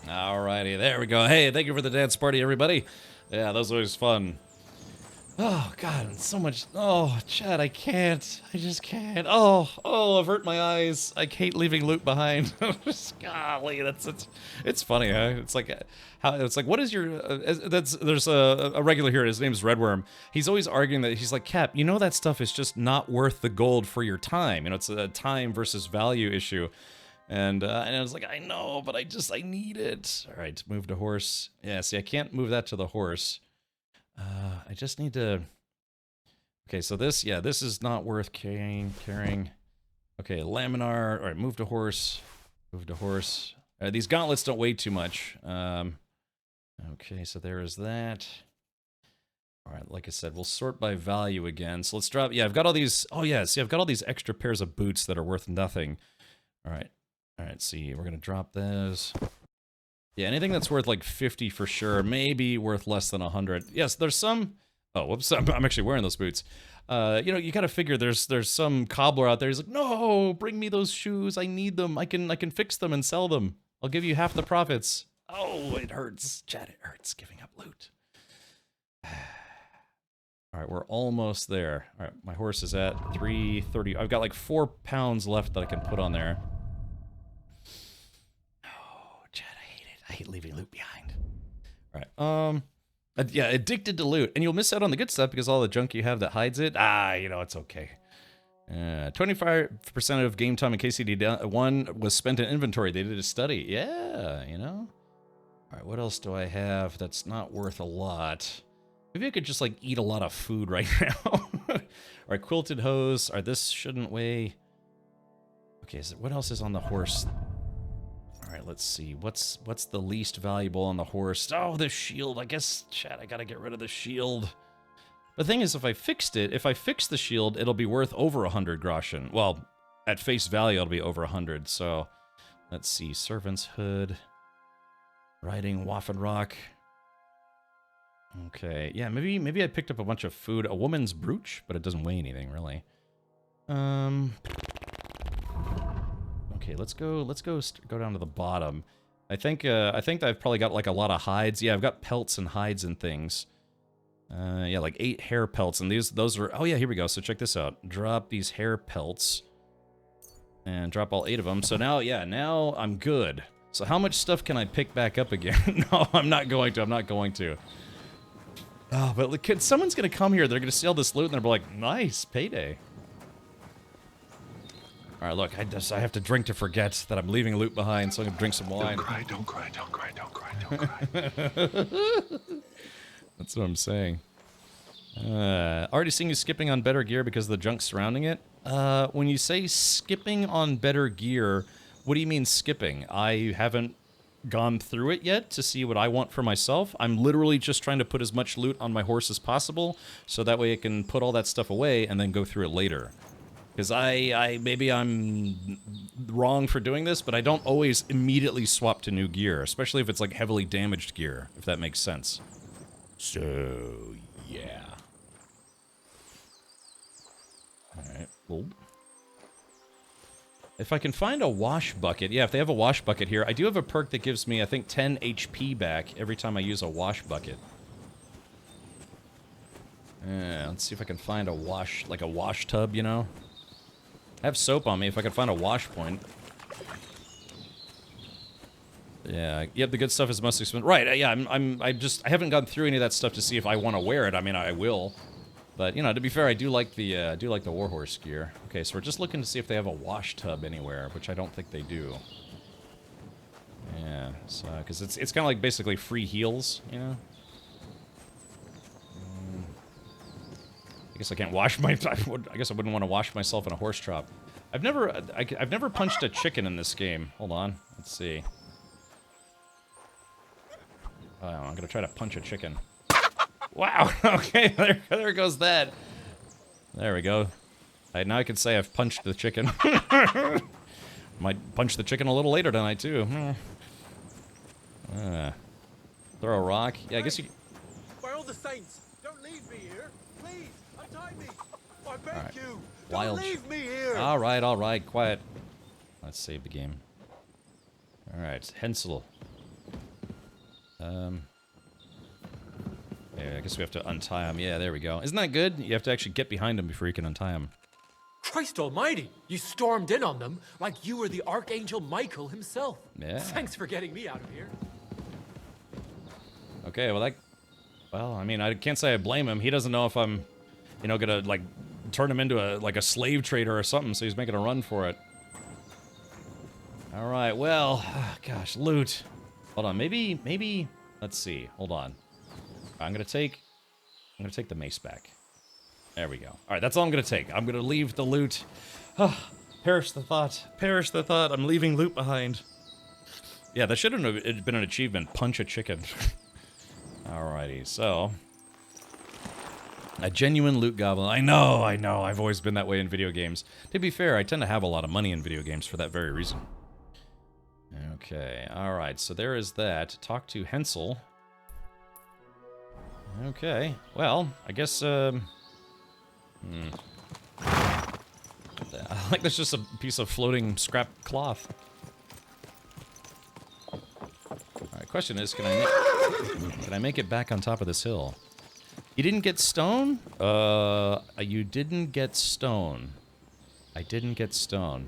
Alrighty, there we go. Hey, thank you for the dance party, everybody. Yeah, that was always fun. Oh, God, so much. Oh, Chad, I can't. I just can't. Oh, avert my eyes. I hate leaving loot behind. Golly, it's funny, huh? It's like, what is your, there's a regular here, his name's Redworm. He's always arguing that, he's like, Cap, you know that stuff is just not worth the gold for your time. You know, it's a time versus value issue. And I was like, I know, but I need it. All right, move to horse. Yeah, see, I can't move that to the horse. I just need to... Okay, so this is not worth carrying. Okay, laminar. All right, move to horse. Move to horse. These gauntlets don't weigh too much. Okay, so there is that. All right, like I said, we'll sort by value again. So let's drop... Yeah, I've got all these... Oh, yeah, see, I've got all these extra pairs of boots that are worth nothing. All right, see, we're going to drop those. Yeah, anything that's worth like 50 for sure, maybe worth less than 100. Yes, there's some... Oh, whoops, I'm actually wearing those boots. You know, you gotta figure there's some cobbler out there. He's like, no, bring me those shoes. I need them. I can fix them and sell them. I'll give you half the profits. Oh, it hurts. Chad, it hurts giving up loot. All right, we're almost there. All right, my horse is at 330. I've got like 4 pounds left that I can put on there. I hate leaving loot behind. All right. Yeah, addicted to loot. And you'll miss out on the good stuff because all the junk you have that hides it. You know, it's okay. 25% of game time in KCD1 was spent in inventory. They did a study. Yeah, you know. All right, what else do I have that's not worth a lot? Maybe I could just, like, eat a lot of food right now. All right, quilted hose. All right, this shouldn't weigh... Okay, so what else is on the horse? All right, let's see. What's the least valuable on the horse? Oh, the shield. I guess, chat, I gotta get rid of the shield. The thing is, if I fix the shield, it'll be worth over 100 groschen. Well, at face value, it'll be over 100, so... Let's see, Servant's Hood. Riding Waffenrock. Okay, yeah, maybe I picked up a bunch of food. A woman's brooch, but it doesn't weigh anything, really. Okay, let's go down to the bottom. I think I've probably got like a lot of hides. Yeah, I've got pelts and hides and things. Yeah, like 8 hair pelts, and those are... Oh yeah, here we go. So check this out. Drop these hair pelts, and drop all 8 of them. So now, yeah, now I'm good. So how much stuff can I pick back up again? No, I'm not going to. Oh, but look, someone's gonna come here. They're gonna see all this loot, and they'll be like, "Nice payday." All right, look, I have to drink to forget that I'm leaving loot behind, so I'm gonna drink some wine. Don't cry. That's what I'm saying. Already seeing you skipping on better gear because of the junk surrounding it. When you say skipping on better gear, what do you mean skipping? I haven't gone through it yet to see what I want for myself. I'm literally just trying to put as much loot on my horse as possible, so that way I can put all that stuff away and then go through it later. Because maybe I'm wrong for doing this, but I don't always immediately swap to new gear, especially if it's like heavily damaged gear, if that makes sense. So, yeah. Alright, well. If I can find a wash bucket, yeah, if they have a wash bucket here, I do have a perk that gives me, I think, 10 HP back every time I use a wash bucket. Yeah, let's see if I can find a wash, like a wash tub, you know? I have soap on me if I can find a wash point. Yeah, yep, the good stuff is mostly expensive. Right, yeah, I haven't gone through any of that stuff to see if I want to wear it. I mean, I will. But, you know, to be fair, I do like the Warhorse gear. Okay, so we're just looking to see if they have a wash tub anywhere, which I don't think they do. Yeah, so, because it's kind of like basically free heals, you know? I guess I can't wash my... I guess I wouldn't want to wash myself in a horse trough. I've never punched a chicken in this game. Hold on, let's see. Oh, I'm gonna try to punch a chicken. Wow, okay, there goes that. There we go. Now I can say I've punched the chicken. Might punch the chicken a little later tonight, too. Throw a rock. Yeah, I guess you... By all the saints, don't leave me here. Please, untie me. I beg you. Wild. Don't leave me here. All right, quiet. Let's save the game. All right, Hensel. Yeah, I guess we have to untie him. Yeah, there we go. Isn't that good? You have to actually get behind him before you can untie him. Christ almighty! You stormed in on them like you were the Archangel Michael himself. Yeah. Thanks for getting me out of here. Okay, well, I mean, I can't say I blame him. He doesn't know if I'm, you know, gonna, like, turn him into a slave trader or something, so he's making a run for it. All right, well, gosh, loot. Hold on, maybe, let's see, hold on. I'm gonna take the mace back. There we go. All right, that's all I'm gonna take. I'm gonna leave the loot. Perish the thought. I'm leaving loot behind. Yeah, that should have been an achievement. Punch a chicken. Alrighty, so a genuine loot goblin. I know. I've always been that way in video games. To be fair, I tend to have a lot of money in video games for that very reason. Okay, alright, so there is that. Talk to Hensel. Okay, well, I guess, I like that's just a piece of floating scrap cloth. Alright, question is, can I make it back on top of this hill? You didn't get stone? You didn't get stone. I didn't get stone.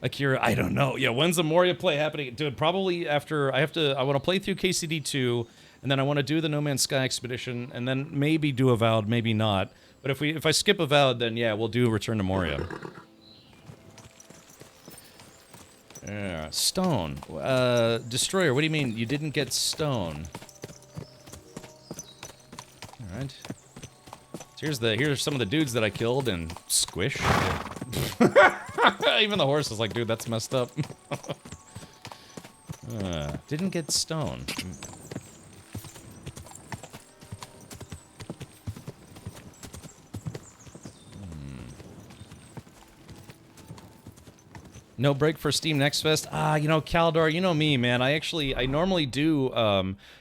Akira, I don't know. Yeah, when's the Moria play happening? Dude, probably after I want to play through KCD 2, and then I want to do the No Man's Sky expedition, and then maybe do Avowed, maybe not. But if I skip Avowed, then yeah, we'll do Return to Moria. Stone. Destroyer, what do you mean you didn't get stone? Alright. So here's some of the dudes that I killed and squish. Even the horse is like, dude, that's messed up. Didn't get stone. No break for Steam Next Fest. You know, Caldor, you know me, man. I normally do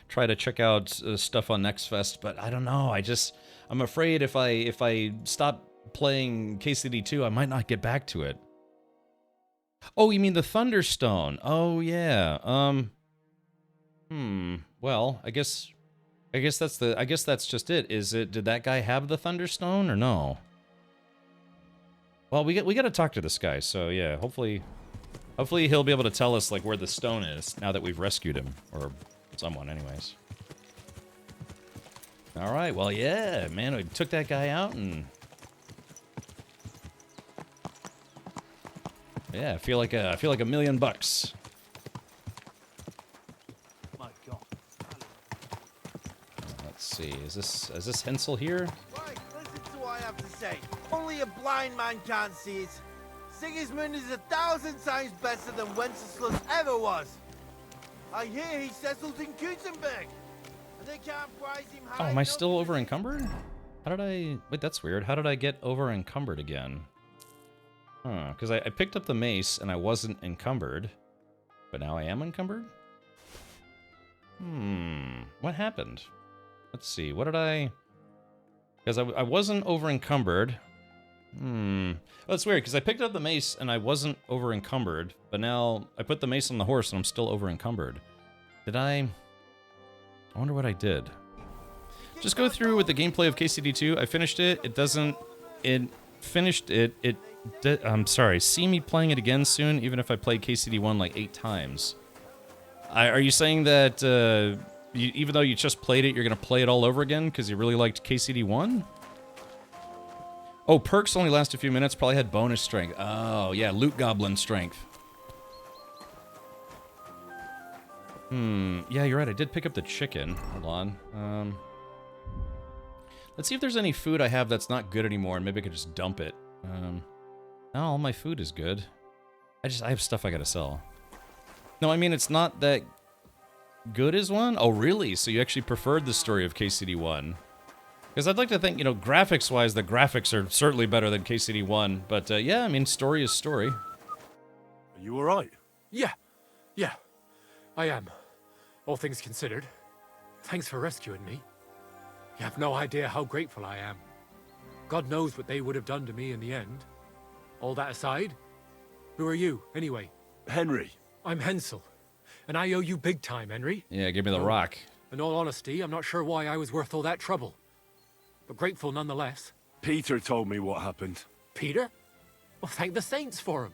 try to check out stuff on Next Fest, but I don't know. I'm afraid if I stop playing KCD2, I might not get back to it. Oh, you mean the Thunderstone? Oh yeah. Well, I guess that's just it. Did that guy have the Thunderstone or no? Well, we got to talk to this guy. So yeah, hopefully he'll be able to tell us like where the stone is now that we've rescued him, or someone, anyways. All right. Well, yeah, man, we took that guy out, and yeah, I feel like $1 million. My God. Let's see. Is this Hensel here? Right, listen to what I have to say. Only a blind man can't see it. Sigismund is 1,000 times better than Wenceslas ever was. I hear he settled in Gutenberg, and they can't prize him high. Oh, am I still over encumbered? How did I... Wait, that's weird. How did I get over encumbered again? Huh, because I picked up the mace and I wasn't encumbered, but now I am encumbered? What happened? Let's see, what did I... Because I wasn't over encumbered. Well, that's weird, because I picked up the mace and I wasn't over encumbered, but now I put the mace on the horse and I'm still over encumbered. Did I wonder what I did. Just go through with the gameplay of KCD2. I finished it. I'm sorry. See me playing it again soon, even if I played KCD1 like 8 times. Are you saying that even though you just played it, you're going to play it all over again because you really liked KCD1? Oh, perks only last a few minutes. Probably had bonus strength. Oh, yeah, loot goblin strength. Yeah, you're right. I did pick up the chicken. Hold on. Let's see if there's any food I have that's not good anymore, and maybe I could just dump it. No, all my food is good. I have stuff I gotta sell. No, I mean, it's not that good as one? Oh, really? So you actually preferred the story of KCD1? Because I'd like to think, you know, graphics-wise, the graphics are certainly better than KCD1. But, yeah, I mean, story is story. Are you alright? Yeah. I am. All things considered. Thanks for rescuing me. You have no idea how grateful I am. God knows what they would have done to me in the end. All that aside, who are you, anyway? Henry. I'm Hensel, and I owe you big time, Henry. Yeah, give me the rock. In all honesty, I'm not sure why I was worth all that trouble. But grateful nonetheless. Peter told me what happened. Peter? Well, thank the saints for him.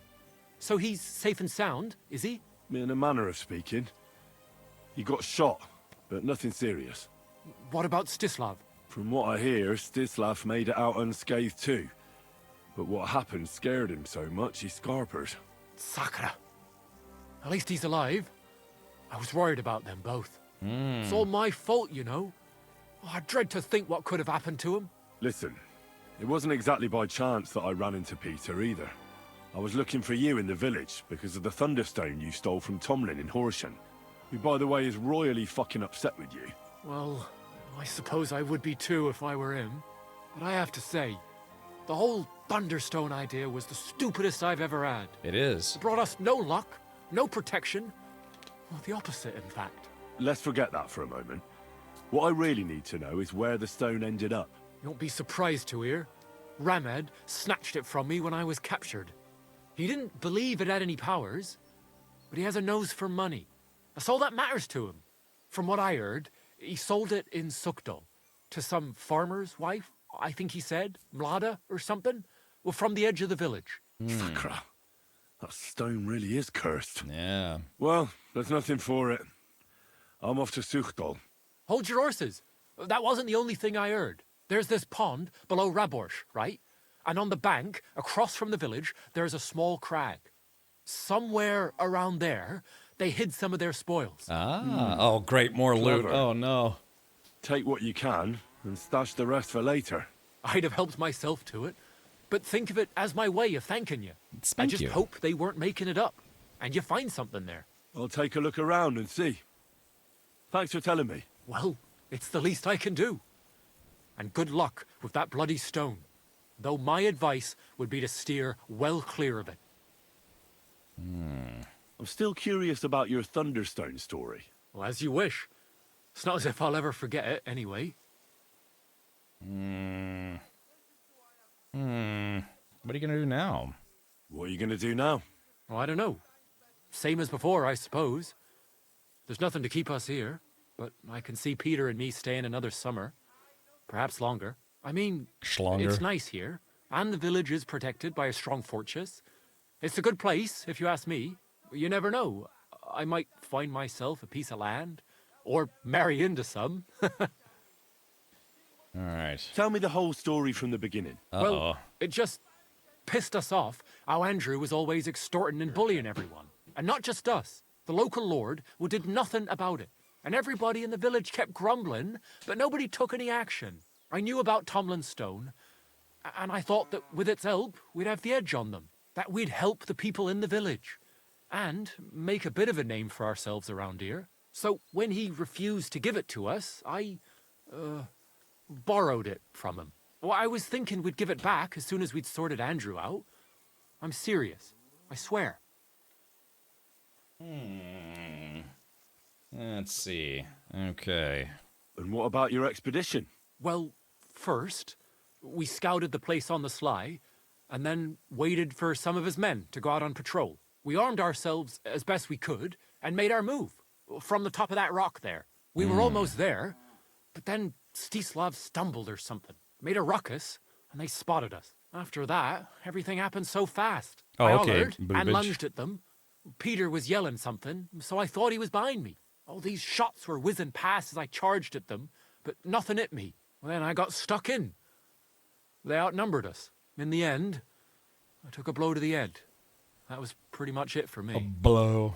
So he's safe and sound, is he? In a manner of speaking. He got shot, but nothing serious. What about Stislav? From what I hear, Stislav made it out unscathed too. But what happened scared him so much he scarpered. Sakra. At least he's alive. I was worried about them both. It's all my fault, you know. Oh, I dread to think what could have happened to him. Listen, it wasn't exactly by chance that I ran into Peter either. I was looking for you in the village because of the Thunderstone you stole from Tomlin in Horsham, who, by the way, is royally fucking upset with you. Well, I suppose I would be too if I were him. But I have to say, the whole Thunderstone idea was the stupidest I've ever had. It is. It brought us no luck, no protection. Well, the opposite, in fact. Let's forget that for a moment. What I really need to know is where the stone ended up. You won't be surprised to hear. Ramed snatched it from me when I was captured. He didn't believe it had any powers, but he has a nose for money. That's all that matters to him. From what I heard, he sold it in Sukdal to some farmer's wife, I think he said, Mlada or something. Well, from the edge of the village. Sakra. That stone really is cursed. Yeah. Well, there's nothing for it. I'm off to Sukdal. Hold your horses. That wasn't the only thing I heard. There's this pond below Raborsh, right? And on the bank, across from the village, there's a small crag. Somewhere around there, they hid some of their spoils. Oh, great, more loot. Clever. Oh, no. Take what you can and stash the rest for later. I'd have helped myself to it, but think of it as my way of thanking you. I just hope they weren't making it up, and you find something there. I'll take a look around and see. Thanks for telling me. Well, it's the least I can do. And good luck with that bloody stone, though my advice would be to steer well clear of it. I'm still curious about your Thunderstone story. Well, as you wish. It's not as if I'll ever forget it, anyway. What are you gonna do now? What are you gonna do now? Well, I don't know. Same as before, I suppose. There's nothing to keep us here, but I can see Peter and me staying another summer. Perhaps longer. I mean, it's nice here, and the village is protected by a strong fortress. It's a good place, if you ask me. You never know. I might find myself a piece of land, or marry into some. All right. Tell me the whole story from the beginning. Well, it just pissed us off how Andrew was always extorting and bullying everyone. And not just us. The local lord who did nothing about it. And everybody in the village kept grumbling, but nobody took any action. I knew about Tomlin's Stone, and I thought that with its help, we'd have the edge on them. That we'd help the people in the village. And make a bit of a name for ourselves around here. So when he refused to give it to us, I borrowed it from him. Well, I was thinking we'd give it back as soon as we'd sorted Andrew out. I'm serious. I swear. Let's see. Okay. And what about your expedition? Well, first, we scouted the place on the sly, and then waited for some of his men to go out on patrol. We armed ourselves as best we could, and made our move. From the top of that rock there. We were almost there, but then Stislav stumbled or something. Made a ruckus, and they spotted us. After that, everything happened so fast. Oh, I okay. hollered and Boobage. lunged at them. Peter was yelling something, so I thought he was behind me. All these shots were whizzing past as I charged at them, but nothing hit me. Well, then I got stuck in. They outnumbered us. In the end, I took a blow to the head. That was pretty much it for me. A blow.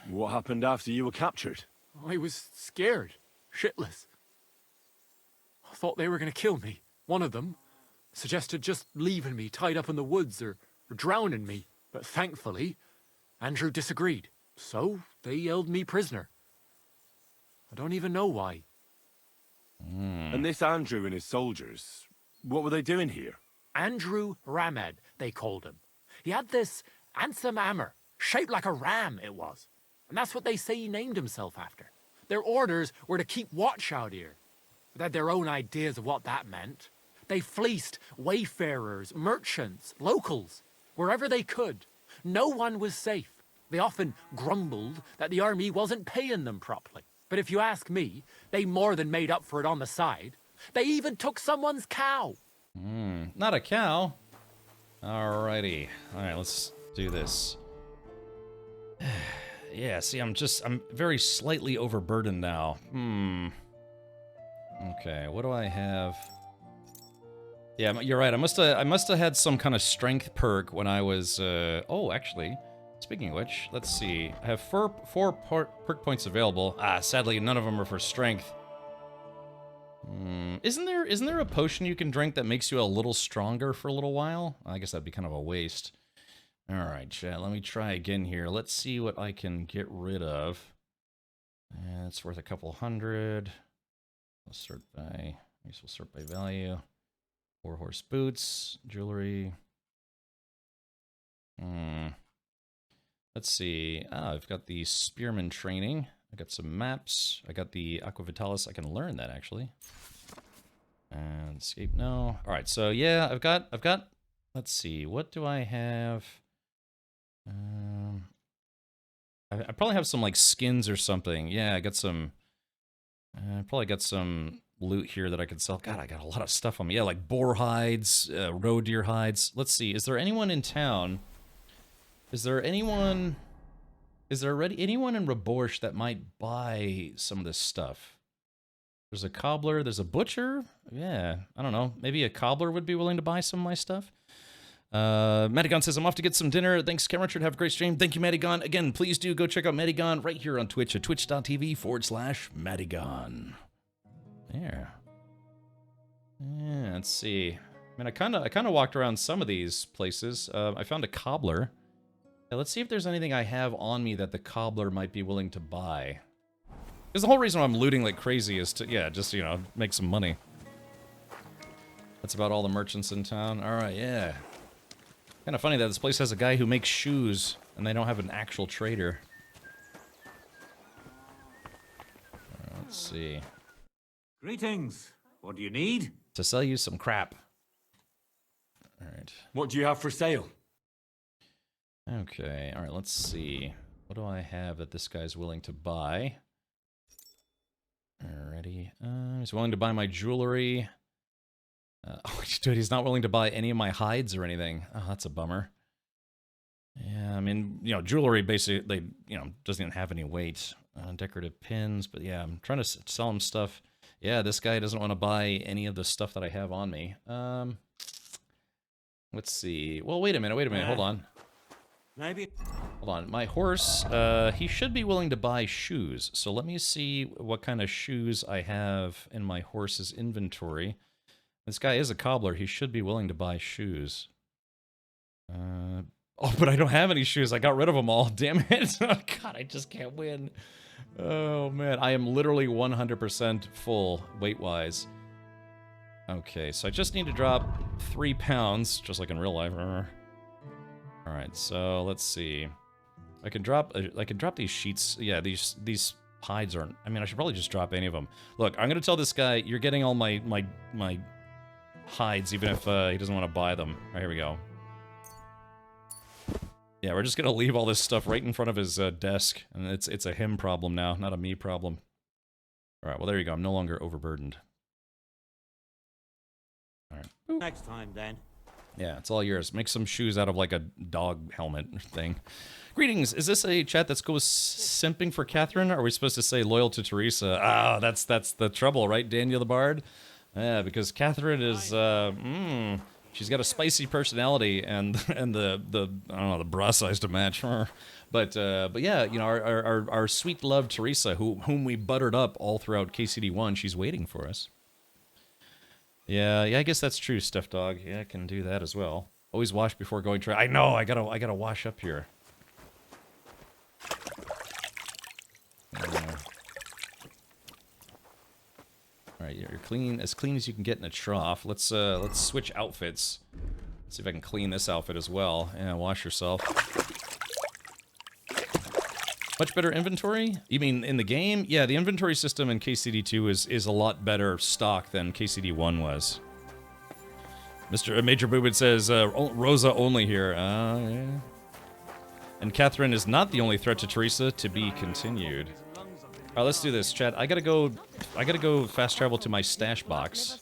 What happened after you were captured? I was scared, shitless. I thought they were going to kill me. One of them suggested just leaving me tied up in the woods or drowning me. But thankfully, Andrew disagreed. So they held me prisoner. I don't even know why. And this Andrew and his soldiers, what were they doing here? Andrew Ramed, they called him. He had this handsome hammer, shaped like a ram it was. And that's what they say he named himself after. Their orders were to keep watch out here. They had their own ideas of what that meant. They fleeced wayfarers, merchants, locals, wherever they could. No one was safe. They often grumbled that the army wasn't paying them properly. But if you ask me, they more than made up for it on the side. They even took someone's cow. Not a cow. Alrighty. Alright, let's do this. Yeah, see, I'm very slightly overburdened now. Okay, what do I have? Yeah, you're right. I must have had some kind of strength perk when I was, oh, actually, speaking of which, let's see. I have four perk points available. Sadly, none of them are for strength. Isn't there a potion you can drink that makes you a little stronger for a little while? I guess that'd be kind of a waste. Alright, chat, let me try again here. Let's see what I can get rid of. It's worth a couple hundred. Let's sort by, I guess we'll sort by value. 4-horse boots, jewelry. Let's see. I've got the spearman training. I got some maps. I got the Aqua Vitalis. I can learn that actually. And escape no. All right. So yeah, I've got. Let's see. What do I have? I probably have some like skins or something. Yeah, I got some. I probably got some loot here that I could sell. God, I got a lot of stuff on me. Yeah, like boar hides, roe deer hides. Let's see. Is there anyone in town? Is there anyone? Is there already anyone in Raborsh that might buy some of this stuff? There's a cobbler. There's a butcher. Yeah, I don't know. Maybe a cobbler would be willing to buy some of my stuff. Madigon says, I'm off to get some dinner. Thanks, Cameron. Have a great stream. Thank you, Madigon. Again, please do go check out Madigon right here on Twitch at twitch.tv/Madigon. There. Yeah, let's see. I mean, I kind of walked around some of these places. I found a cobbler. Yeah, let's see if there's anything I have on me that the cobbler might be willing to buy. Because the whole reason why I'm looting like crazy is to, yeah, just, you know, make some money. That's about all the merchants in town. All right, yeah. Kind of funny that this place has a guy who makes shoes, and they don't have an actual trader. Let's see. Greetings. What do you need? To sell you some crap. Alright. What do you have for sale? Okay, alright, let's see. What do I have that this guy's willing to buy? Alrighty. He's willing to buy my jewelry. Oh, dude, he's not willing to buy any of my hides or anything. Oh, that's a bummer. Yeah, I mean, you know, jewelry basically, you know, doesn't even have any weight. Decorative pins, but yeah, I'm trying to sell him stuff. Yeah, this guy doesn't want to buy any of the stuff that I have on me. Let's see. Well, wait a minute, hold on. Maybe. Hold on, my horse, he should be willing to buy shoes. So let me see what kind of shoes I have in my horse's inventory. This guy is a cobbler, he should be willing to buy shoes. Oh, but I don't have any shoes, I got rid of them all, damn it. Oh, God, I just can't win. Oh, man, I am literally 100% full, weight-wise. Okay, so I just need to drop 3 pounds, just like in real life. Alright, so let's see. I can drop these sheets. Yeah, these hides aren't. I mean, I should probably just drop any of them. Look, I'm gonna tell this guy you're getting all my hides, even if he doesn't want to buy them. All right, here we go. Yeah, we're just gonna leave all this stuff right in front of his desk, and it's a him problem now, not a me problem. All right, well there you go. I'm no longer overburdened. All right. Boop. Next time, then. Yeah, it's all yours. Make some shoes out of like a dog helmet thing. Greetings. Is this a chat that goes simping for Catherine? Or are we supposed to say loyal to Teresa? Ah, that's the trouble, right, Daniel the Bard? Yeah, because Catherine is she's got a spicy personality and the I don't know, the bra size to match her. But yeah, you know, our sweet love Teresa, whom we buttered up all throughout KCD1, she's waiting for us. Yeah, I guess that's true, Stuff Dog. Yeah, I can do that as well. Always wash before going try. I know, I gotta wash up here. All right, you're clean as you can get in a trough. Let's switch outfits. Let's see if I can clean this outfit as well. Yeah, wash yourself. Much better inventory? You mean in the game? Yeah, the inventory system in KCD2 is a lot better stock than KCD1 was. Major Boobin says, Rosa only here. Yeah. And Catherine is not the only threat to Teresa, to be continued. Alright, let's do this, chat. I gotta go fast travel to my stash box.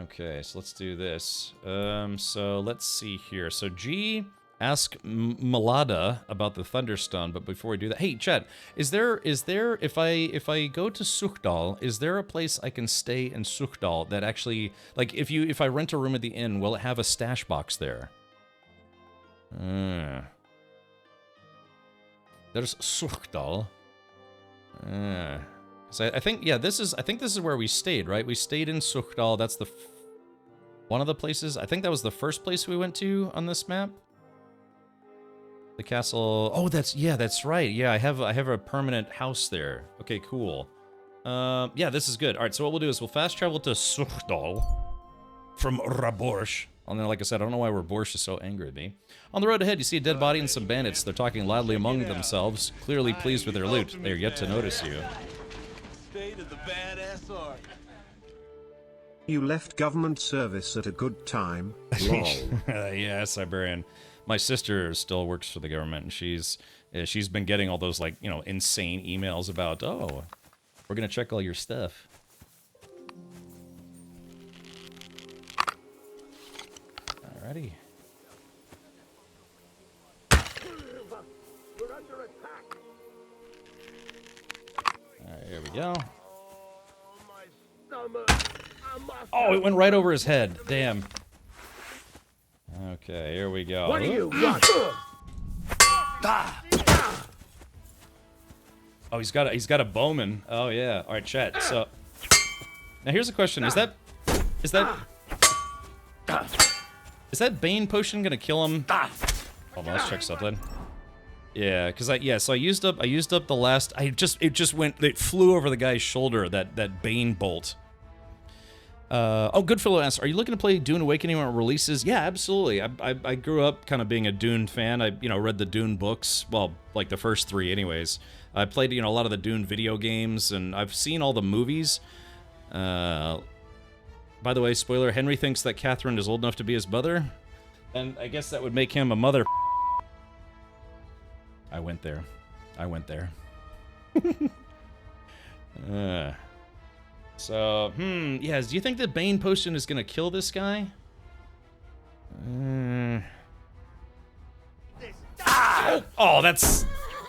Okay, so let's do this. So let's see here. So G... Ask Malada about the Thunderstone, but before we do that, hey, chat, is there if I go to Suchdal, is there a place I can stay in Suchdal that actually, like, if I rent a room at the inn, will it have a stash box there? There's Suchdal. So I think, yeah, this is where we stayed, right? We stayed in Suchdal. That's one of the places. I think that was the first place we went to on this map. The castle. Oh, that's right. Yeah, I have a permanent house there. Okay, cool. Yeah, this is good. All right, so what we'll do is we'll fast travel to Suchdal from Raborsh. And then, like I said, I don't know why Raborsh is so angry at me. On the road ahead, you see a dead body and some bandits. They're talking loudly among themselves, clearly pleased with their loot. They are yet to notice you. State of the badass art. You left government service at a good time. Lol. Yeah, Siberian. My sister still works for the government, and she's been getting all those, like, you know, insane emails about, oh, we're gonna check all your stuff. Alrighty. We're under attack. Alright, here we go. Oh, it went right over his head. Damn. Okay, here we go. What do you want? Oh, he's got a bowman. Oh yeah. All right, chat. So now here's a question: is that Bane potion gonna kill him? Hold on, let's check something. Yeah, because I used up the last. It flew over the guy's shoulder. That Bane bolt. Oh, Goodfellow asks, are you looking to play Dune Awakening when it releases? Yeah, absolutely. I grew up kind of being a Dune fan. I, read the Dune books. Well, like the first 3 anyways. I played, a lot of the Dune video games, and I've seen all the movies. By the way, spoiler, Henry thinks that Catherine is old enough to be his mother. And I guess that would make him a mother. I went there. So, yes, do you think the Bane potion is gonna kill this guy? Oh, that's...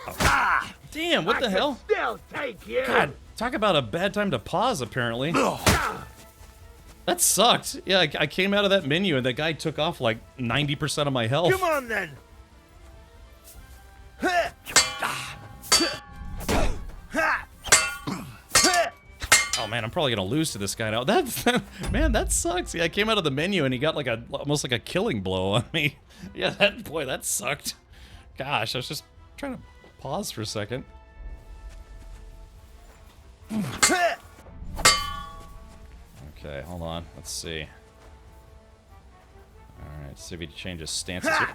Oh. Damn, what the hell? Still take you. God, talk about a bad time to pause, apparently. That sucked. Yeah, I came out of that menu and that guy took off like 90% of my health. Come on, then. Oh man, I'm probably gonna lose to this guy now. Man, that sucks. Yeah, I came out of the menu and he got like almost like a killing blow on me. Yeah, that sucked. Gosh, I was just trying to pause for a second. Okay, hold on. Let's see. All right, see if he changes stances here.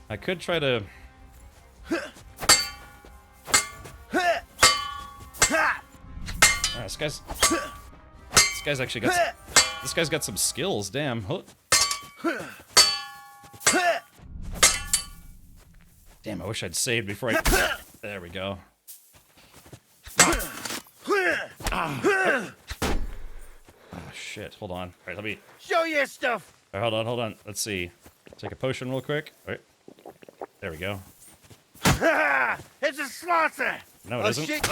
I could try to. This guy's actually got. This guy's got some skills. Damn. Damn, I wish I'd saved before I. There we go. Oh shit! Hold on. All right, let me. Show your stuff. All right, hold on. Let's see. Take a potion real quick. All right. There we go. It's a slaughter. No, it isn't. Shit.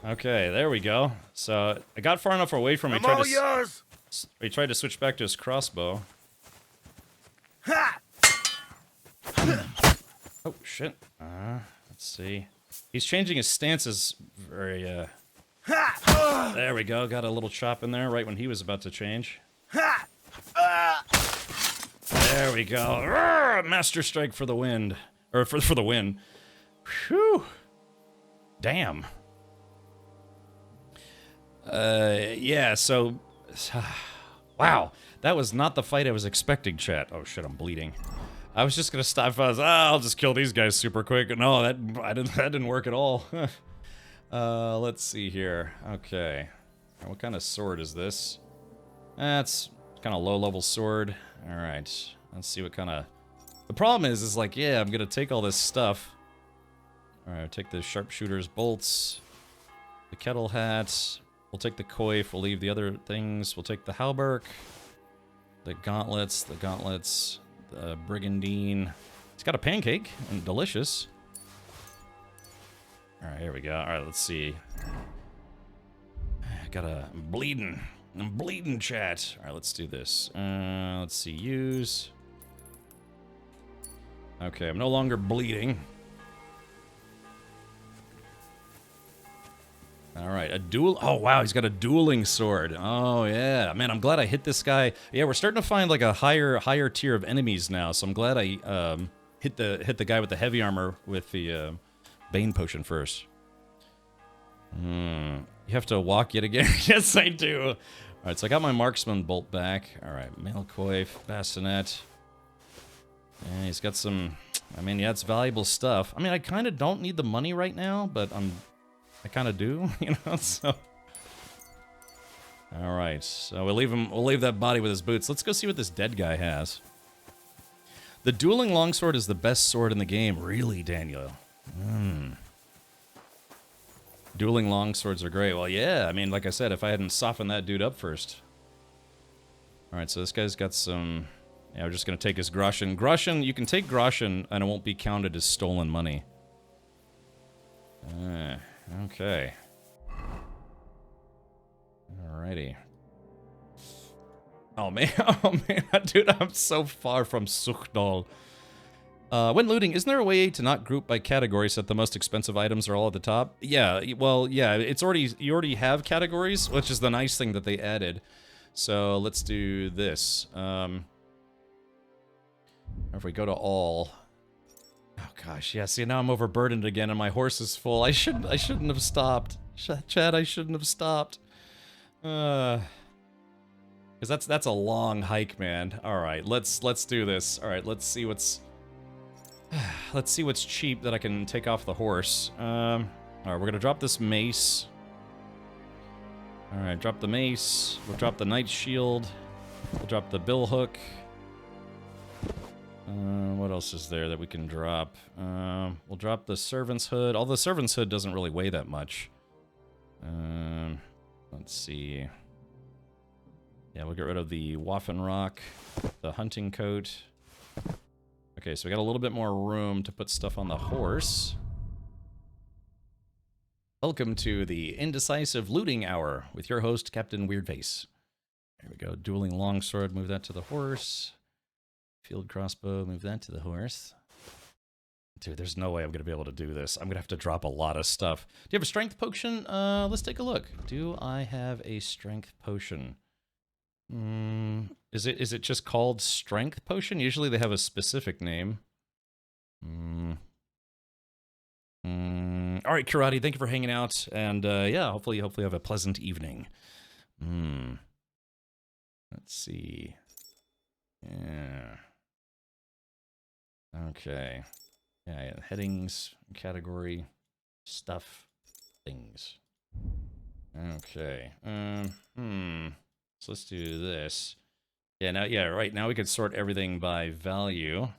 Okay, there we go. So I got far enough away from him. I'm all yours. He tried to switch back to his crossbow. Oh shit. Let's see. He's changing his stances very. There we go. Got a little chop in there right when he was about to change. There we go. Master strike for the wind, or for the win. Whew. Damn. Yeah. So, wow. That was not the fight I was expecting, chat. Oh shit, I'm bleeding. I was just gonna stop. I'll just kill these guys super quick. No, that didn't work at all. Let's see here. Okay, what kind of sword is this? That's kind of low-level sword. All right, let's see what kind of. The problem is like, yeah, I'm gonna take all this stuff. All right, take the sharpshooter's bolts, the kettle hat. We'll take the coif. We'll leave the other things. We'll take the halberd. The gauntlets, the brigandine. It's got a pancake, and delicious. Alright, here we go. Alright, let's see. I'm bleeding, chat. Alright, let's do this. Let's see, use. Okay, I'm no longer bleeding. Alright, a duel. Oh, wow, he's got a dueling sword. Oh, yeah. Man, I'm glad I hit this guy. Yeah, we're starting to find, like, a higher tier of enemies now, so I'm glad I hit the guy with the heavy armor with the Bane potion first. You have to walk yet again? Yes, I do. Alright, so I got my marksman bolt back. Alright, mail coif, bassinet. And he's got some... I mean, yeah, it's valuable stuff. I mean, I kind of don't need the money right now, but I kind of do, you know, so... Alright, so we'll leave that body with his boots. Let's go see what this dead guy has. The dueling longsword is the best sword in the game. Really, Daniel? Dueling longswords are great. Well, yeah, I mean, like I said, if I hadn't softened that dude up first. Alright, so this guy's got some... Yeah, we're just gonna take his groschen. Groschen, you can take groschen and it won't be counted as stolen money. Okay. Alrighty. Oh man, dude, I'm so far from Suchdal. When looting, isn't there a way to not group by category so that the most expensive items are all at the top? Yeah, well, yeah, you already have categories, which is the nice thing that they added. So let's do this. If we go to all, Oh gosh, yeah. See, now I'm overburdened again, and my horse is full. I shouldn't have stopped. Chad, I shouldn't have stopped. Because that's a long hike, man. All right, let's do this. All right, let's see what's cheap that I can take off the horse. All right, we're gonna drop this mace. All right, drop the mace. We'll drop the knight shield. We'll drop the bill hook. What else is there that we can drop? We'll drop the servant's hood. Although the servant's hood doesn't really weigh that much. Let's see. Yeah, we'll get rid of the Waffenrock, the hunting coat. Okay, so we got a little bit more room to put stuff on the horse. Welcome to the Indecisive Looting Hour with your host, Captain Weirdface. There we go. Dueling longsword, move that to the horse. Field crossbow, move that to the horse. Dude, there's no way I'm going to be able to do this. I'm going to have to drop a lot of stuff. Do you have a strength potion? Let's take a look. Do I have a strength potion? Is it just called strength potion? Usually they have a specific name. All right, Karate, thank you for hanging out. And yeah, hopefully you have a pleasant evening. Let's see. Yeah. Okay. Yeah, headings, category, stuff, things. Okay. So let's do this. Yeah, right now we could sort everything by value.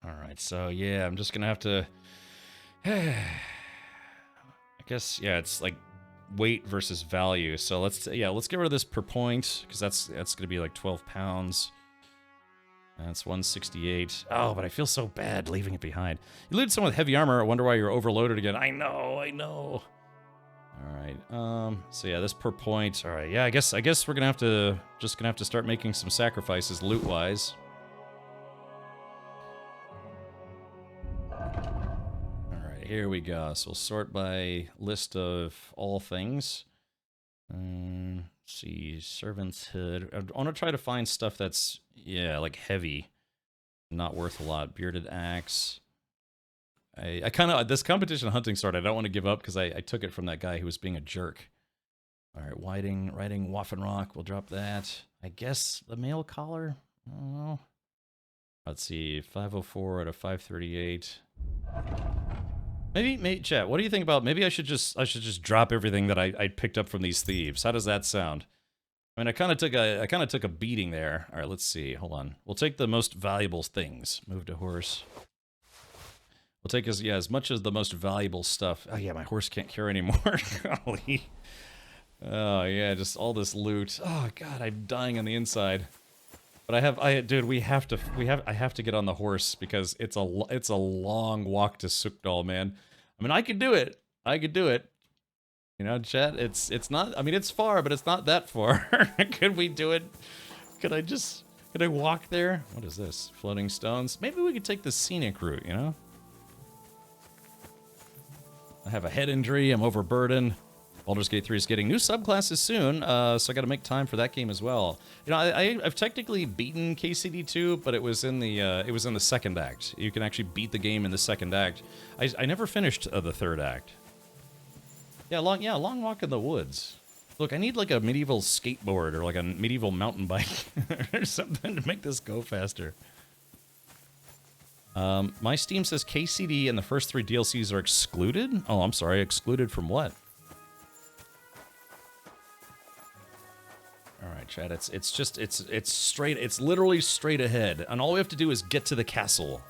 Alright, so yeah, I'm just gonna have to... I guess, yeah, it's like weight versus value. So let's get rid of this per point, because that's gonna be like 12 pounds. That's 168. Oh, but I feel so bad leaving it behind. You looted someone with heavy armor. I wonder why you're overloaded again. I know. All right. So yeah, this per point. All right. Yeah, I guess we're gonna have to start making some sacrifices loot-wise. All right, here we go. So we'll sort by list of all things. Let's see, servant's hood. I want to try to find stuff that's, yeah, like heavy, not worth a lot. Bearded axe. I kind of, this competition hunting sword, I don't want to give up because I took it from that guy who was being a jerk. All right, riding Waffenrock, we'll drop that. I guess the mail collar? I don't know. Let's see, 504 out of 538. Maybe, chat, what do you think about, maybe I should just drop everything that I picked up from these thieves. How does that sound? I mean, I kind of took a beating there. All right, let's see. Hold on. We'll take the most valuable things. Move to horse. We'll take as much as the most valuable stuff. Oh yeah, my horse can't carry anymore. Golly. Oh yeah, just all this loot. Oh god, I'm dying on the inside. But I have to get on the horse because it's a long walk to Sukdal, man. I mean, I could do it. You know, chat, it's not, I mean, it's far, but it's not that far. Could we do it? Could I walk there? What is this? Floating stones? Maybe we could take the scenic route, you know? I have a head injury, I'm overburdened. Baldur's Gate 3 is getting new subclasses soon, so I gotta make time for that game as well. You know, I've technically beaten KCD 2, but it was in the second act. You can actually beat the game in the second act. I never finished the third act. Yeah, long walk in the woods. Look, I need like a medieval skateboard or like a medieval mountain bike or something to make this go faster. My Steam says KCD and the first 3 DLCs are excluded? Oh, I'm sorry, excluded from what? Alright, chat, it's literally straight ahead, and all we have to do is get to the castle.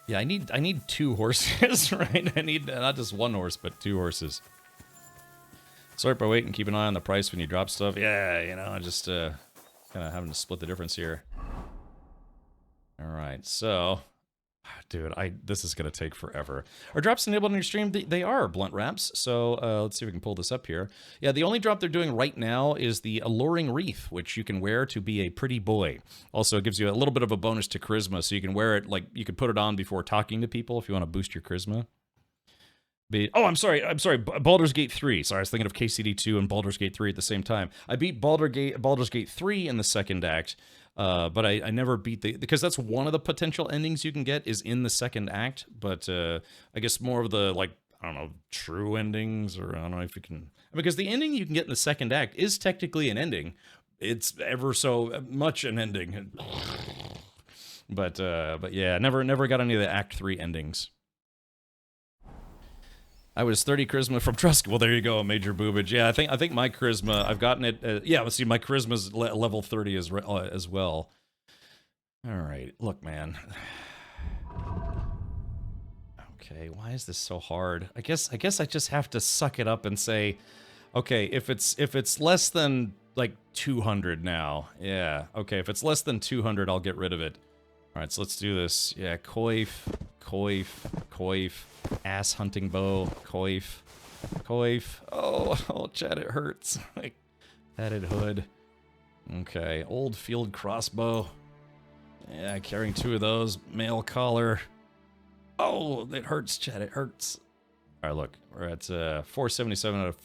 Yeah, I need 2 horses, right? I need not just 1 horse, but 2 horses. Sort by weight and keep an eye on the price when you drop stuff. Yeah, you know, just kind of having to split the difference here. All right, so, dude, this is gonna take forever. Are drops enabled on your stream? They are, Blunt Wraps. So let's see if we can pull this up here. Yeah, the only drop they're doing right now is the Alluring Wreath, which you can wear to be a pretty boy. Also, it gives you a little bit of a bonus to charisma, so you can wear it, like, you could put it on before talking to people if you want to boost your charisma. Oh, I'm sorry, Baldur's Gate 3. Sorry, I was thinking of KCD 2 and Baldur's Gate 3 at the same time. I beat Baldur's Gate 3 in the second act. But I never beat because that's one of the potential endings you can get is in the second act. But I guess more of the, like, I don't know, true endings, or I don't know if you can, because the ending you can get in the second act is technically an ending. It's ever so much an ending. But yeah, never got any of the Act 3 endings. I was 30 charisma from Trusk. Well, there you go, Major Boobage. Yeah, I think my charisma, I've gotten it. Yeah, let's see, my charisma's level 30 as well. All right, look, man. Okay, why is this so hard? I guess I just have to suck it up and say, okay, if it's less than like 200 now, yeah, okay, if it's less than 200, I'll get rid of it. All right, so let's do this. Yeah, coif, ass hunting bow, coif. Oh, Chad, it hurts. Like, padded hood. Okay, old field crossbow. Yeah, carrying 2 of those. Mail collar. Oh, it hurts, Chad, it hurts. All right, look, we're at 477 out of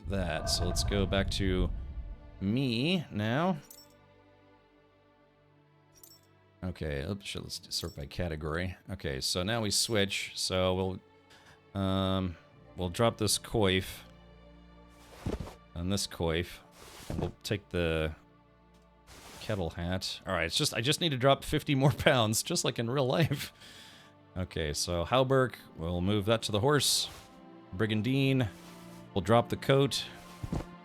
that, so let's go back to me now. Okay, oops, let's sort by category. Okay, so now we switch. So we'll drop this coif and this coif. We'll take the kettle hat. All right, I just need to drop 50 more pounds, just like in real life. Okay, so Halberg, we'll move that to the horse. Brigandine, we'll drop the coat.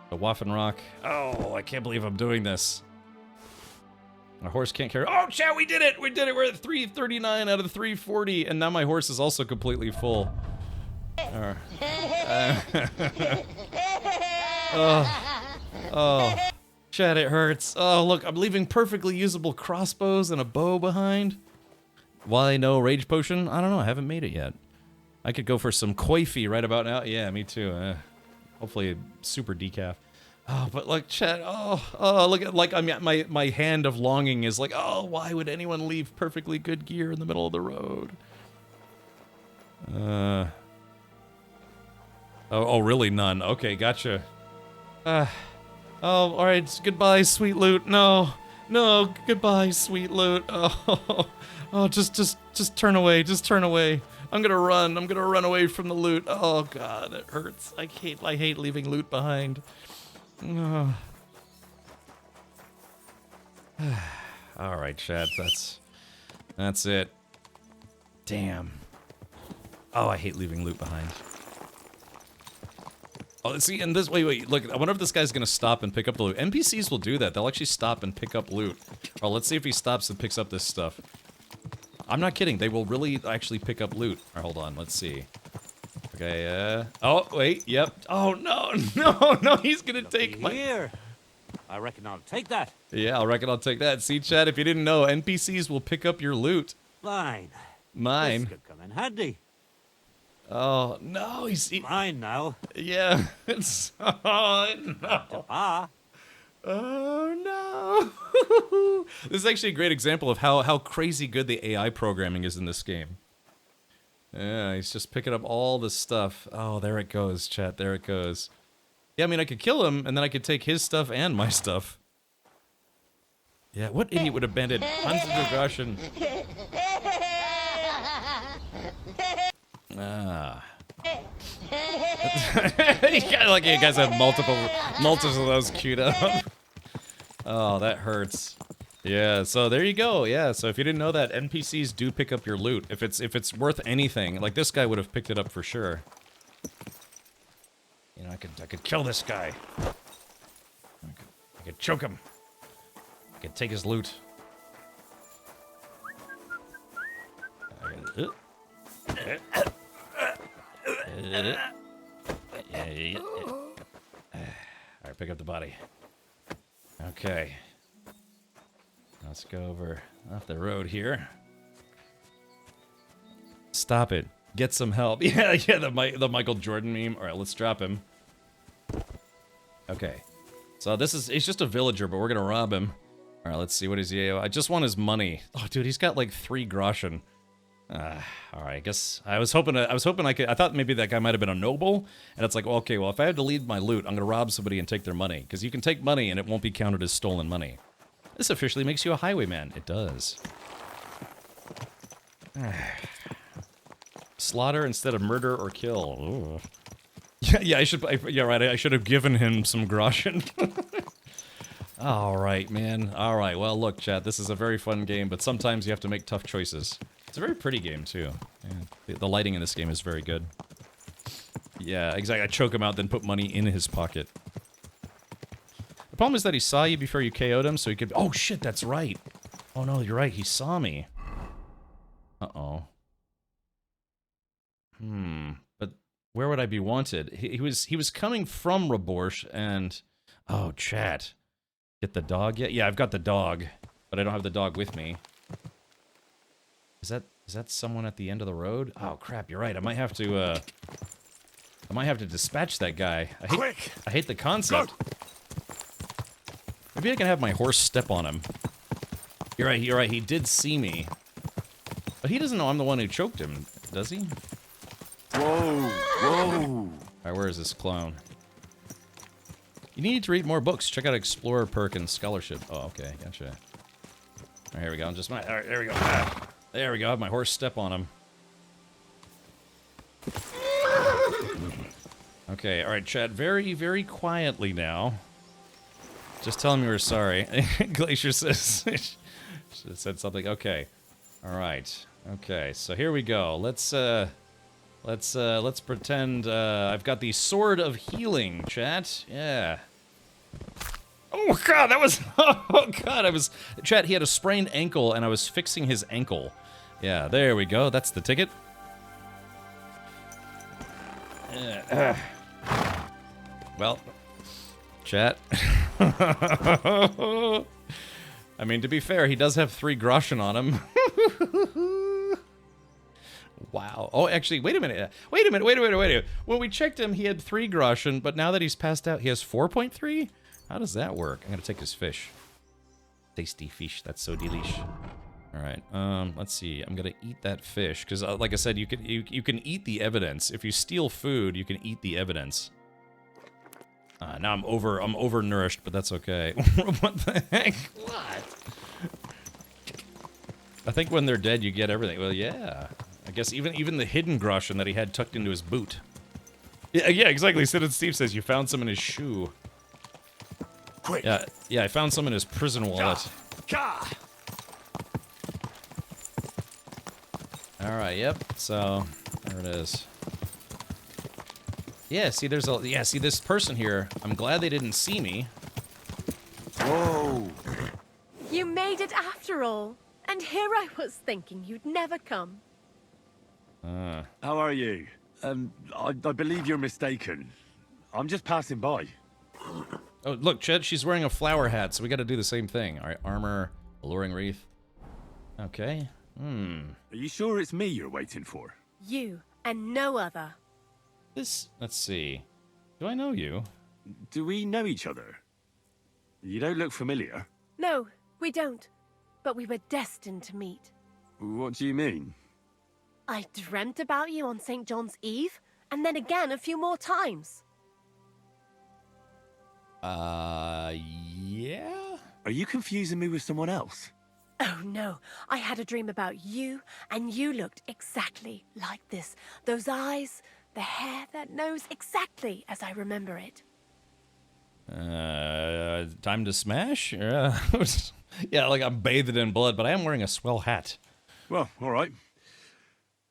The Waffenrock. Oh, I can't believe I'm doing this. My horse can't carry. Oh, chat, we did it! We did it! We're at 339 out of 340, and now my horse is also completely full. Oh, chat, it hurts. Oh, look, I'm leaving perfectly usable crossbows and a bow behind. Why no rage potion? I don't know. I haven't made it yet. I could go for some coify right about now. Yeah, me too. Hopefully, super decaf. Oh, but like, chat, look at, like, I mean, my hand of longing is like, oh, why would anyone leave perfectly good gear in the middle of the road? Oh, really? None. Okay, gotcha. Oh, all right, goodbye, sweet loot. No, goodbye, sweet loot. Oh, just turn away, just turn away. I'm gonna run away from the loot. Oh, God, it hurts. I hate leaving loot behind. Oh. All right, Chad, that's it. Damn. Oh, I hate leaving loot behind. Oh, see, and this, wait, look, I wonder if this guy's gonna stop and pick up the loot. NPCs will do that. They'll actually stop and pick up loot. Oh, let's see if he stops and picks up this stuff. I'm not kidding. They will really actually pick up loot. All right, hold on. Let's see. Okay, oh, wait, yep. Oh, no, he's gonna take my... Here. I reckon I'll take that. Yeah, I reckon I'll take that. See, Chad, if you didn't know, NPCs will pick up your loot. Mine. Mine. This could come in handy. Oh, no, he's... Mine now. Yeah, it's... Oh, no. Oh, no. This is actually a great example of how crazy good the AI programming is in this game. Yeah, he's just picking up all the stuff. Oh, there it goes, chat. There it goes. Yeah, I mean, I could kill him, and then I could take his stuff and my stuff. Yeah, what idiot would abandon Hansen Goshen? Ah. You guys have multiples of those queued up. Oh, that hurts. Yeah, so there you go. Yeah, so if you didn't know that, NPCs do pick up your loot. If it's worth anything, like this guy would have picked it up for sure. You know, I could kill this guy. I could choke him. I could take his loot. Alright, pick up the body. Okay. Let's go over off the road here. Stop it. Get some help. Yeah, the Michael Jordan meme. Alright, let's drop him. Okay. So he's just a villager, but we're gonna rob him. Alright, let's see, what is he? I just want his money. Oh, dude, he's got like 3 groschen. Alright, I guess I was hoping I could. I thought maybe that guy might have been a noble, and it's like, well, okay, well, if I had to leave my loot, I'm gonna rob somebody and take their money, because you can take money and it won't be counted as stolen money. This officially makes you a highwayman. It does. Slaughter instead of murder or kill. Yeah, I should. Yeah, right. I should have given him some groschen. All right, man. All right. Well, look, chat. This is a very fun game, but sometimes you have to make tough choices. It's a very pretty game too. Yeah. The lighting in this game is very good. Yeah, exactly. I choke him out, then put money in his pocket. The problem is that he saw you before you KO'd him, so he could. Oh shit, that's right. Oh no, you're right. He saw me. Uh-oh. But where would I be wanted? He was coming from Raborsh and oh, chat. Get the dog yet? Yeah, I've got the dog, but I don't have the dog with me. Is that someone at the end of the road? Oh crap, you're right. I might have to dispatch that guy. I hate the concept. Maybe I can have my horse step on him. You're right, he did see me. But he doesn't know I'm the one who choked him, does he? Whoa! Alright, where is this clone? You need to read more books. Check out Explorer Perk and Scholarship. Oh, okay, gotcha. Alright, here we go. Alright, there we go. There we go. I have my horse step on him. Okay, alright, chat. Very, very quietly now. Just tell him you were sorry. Glacier says... should have said something. Okay. Alright. Okay, so here we go. Let's pretend, I've got the Sword of Healing, chat. Yeah. Oh god, that was... Oh god, Chat, he had a sprained ankle, and I was fixing his ankle. Yeah, there we go. That's the ticket. Well, chat. I mean, to be fair, he does have 3 groschen on him. Wow. Oh, actually, wait a minute. Wait a minute. When we checked him, he had 3 groschen, but now that he's passed out, he has 4.3? How does that work? I'm gonna take his fish. Tasty fish. That's so delish. All right. Let's see. I'm gonna eat that fish because, like I said, you can eat the evidence. If you steal food, you can eat the evidence. Now I'm overnourished, but that's okay. What the heck? What? I think when they're dead, you get everything. Well, yeah. I guess even the hidden groschen that he had tucked into his boot. Yeah, exactly. Sid and Steve says you found some in his shoe. Quick. Yeah, I found some in his prison wallet. Alright, yep. So, there it is. Yeah, see, see this person here. I'm glad they didn't see me. Whoa! You made it after all. And here I was thinking you'd never come. How are you? I believe you're mistaken. I'm just passing by. Oh, look, Chet, she's wearing a flower hat, so we gotta do the same thing. Alright, armor, alluring wreath. Okay. Are you sure it's me you're waiting for? You, and no other. Let's see. Do I know you? Do we know each other? You don't look familiar. No, we don't. But we were destined to meet. What do you mean? I dreamt about you on St. John's Eve, and then again a few more times. Yeah? Are you confusing me with someone else? Oh no, I had a dream about you, and you looked exactly like this. Those eyes, the hair, that nose, exactly as I remember it. Time to smash? Yeah, like I'm bathed in blood, but I am wearing a swell hat. Well, all right.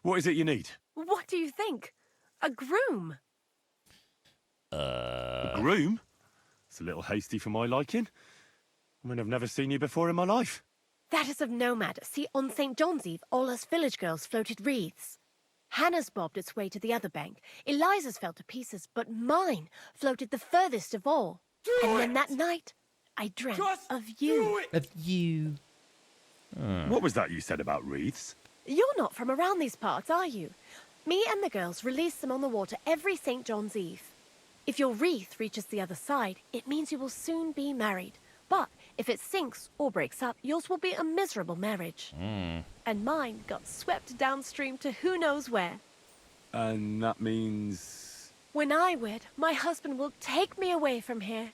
What is it you need? What do you think? A groom? A groom? It's a little hasty for my liking. I mean, I've never seen you before in my life. That is of no matter. See, on St. John's Eve, all us village girls floated wreaths. Hannah's bobbed its way to the other bank. Eliza's fell to pieces, but mine floated the furthest of all. Then that night, I dreamt of you. Of you. What was that you said about wreaths? You're not from around these parts, are you? Me and the girls release them on the water every St. John's Eve. If your wreath reaches the other side, it means you will soon be married. But if it sinks or breaks up, yours will be a miserable marriage. And mine got swept downstream to who knows where. And that means... When I wed, my husband will take me away from here.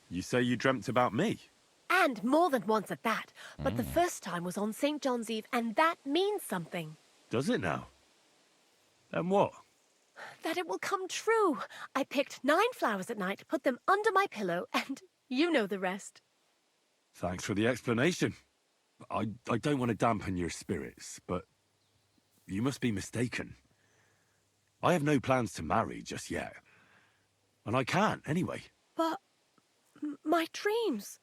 You say you dreamt about me? And more than once at that. But the first time was on St. John's Eve, and that means something. Does it now? And what? That it will come true. I picked 9 flowers at night, put them under my pillow, and you know the rest. Thanks for the explanation. I don't want to dampen your spirits, but you must be mistaken. I have no plans to marry just yet. And I can't, anyway. But my dreams.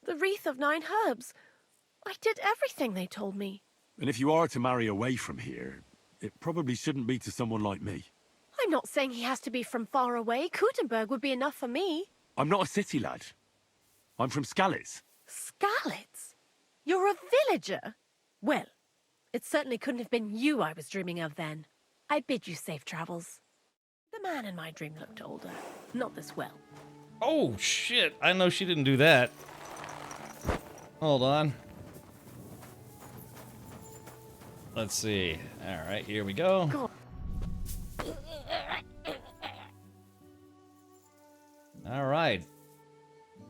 The wreath of 9 herbs. I did everything they told me. And if you are to marry away from here, it probably shouldn't be to someone like me. I'm not saying he has to be from far away. Kutenberg would be enough for me. I'm not a city lad. I'm from Skalitz. Skalitz? You're a villager? Well, it certainly couldn't have been you I was dreaming of then. I bid you safe travels. The man in my dream looked older. Not this well. Oh, shit. I know she didn't do that. Hold on. Let's see. All right, here we go. All right.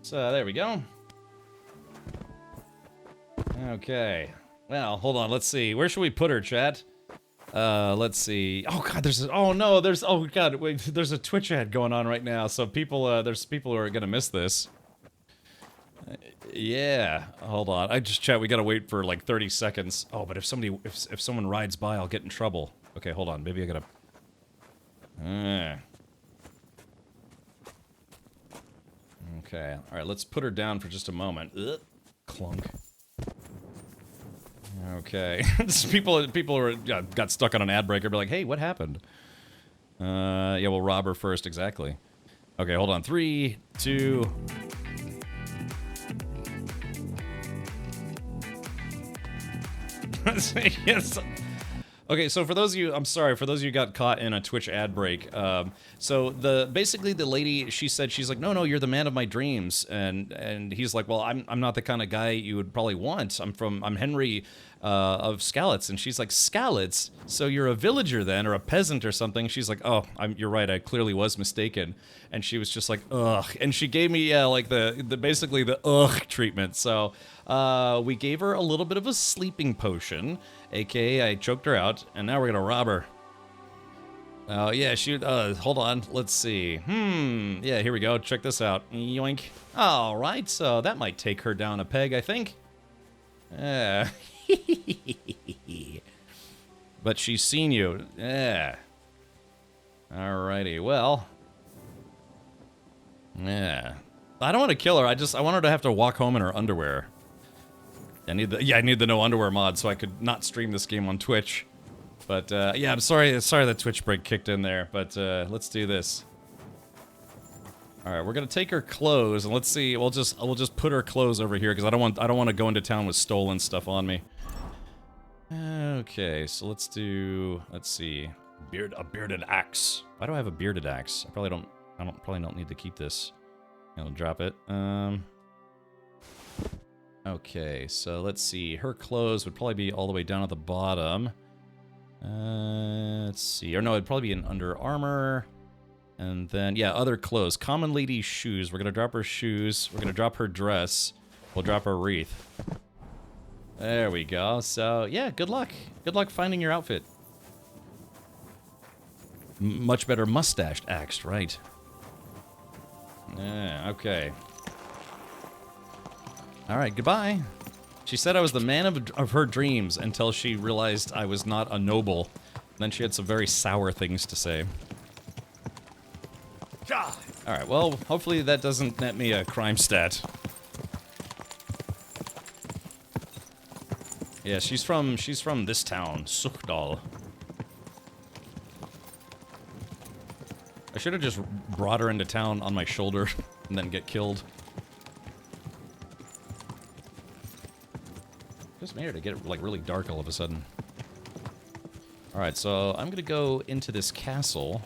So, there we go. Okay. Well, hold on. Let's see. Where should we put her, chat? Let's see. Oh god, there's a Twitch ad going on right now, so there's people who are gonna miss this. Yeah, hold on. We gotta wait for like 30 seconds. Oh, but if someone rides by, I'll get in trouble. Okay, hold on. Maybe I gotta. Okay. All right. Let's put her down for just a moment. Ugh. Clunk. Okay. people got stuck on an ad breaker. Be like, hey, what happened? Yeah, we'll rob her first. Exactly. Okay, hold on. 3, 2. Yes. Okay, so for those of you, I'm sorry, for those of you who got caught in a Twitch ad break, so basically the lady, she said, she's like, no, you're the man of my dreams, and he's like, well, I'm not the kind of guy you would probably want. I'm Henry of Skalitz, and she's like, Skalitz? So you're a villager then, or a peasant or something? She's like, oh, you're right, I clearly was mistaken, and she was just like, ugh, and she gave me like basically the ugh treatment. So we gave her a little bit of a sleeping potion. AKA, I choked her out, and now we're gonna rob her. Oh, yeah, shoot, hold on, let's see. Yeah, here we go, check this out. Yoink. Alright, so that might take her down a peg, I think. Yeah. But she's seen you. Yeah. Alrighty, well. Yeah. I don't want to kill her, I want her to have to walk home in her underwear. I need the no underwear mod so I could not stream this game on Twitch. But yeah, I'm sorry that Twitch break kicked in there, but let's do this. All right, we're gonna take her clothes and let's see. We'll just put her clothes over here because I don't want to go into town with stolen stuff on me. Okay, so let's see, a bearded axe. Why do I have a bearded axe? I probably don't need to keep this. I'll drop it. Okay, so let's see. Her clothes would probably be all the way down at the bottom. Let's see. Or no, it'd probably be in Under Armor. And then, yeah, other clothes. Common lady's shoes. We're gonna drop her shoes. We're gonna drop her dress. We'll drop her wreath. There we go. So, yeah, good luck. Good luck finding your outfit. Much better mustached axed, right. Yeah, okay. Alright, goodbye. She said I was the man of her dreams until she realized I was not a noble. Then she had some very sour things to say. Alright, well, hopefully that doesn't net me a crime stat. Yeah, she's from this town, Suchdal. I should have just brought her into town on my shoulder and then get killed. Just made her to get like really dark all of a sudden. Alright, so I'm gonna go into this castle.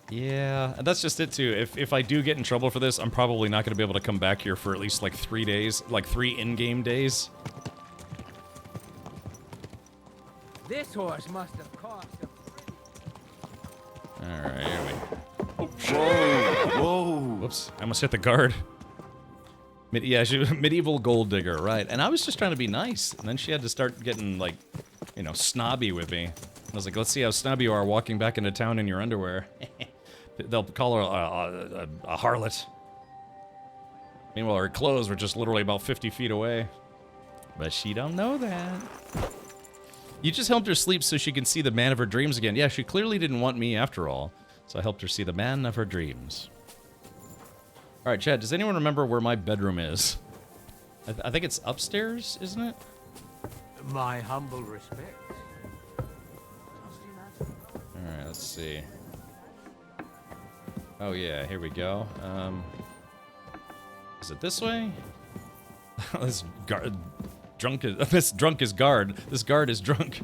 Yeah, and that's just it too. If I do get in trouble for this, I'm probably not gonna be able to come back here for at least like 3 days, like 3 in-game days. This horse must have cost a Alright, here we go. Oh, whoa! Whoops, I almost hit the guard. Yeah, she was a medieval gold digger, right? And I was just trying to be nice, and then she had to start getting like, you know, snobby with me. I was like, let's see how snobby you are walking back into town in your underwear. They'll call her a harlot. Meanwhile, her clothes were just literally about 50 feet away. But she don't know that. You just helped her sleep so she can see the man of her dreams again. Yeah, she clearly didn't want me after all. So I helped her see the man of her dreams. Alright, Chad, does anyone remember where my bedroom is? I think it's upstairs, isn't it? My humble respects. Alright, let's see. Oh yeah, here we go. Is it this way? This guard... This drunk is guard. This guard is drunk.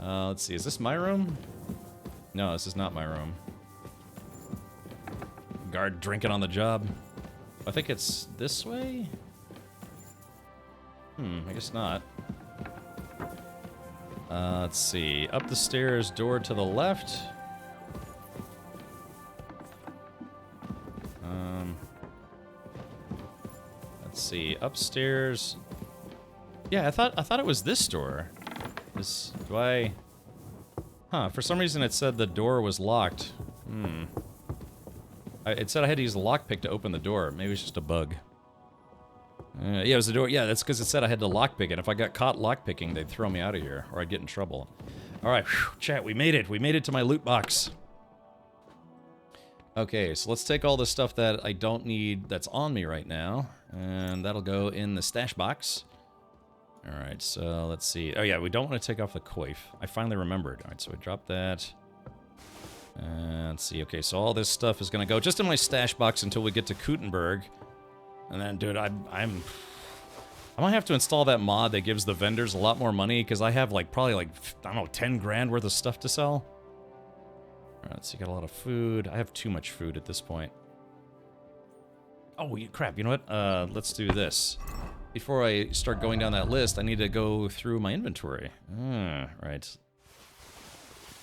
Let's see, is this my room? No, this is not my room. Guard drinking on the job. I think it's this way? I guess not. Let's see. Up the stairs, door to the left. Let's see. Upstairs. Yeah, I thought it was this door. Do I... Huh, for some reason it said the door was locked. It said I had to use a lockpick to open the door. Maybe it's just a bug. Yeah, it was the door. Yeah, that's because it said I had to lockpick it. If I got caught lockpicking, they'd throw me out of here, or I'd get in trouble. Alright, chat, we made it. We made it to my loot box. Okay, so let's take all the stuff that I don't need that's on me right now, and that'll go in the stash box. Alright, so let's see. Oh yeah, we don't want to take off the coif. I finally remembered. Alright, so we drop that. Let's see. Okay, so all this stuff is going to go just in my stash box until we get to Kuttenberg. And then, dude, I might have to install that mod that gives the vendors a lot more money, because I have, like, probably, like, I don't know, 10 grand worth of stuff to sell. Alright, so you got a lot of food. I have too much food at this point. Oh, crap, you know what? Let's do this. Before I start going down that list, I need to go through my inventory. Right.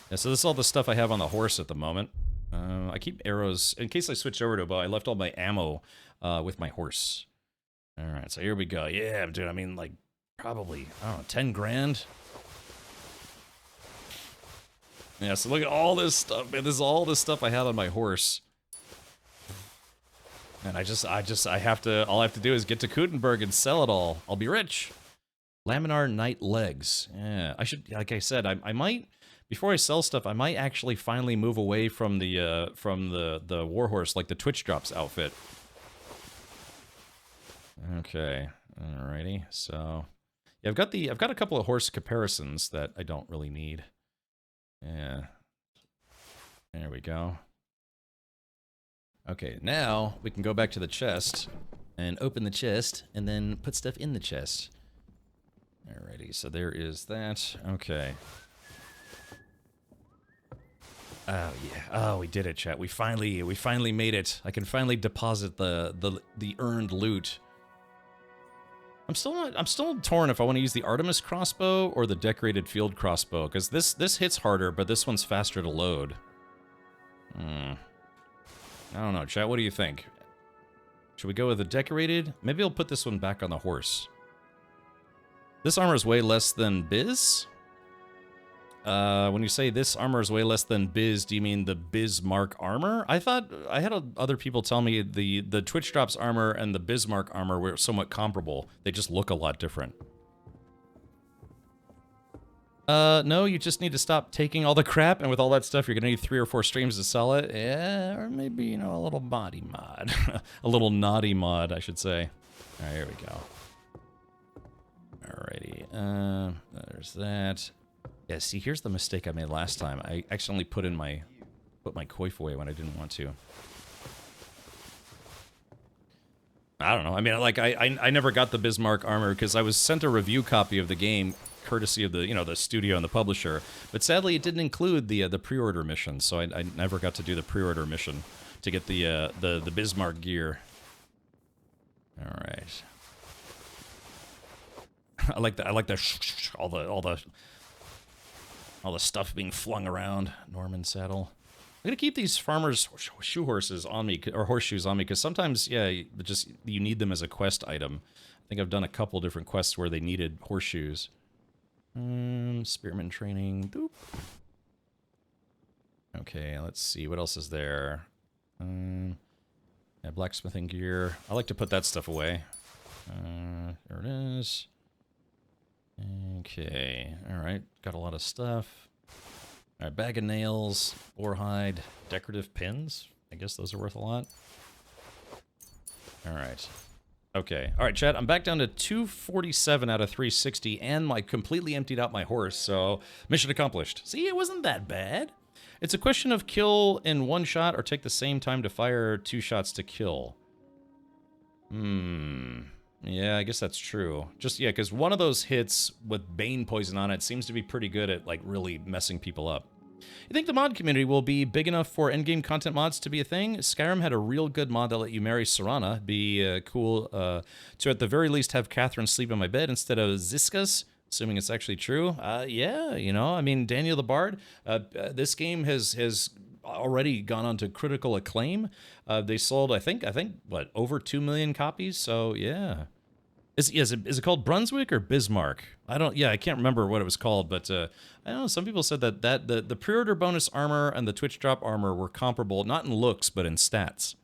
Yeah, so this is all the stuff I have on the horse at the moment. I keep arrows. In case I switch over to a bow, I left all my ammo with my horse. Alright, so here we go. Yeah, dude, I mean, like, probably, I don't know, 10 grand? Yeah, so look at all this stuff, man. This is all this stuff I have on my horse. And I have to, all I have to do is get to Kuttenberg and sell it all. I'll be rich. Laminar Knight legs. Yeah, I should, like I said, I might... Before I sell stuff, I might actually finally move away from the warhorse, like the Twitch Drops outfit. Okay, alrighty. So, yeah, I've got a couple of horse comparisons that I don't really need. Yeah, there we go. Okay, now we can go back to the chest and open the chest and then put stuff in the chest. Alrighty, so there is that. Okay. Oh yeah. Oh, we did it, chat. We finally made it. I can finally deposit the earned loot. I'm still torn if I want to use the Artemis crossbow or the decorated field crossbow, because this hits harder, but this one's faster to load. I don't know, chat. What do you think? Should we go with the decorated? Maybe I'll put this one back on the horse. This armor is way less than Biz. When you say this armor is way less than Biz, do you mean the Bismarck armor? I thought, I had other people tell me the Twitch Drops armor and the Bismarck armor were somewhat comparable. They just look a lot different. No, you just need to stop taking all the crap, and with all that stuff, you're gonna need 3 or 4 streams to sell it. Yeah, or maybe, you know, a little body mod. A little naughty mod, I should say. Alright, here we go. Alrighty, there's that. Yeah, see, here's the mistake I made last time. I accidentally put my coif away when I didn't want to. I don't know. I mean, like, I never got the Bismarck armor because I was sent a review copy of the game, courtesy of the, you know, the studio and the publisher. But sadly, it didn't include the pre-order mission, so I never got to do the pre-order mission to get the Bismarck gear. All right. I like all the stuff being flung around. Norman saddle. I'm gonna keep these farmers' shoe horses on me, or horseshoes on me, because sometimes, yeah, you need them as a quest item. I think I've done a couple different quests where they needed horseshoes. Spearman training. Doop. Okay, let's see. What else is there? Yeah, blacksmithing gear. I like to put that stuff away. There it is. Okay, alright. Got a lot of stuff. Alright, bag of nails, boar hide, decorative pins. I guess those are worth a lot. Alright. Okay. Alright, chat, I'm back down to 247 out of 360, and I completely emptied out my horse, so mission accomplished. See, it wasn't that bad. It's a question of kill in one shot or take the same time to fire 2 shots to kill. Yeah, I guess that's true. Just, yeah, because one of those hits with Bane poison on it seems to be pretty good at, like, really messing people up. You think the mod community will be big enough for endgame content mods to be a thing? Skyrim had a real good mod that let you marry Serana. Be cool to at the very least have Catherine sleep in my bed instead of Ziskas, assuming it's actually true. Yeah, you know, I mean, Daniel the Bard, this game has already gone on to critical acclaim. They sold, I think, what, over 2 million copies? So, yeah. Is it called Brunswick or Bismarck? I can't remember what it was called, but I don't know, some people said that the pre-order bonus armor and the Twitch drop armor were comparable, not in looks, but in stats.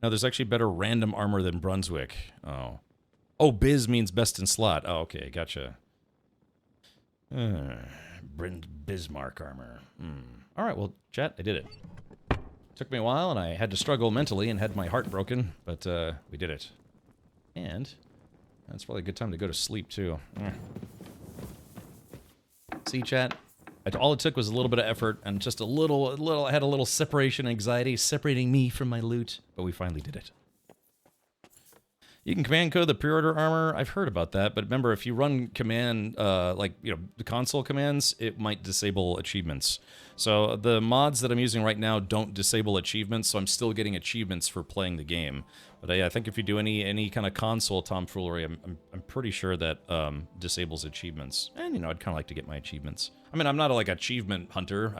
Now, there's actually better random armor than Brunswick. Oh. Oh, Biz means best in slot. Oh, okay, gotcha. Bismarck armor. All right, well, chat, I did it. Took me a while, and I had to struggle mentally and had my heart broken, but we did it. And that's probably a good time to go to sleep, too. See, chat? All it took was a little bit of effort and just I had a little separation anxiety separating me from my loot, but we finally did it. You can command code the pre-order armor. I've heard about that, but remember, if you run command, the console commands, it might disable achievements. So the mods that I'm using right now don't disable achievements, so I'm still getting achievements for playing the game. But I think if you do any kind of console tomfoolery, I'm pretty sure that disables achievements. And you know, I'd kind of like to get my achievements. I mean, I'm not like achievement hunter.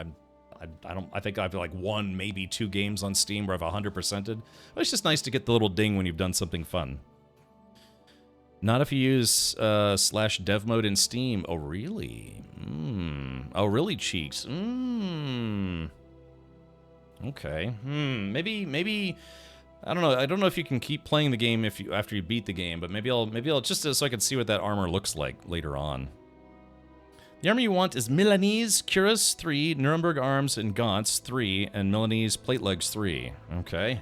I think I've like 1, maybe 2 games on Steam where I've 100%ed. But it's just nice to get the little ding when you've done something fun. Not if you use /dev mode in Steam. Oh, really? Oh, really, Cheeks? Okay. Maybe. I don't know. I don't know if you can keep playing the game after you beat the game, but maybe I'll just so I can see what that armor looks like later on. The armor you want is Milanese Cuirass 3, Nuremberg Arms and Gaunts 3, and Milanese Plate Legs 3. Okay.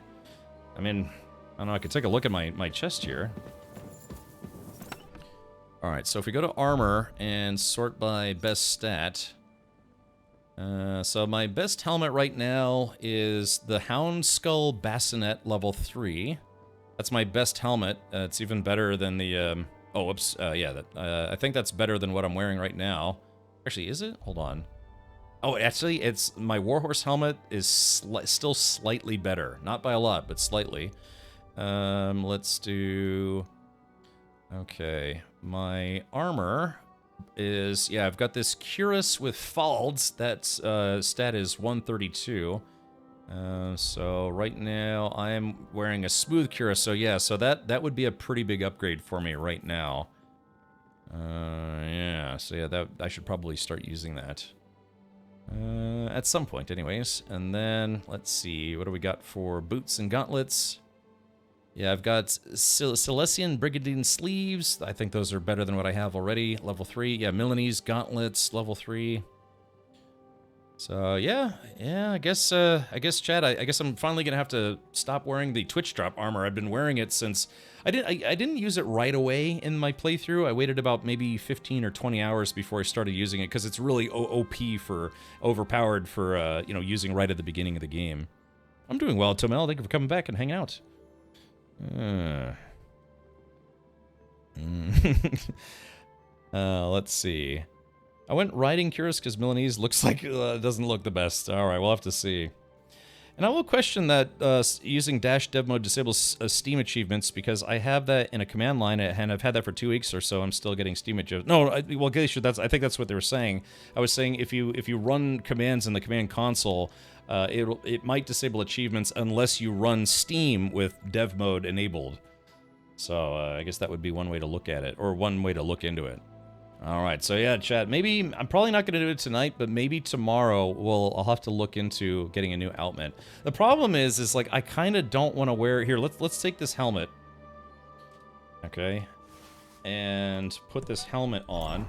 I mean, I don't know. I could take a look at my chest here. Alright, so if we go to armor and sort by best stat. So my best helmet right now is the Hound Skull Bassinet level 3. That's my best helmet. It's even better than the... I think that's better than what I'm wearing right now. Actually, is it? Hold on. Oh, actually, it's... My Warhorse helmet is still slightly better. Not by a lot, but slightly. Let's do... Okay, my armor is, yeah, I've got this Cuirass with Falds. That's stat is 132. So right now I am wearing a smooth Cuirass. So yeah, so that would be a pretty big upgrade for me right now. Yeah, so yeah, that I should probably start using that. At some point anyways. And then let's see, what do we got for boots and gauntlets? Yeah, I've got Silesian Brigandine sleeves. I think those are better than what I have already. Level 3. Yeah, Milanese gauntlets, level 3. So yeah, I guess Chad, I guess I'm finally gonna have to stop wearing the Twitch drop armor. I've been wearing it since I didn't use it right away in my playthrough. I waited about maybe 15 or 20 hours before I started using it because it's really overpowered for using right at the beginning of the game. I'm doing well, Tomel. Thank you for coming back and hanging out. Let's see. I went riding Cuirass because Milanese looks like doesn't look the best. Alright, we'll have to see. And I will question that using -dev mode disables Steam achievements because I have that in a command line and I've had that for 2 weeks or so. I'm still getting Steam achievements. No, I think that's what they were saying. I was saying if you run commands in the command console, it might disable achievements unless you run Steam with dev mode enabled. So I guess that would be one way to look at it, or one way to look into it. All right, so yeah, chat. Maybe I'm probably not going to do it tonight, but maybe tomorrow I'll have to look into getting a new helmet. The problem is like I kind of don't want to wear it here. Let's take this helmet, okay, and put this helmet on.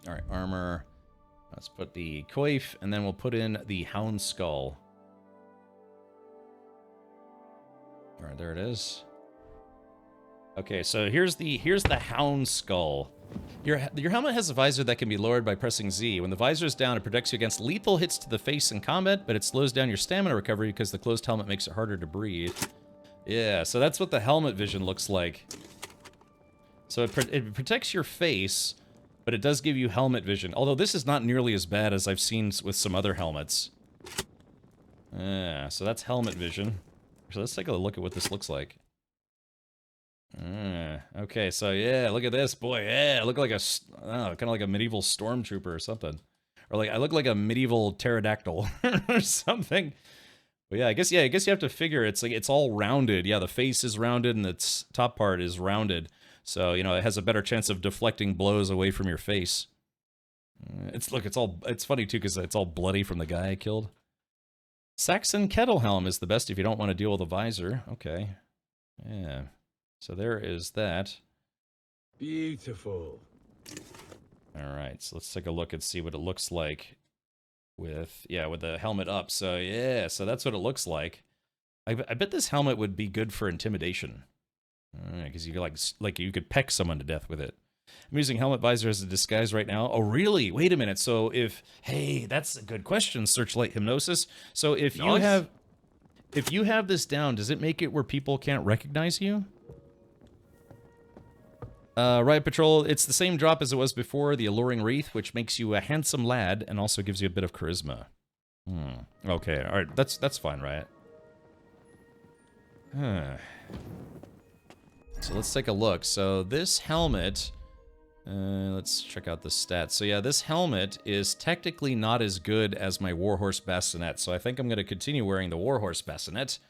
All right, armor. Let's put the coif, and then we'll put in the hound skull. All right, there it is. Okay, so here's the hound skull. Your helmet has a visor that can be lowered by pressing Z. When the visor is down, it protects you against lethal hits to the face in combat, but it slows down your stamina recovery because the closed helmet makes it harder to breathe. Yeah, so that's what the helmet vision looks like. So it protects your face, but it does give you helmet vision. Although this is not nearly as bad as I've seen with some other helmets. Yeah, so that's helmet vision. So let's take a look at what this looks like. Okay, so yeah, look at this, boy. Yeah, I look like a, kind of like a medieval stormtrooper or something. Or like, I look like a medieval pterodactyl or something. But yeah, I guess you have to figure it's like, it's all rounded. Yeah, the face is rounded and its top part is rounded. So, you know, it has a better chance of deflecting blows away from your face. It's funny too, because it's all bloody from the guy I killed. Saxon kettle helm is the best if you don't want to deal with a visor. Okay. Yeah. So there is that. Beautiful. All right, so let's take a look and see what it looks like with the helmet up. So yeah, so that's what it looks like. I bet this helmet would be good for intimidation. Because you could like you could peck someone to death with it. I'm using helmet visor as a disguise right now. Oh, really? Wait a minute. So hey, that's a good question, Searchlight Hypnosis. So if you have this down, does it make it where people can't recognize you? Riot Patrol, it's the same drop as it was before, the Alluring Wreath, which makes you a handsome lad and also gives you a bit of charisma. Okay, alright, that's fine, Riot. So let's take a look. So this helmet, let's check out the stats. So yeah, this helmet is technically not as good as my Warhorse Bassinet, so I think I'm going to continue wearing the Warhorse Bassinet,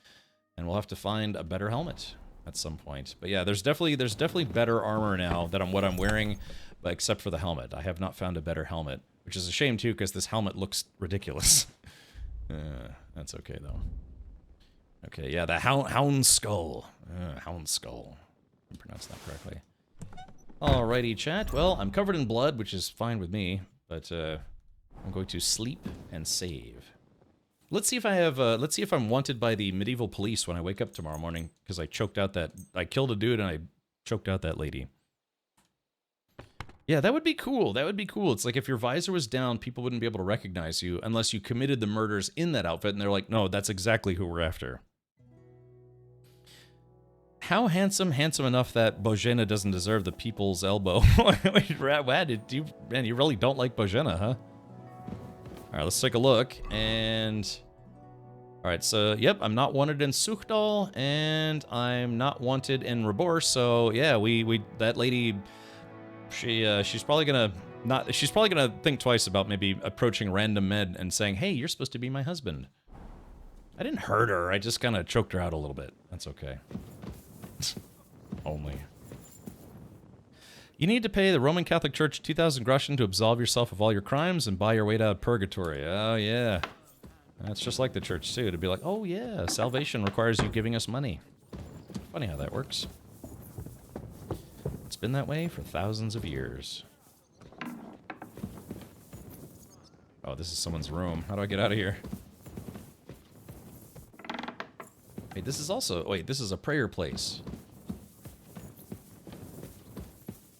and we'll have to find a better helmet at some point. But yeah, there's definitely better armor now than what I'm wearing, but except for the helmet. I have not found a better helmet, which is a shame too, because this helmet looks ridiculous. That's okay though. Okay, yeah, the hound skull. Hound skull. I pronounced that correctly. Alrighty, chat. Well, I'm covered in blood, which is fine with me, but I'm going to sleep and save. Let's see if I have. Let's see if I'm wanted by the medieval police when I wake up tomorrow morning, because I killed a dude and I choked out that lady. Yeah, that would be cool. That would be cool. It's like if your visor was down, people wouldn't be able to recognize you unless you committed the murders in that outfit, and they're like, no, that's exactly who we're after. How handsome? Handsome enough that Bojena doesn't deserve the people's elbow. Man, you really don't like Bojena, huh? Alright, let's take a look, and... Alright, so, yep, I'm not wanted in Suchdal, and I'm not wanted in Rabor, so, yeah, that lady, she's probably gonna think twice about maybe approaching random men and saying, hey, you're supposed to be my husband. I didn't hurt her, I just kind of choked her out a little bit. That's okay. Only. You need to pay the Roman Catholic Church 2,000 groschen to absolve yourself of all your crimes and buy your way out of purgatory. Oh, yeah. That's just like the church, too. To be like, oh, yeah, salvation requires you giving us money. Funny how that works. It's been that way for thousands of years. Oh, this is someone's room. How do I get out of here? Wait, this is also... Wait, this is a prayer place.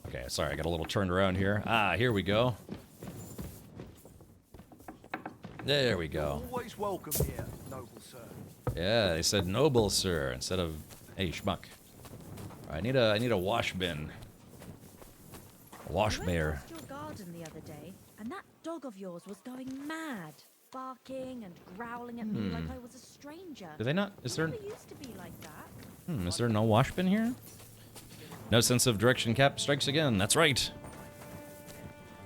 Okay, sorry, I got a little turned around here. Ah, here we go. There we go. Always welcome here, noble sir. Yeah, they said noble sir instead of hey schmuck. I need a wash bin. A wash bear. I your garden the other day, and that dog of yours was going mad, barking and growling at me like I was a stranger. Do they not? Is there? It used to be like that. Is there no wash bin here? No sense of direction, Cap strikes again. That's right.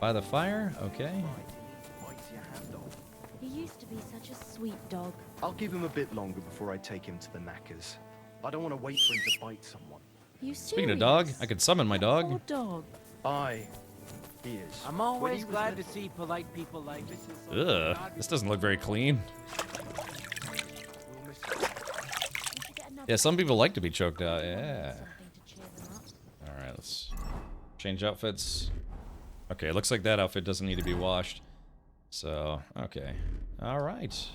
By the fire? Okay. He used to be such a sweet dog. I'll give him a bit longer before I take him to the knackers. I don't want to wait for him to bite someone. You Speaking of dog, I could summon my dog. Poor dog. Aye, he is. I'm always glad to see polite people like this. Ugh, this doesn't look very clean. Yeah, some people like to be choked out. Yeah. All right, let's change outfits. Okay, it looks like that outfit doesn't need to be washed. So, okay. All right.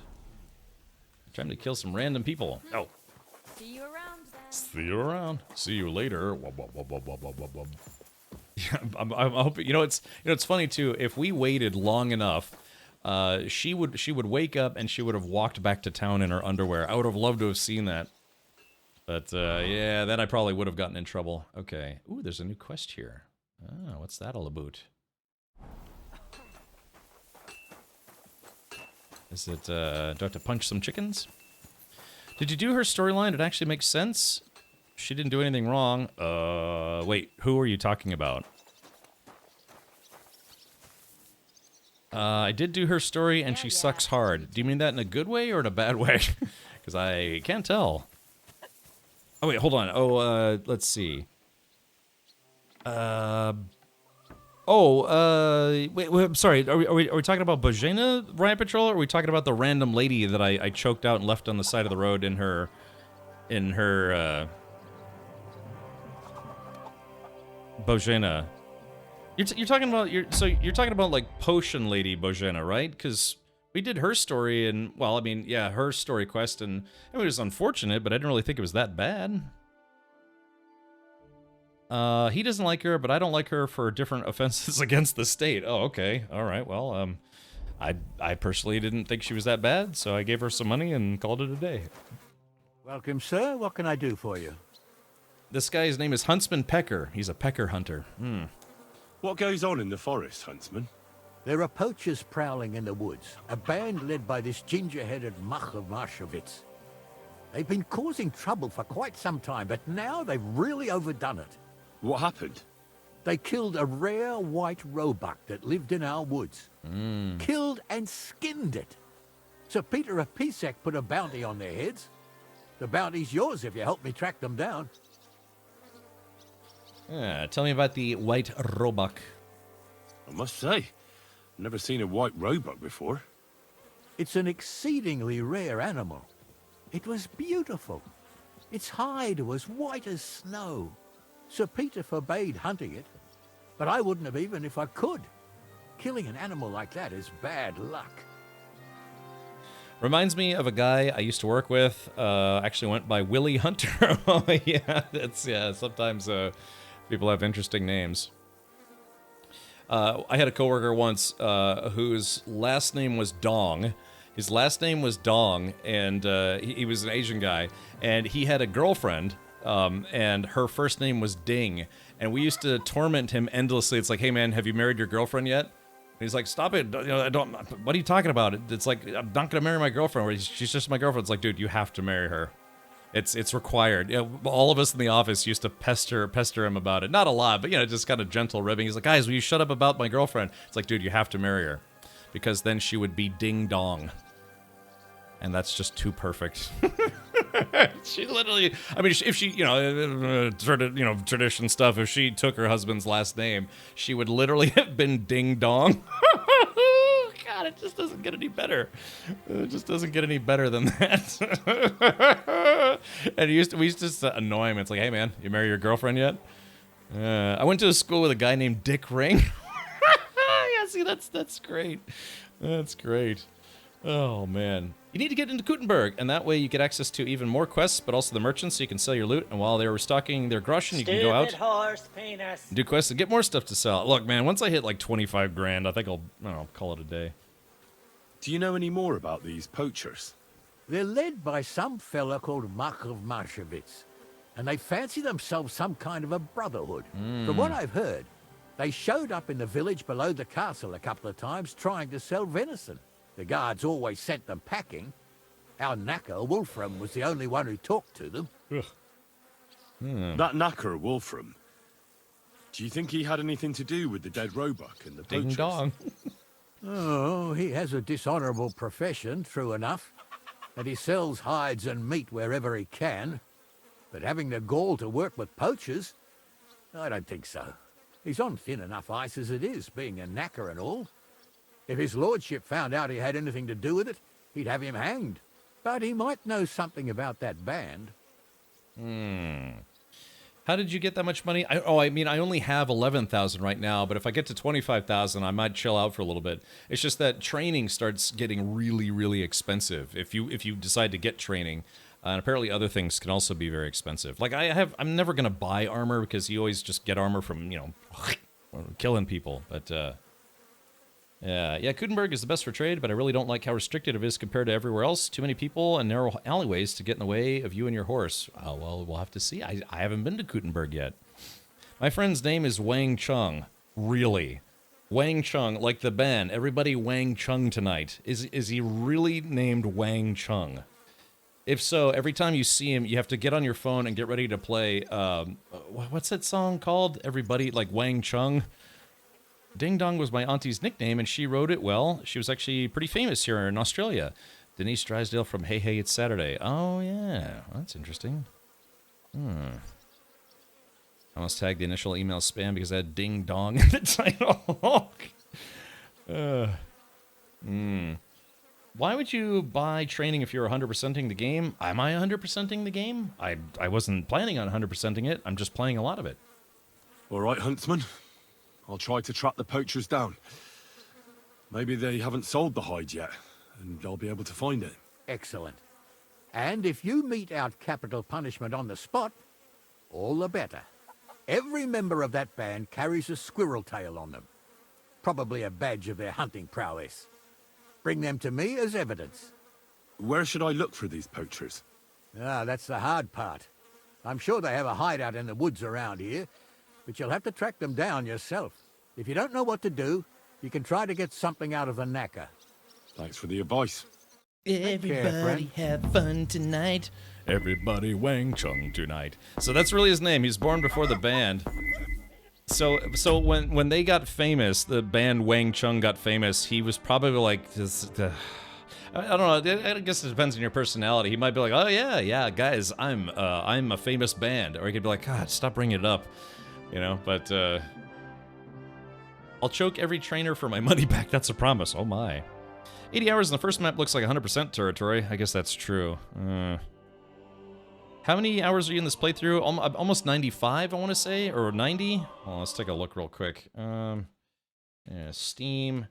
Time to kill some random people. Oh. See you around then. See you around. See you later. Yeah, I'm hoping. It's funny too. If we waited long enough, she would wake up and she would have walked back to town in her underwear. I would have loved to have seen that. But yeah, then I probably would have gotten in trouble. Okay. Ooh, there's a new quest here. Oh, what's that all about? Is it, do I have to punch some chickens? Did you do her storyline? It actually makes sense. She didn't do anything wrong. Wait, who are you talking about? I did do her story, and she sucks hard. Do you mean that in a good way or in a bad way? Because I can't tell. Oh, wait, hold on. Oh, let's see. Wait, I'm sorry. Are we talking about Bojena Riot Patrol, or are we talking about the random lady that I choked out and left on the side of the road in her Bojena? You're talking about you're talking about like Potion Lady Bojena, right? Because we did her story, and well, I mean, yeah, her story quest, and it was unfortunate, but I didn't really think it was that bad. He doesn't like her, but I don't like her for different offenses against the state. Oh, okay, all right. Well, I personally didn't think she was that bad, so I gave her some money and called it a day. Welcome, sir. What can I do for you? This guy's name is Huntsman Pecker. He's a pecker hunter. What goes on in the forest, Huntsman? There are poachers prowling in the woods, a band led by this ginger-headed Mach of Marshowitz. They've been causing trouble for quite some time, but now they've really overdone it. What happened? They killed a rare white roebuck that lived in our woods. Killed and skinned it. Sir Peter of Pisek put a bounty on their heads. The bounty's yours if you help me track them down. Yeah, tell me about the white roebuck. I must say, I've never seen a white roebuck before. It's an exceedingly rare animal. It was beautiful. Its hide was white as snow. Sir Peter forbade hunting it, but I wouldn't have even if I could. Killing an animal like that is bad luck. Reminds me of a guy I used to work with. Actually went by Willie Hunter. Oh yeah, sometimes people have interesting names. I had a coworker once whose last name was Dong. His last name was Dong, and he was an Asian guy, and he had a girlfriend, and her first name was Ding, and we used to torment him endlessly. It's like, hey man, have you married your girlfriend yet? And he's like, stop it, I don't. What are you talking about? It's like, I'm not gonna marry my girlfriend. She's just my girlfriend. It's like, dude, you have to marry her. It's required. All of us in the office used to pester him about it. Not a lot, but just kind of gentle ribbing. He's like, guys, will you shut up about my girlfriend? It's like, dude, you have to marry her, because then she would be ding dong, and that's just too perfect. She literally, I mean, if she, tradition stuff. If she took her husband's last name, she would literally have been ding dong. God, it just doesn't get any better. It just doesn't get any better than that. And we used to annoy him. It's like, hey man, you married your girlfriend yet? I went to a school with a guy named Dick Ring. Yeah, see, that's great. That's great. Oh man, you need to get into Gutenberg, and that way you get access to even more quests, but also the merchants, so you can sell your loot. And while they're restocking their Groschen, you can go out, horse penis. do quests, and get more stuff to sell. Look, man, once I hit like 25 grand, I think I'll call it a day. Do you know any more about these poachers? They're led by some fella called Mach of Marshowitz, and they fancy themselves some kind of a brotherhood. From what I've heard, they showed up in the village below the castle a couple of times trying to sell venison. The guards always sent them packing. Our knacker, Wolfram, was the only one who talked to them. That knacker, Wolfram. Do you think he had anything to do with the dead roebuck and the Ding poachers? dong. Oh, he has a dishonorable profession, true enough. And he sells hides and meat wherever he can. But having the gall to work with poachers? I don't think so. He's on thin enough ice as it is, being a knacker and all. If his lordship found out he had anything to do with it, he'd have him hanged. But he might know something about that band. How did you get that much money? I mean, I only have 11,000 right now, but if I get to 25,000, I might chill out for a little bit. It's just that training starts getting really, really expensive if you decide to get training. And apparently other things can also be very expensive. Like I'm never going to buy armor because you always just get armor from, killing people. But yeah, Kudenberg is the best for trade, but I really don't like how restricted it is compared to everywhere else. Too many people and narrow alleyways to get in the way of you and your horse. Well, we'll have to see. I haven't been to Kudenberg yet. My friend's name is Wang Chung. Really? Wang Chung, like the band. Everybody Wang Chung tonight. Is he really named Wang Chung? If so, every time you see him, you have to get on your phone and get ready to play, what's that song called? Everybody, like Wang Chung? Ding Dong was my auntie's nickname, and she wrote it well. She was actually pretty famous here in Australia. Denise Drysdale from Hey Hey It's Saturday. Oh, yeah. Well, that's interesting. I almost tagged the initial email spam because I had Ding Dong in the title. Why would you buy training if you're 100%ing the game? Am I 100%ing the game? I wasn't planning on 100%ing it. I'm just playing a lot of it. All right, Huntsman. I'll try to track the poachers down. Maybe they haven't sold the hide yet, and I'll be able to find it. Excellent. And if you mete out capital punishment on the spot, all the better. Every member of that band carries a squirrel tail on them. Probably a badge of their hunting prowess. Bring them to me as evidence. Where should I look for these poachers? That's the hard part. I'm sure they have a hideout in the woods around here, but you'll have to track them down yourself. If you don't know what to do, you can try to get something out of the knacker. Thanks for the advice. Everybody have fun tonight. Everybody Wang Chung tonight. So that's really his name. He was born before the band. So when they got famous, the band Wang Chung got famous, he was probably like this. I don't know. I guess it depends on your personality. He might be like, "Oh yeah, guys, I'm a famous band," or he could be like, "God, stop bringing it up," But I'll choke every trainer for my money back. That's a promise. Oh my. 80 hours in the first map looks like 100% territory. I guess that's true. How many hours are you in this playthrough? Almost 95, I want to say, or 90. Well, let's take a look real quick. Yeah, Steam.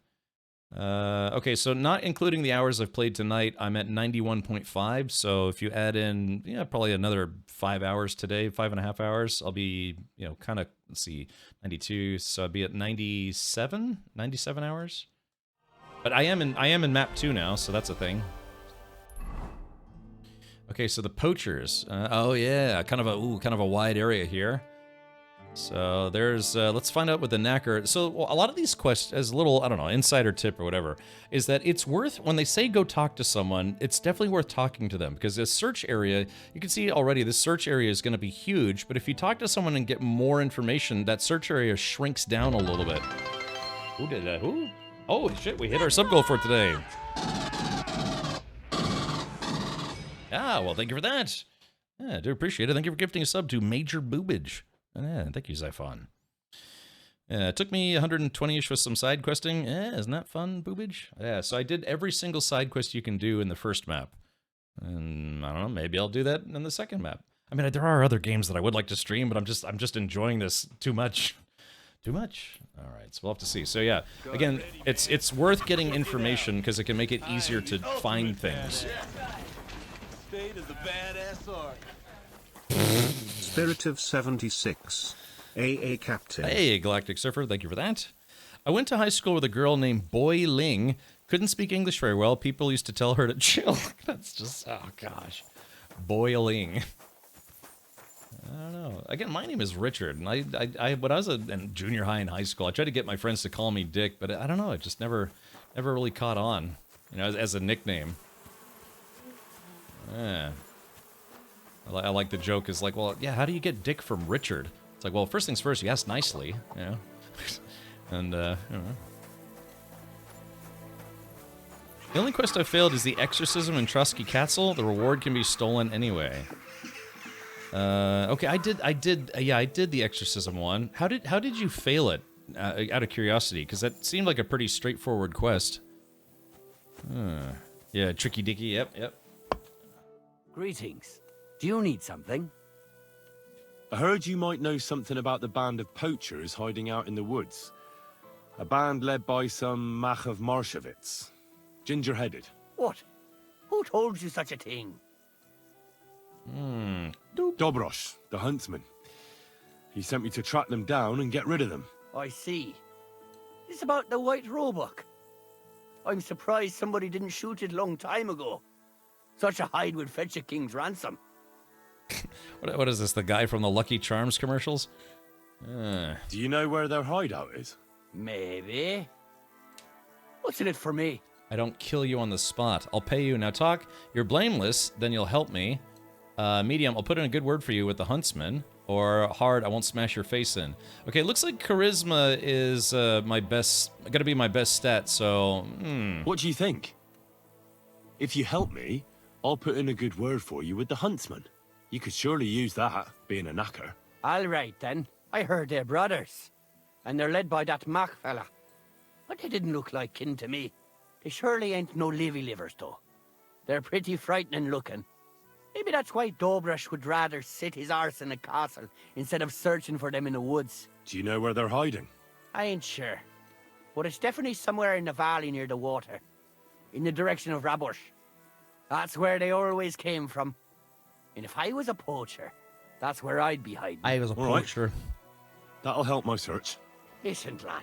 Okay, so not including the hours I've played tonight, I'm at 91.5. So if you add in, probably another 5 hours today, 5.5 hours, I'll be, kind of, let's see, 92. So I'll be at 97 hours. But I am in map 2 now, so that's a thing. Okay, so the poachers. Oh yeah, kind of a wide area here. So there's, let's find out what the knacker. So a lot of these quests, as a little, I don't know, insider tip or whatever, is that it's worth, when they say go talk to someone, it's definitely worth talking to them, because this search area, you can see already, this search area is going to be huge, but if you talk to someone and get more information, that search area shrinks down a little bit. Who did that? Who? Oh shit, we hit our sub goal for today. Ah, well, thank you for that. Yeah, I do appreciate it. Thank you for gifting a sub to Major Boobage. Yeah, thank you, Zyphon. Yeah, it took me 120-ish with some side questing. Yeah, isn't that fun, Boobage? Yeah, so I did every single side quest you can do in the first map. And I don't know, maybe I'll do that in the second map. I mean, there are other games that I would like to stream, but I'm just enjoying this too much. Too much? All right, so we'll have to see. So yeah, again, it's worth getting information because it can make it easier to find things. Spirit of 76. AA Captain. Hey, Galactic Surfer, thank you for that. I went to high school with a girl named Boy Ling. Couldn't speak English very well. People used to tell her to chill. That's just, oh gosh. Boy Ling. I don't know. Again, my name is Richard, and I when I was in junior high and high school, I tried to get my friends to call me Dick, but I don't know, it just never really caught on, as a nickname. Yeah. I like the joke is like, well, yeah, how do you get Dick from Richard? It's like, well, first things first, you ask nicely, you know, and you know. The only quest I failed is the exorcism in Trusky Castle. The reward can be stolen anyway. Okay, I did the exorcism one. How did you fail it? Out of curiosity, because that seemed like a pretty straightforward quest. Yeah, tricky dicky. Yep. Greetings. Do you need something? I heard you might know something about the band of poachers hiding out in the woods. A band led by some Mach of Marshevitz. Ginger-headed. What? Who told you such a thing? Dobrosh, the huntsman. He sent me to track them down and get rid of them. I see. It's about the White Roebuck. I'm surprised somebody didn't shoot it long time ago. Such a hide would fetch a king's ransom. What is this, the guy from the Lucky Charms commercials? Do you know where their hideout is? Maybe. What's in it for me? I don't kill you on the spot. I'll pay you. Now talk. You're blameless, then you'll help me. Medium, I'll put in a good word for you with the huntsman. Or hard, I won't smash your face in. Okay, it looks like charisma is gonna be my best stat, so, What do you think? If you help me, I'll put in a good word for you with the huntsman. You could surely use that, being a knacker. All right, then. I heard they're brothers. And they're led by that Mach fella. But they didn't look like kin to me. They surely ain't no livy livers, though. They're pretty frightening looking. Maybe that's why Dobrosh would rather sit his arse in a castle instead of searching for them in the woods. Do you know where they're hiding? I ain't sure. But it's definitely somewhere in the valley near the water. In the direction of Rabush. That's where they always came from. And if I was a poacher, that's where I'd be hiding. I was a poacher. That'll help my search. Listen, lad.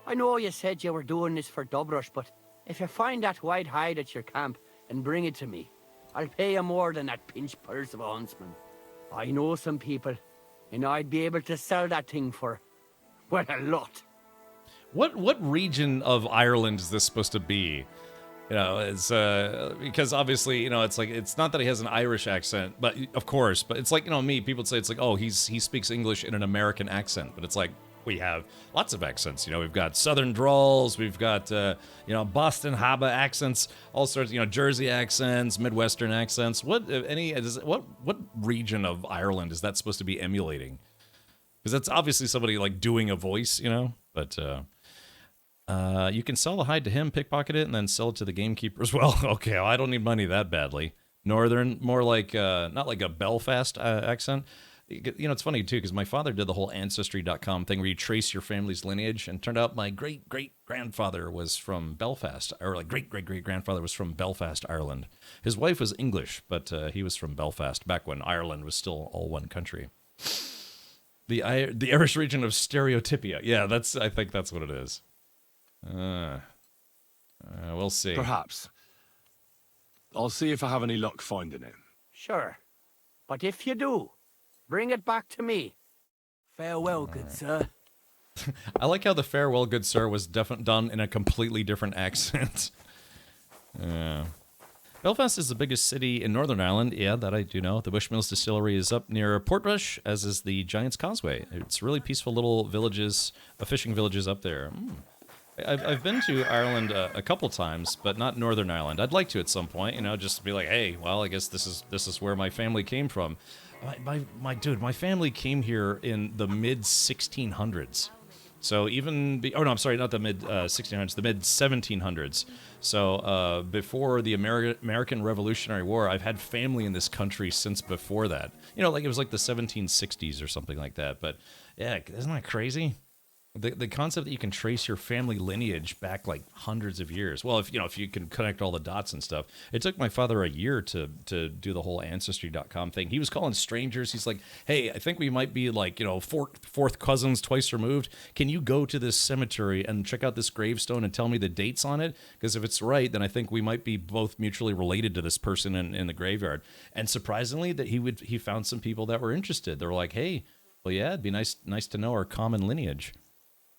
I know you said you were doing this for Dobrosh, but if you find that white hide at your camp and bring it to me, I'll pay you more than that pinch purse of a huntsman. I know some people, and I'd be able to sell that thing for, well, a lot. What region of Ireland is this supposed to be? You know, it's because obviously, you know, it's like, it's not that he has an Irish accent, but of course, but it's like, you know, people would say it's like, oh, he speaks English in an American accent, but it's like, we have lots of accents. You know, we've got Southern drawls, we've got, you know, Boston Haba accents, all sorts, you know, Jersey accents, Midwestern accents. What region of Ireland is that supposed to be emulating? Because that's obviously somebody like doing a voice, you know, but you can sell the hide to him, pickpocket it, and then sell it to the gamekeeper as well. Okay, well, I don't need money that badly. Northern, more like, not like a Belfast accent. You know, it's funny, too, because my father did the whole Ancestry.com thing where you trace your family's lineage, and it turned out my great-great-grandfather was from Belfast, or like great-great-great-grandfather was from Belfast, Ireland. His wife was English, but he was from Belfast, back when Ireland was still all one country. The Irish region of Stereotypia. Yeah, I think that's what it is. We'll see. Perhaps. I'll see if I have any luck finding it. Sure. But if you do, bring it back to me. Farewell, good sir. I like how the farewell, good sir, was done in a completely different accent. Yeah. Belfast is the biggest city in Northern Ireland. Yeah, that I do know. The Bushmills Distillery is up near Portrush, as is the Giant's Causeway. It's really peaceful little villages, fishing villages up there. I've been to Ireland a couple times, but not Northern Ireland. I'd like to at some point, you know, just to be like, hey, well, I guess this is where my family came from. My family came here in the mid 1600s. So I'm sorry, not the mid 1600s, the mid 1700s. So before the American Revolutionary War, I've had family in this country since before that. You know, like it was like the 1760s or something like that. But yeah, isn't that crazy? The concept that you can trace your family lineage back like hundreds of years. Well, if you can connect all the dots and stuff. It took my father a year to do the whole Ancestry.com thing. He was calling strangers. He's like, hey, I think we might be like, you know, fourth cousins twice removed. Can you go to this cemetery and check out this gravestone and tell me the dates on it? Because if it's right, then I think we might be both mutually related to this person in the graveyard. And surprisingly, that he found some people that were interested. They were like, hey, well, yeah, it'd be nice to know our common lineage.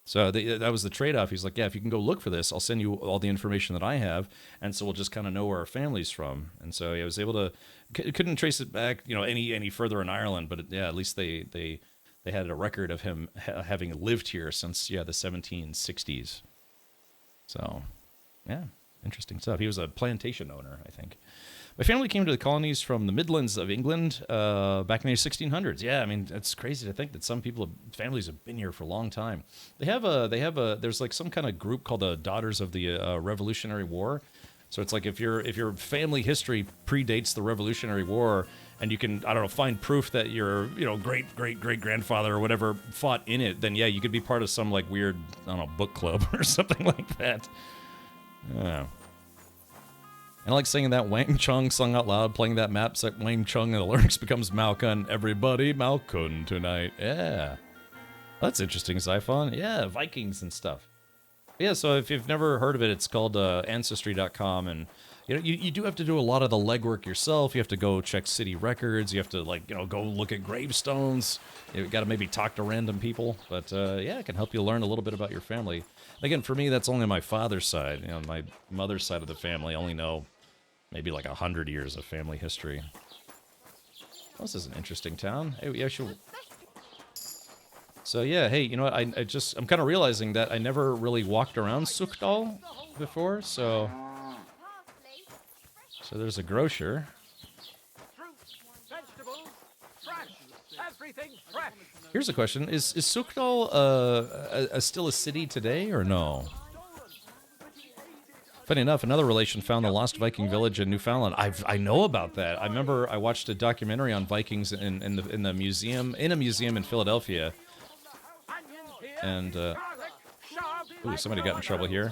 So that was the trade-off. He's like, yeah, if you can go look for this, I'll send you all the information that I have, and so we'll just kind of know where our family's from. And so I was able to, couldn't trace it back, you know, any further in Ireland, but yeah, at least they they had a record of him having lived here since the 1760s. So, yeah, interesting stuff. He was a plantation owner, I think. My family came to the colonies from the Midlands of England back in the 1600s. Yeah, I mean, it's crazy to think that some families have been here for a long time. There's like some kind of group called the Daughters of the Revolutionary War. So it's like if your family history predates the Revolutionary War, and you can, I don't know, find proof that your great grandfather or whatever fought in it, then yeah, you could be part of some like weird, I don't know, book club or something like that. Yeah. And I like singing that Wang Chung sung out loud, playing that map, it's like Wang Chung, and the lyrics becomes Malkun. Everybody Malkun tonight. Yeah. That's interesting, Zyphon. Yeah, Vikings and stuff. Yeah, so if you've never heard of it, it's called Ancestry.com, and you do have to do a lot of the legwork yourself. You have to go check city records. You have to go look at gravestones. You got to maybe talk to random people, but yeah, it can help you learn a little bit about your family. Again, for me, that's only my father's side. My mother's side of the family, I only know maybe like 100 years of family history. Well, this is an interesting town. Hey, yeah, sure. So yeah, hey, you know what? I'm kind of realizing that I never really walked around Sukdal before, so there's a grocer. Here's a question: Is Sukdal still a city today, or no? Funny enough, another relation found the lost Viking village in Newfoundland. I know about that. I remember I watched a documentary on Vikings in a museum in Philadelphia. And ooh, somebody got in trouble here.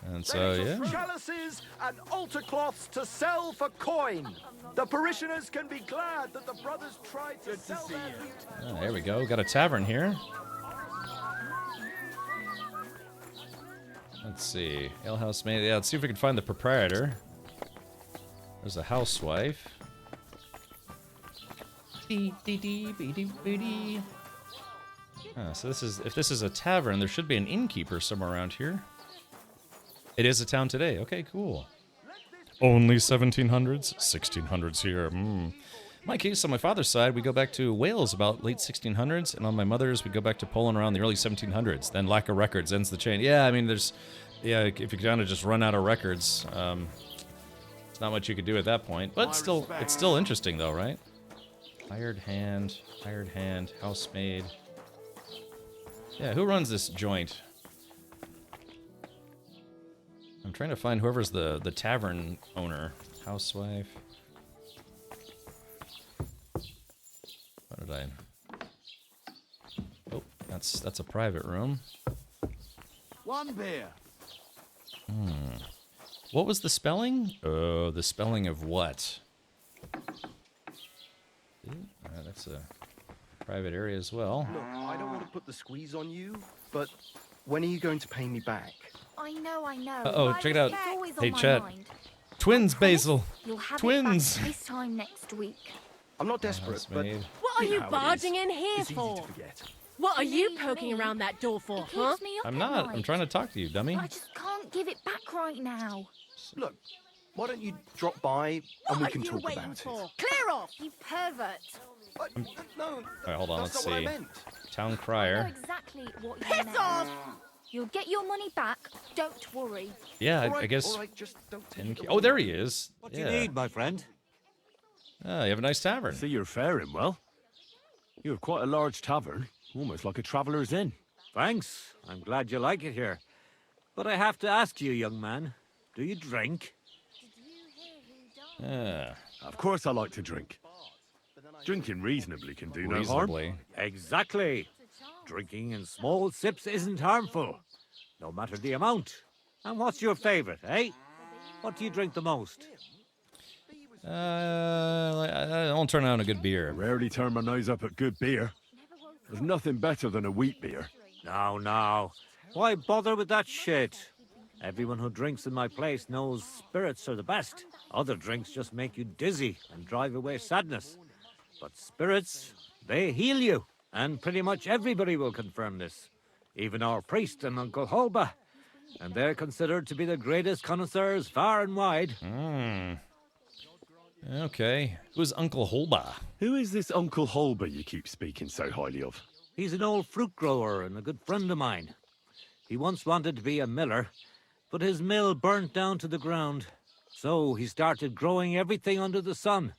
And so yeah. Chalices and altar cloths to sell for coin. The parishioners can be glad that the brothers tried to sell their loot. Oh, there we go. Got a tavern here. Let's see. Alehouse maid. Yeah, let's see if we can find the proprietor. There's a housewife. So if this is a tavern, there should be an innkeeper somewhere around here. It is a town today. Okay, cool. Only 1700s, 1600s here. In my case, on my father's side, we go back to Wales about late 1600s, and on my mother's, we go back to Poland around the early 1700s. Then lack of records ends the chain. Yeah, I mean, if you kind of just run out of records, it's not much you could do at that point. But it's still interesting though, right? Hired hand, housemaid. Yeah, who runs this joint? I'm trying to find whoever's the tavern owner. Housewife. What did I... Oh, that's a private room. One beer. What was the spelling? Oh, the spelling of what? That's a private area as well. Look, I don't want to put the squeeze on you, but when are you going to pay me back? I know. Uh-oh, check it out. Hey, chat. Twins, Basil. You'll have Twins. it back this time next week. I'm not desperate, but... What are you barging in here It's easy for? to forget. What are you poking around that door for, huh? Keeps me up I'm at not. night. I'm trying to talk to you, dummy. I just can't give it back right now. Look, why don't you drop by and we can talk waiting about for? it? Clear off! You pervert. No, All right, hold on. that's Let's not what I see. meant. Town I know crier. exactly what you Piss meant. off! You'll get your money back. Don't worry. Yeah, All right, I guess. all right, just don't take it Oh, there he is. What do you need, my friend? Ah, you have a nice tavern. See, you're faring well. You have quite a large tavern, almost like a traveller's inn. Thanks. I'm glad you like it here. But I have to ask you, young man, do you drink? Yeah. Of course I like to drink. Drinking reasonably can do no harm. Reasonably. Exactly. Drinking in small sips isn't harmful, no matter the amount. And what's your favorite, eh? What do you drink the most? I don't turn down a good beer. Rarely turn my nose up at good beer. There's nothing better than a wheat beer. No. Why bother with that shit? Everyone who drinks in my place knows spirits are the best. Other drinks just make you dizzy and drive away sadness. But spirits, they heal you. And pretty much everybody will confirm this. Even our priest and Uncle Holba. And they're considered to be the greatest connoisseurs far and wide. Okay. Who's Uncle Holba? Who is this Uncle Holba you keep speaking so highly of? He's an old fruit grower and a good friend of mine. He once wanted to be a miller, but his mill burnt down to the ground. So he started growing everything under the sun.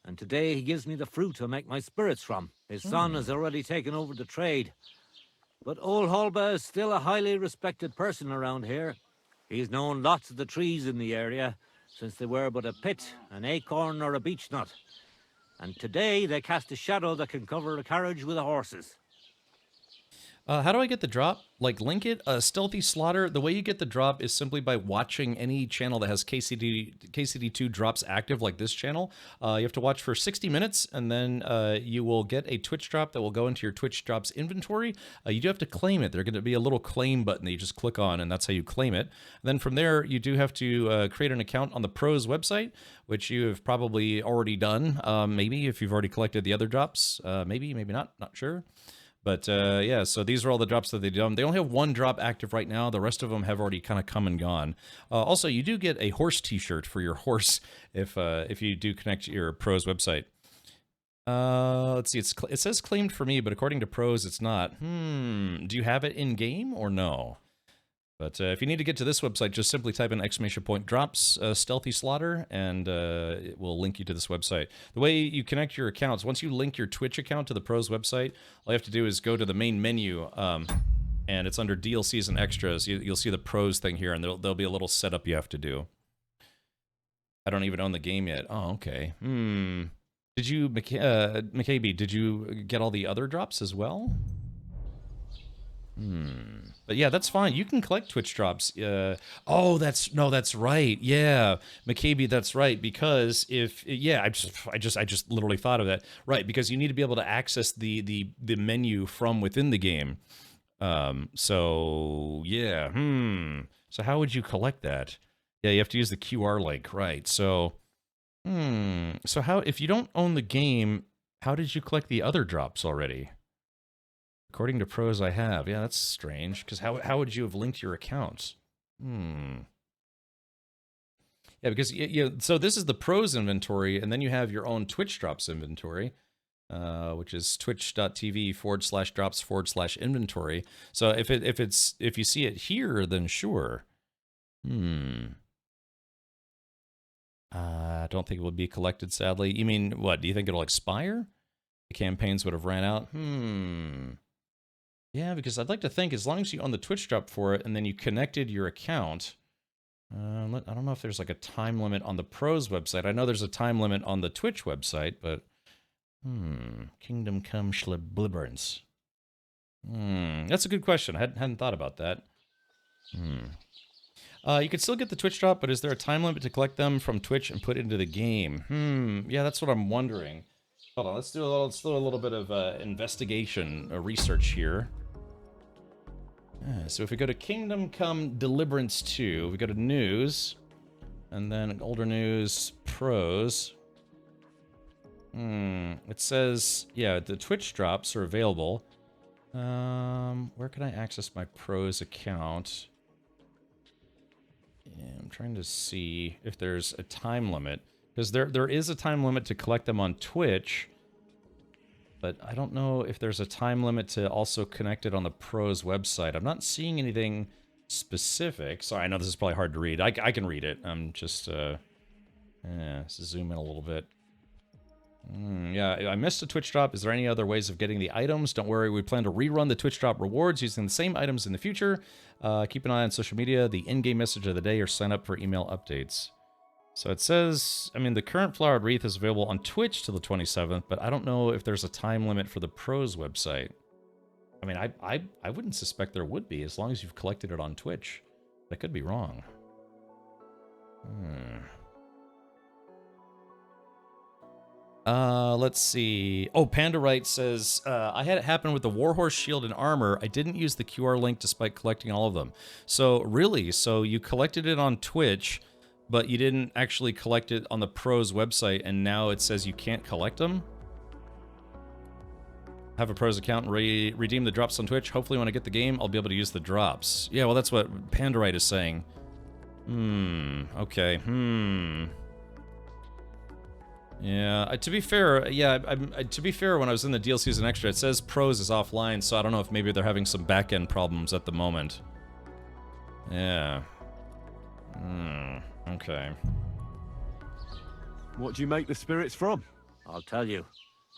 And today he gives me the fruit I make my spirits from. His son has already taken over the trade. But old Holba is still a highly respected person around here. He's known lots of the trees in the area since they were but a pit, an acorn, or a beech nut. And today they cast a shadow that can cover a carriage with the horses. How do I get the drop? Like, link it? Stealthy Slaughter, the way you get the drop is simply by watching any channel that has KCD2 drops active, like this channel. You have to watch for 60 minutes, and then you will get a Twitch drop that will go into your Twitch drops inventory. You do have to claim it. There's going to be a little claim button that you just click on, and that's how you claim it. And then from there, you do have to create an account on the Pros website, which you have probably already done. Maybe if you've already collected the other drops. Maybe not sure. But yeah, so these are all the drops that they've done. They only have one drop active right now. The rest of them have already kind of come and gone. Also, you do get a horse t-shirt for your horse if you do connect to your Pros website. Let's see, it says claimed for me, but according to Pros, it's not. Do you have it in-game or no? But if you need to get to this website, just simply type in !drops Stealthy Slaughter, and it will link you to this website. The way you connect your accounts, once you link your Twitch account to the Pros website, all you have to do is go to the main menu, and it's under DLCs and Extras. You'll see the Pros thing here, and there'll be a little setup you have to do. I don't even own the game yet. Oh, okay. Did you, McCabe, did you get all the other drops as well? But yeah, that's fine. You can collect Twitch drops. Oh, that's right. Yeah, McCabe, that's right. Because I just literally thought of that. Right, because you need to be able to access the menu from within the game. So yeah. So how would you collect that? Yeah, you have to use the QR link, right? So, so how, if you don't own the game, how did you collect the other drops already? According to Pros, I have. Yeah, that's strange. Because how would you have linked your accounts? Yeah, because so this is the Pros inventory, and then you have your own Twitch drops inventory, which is twitch.tv/drops/inventory. So if you see it here, then sure. I don't think it would be collected, sadly. You mean what? Do you think it'll expire? The campaigns would have ran out. Yeah, because I'd like to think as long as you own the Twitch drop for it and then you connected your account, I don't know if there's like a time limit on the Pros website. I know there's a time limit on the Twitch website, but Kingdom Come Deliverance. That's a good question. I hadn't thought about that. You could still get the Twitch drop, but is there a time limit to collect them from Twitch and put into the game? Yeah, that's what I'm wondering. Hold on, let's do a little bit of investigation, research here. So if we go to Kingdom Come Deliverance 2, we go to News, and then Older News, Pros. It says, yeah, the Twitch drops are available. Where can I access my Pros account? Yeah, I'm trying to see if there's a time limit. Because there is a time limit to collect them on Twitch, but I don't know if there's a time limit to also connect it on the Pros website. I'm not seeing anything specific. Sorry, I know this is probably hard to read. I can read it. I'm just, let's zoom in a little bit. Yeah, I missed a Twitch drop. Is there any other ways of getting the items? Don't worry, we plan to rerun the Twitch drop rewards using the same items in the future. Keep an eye on social media, the in-game message of the day, or sign up for email updates. So it says, I mean, the current Flowered Wreath is available on Twitch till the 27th, but I don't know if there's a time limit for the Pros website. I mean, I wouldn't suspect there would be, as long as you've collected it on Twitch. I could be wrong. Let's see. Oh, Pandorite says, I had it happen with the Warhorse shield and armor. I didn't use the QR link despite collecting all of them. So, really? So you collected it on Twitch, but you didn't actually collect it on the Pros website, and now it says you can't collect them? Have a Pros account and redeem the drops on Twitch. Hopefully when I get the game, I'll be able to use the drops. Yeah, well, that's what Pandorite is saying. Okay, Yeah, to be fair, yeah, to be fair, when I was in the DLC as an extra, it says Pros is offline, so I don't know if maybe they're having some back-end problems at the moment. Yeah. Okay. What do you make the spirits from? I'll tell you.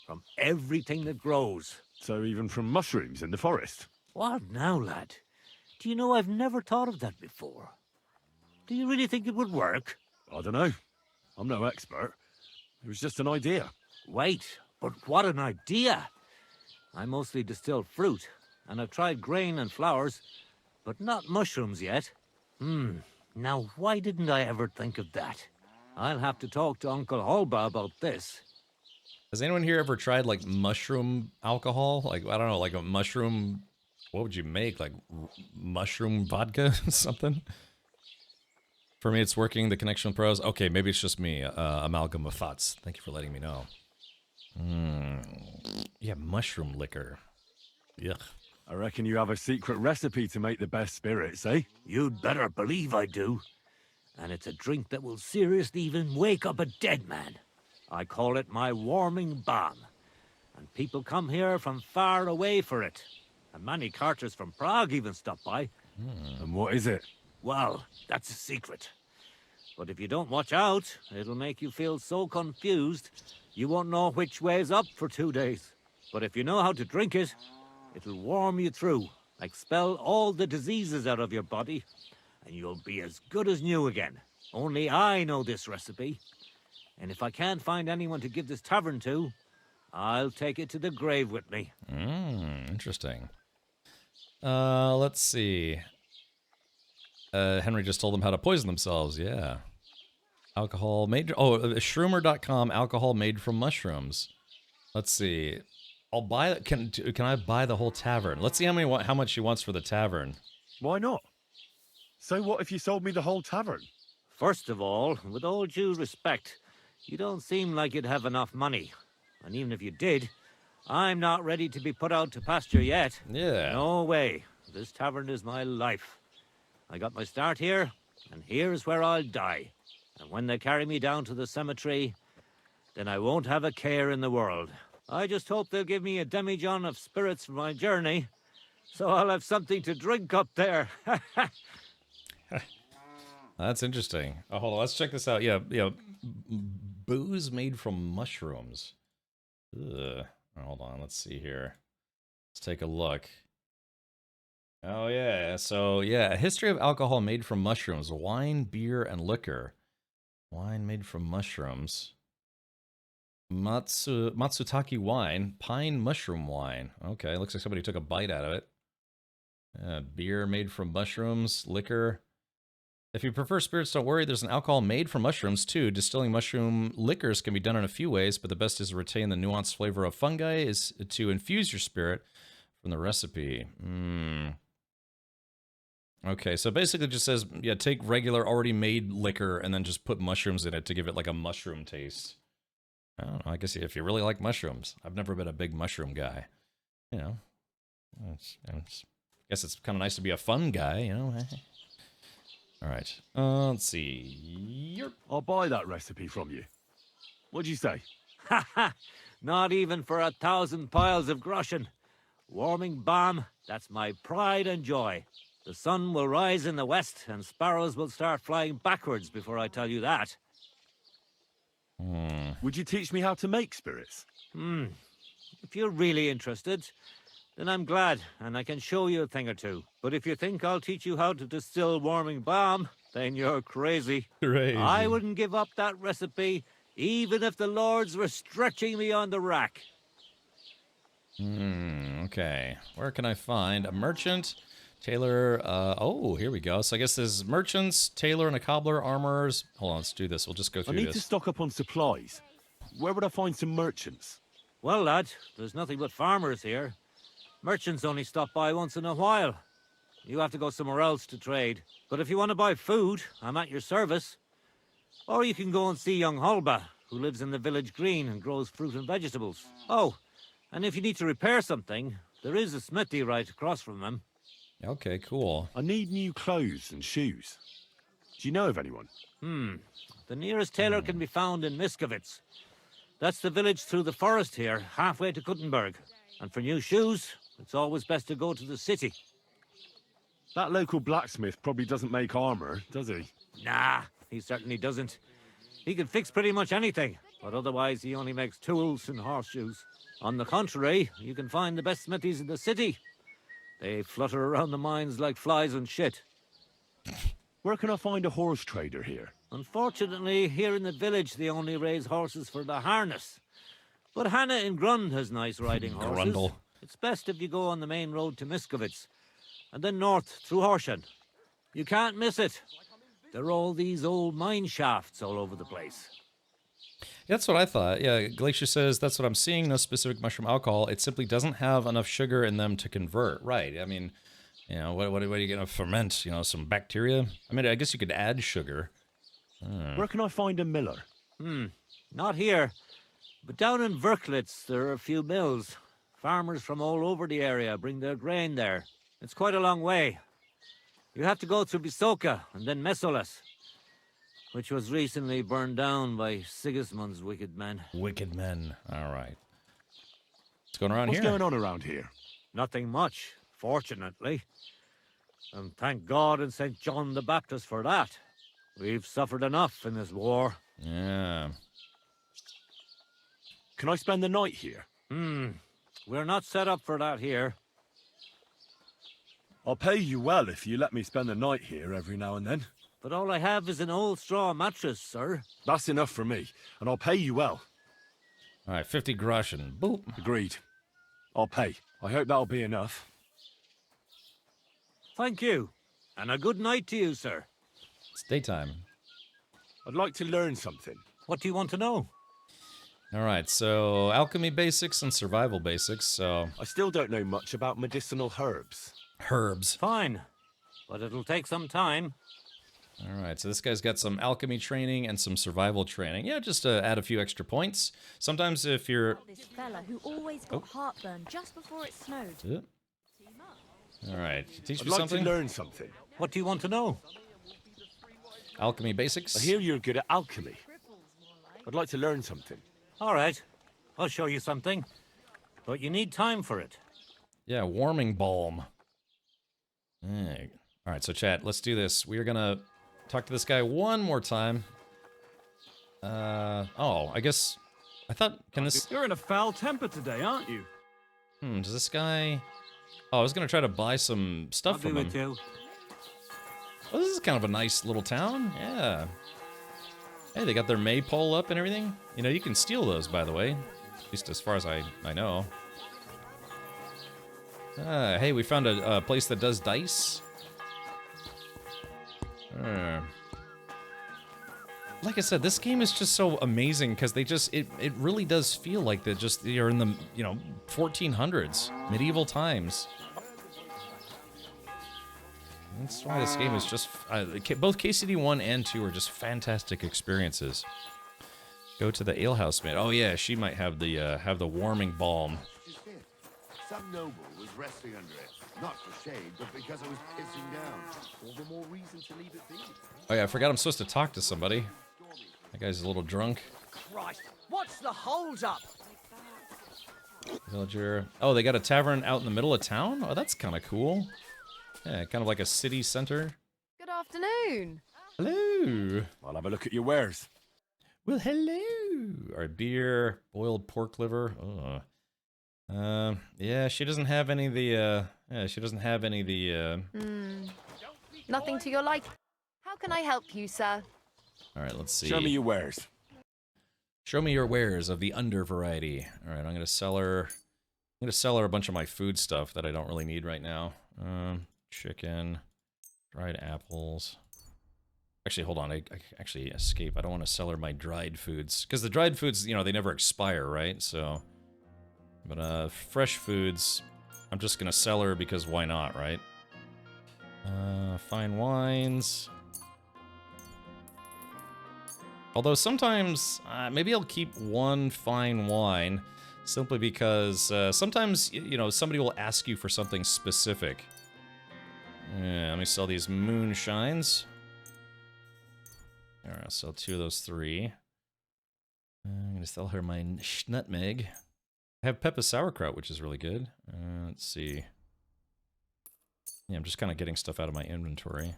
From everything that grows. So even from mushrooms in the forest? What now, lad? Do you know I've never thought of that before? Do you really think it would work? I don't know. I'm no expert. It was just an idea. Wait, but what an idea! I mostly distill fruit, and I've tried grain and flowers, but not mushrooms yet. Now why didn't I ever think of that? I'll have to talk to Uncle Holba about this. Has anyone here ever tried, like, mushroom alcohol? Like, I don't know, like a mushroom... What would you make? Like, mushroom vodka? Something? For me, it's working. The connection with Pros. Okay, maybe it's just me. Amalgam of thoughts. Thank you for letting me know. Yeah, mushroom liquor. Yuck. I reckon you have a secret recipe to make the best spirits, eh? You'd better believe I do. And it's a drink that will seriously even wake up a dead man. I call it my warming balm. And people come here from far away for it. And many carters from Prague even stop by. And what is it? Well, that's a secret. But if you don't watch out, it'll make you feel so confused, you won't know which way's up for 2 days. But if you know how to drink it, it'll warm you through, expel all the diseases out of your body, and you'll be as good as new again. Only I know this recipe. And if I can't find anyone to give this tavern to, I'll take it to the grave with me. Interesting. Let's see. Henry just told them how to poison themselves, yeah. Alcohol made... Oh, shroomer.com, alcohol made from mushrooms. Let's see. I'll buy... Can I buy the whole tavern? Let's see how much she wants for the tavern. Why not? So what if you sold me the whole tavern? First of all, with all due respect, you don't seem like you'd have enough money. And even if you did, I'm not ready to be put out to pasture yet. Yeah. No way. This tavern is my life. I got my start here, and here's where I'll die. And when they carry me down to the cemetery, then I won't have a care in the world. I just hope they'll give me a demijohn of spirits for my journey, so I'll have something to drink up there. That's interesting. Oh, hold on, let's check this out. Yeah, booze made from mushrooms. Ugh. Hold on, let's see here. Let's take a look. Oh, yeah. So, yeah, a history of alcohol made from mushrooms. Wine, beer, and liquor. Wine made from mushrooms. Matsutake wine. Pine mushroom wine. Okay, looks like somebody took a bite out of it. Beer made from mushrooms. Liquor. If you prefer spirits, don't worry. There's an alcohol made from mushrooms, too. Distilling mushroom liquors can be done in a few ways, but the best is to retain the nuanced flavor of fungi is to infuse your spirit from the recipe. Okay, so basically it just says, yeah, take regular already made liquor and then just put mushrooms in it to give it like a mushroom taste. I don't know, I guess if you really like mushrooms. I've never been a big mushroom guy. You know, I guess it's kind of nice to be a fun guy, you know. All right, let's see. I'll buy that recipe from you. What'd you say? Ha ha! Not even for 1,000 piles of groschen. Warming balm, that's my pride and joy. The sun will rise in the west, and sparrows will start flying backwards before I tell you that. Would you teach me how to make spirits? If you're really interested, then I'm glad, and I can show you a thing or two. But if you think I'll teach you how to distill warming balm, then you're crazy. Crazy. I wouldn't give up that recipe, even if the lords were stretching me on the rack. Okay. Where can I find a merchant? Tailor, oh, here we go. So I guess there's merchants, tailor, and a cobbler, armorers. Hold on, let's do this. We'll just go through I need this. to stock up on supplies. Where would I find some merchants? Well, lad, there's nothing but farmers here. Merchants only stop by once in a while. You have to go somewhere else to trade. But if you want to buy food, I'm at your service. Or you can go and see young Holba, who lives in the village green and grows fruit and vegetables. Oh, and if you need to repair something, there is a smithy right across from him. Okay, cool. I need new clothes and shoes. Do you know of anyone? The nearest tailor can be found in Miskovitz. That's the village through the forest here, halfway to Kuttenberg. And for new shoes, it's always best to go to the city. That local blacksmith probably doesn't make armor, does he? Nah, he certainly doesn't. He can fix pretty much anything, but otherwise he only makes tools and horseshoes. On the contrary, you can find the best smithies in the city. They flutter around the mines like flies and shit. Where can I find a horse trader here? Unfortunately, here in the village they only raise horses for the harness. But Hannah in Grund has nice riding horses. Grundle. It's best if you go on the main road to Miskovitz, and then north through Horsham. You can't miss it. There are all these old mine shafts all over the place. That's what I thought. Yeah, Glacier says, that's what I'm seeing, no specific mushroom alcohol. It simply doesn't have enough sugar in them to convert. Right, I mean, you know, what are you going to ferment? You know, some bacteria? I mean, I guess you could add sugar. Where can I find a miller? Not here. But down in Verklitz, there are a few mills. Farmers from all over the area bring their grain there. It's quite a long way. You have to go through Bisoka and then Mesolas, which was recently burned down by Sigismund's wicked men. Wicked men. All right. What's going on What's here? going on around here? Nothing much, fortunately. And thank God and St. John the Baptist for that. We've suffered enough in this war. Yeah. Can I spend the night here? We're not set up for that here. I'll pay you well if you let me spend the night here every now and then. But all I have is an old straw mattress, sir. That's enough for me, and I'll pay you well. All right, 50 groschen. Boop. Agreed. I'll pay. I hope that'll be enough. Thank you. And a good night to you, sir. It's daytime. I'd like to learn something. What do you want to know? All right, so alchemy basics and survival basics, so... I still don't know much about medicinal herbs. Herbs. Fine. But it'll take some time. All right, so this guy's got some alchemy training and some survival training. Yeah, just to add a few extra points. Sometimes if you're... This fella who always got heartburn just before it snowed. Yeah. All right, teach I'd me like something. to learn something. What do you want to know? Alchemy basics. I hear you're good at alchemy. I'd like to learn something. All right. I'll show you something. But you need time for it. Yeah, warming balm. All right, so chat, let's do this. We are going to talk to this guy one more time. Oh, I guess... I thought... Can this... You're in a foul temper today, aren't you? Does this guy... Oh, I was going to try to buy some stuff from him. Too. Oh, this is kind of a nice little town. Yeah. Hey, they got their maypole up and everything. You know, you can steal those, by the way. At least as far as I know. Hey, we found a place that does dice. Like I said, this game is just so amazing because they just it really does feel like you're in the 1400s, medieval times. That's why this game is just both KCD 1 and 2 are just fantastic experiences. Go to the alehouse, man. Oh yeah, she might have the warming balm. Some noble was resting under it, not for shade, but because it was pissing down. All the more reason to leave it be. Oh yeah, I forgot I'm supposed to talk to somebody. That guy's a little drunk. Christ, what's the hold up? Villager. Oh, they got a tavern out in the middle of town? Oh, that's kind of cool. Yeah, kind of like a city center. Good afternoon. Hello. I'll have a look at your wares. Well, hello. All right, beer, boiled pork liver. Yeah, she doesn't have any of the, Nothing to your liking. How can I help you, sir? All right, let's see. Show me your wares. Show me your wares of the under variety. All right, I'm gonna sell her a bunch of my food stuff that I don't really need right now. Chicken, dried apples. Actually, hold on. I actually escape. I don't want to sell her my dried foods because the dried foods, they never expire, right? So, but fresh foods, I'm just gonna sell her because why not, right? Fine wines. Although sometimes, maybe I'll keep one fine wine, simply because sometimes, somebody will ask you for something specific. Yeah, let me sell these moonshines. Alright, I'll sell 2 of those 3. I'm going to sell her my nutmeg. I have Peppa sauerkraut, which is really good. Let's see. Yeah, I'm just kind of getting stuff out of my inventory.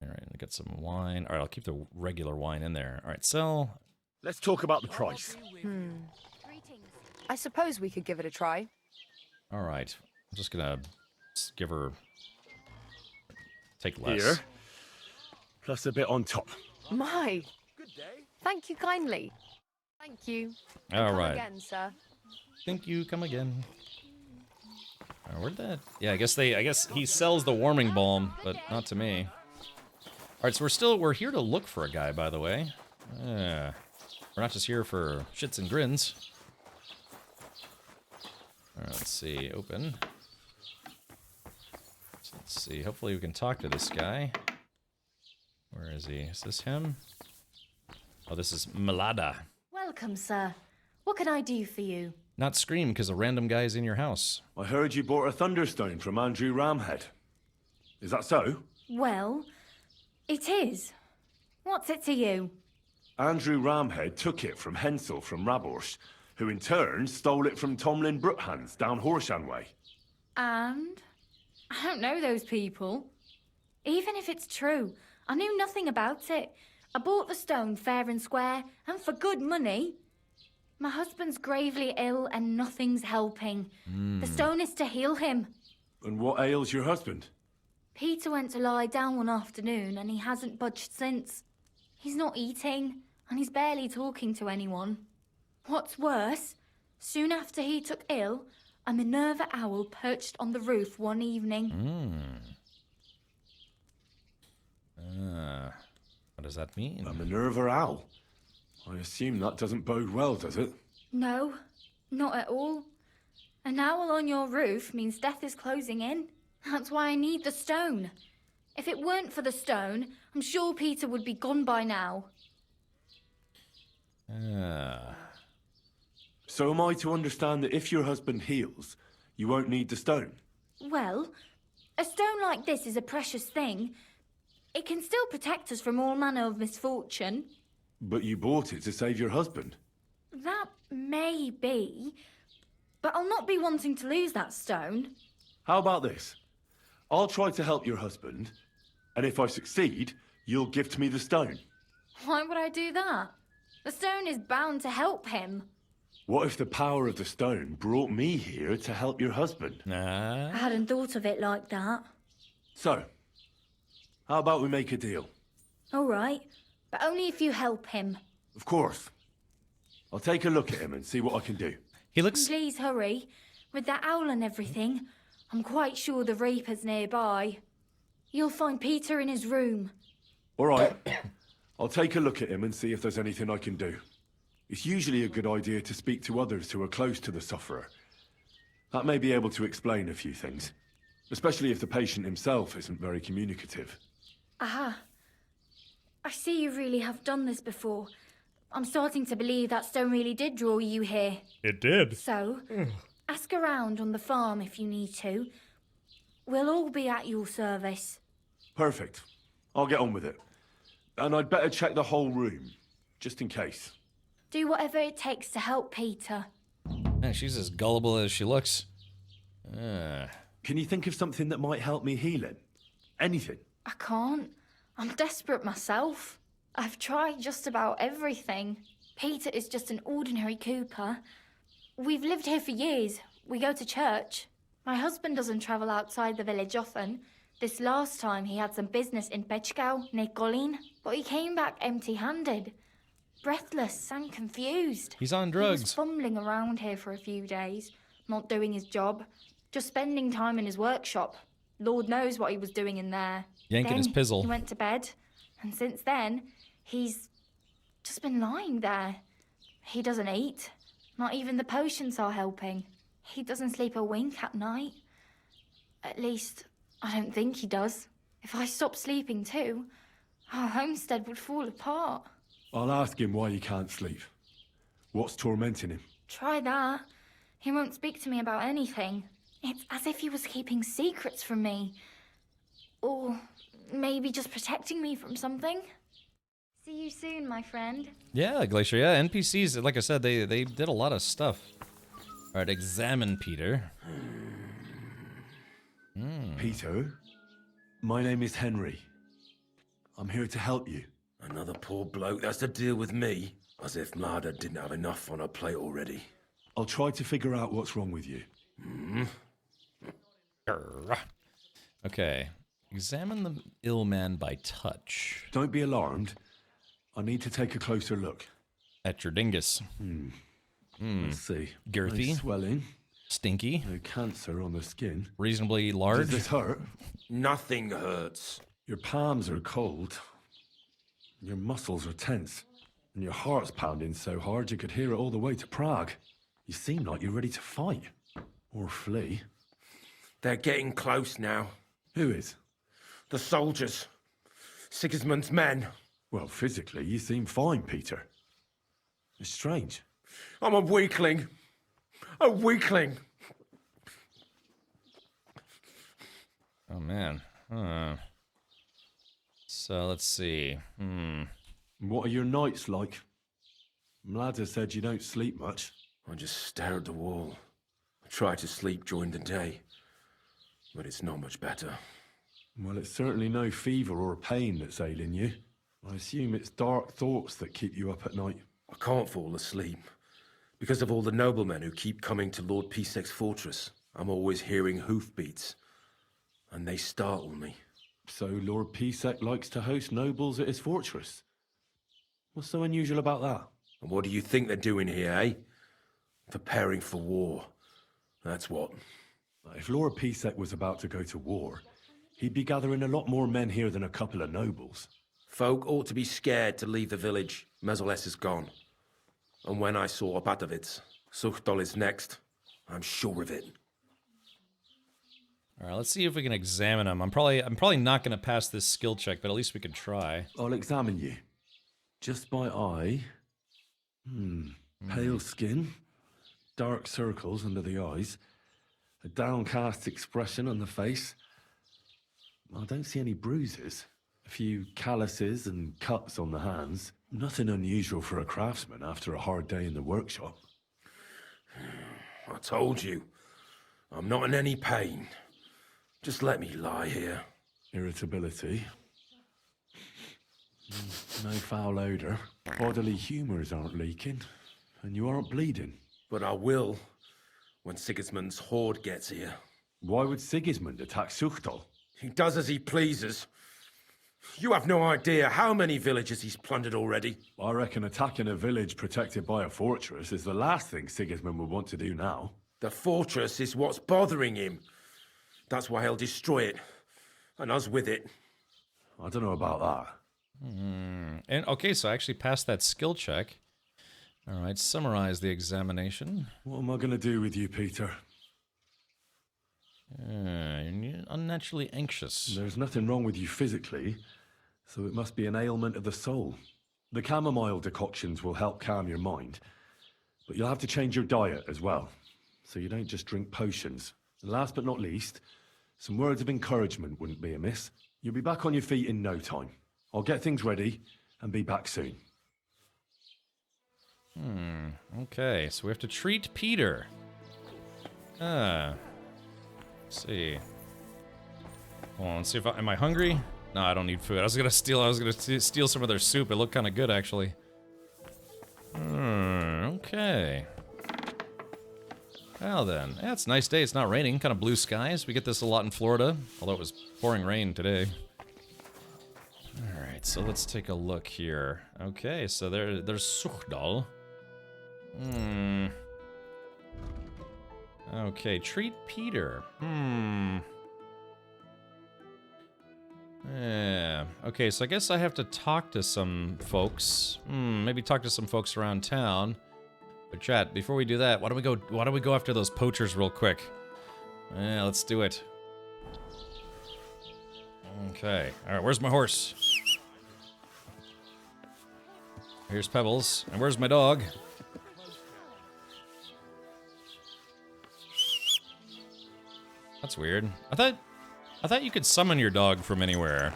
All right, I got some wine. All right, I'll keep the regular wine in there. All right, sell. Let's talk about the price. I suppose we could give it a try. All right, I'm just gonna give her. Take less. Here. Plus a bit on top. My. Thank you kindly. Thank you. All Come right. again, sir. Thank you. Come again. Where'd that? Yeah, I guess he sells the warming balm, but not to me. All right, so we're here to look for a guy, by the way. We're not just here for shits and grins. All right, let's see. Open. So let's see. Hopefully we can talk to this guy. Where is he? Is this him? Oh, this is Malada. Welcome, sir. What can I do for you? Not scream because a random guy is in your house. I heard you bought a Thunderstone from Andrew Ramhead. Is that so? Well, it is. What's it to you? Andrew Ramhead took it from Hensel from Raborsh, who in turn stole it from Tomlin Brookhans down Horshan way. And? I don't know those people. Even if it's true, I knew nothing about it. I bought the stone fair and square, and for good money. My husband's gravely ill and nothing's helping. The stone is to heal him. And what ails your husband? Peter went to lie down one afternoon and he hasn't budged since. He's not eating, and he's barely talking to anyone. What's worse, soon after he took ill, a Minerva owl perched on the roof one evening. What does that mean? A Minerva owl? I assume that doesn't bode well, does it? No, not at all. An owl on your roof means death is closing in. That's why I need the stone. If it weren't for the stone, I'm sure Peter would be gone by now. So am I to understand that if your husband heals, you won't need the stone? Well, a stone like this is a precious thing. It can still protect us from all manner of misfortune. But you bought it to save your husband. That may be, but I'll not be wanting to lose that stone. How about this? I'll try to help your husband, and if I succeed, you'll gift me the stone. Why would I do that? The stone is bound to help him. What if the power of the stone brought me here to help your husband? I hadn't thought of it like that. So, how about we make a deal? All right, but only if you help him. Of course. I'll take a look at him and see what I can do. He looks... Please hurry. With that owl and everything, I'm quite sure the Reaper's nearby. You'll find Peter in his room. All right. I'll take a look at him and see if there's anything I can do. It's usually a good idea to speak to others who are close to the sufferer. That may be able to explain a few things, especially if the patient himself isn't very communicative. Aha. I see you really have done this before. I'm starting to believe that stone really did draw you here. It did. So, ask around on the farm if you need to. We'll all be at your service. Perfect. I'll get on with it. And I'd better check the whole room, just in case. Do whatever it takes to help Peter. Man, she's as gullible as she looks. Can you think of something that might help me heal him? Anything? I can't. I'm desperate myself. I've tried just about everything. Peter is just an ordinary cooper. We've lived here for years. We go to church. My husband doesn't travel outside the village often. This last time he had some business in Pechgau, near Colleen, but he came back empty-handed. Breathless and confused. He's on He drugs. was fumbling around here for a few days, not doing his job, just spending time in his workshop. Lord knows what he was doing in there. Yanking his Then pizzle. He went to bed, and since then, he's just been lying there. He doesn't eat. Not even the potions are helping. He doesn't sleep a wink at night. At least, I don't think he does. If I stopped sleeping too, our homestead would fall apart. I'll ask him why he can't sleep. What's tormenting him? Try that. He won't speak to me about anything. It's as if he was keeping secrets from me. Or maybe just protecting me from something. See you soon, my friend. Yeah, Glacier, yeah, NPCs, like I said, they did a lot of stuff. Alright, examine Peter. Peter, my name is Henry. I'm here to help you. Another poor bloke that's to deal with me. As if Marder didn't have enough on her plate already. I'll try to figure out what's wrong with you. Okay. Examine the ill man by touch. Don't be alarmed. I need to take a closer look. At your dingus. Let's see. Girthy. No swelling. Stinky. No cancer on the skin. Reasonably large. Does this hurt? Nothing hurts. Your palms are cold. Your muscles are tense. And your heart's pounding so hard you could hear it all the way to Prague. You seem like you're ready to fight. Or flee. They're getting close now. Who is? The soldiers. Sigismund's men. Well, physically, you seem fine, Peter. It's strange. I'm a weakling. A weakling. Oh, man. So, let's see. What are your nights like? Mlada said you don't sleep much. I just stare at the wall. I try to sleep during the day, but it's not much better. Well, it's certainly no fever or pain that's ailing you. I assume it's dark thoughts that keep you up at night. I can't fall asleep, because of all the noblemen who keep coming to Lord Pisek's fortress. I'm always hearing hoofbeats, and they startle me. So Lord Pisek likes to host nobles at his fortress? What's so unusual about that? And what do you think they're doing here, eh? Preparing for war. That's what. If Lord Pisek was about to go to war, he'd be gathering a lot more men here than a couple of nobles. Folk ought to be scared to leave the village. Mezoles is gone. And when I saw Opatovitz, Suchdol is next. I'm sure of it. All right, let's see if we can examine him. I'm probably not going to pass this skill check, but at least we can try. I'll examine you. Just by eye. Pale skin. Dark circles under the eyes. A downcast expression on the face. I don't see any bruises. A few calluses and cuts on the hands. Nothing unusual for a craftsman after a hard day in the workshop. I told you. I'm not in any pain. Just let me lie here. Irritability. No foul odor. Bodily humors aren't leaking. And you aren't bleeding. But I will, when Sigismund's horde gets here. Why would Sigismund attack Suchdol? He does as he pleases. You have no idea how many villages he's plundered already. I reckon attacking a village protected by a fortress is the last thing Sigismund would want to do now. The fortress is what's bothering him. That's why he'll destroy it. And us with it. I don't know about that. And okay, so I actually passed that skill check. All right, summarize the examination. What am I going to do with you, Peter? You're unnaturally anxious. There's nothing wrong with you physically, so it must be an ailment of the soul. The chamomile decoctions will help calm your mind, but you'll have to change your diet as well, so you don't just drink potions. And last but not least, some words of encouragement wouldn't be amiss. You'll be back on your feet in no time. I'll get things ready and be back soon. Okay, so we have to treat Peter. Let's see. Hold on, let's see if am I hungry? No, I don't need food. I was gonna steal some of their soup. It looked kind of good, actually. Okay. Well then, yeah, it's a nice day. It's not raining. Kind of blue skies. We get this a lot in Florida, although it was pouring rain today. All right, so let's take a look here. Okay, so there's Suchdol. Okay, treat Peter. Yeah. Okay, so I guess I have to talk to some folks. Maybe talk to some folks around town. But chat, before we do that, why don't we go after those poachers real quick? Yeah, let's do it. Okay. Alright, where's my horse? Here's Pebbles. And where's my dog? That's weird. I thought you could summon your dog from anywhere.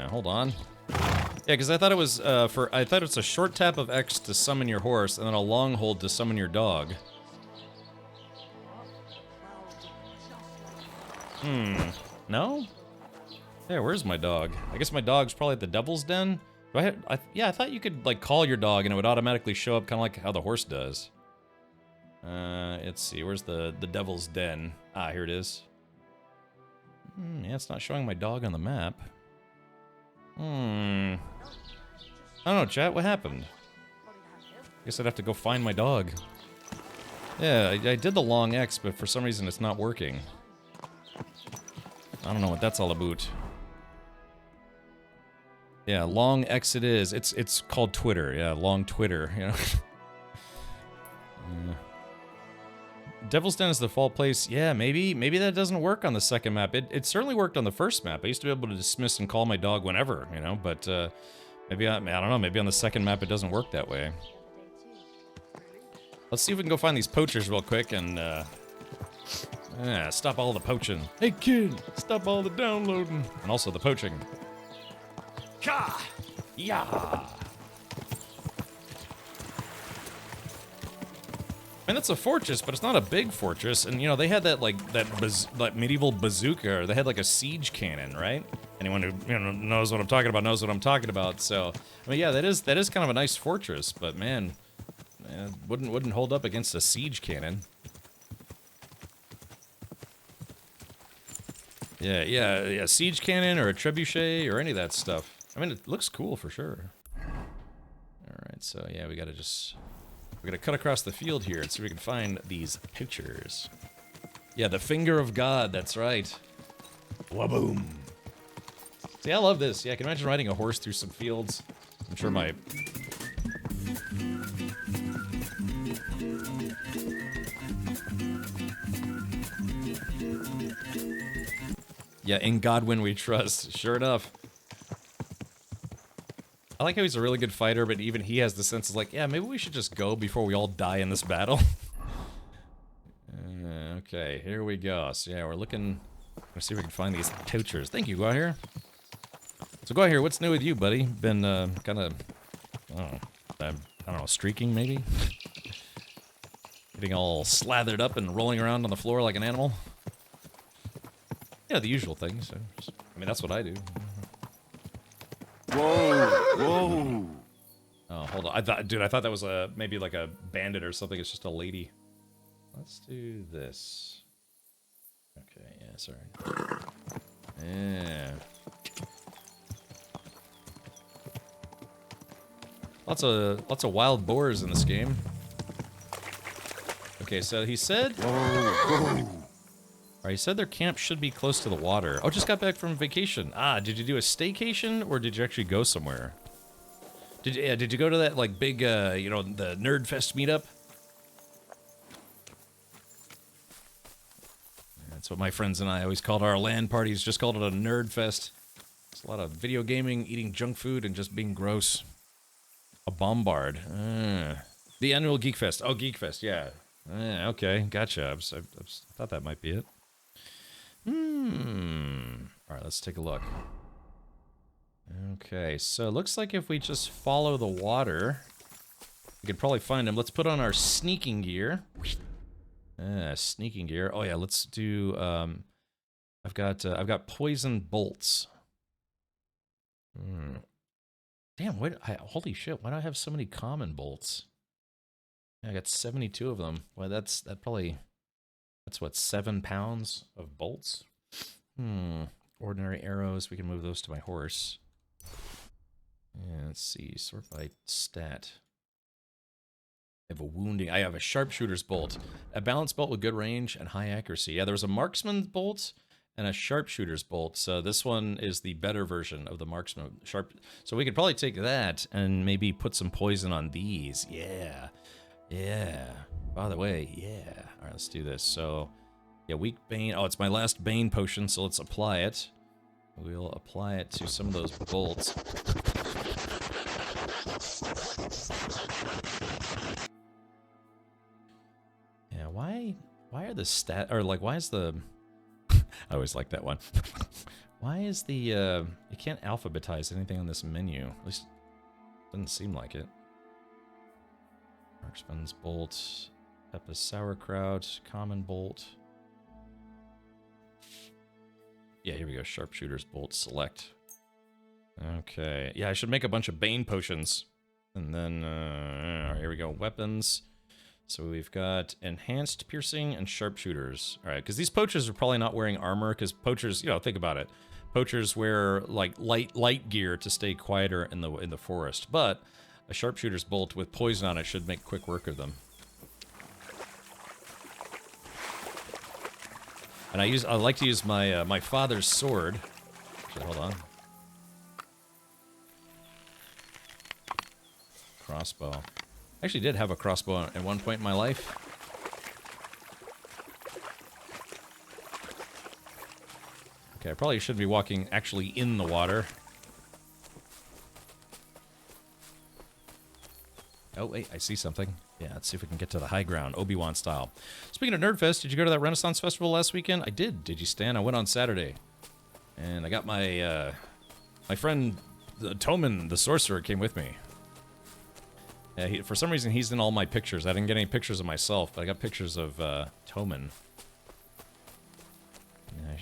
Hold on. Yeah, because I thought it was I thought it's a short tap of X to summon your horse, and then a long hold to summon your dog. No? Yeah, where's my dog? I guess my dog's probably at the Devil's Den. Yeah, I thought you could like call your dog and it would automatically show up, kind of like how the horse does. Let's see. Where's the Devil's Den? Ah, here it is. Yeah, it's not showing my dog on the map. I don't know, chat. What happened? Guess I'd have to go find my dog. Yeah, I did the long X, but for some reason it's not working. I don't know what that's all about. Yeah, long X it is. It's called Twitter. Yeah, long Twitter. You know. Devil's Den is the default place. Yeah, maybe that doesn't work on the second map. It certainly worked on the first map. I used to be able to dismiss and call my dog whenever, you know. But maybe I don't know. Maybe on the second map it doesn't work that way. Let's see if we can go find these poachers real quick and stop all the poaching. Hey kid, stop all the downloading and also the poaching. Ka! Yeah. I mean, it's a fortress, but it's not a big fortress. And, you know, they had that, like, that medieval bazooka, or they had, like, a siege cannon, right? Anyone who, you know, knows what I'm talking about knows what I'm talking about. So, I mean, yeah, that is kind of a nice fortress, but, man, it wouldn't hold up against a siege cannon. Yeah, siege cannon or a trebuchet or any of that stuff. I mean, it looks cool for sure. Alright, so, yeah, we gotta cut across the field here and see if we can find these pictures. Yeah, the finger of God, that's right. Waboom. See, I love this. Yeah, I can imagine riding a horse through some fields. I'm sure my... Yeah, in Godwin we trust. Sure enough. I like how he's a really good fighter, but even he has the sense of like, yeah, maybe we should just go before we all die in this battle. Okay, here we go. So yeah, we're looking. Let's see if we can find these poachers. Thank you, go out here. So go out here. What's new with you, buddy? Been kind of, I don't know, streaking maybe. Getting all slathered up and rolling around on the floor like an animal. Yeah, the usual things. I mean, that's what I do. Whoa! Oh, hold on. I thought that was maybe like a bandit or something. It's just a lady. Let's do this. Okay, yeah, sorry. Yeah. Lots of wild boars in this game. Okay, so he said... Alright, he said their camp should be close to the water. Oh, just got back from vacation. Ah, did you do a staycation, or did you actually go somewhere? Did you go to that, like, big, you know, the Nerd Fest meetup? That's what my friends and I always called our LAN parties, just called it a Nerd Fest. It's a lot of video gaming, eating junk food, and just being gross. A bombard. The annual Geek Fest. Oh, Geek Fest, yeah. Okay, gotcha. I thought that might be it. Alright, let's take a look. Okay, so it looks like if we just follow the water, we could probably find him. Let's put on our sneaking gear. Sneaking gear. Oh yeah, let's do, I've got poison bolts. Damn, holy shit, why do I have so many common bolts? Yeah, I got 72 of them. Well, that's what, 7 pounds of bolts? Ordinary arrows, we can move those to my horse. Yeah, let's see, sort by stat. I have a wounding, I have a sharpshooter's bolt. A balanced bolt with good range and high accuracy. Yeah, there was a marksman's bolt and a sharpshooter's bolt. So this one is the better version of the marksman So we could probably take that and maybe put some poison on these. Yeah. By the way, yeah. All right, let's do this. So, yeah, weak bane. Oh, it's my last bane potion, so let's apply it. We'll apply it to some of those bolts. Yeah, why are the why is the I always like that one. Why is the, you can't alphabetize anything on this menu. At least, doesn't seem like it. Marksman's Bolt, Peppa's Sauerkraut, Common Bolt. Yeah, here we go. Sharpshooter's Bolt, select. Okay. Yeah, I should make a bunch of Bane potions. And then, all right, here we go. Weapons. So we've got enhanced piercing and sharpshooters. All right, because these poachers are probably not wearing armor, because poachers, you know, think about it. Poachers wear like light gear to stay quieter in the forest. But a sharpshooter's bolt with poison on it should make quick work of them. And I like to use my my father's sword. Actually, hold on. Crossbow. I actually did have a crossbow at one point in my life. Okay, I probably shouldn't be walking actually in the water. Oh, wait, I see something. Yeah, let's see if we can get to the high ground, Obi-Wan style. Speaking of Nerdfest, did you go to that Renaissance Festival last weekend? I did. Did you, Stan? I went on Saturday. And I got my, my friend, Toman, the Sorcerer, came with me. For some reason, he's in all my pictures. I didn't get any pictures of myself, but I got pictures of Toman. Yeah.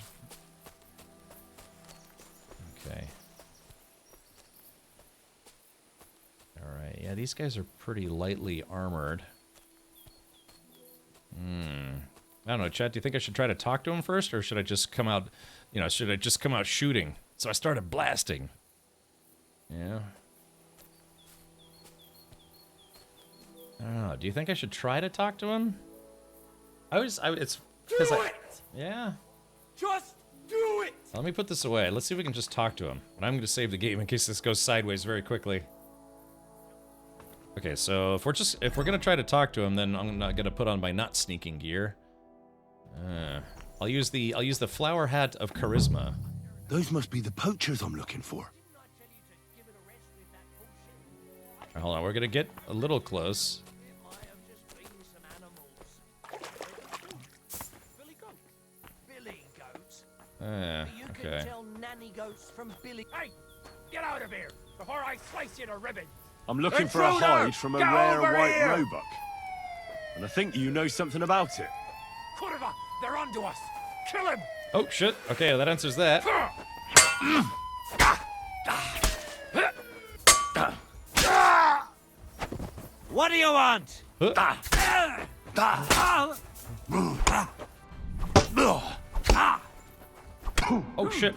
Okay. Alright, yeah, these guys are pretty lightly armored. I don't know, Chat, do you think I should try to talk to him first, or should I just come out, you know, should I just come out shooting? So I started blasting. Yeah. I don't know. Do you think I should try to talk to him? It's because yeah. Just do it. Let me put this away. Let's see if we can just talk to him. But I'm going to save the game in case this goes sideways very quickly. Okay, so if we're gonna try to talk to him, then I'm not gonna put on my not sneaking gear. I'll use the flower hat of charisma. Those must be the poachers I'm looking for. Right, hold on, we're gonna get a little close. Okay. Hey, get out of here before I slice you to ribbons. I'm looking for a hide from a rare white roebuck. And I think you know something about it. Kurva, they're onto us. Kill him. Oh shit. Okay, that answers that. What do you want? Oh shit.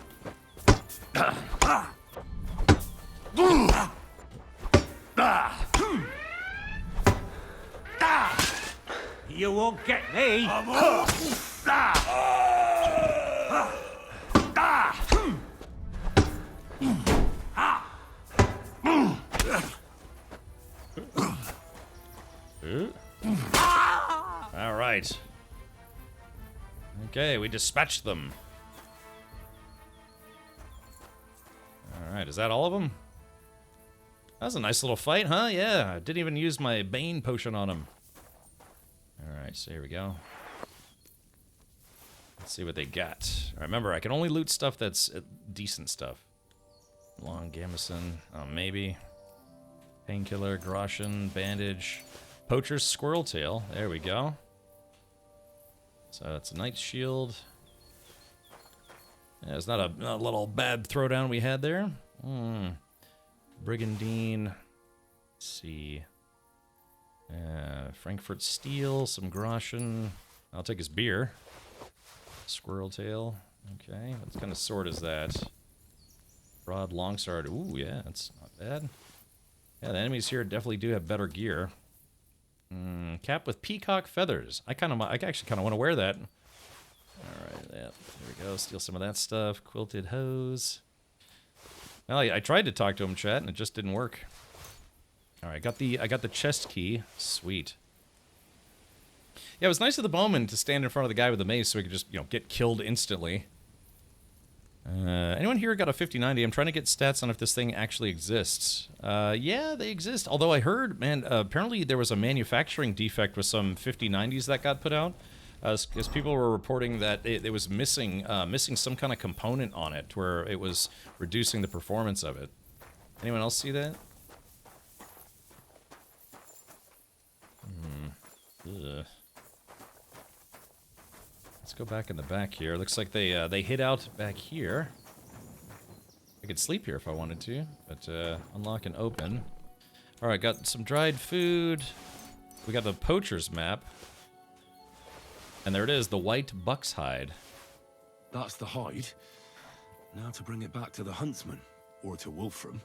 You won't get me. All right. Okay, we dispatched them. All right, is that all of them? That was a nice little fight, huh? Yeah, I didn't even use my Bane potion on him. Alright, so here we go. Let's see what they got. Remember, I can only loot stuff that's decent stuff. Long gamison, maybe. Painkiller, Groschen, bandage. Poacher's squirrel tail, there we go. So it's a knight's shield. Yeah, it's not a little bad throwdown we had there. Brigandine. Let's see. Frankfurt steel, some Groschen. I'll take his beer. Squirrel tail. Okay, what kind of sword is that? Broad longsword. Ooh, yeah, that's not bad. Yeah, the enemies here definitely do have better gear. Cap with peacock feathers. I actually kind of want to wear that. All right, yeah, there we go. Steal some of that stuff. Quilted hose. Well, I tried to talk to him, chat, and it just didn't work. All right, I got the chest key. Sweet. Yeah, it was nice of the bowman to stand in front of the guy with the mace so he could just, you know, get killed instantly. Anyone here got a 5090? I'm trying to get stats on if this thing actually exists. Yeah, they exist. Although I heard, man, apparently there was a manufacturing defect with some 5090s that got put out. As people were reporting that it was missing some kind of component on it, where it was reducing the performance of it. Anyone else see that? Ugh. Let's go back in the back here. Looks like they hid out back here. I could sleep here if I wanted to, but unlock and open. All right, got some dried food. We got the poacher's map. And there it is, the white buck's hide. That's the hide. Now to bring it back to the huntsman, or to Wolfram.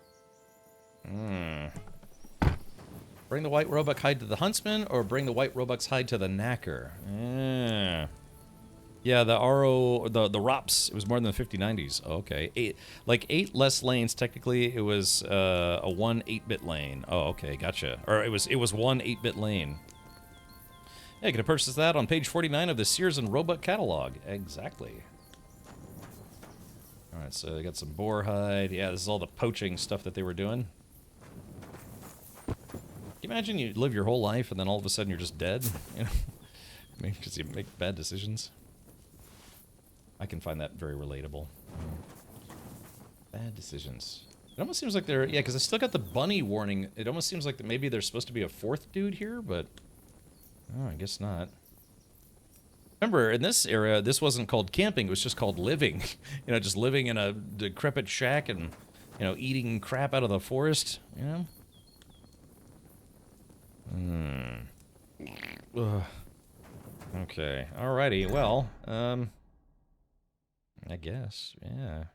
Bring the white roebuck hide to the huntsman, or bring the white roebuck's hide to the knacker. Yeah, the ROPS, it was more than the 5090s. Oh, okay. 8 less lanes. Technically, it was a 1 8-bit lane. Oh, okay, gotcha. Or it was 1 8-bit lane. Yeah, you can purchase that on page 49 of the Sears and Roebuck catalog. Exactly. All right, so they got some boar hide. Yeah, this is all the poaching stuff that they were doing. Can you imagine you live your whole life and then all of a sudden you're just dead? You know, because you make bad decisions. I can find that very relatable. Bad decisions. It almost seems like they're... Yeah, because I still got the bunny warning. It almost seems like maybe there's supposed to be a 4th dude here, but... Oh, I guess not. Remember, in this area, this wasn't called camping. It was just called living. You know, just living in a decrepit shack and, you know, eating crap out of the forest, you know? Ugh. Okay. Alrighty. Well, I guess, yeah.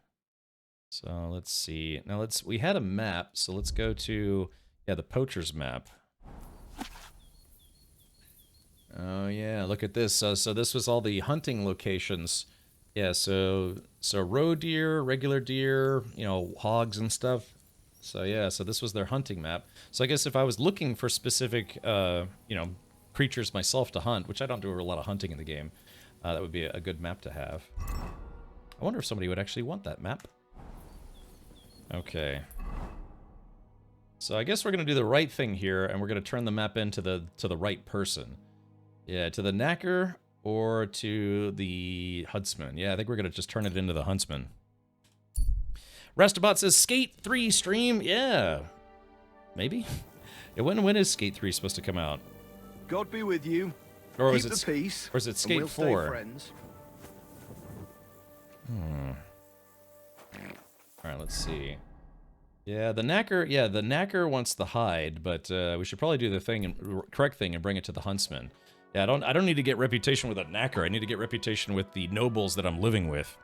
So let's see. Now we had a map, so let's go to, yeah, the poacher's map. Oh yeah, look at this. So this was all the hunting locations. Yeah, so roe deer, regular deer, you know, hogs and stuff. So yeah, so this was their hunting map. So I guess if I was looking for specific, you know, creatures myself to hunt, which I don't do a lot of hunting in the game, that would be a good map to have. I wonder if somebody would actually want that map. Okay. So I guess we're gonna do the right thing here, and we're gonna turn the map into to the right person. Yeah, to the knacker or to the huntsman. Yeah, I think we're gonna just turn it into the huntsman. Rastabot says Skate 3 stream. Yeah, maybe. Yeah, when is Skate 3 supposed to come out? God be with you. Or Keep was the peace, or is it Skate and we'll 4? Stay friends. All right, let's see. Yeah, the knacker wants the hide, but we should probably do the correct thing and bring it to the huntsman. Yeah, I don't need to get reputation with a knacker. I need to get reputation with the nobles that I'm living with.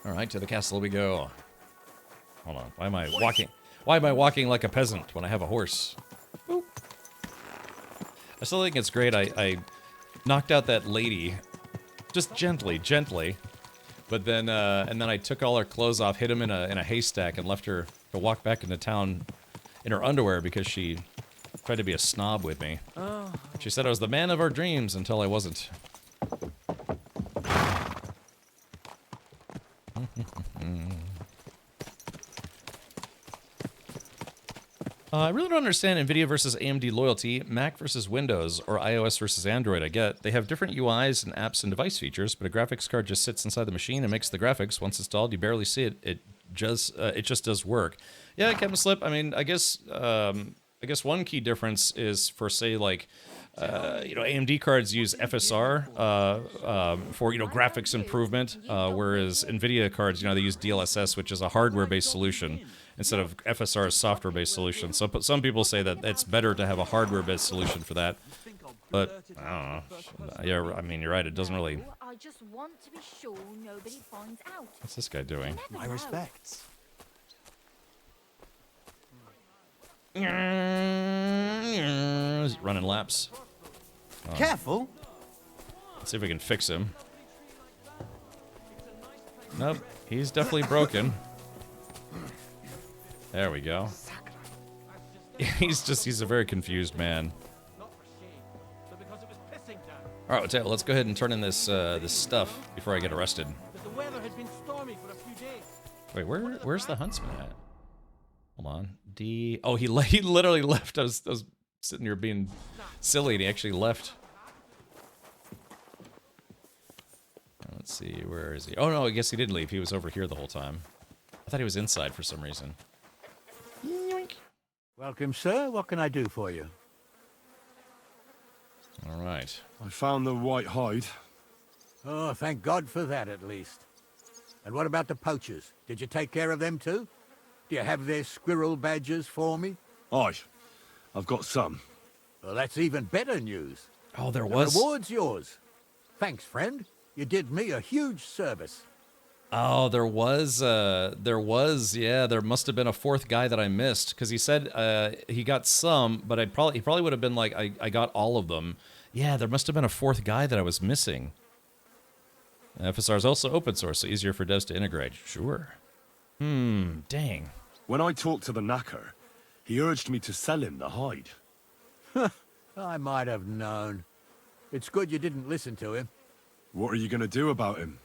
All right, to the castle we go. Hold on. Why am I walking like a peasant when I have a horse? Boop. I still think it's great. I knocked out that lady just gently, but then and then I took all her clothes off, hid them in a haystack, and left her to walk back into town in her underwear because she tried to be a snob with me. Oh. She said I was the man of our dreams until I wasn't. I really don't understand NVIDIA versus AMD loyalty, Mac versus Windows, or iOS versus Android. I get they have different UIs and apps and device features, but a graphics card just sits inside the machine and makes the graphics. Once installed, you barely see it. It just does work. Yeah, Captain Slip. I mean, I guess one key difference is for, say, like, you know, AMD cards use FSR for, you know, graphics improvement, whereas NVIDIA cards, you know, they use DLSS, which is a hardware-based solution, instead of FSR's software-based solution. So some people say that it's better to have a hardware-based solution for that. But, I don't know. Yeah, I mean, you're right. It doesn't really... I just want to be sure nobody finds out. What's this guy doing? My respects. He's running laps. Careful. Let's see if we can fix him. Nope, he's definitely broken. There we go. He's a very confused man. All right, let's go ahead and turn in this this stuff before I get arrested. The weather had been stormy for a few days. Wait, where's the huntsman at? Hold on. Oh, he literally left. I was sitting here being silly, and he actually left. Let's see, where is he? Oh no, I guess he did leave. He was over here the whole time. I thought he was inside for some reason. Welcome, sir. What can I do for you? All right. I found the white hide. Oh, thank God for that, at least. And what about the poachers? Did you take care of them too? Do you have their squirrel badges for me? Aye, I've got some. Well, that's even better news. Oh, there The was... reward's yours. Thanks, friend. You did me a huge service. Oh, there was, yeah, there must have been a fourth guy that I missed, because he said he got some, but he probably would have been like, I got all of them. Yeah, there must have been a fourth guy that I was missing. FSR is also open source, so easier for devs to integrate. Sure. Dang. When I talked to the knacker, he urged me to sell him the hide. I might have known. It's good you didn't listen to him. What are you going to do about him?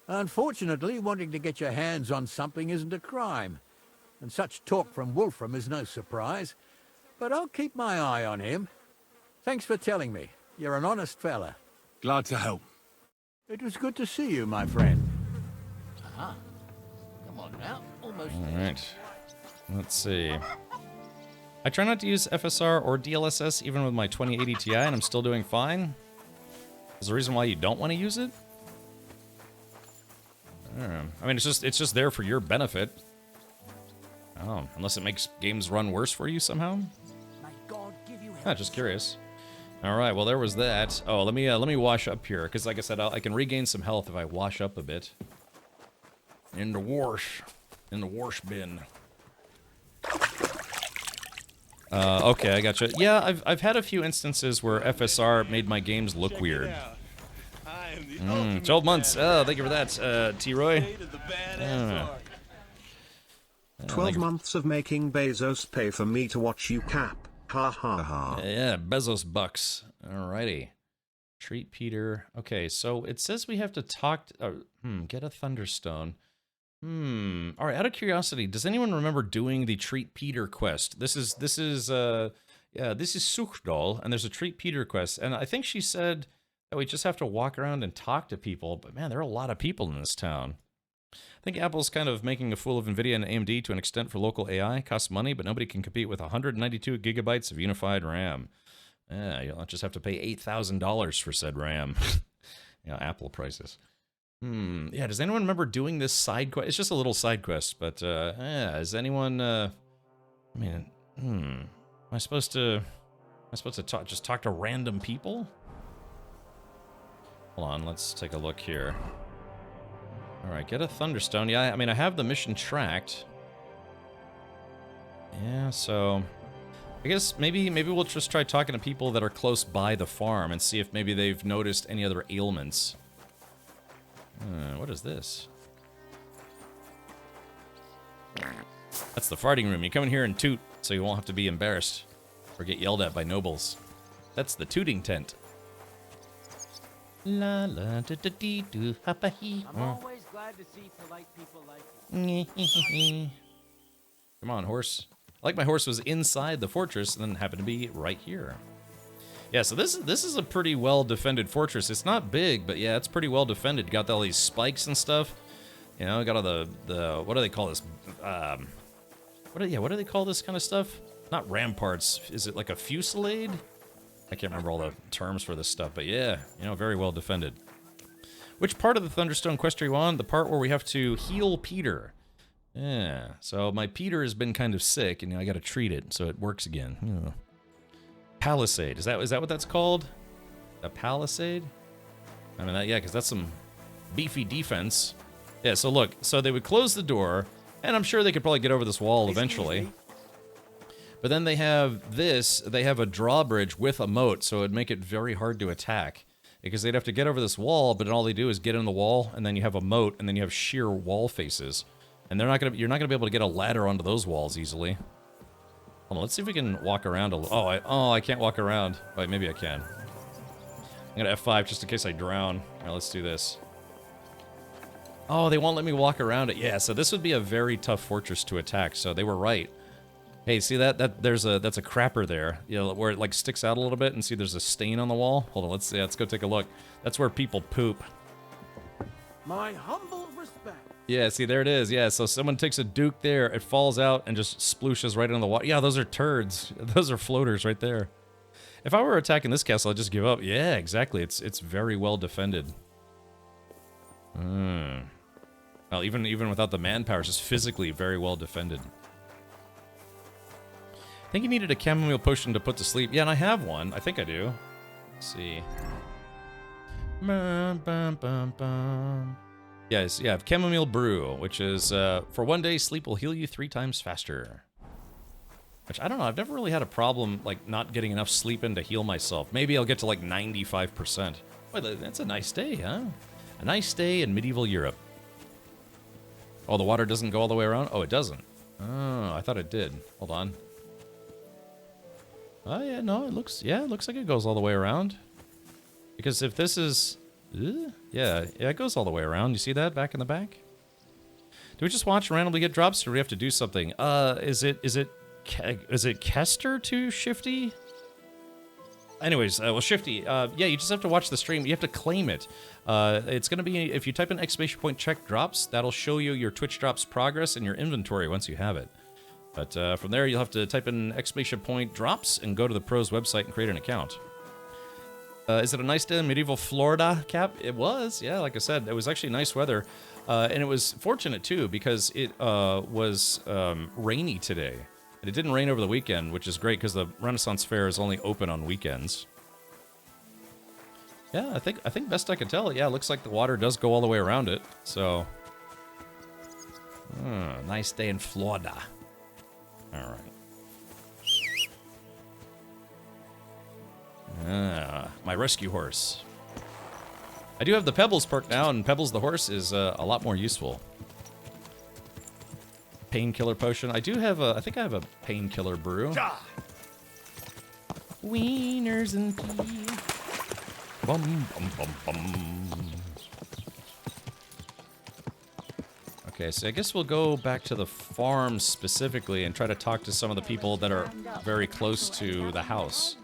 Unfortunately, wanting to get your hands on something isn't a crime. And such talk from Wolfram is no surprise. But I'll keep my eye on him. Thanks for telling me. You're an honest fella. Glad to help. It was good to see you, my friend. Come on now. Almost All right. Let's see. I try not to use FSR or DLSS even with my 2080 Ti, and I'm still doing fine. Is there a reason why you don't want to use it? I don't know. I mean, it's just there for your benefit. Oh, unless it makes games run worse for you somehow. Just curious. All right, well there was that. Oh, let me wash up here, because like I said, I can regain some health if I wash up a bit. In the wash bin. Okay, I gotcha. Yeah, I've had a few instances where FSR made my games look weird. 12 months. Oh, thank you for that, T-Roy. 12 months of making Bezos pay for me to watch you cap. Ha ha ha. Yeah, Bezos bucks. Alrighty. Treat Peter. Okay, so it says we have to talk... get a Thunderstone. Alright, out of curiosity, does anyone remember doing the Treat Peter quest? This is Suchdal, and there's a Treat Peter quest, and I think she said that we just have to walk around and talk to people, but man, there are a lot of people in this town. I think Apple's kind of making a fool of NVIDIA and AMD to an extent for local AI. Costs money, but nobody can compete with 192 gigabytes of unified RAM. Yeah, you'll just have to pay $8,000 for said RAM. Apple prices. Yeah, does anyone remember doing this side quest? It's just a little side quest, but, yeah, is anyone, I mean, am I supposed to just talk to random people? Hold on, let's take a look here. Alright, get a Thunderstone. Yeah, I mean, I have the mission tracked. Yeah, so... I guess maybe we'll just try talking to people that are close by the farm and see if maybe they've noticed any other ailments. What is this? That's the farting room. You come in here and toot, so you won't have to be embarrassed or get yelled at by nobles. That's the tooting tent. La la da da dee doo ha pa hee. I'm always glad to see polite people like you. Come on, horse. Like my horse was inside the fortress and then happened to be right here. Yeah, so this is a pretty well defended fortress. It's not big, but yeah, it's pretty well defended. Got all these spikes and stuff. You know, got all the what do they call this? What do they call this kind of stuff? Not ramparts. Is it like a fusillade? I can't remember all the terms for this stuff, but yeah, you know, very well defended. Which part of the Thunderstone quest are you on? The part where we have to heal Peter. Yeah, so my Peter has been kind of sick, and I got to treat it so it works again. Yeah. Palisade, is that what that's called? A palisade? I mean, yeah, because that's some beefy defense. Yeah, so look, so they would close the door, and I'm sure they could probably get over this wall eventually. But then they have this, they have a drawbridge with a moat, so it'd make it very hard to attack. Because they'd have to get over this wall, but all they do is get in the wall, and then you have a moat, and then you have sheer wall faces. And you're not gonna be able to get a ladder onto those walls easily. Hold on, let's see if we can walk around a little. I can't walk around. Wait, maybe I can. I'm gonna F5 just in case I drown. Alright, let's do this. Oh, they won't let me walk around it. Yeah, so this would be a very tough fortress to attack, so they were right. Hey, see that? That's a crapper there. You know, where it like sticks out a little bit, and see there's a stain on the wall. Hold on, let's go take a look. That's where people poop. My humble respect. Yeah, see there it is. Yeah, so someone takes a duke there, it falls out and just splooshes right into the water. Yeah, those are turds. Those are floaters right there. If I were attacking this castle, I'd just give up. Yeah, exactly. It's very well defended. Well, even without the manpower, it's just physically very well defended. I think you needed a chamomile potion to put to sleep. Yeah, and I have one. I think I do. Let's see. Yes, yeah, I have chamomile brew, which is, for 1 day, sleep will heal you 3 times faster. Which, I don't know, I've never really had a problem, like, not getting enough sleep in to heal myself. Maybe I'll get to, like, 95%. Boy, that's a nice day, huh? A nice day in medieval Europe. Oh, the water doesn't go all the way around? Oh, it doesn't. Oh, I thought it did. Hold on. Oh, yeah, no, it looks like it goes all the way around. Because if this is... yeah, it goes all the way around. You see that back in the back? Do we just watch and randomly get drops, or do we have to do something? Is it Kester to Shifty? Anyways, well, Shifty, yeah, you just have to watch the stream. You have to claim it. It's going to be, if you type in ! check drops, that'll show you your Twitch drops progress in your inventory once you have it. But from there, you'll have to type in ! drops and go to the pros website and create an account. Is it a nice day in medieval Florida, Cap? It was, yeah, like I said, it was actually nice weather. And it was fortunate, too, because it was rainy today. And it didn't rain over the weekend, which is great because the Renaissance Fair is only open on weekends. Yeah, I think best I can tell, yeah, it looks like the water does go all the way around it. So, nice day in Florida. All right. My rescue horse. I do have the Pebbles perk now, and Pebbles the horse is a lot more useful. Painkiller potion. I do have I think I have a painkiller brew. Wieners and pee. Bum, bum, bum, bum. Okay, so I guess we'll go back to the farm specifically and try to talk to some of the people that are very close to the house.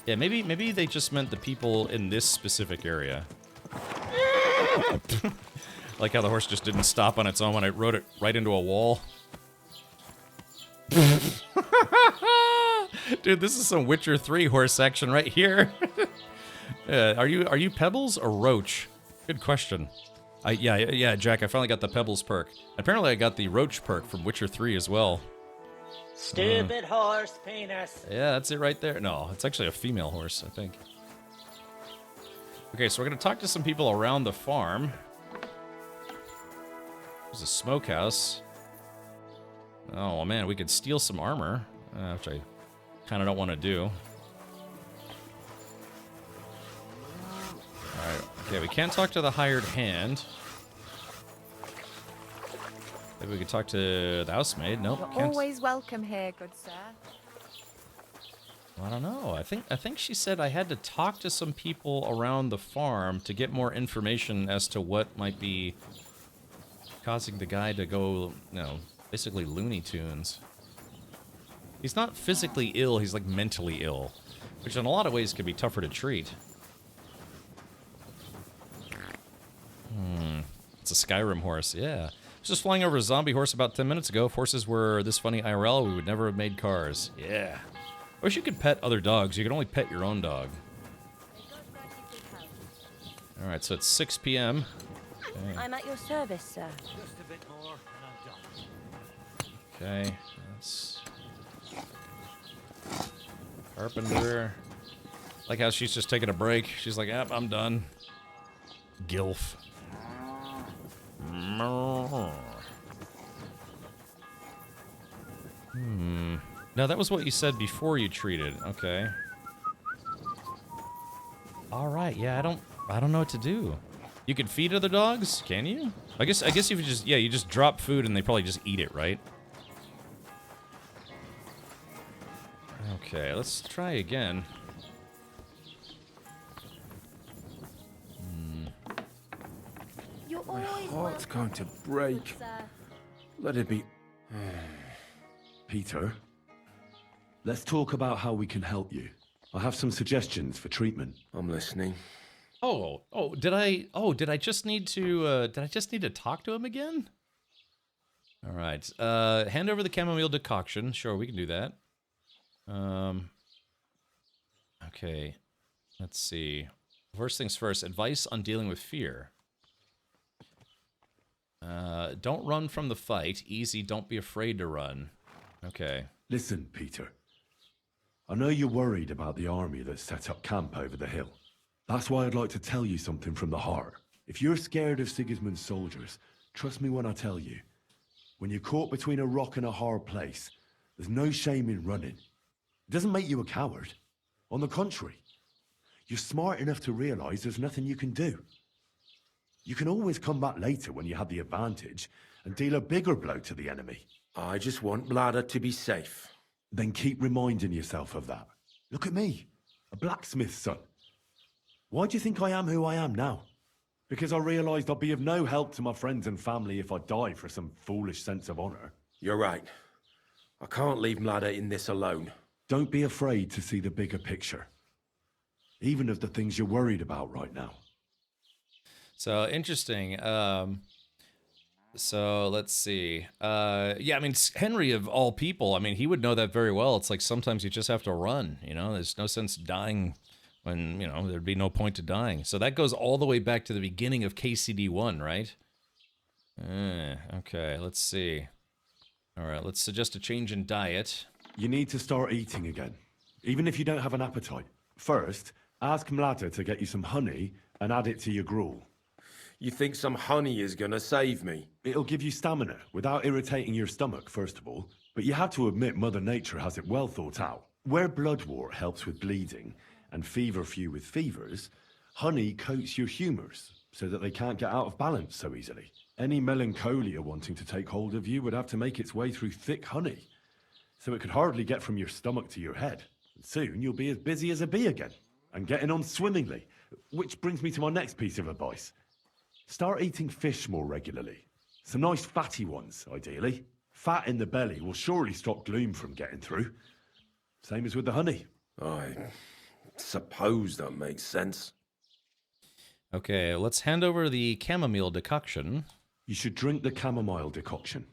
Yeah, maybe they just meant the people in this specific area. Like how the horse just didn't stop on its own when I rode it right into a wall. Dude, this is some Witcher 3 horse action right here. Are you Pebbles or Roach? Good question. Yeah, Jack, I finally got the Pebbles perk. Apparently I got the Roach perk from Witcher 3 as well. Stupid horse penis. Yeah, that's it right there. No, it's actually a female horse, I think. Okay, so we're going to talk to some people around the farm. There's a smokehouse. Oh, man, we could steal some armor, which I kind of don't want to do. Alright, okay, we can't talk to the hired hand. Maybe we could talk to the housemaid. Nope, You're can't. always welcome here, good sir. I don't know. I think she said I had to talk to some people around the farm to get more information as to what might be causing the guy to go, basically Looney Tunes. He's not physically ill, he's like mentally ill, which in a lot of ways can be tougher to treat. It's a Skyrim horse, yeah. I was just flying over a zombie horse about 10 minutes ago. If horses were this funny IRL, we would never have made cars. Yeah. I wish you could pet other dogs. You can only pet your own dog. Alright, so it's 6 p.m. Okay. I'm at your service, sir. Just a bit more, and I'm done. Okay, that's... Carpenter. Like how she's just taking a break. She's like, yep, I'm done. Gilf. No, that was what you said before you treated. Okay. All right. Yeah, I don't know what to do. You can feed other dogs, can you? I guess if you just you just drop food and they probably just eat it, right? Okay, let's try again. You're My always heart's welcome, going to break. sir. Let it be. Peter, Let's talk about how we can help you. I have some suggestions for treatment. I'm listening. Did I just need to talk to him again? All right. Hand over the chamomile decoction. Sure, we can do that. Okay. Let's see. First things first, advice on dealing with fear. Don't run from the fight. Easy, don't be afraid to run. Okay. Listen, Peter. I know you're worried about the army that set up camp over the hill. That's why I'd like to tell you something from the heart. If you're scared of Sigismund's soldiers, trust me when I tell you. When you're caught between a rock and a hard place, there's no shame in running. It doesn't make you a coward. On the contrary, you're smart enough to realize there's nothing you can do. You can always come back later when you have the advantage and deal a bigger blow to the enemy. I just want Bladder to be safe. Then keep reminding yourself of that. Look at me, a blacksmith's son. Why do you think I am who I am now? Because I realized I'd be of no help to my friends and family if I die for some foolish sense of honor. You're right. I can't leave Bladder in this alone. Don't be afraid to see the bigger picture. Even of the things you're worried about right now. So, interesting. So, let's see. Yeah, I mean, Henry, of all people, I mean, he would know that very well. It's like sometimes you just have to run, you know? There's no sense dying when, you know, there'd be no point to dying. So that goes all the way back to the beginning of KCD1, right? Okay, let's see. All right, let's suggest a change in diet. You need to start eating again, even if you don't have an appetite. First, ask Mlada to get you some honey and add it to your gruel. You think some honey is gonna save me? It'll give you stamina without irritating your stomach, first of all. But you have to admit Mother Nature has it well thought out. Where bloodwort helps with bleeding and feverfew with fevers, honey coats your humours so that they can't get out of balance so easily. Any melancholia wanting to take hold of you would have to make its way through thick honey, so it could hardly get from your stomach to your head. And soon you'll be as busy as a bee again, and getting on swimmingly. Which brings me to my next piece of advice. Start eating fish more regularly. Some nice fatty ones, ideally. Fat in the belly will surely stop gloom from getting through. Same as with the honey. I suppose that makes sense. Okay, let's hand over the chamomile decoction. You should drink the chamomile decoction.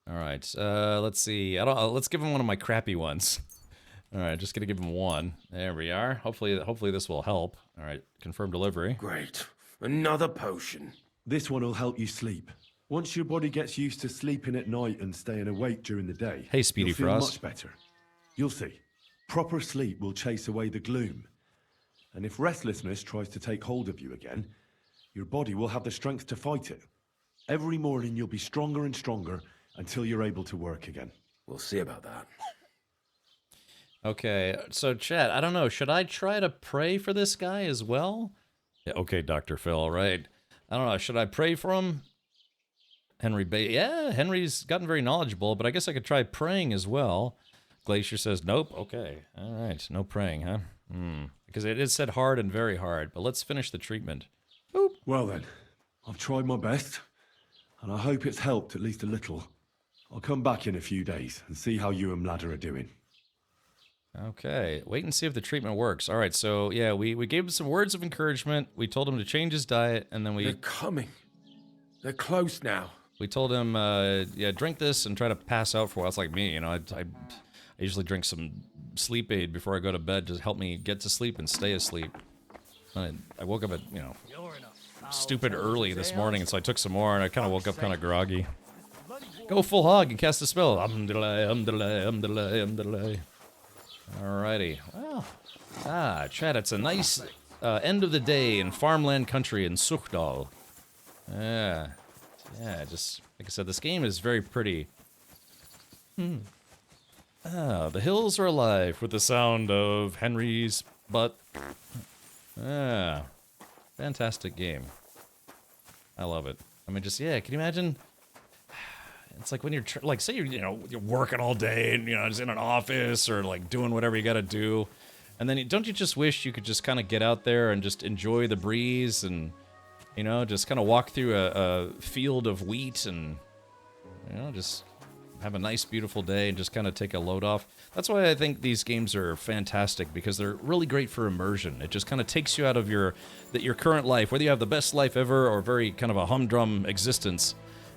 All right, let's see. Let's give him one of my crappy ones. All right, just gonna give him one. There we are. Hopefully this will help. All right, confirm delivery. Great. Another potion. This one will help you sleep. Once your body gets used to sleeping at night and staying awake during the day, hey, Speedy you'll feel Frost. much better. You'll see. Proper sleep will chase away the gloom. And if restlessness tries to take hold of you again, your body will have the strength to fight it. Every morning you'll be stronger and stronger until you're able to work again. We'll see about that. Okay, so chat, I don't know, should I try to pray for this guy as well? Yeah, okay, Dr. Phil, right. I don't know, should I pray for him? Yeah, Henry's gotten very knowledgeable, but I guess I could try praying as well. Glacier says, nope, okay. All right, no praying, huh? Because it is said hard and very hard, but let's finish the treatment. Boop. Well then, I've tried my best, and I hope it's helped at least a little. I'll come back in a few days and see how you and Mlada are doing. Okay, wait and see if the treatment works. All right, so yeah, we gave him some words of encouragement. We told him to change his diet, and then They're coming. They're close now. We told him, yeah, drink this and try to pass out for a while. It's like me, you know, I usually drink some sleep aid before I go to bed to help me get to sleep and stay asleep. I woke up at, you know, stupid early this morning, and so I took some more, and I kind of woke up kind of groggy. Go full hog and cast a spell. Alrighty. Well, Chad, it's a nice end of the day in farmland country in Suchdal. Yeah, just like I said, this game is very pretty. The hills are alive with the sound of Henry's butt. Fantastic game. I love it. I mean, just, yeah, can you imagine? It's like when you're, like, say you're working all day and, just in an office or, like, doing whatever you gotta do. And then, don't you just wish you could just kind of get out there and just enjoy the breeze and, just kind of walk through a field of wheat and, just have a nice, beautiful day and just kind of take a load off. That's why I think these games are fantastic, because they're really great for immersion. It just kind of takes you out of your current life, whether you have the best life ever or very kind of a humdrum existence.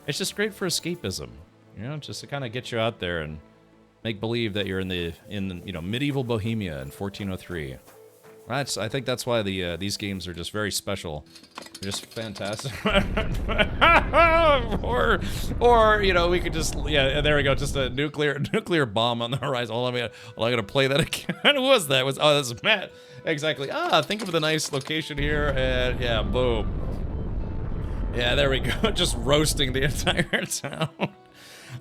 It's just great for escapism, you know, just to kind of get you out there and make believe that you're in medieval Bohemia in 1403. I think that's why these games are just very special. They're just fantastic. or we could just there we go, just a nuclear bomb on the horizon. I gotta play that again. Who was that? That's Matt. Exactly. Think of the nice location here, and yeah, boom. Yeah, there we go. Just roasting the entire town.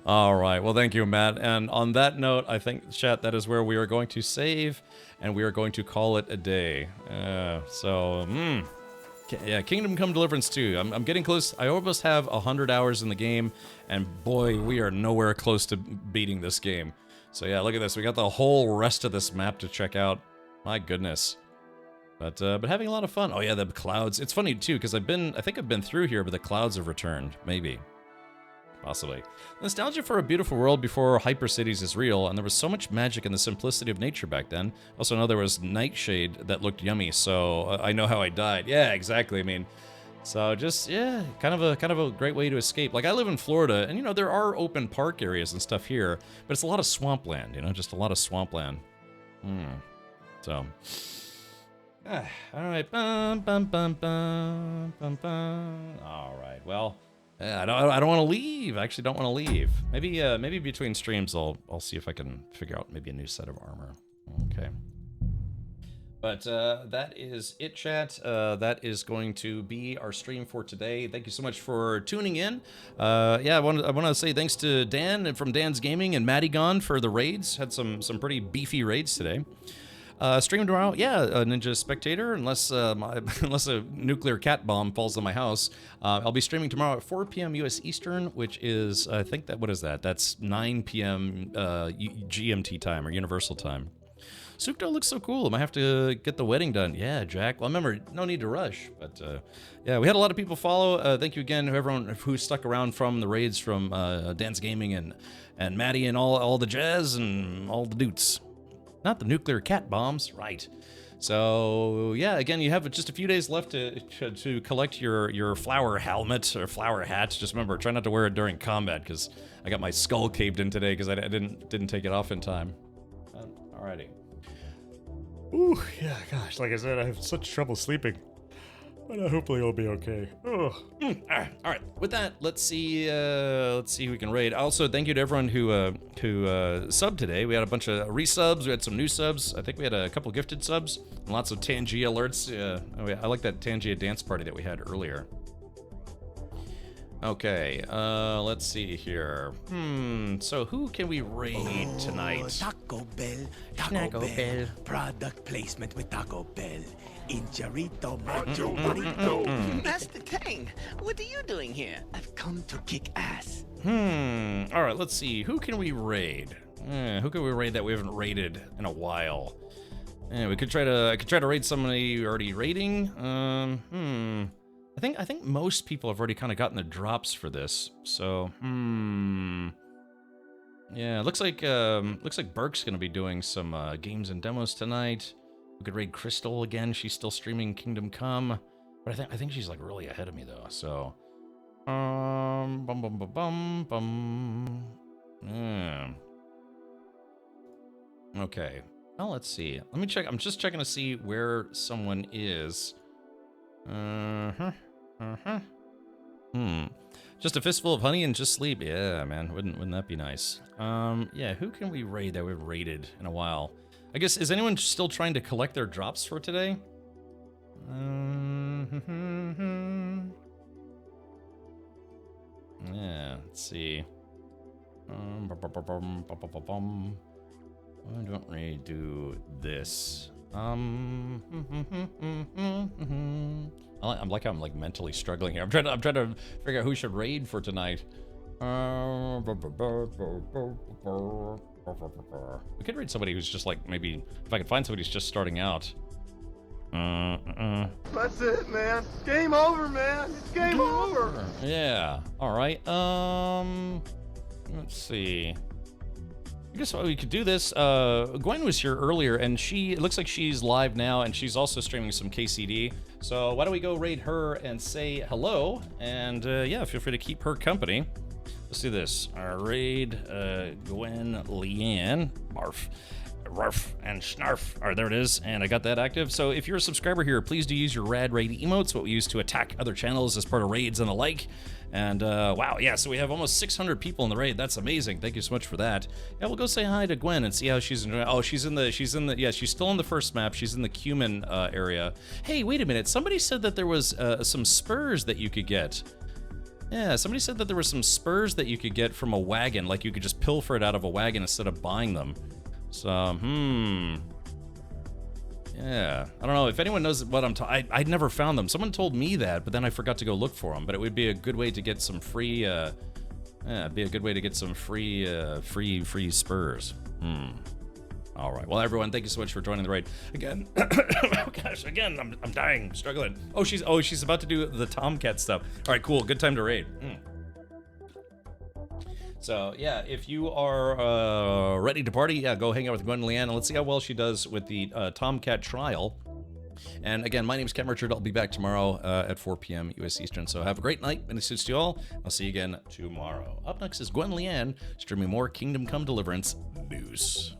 All right. Well, thank you, Matt. And on that note, I think, chat, that is where we are going to save, and we are going to call it a day. Yeah, Kingdom Come Deliverance 2. I'm getting close. I almost have 100 hours in the game, and boy, we are nowhere close to beating this game. So yeah, look at this. We got the whole rest of this map to check out. My goodness. But having a lot of fun. Oh yeah, the clouds. It's funny too, because I think I've been through here, but the clouds have returned. Maybe. Possibly. Nostalgia for a beautiful world before hypercities is real, and there was so much magic in the simplicity of nature back then. Also know there was nightshade that looked yummy, so I know how I died. Yeah, exactly. I mean, so just, yeah, kind of a great way to escape. Like, I live in Florida, and there are open park areas and stuff here, but it's a lot of swampland, just a lot of swampland. So, all right. All right, well, I don't want to leave. I actually don't want to leave. Maybe between streams I'll see if I can figure out maybe a new set of armor. Okay. But that is it, chat. That is going to be our stream for today. Thank you so much for tuning in. Yeah, I want to say thanks to Dan from Dan's Gaming and Matty Gone for the raids. Had some pretty beefy raids today. Stream tomorrow, yeah, Ninja Spectator, unless a nuclear cat bomb falls on my house. I'll be streaming tomorrow at 4 p.m. U.S. Eastern, which is, I think what is that? That's 9 p.m. GMT time, or Universal time. Sukdo looks so cool. I might have to get the wedding done. Yeah, Jack. Well, remember, no need to rush. But, yeah, we had a lot of people follow. Thank you again to everyone who stuck around from the raids from Dan's Gaming and Maddie and all the jazz and all the dudes. Not the nuclear cat bombs, right. So, yeah, again, you have just a few days left to collect your flower helmet or flower hat. Just remember, try not to wear it during combat, because I got my skull caved in today because I didn't take it off in time. Alrighty. Ooh, yeah, gosh, like I said, I have such trouble sleeping. But hopefully it'll be okay. All right. With that, let's see who we can raid. Also, thank you to everyone who subbed today. We had a bunch of resubs. We had some new subs. I think we had a couple gifted subs and lots of Tangia alerts. I like that Tangia dance party that we had earlier. Okay, let's see here. So who can we raid tonight? Taco Bell. Product placement with Taco Bell. Injarito, macho burrito. Master Tang, what are you doing here? I've come to kick ass. All right, let's see. Who can we raid? Who can we raid that we haven't raided in a while? I could try to raid somebody already raiding. I think most people have already kind of gotten the drops for this. So, yeah, looks like Burke's gonna be doing some games and demos tonight. We could raid Crystal again. She's still streaming Kingdom Come, but I think she's like really ahead of me though. So, Okay. Well, let's see. Let me check. I'm just checking to see where someone is. Just a fistful of honey and just sleep. Yeah, man. Wouldn't that be nice? Yeah, who can we raid that we've raided in a while? I guess, is anyone still trying to collect their drops for today? Yeah, let's see. Why don't we do this? I'm like, I'm like mentally struggling here. I'm trying to figure out who should raid for tonight. We could raid somebody who's just like, maybe if I could find somebody who's just starting out. That's it, man. Game over, man. It's game over. Yeah. All right. Let's see. I guess we could do this. Gwen was here earlier, and it looks like she's live now, and she's also streaming some KCD. So why don't we go raid her and say hello? And yeah, feel free to keep her company. Let's do this. Raid Gwen Leanne. Barf. Ruff and Snarf. All right, there it is, and I got that active. So if you're a subscriber here, please do use your rad raid emotes, what we use to attack other channels as part of raids and the like. And wow, yeah, so we have almost 600 people in the raid. That's amazing. Thank you so much for that. Yeah, we'll go say hi to Gwen and see how she's enjoying. Oh, she's still in the first map. She's in the Cumin area. Hey, wait a minute. Somebody said that there was some spurs that you could get. Yeah, somebody said that there were some spurs that you could get from a wagon, like you could just pilfer it out of a wagon instead of buying them. So, yeah, I don't know if anyone knows what I'm talking. I'd never found them. Someone told me that, but then I forgot to go look for them. But it would be a good way to get some free, free spurs. All right. Well, everyone, thank you so much for joining the raid again. Oh gosh, again, I'm dying, struggling. Oh, she's about to do the Tomcat stuff. All right, cool. Good time to raid. So yeah, if you are ready to party, yeah, go hang out with Gwen and Leanne, and let's see how well she does with the Tomcat trial. And again, my name is Ken Richard. I'll be back tomorrow at 4 p.m. US Eastern. So have a great night, and it suits to you all. I'll see you again tomorrow. Up next is Gwen Leanne, streaming more Kingdom Come Deliverance news.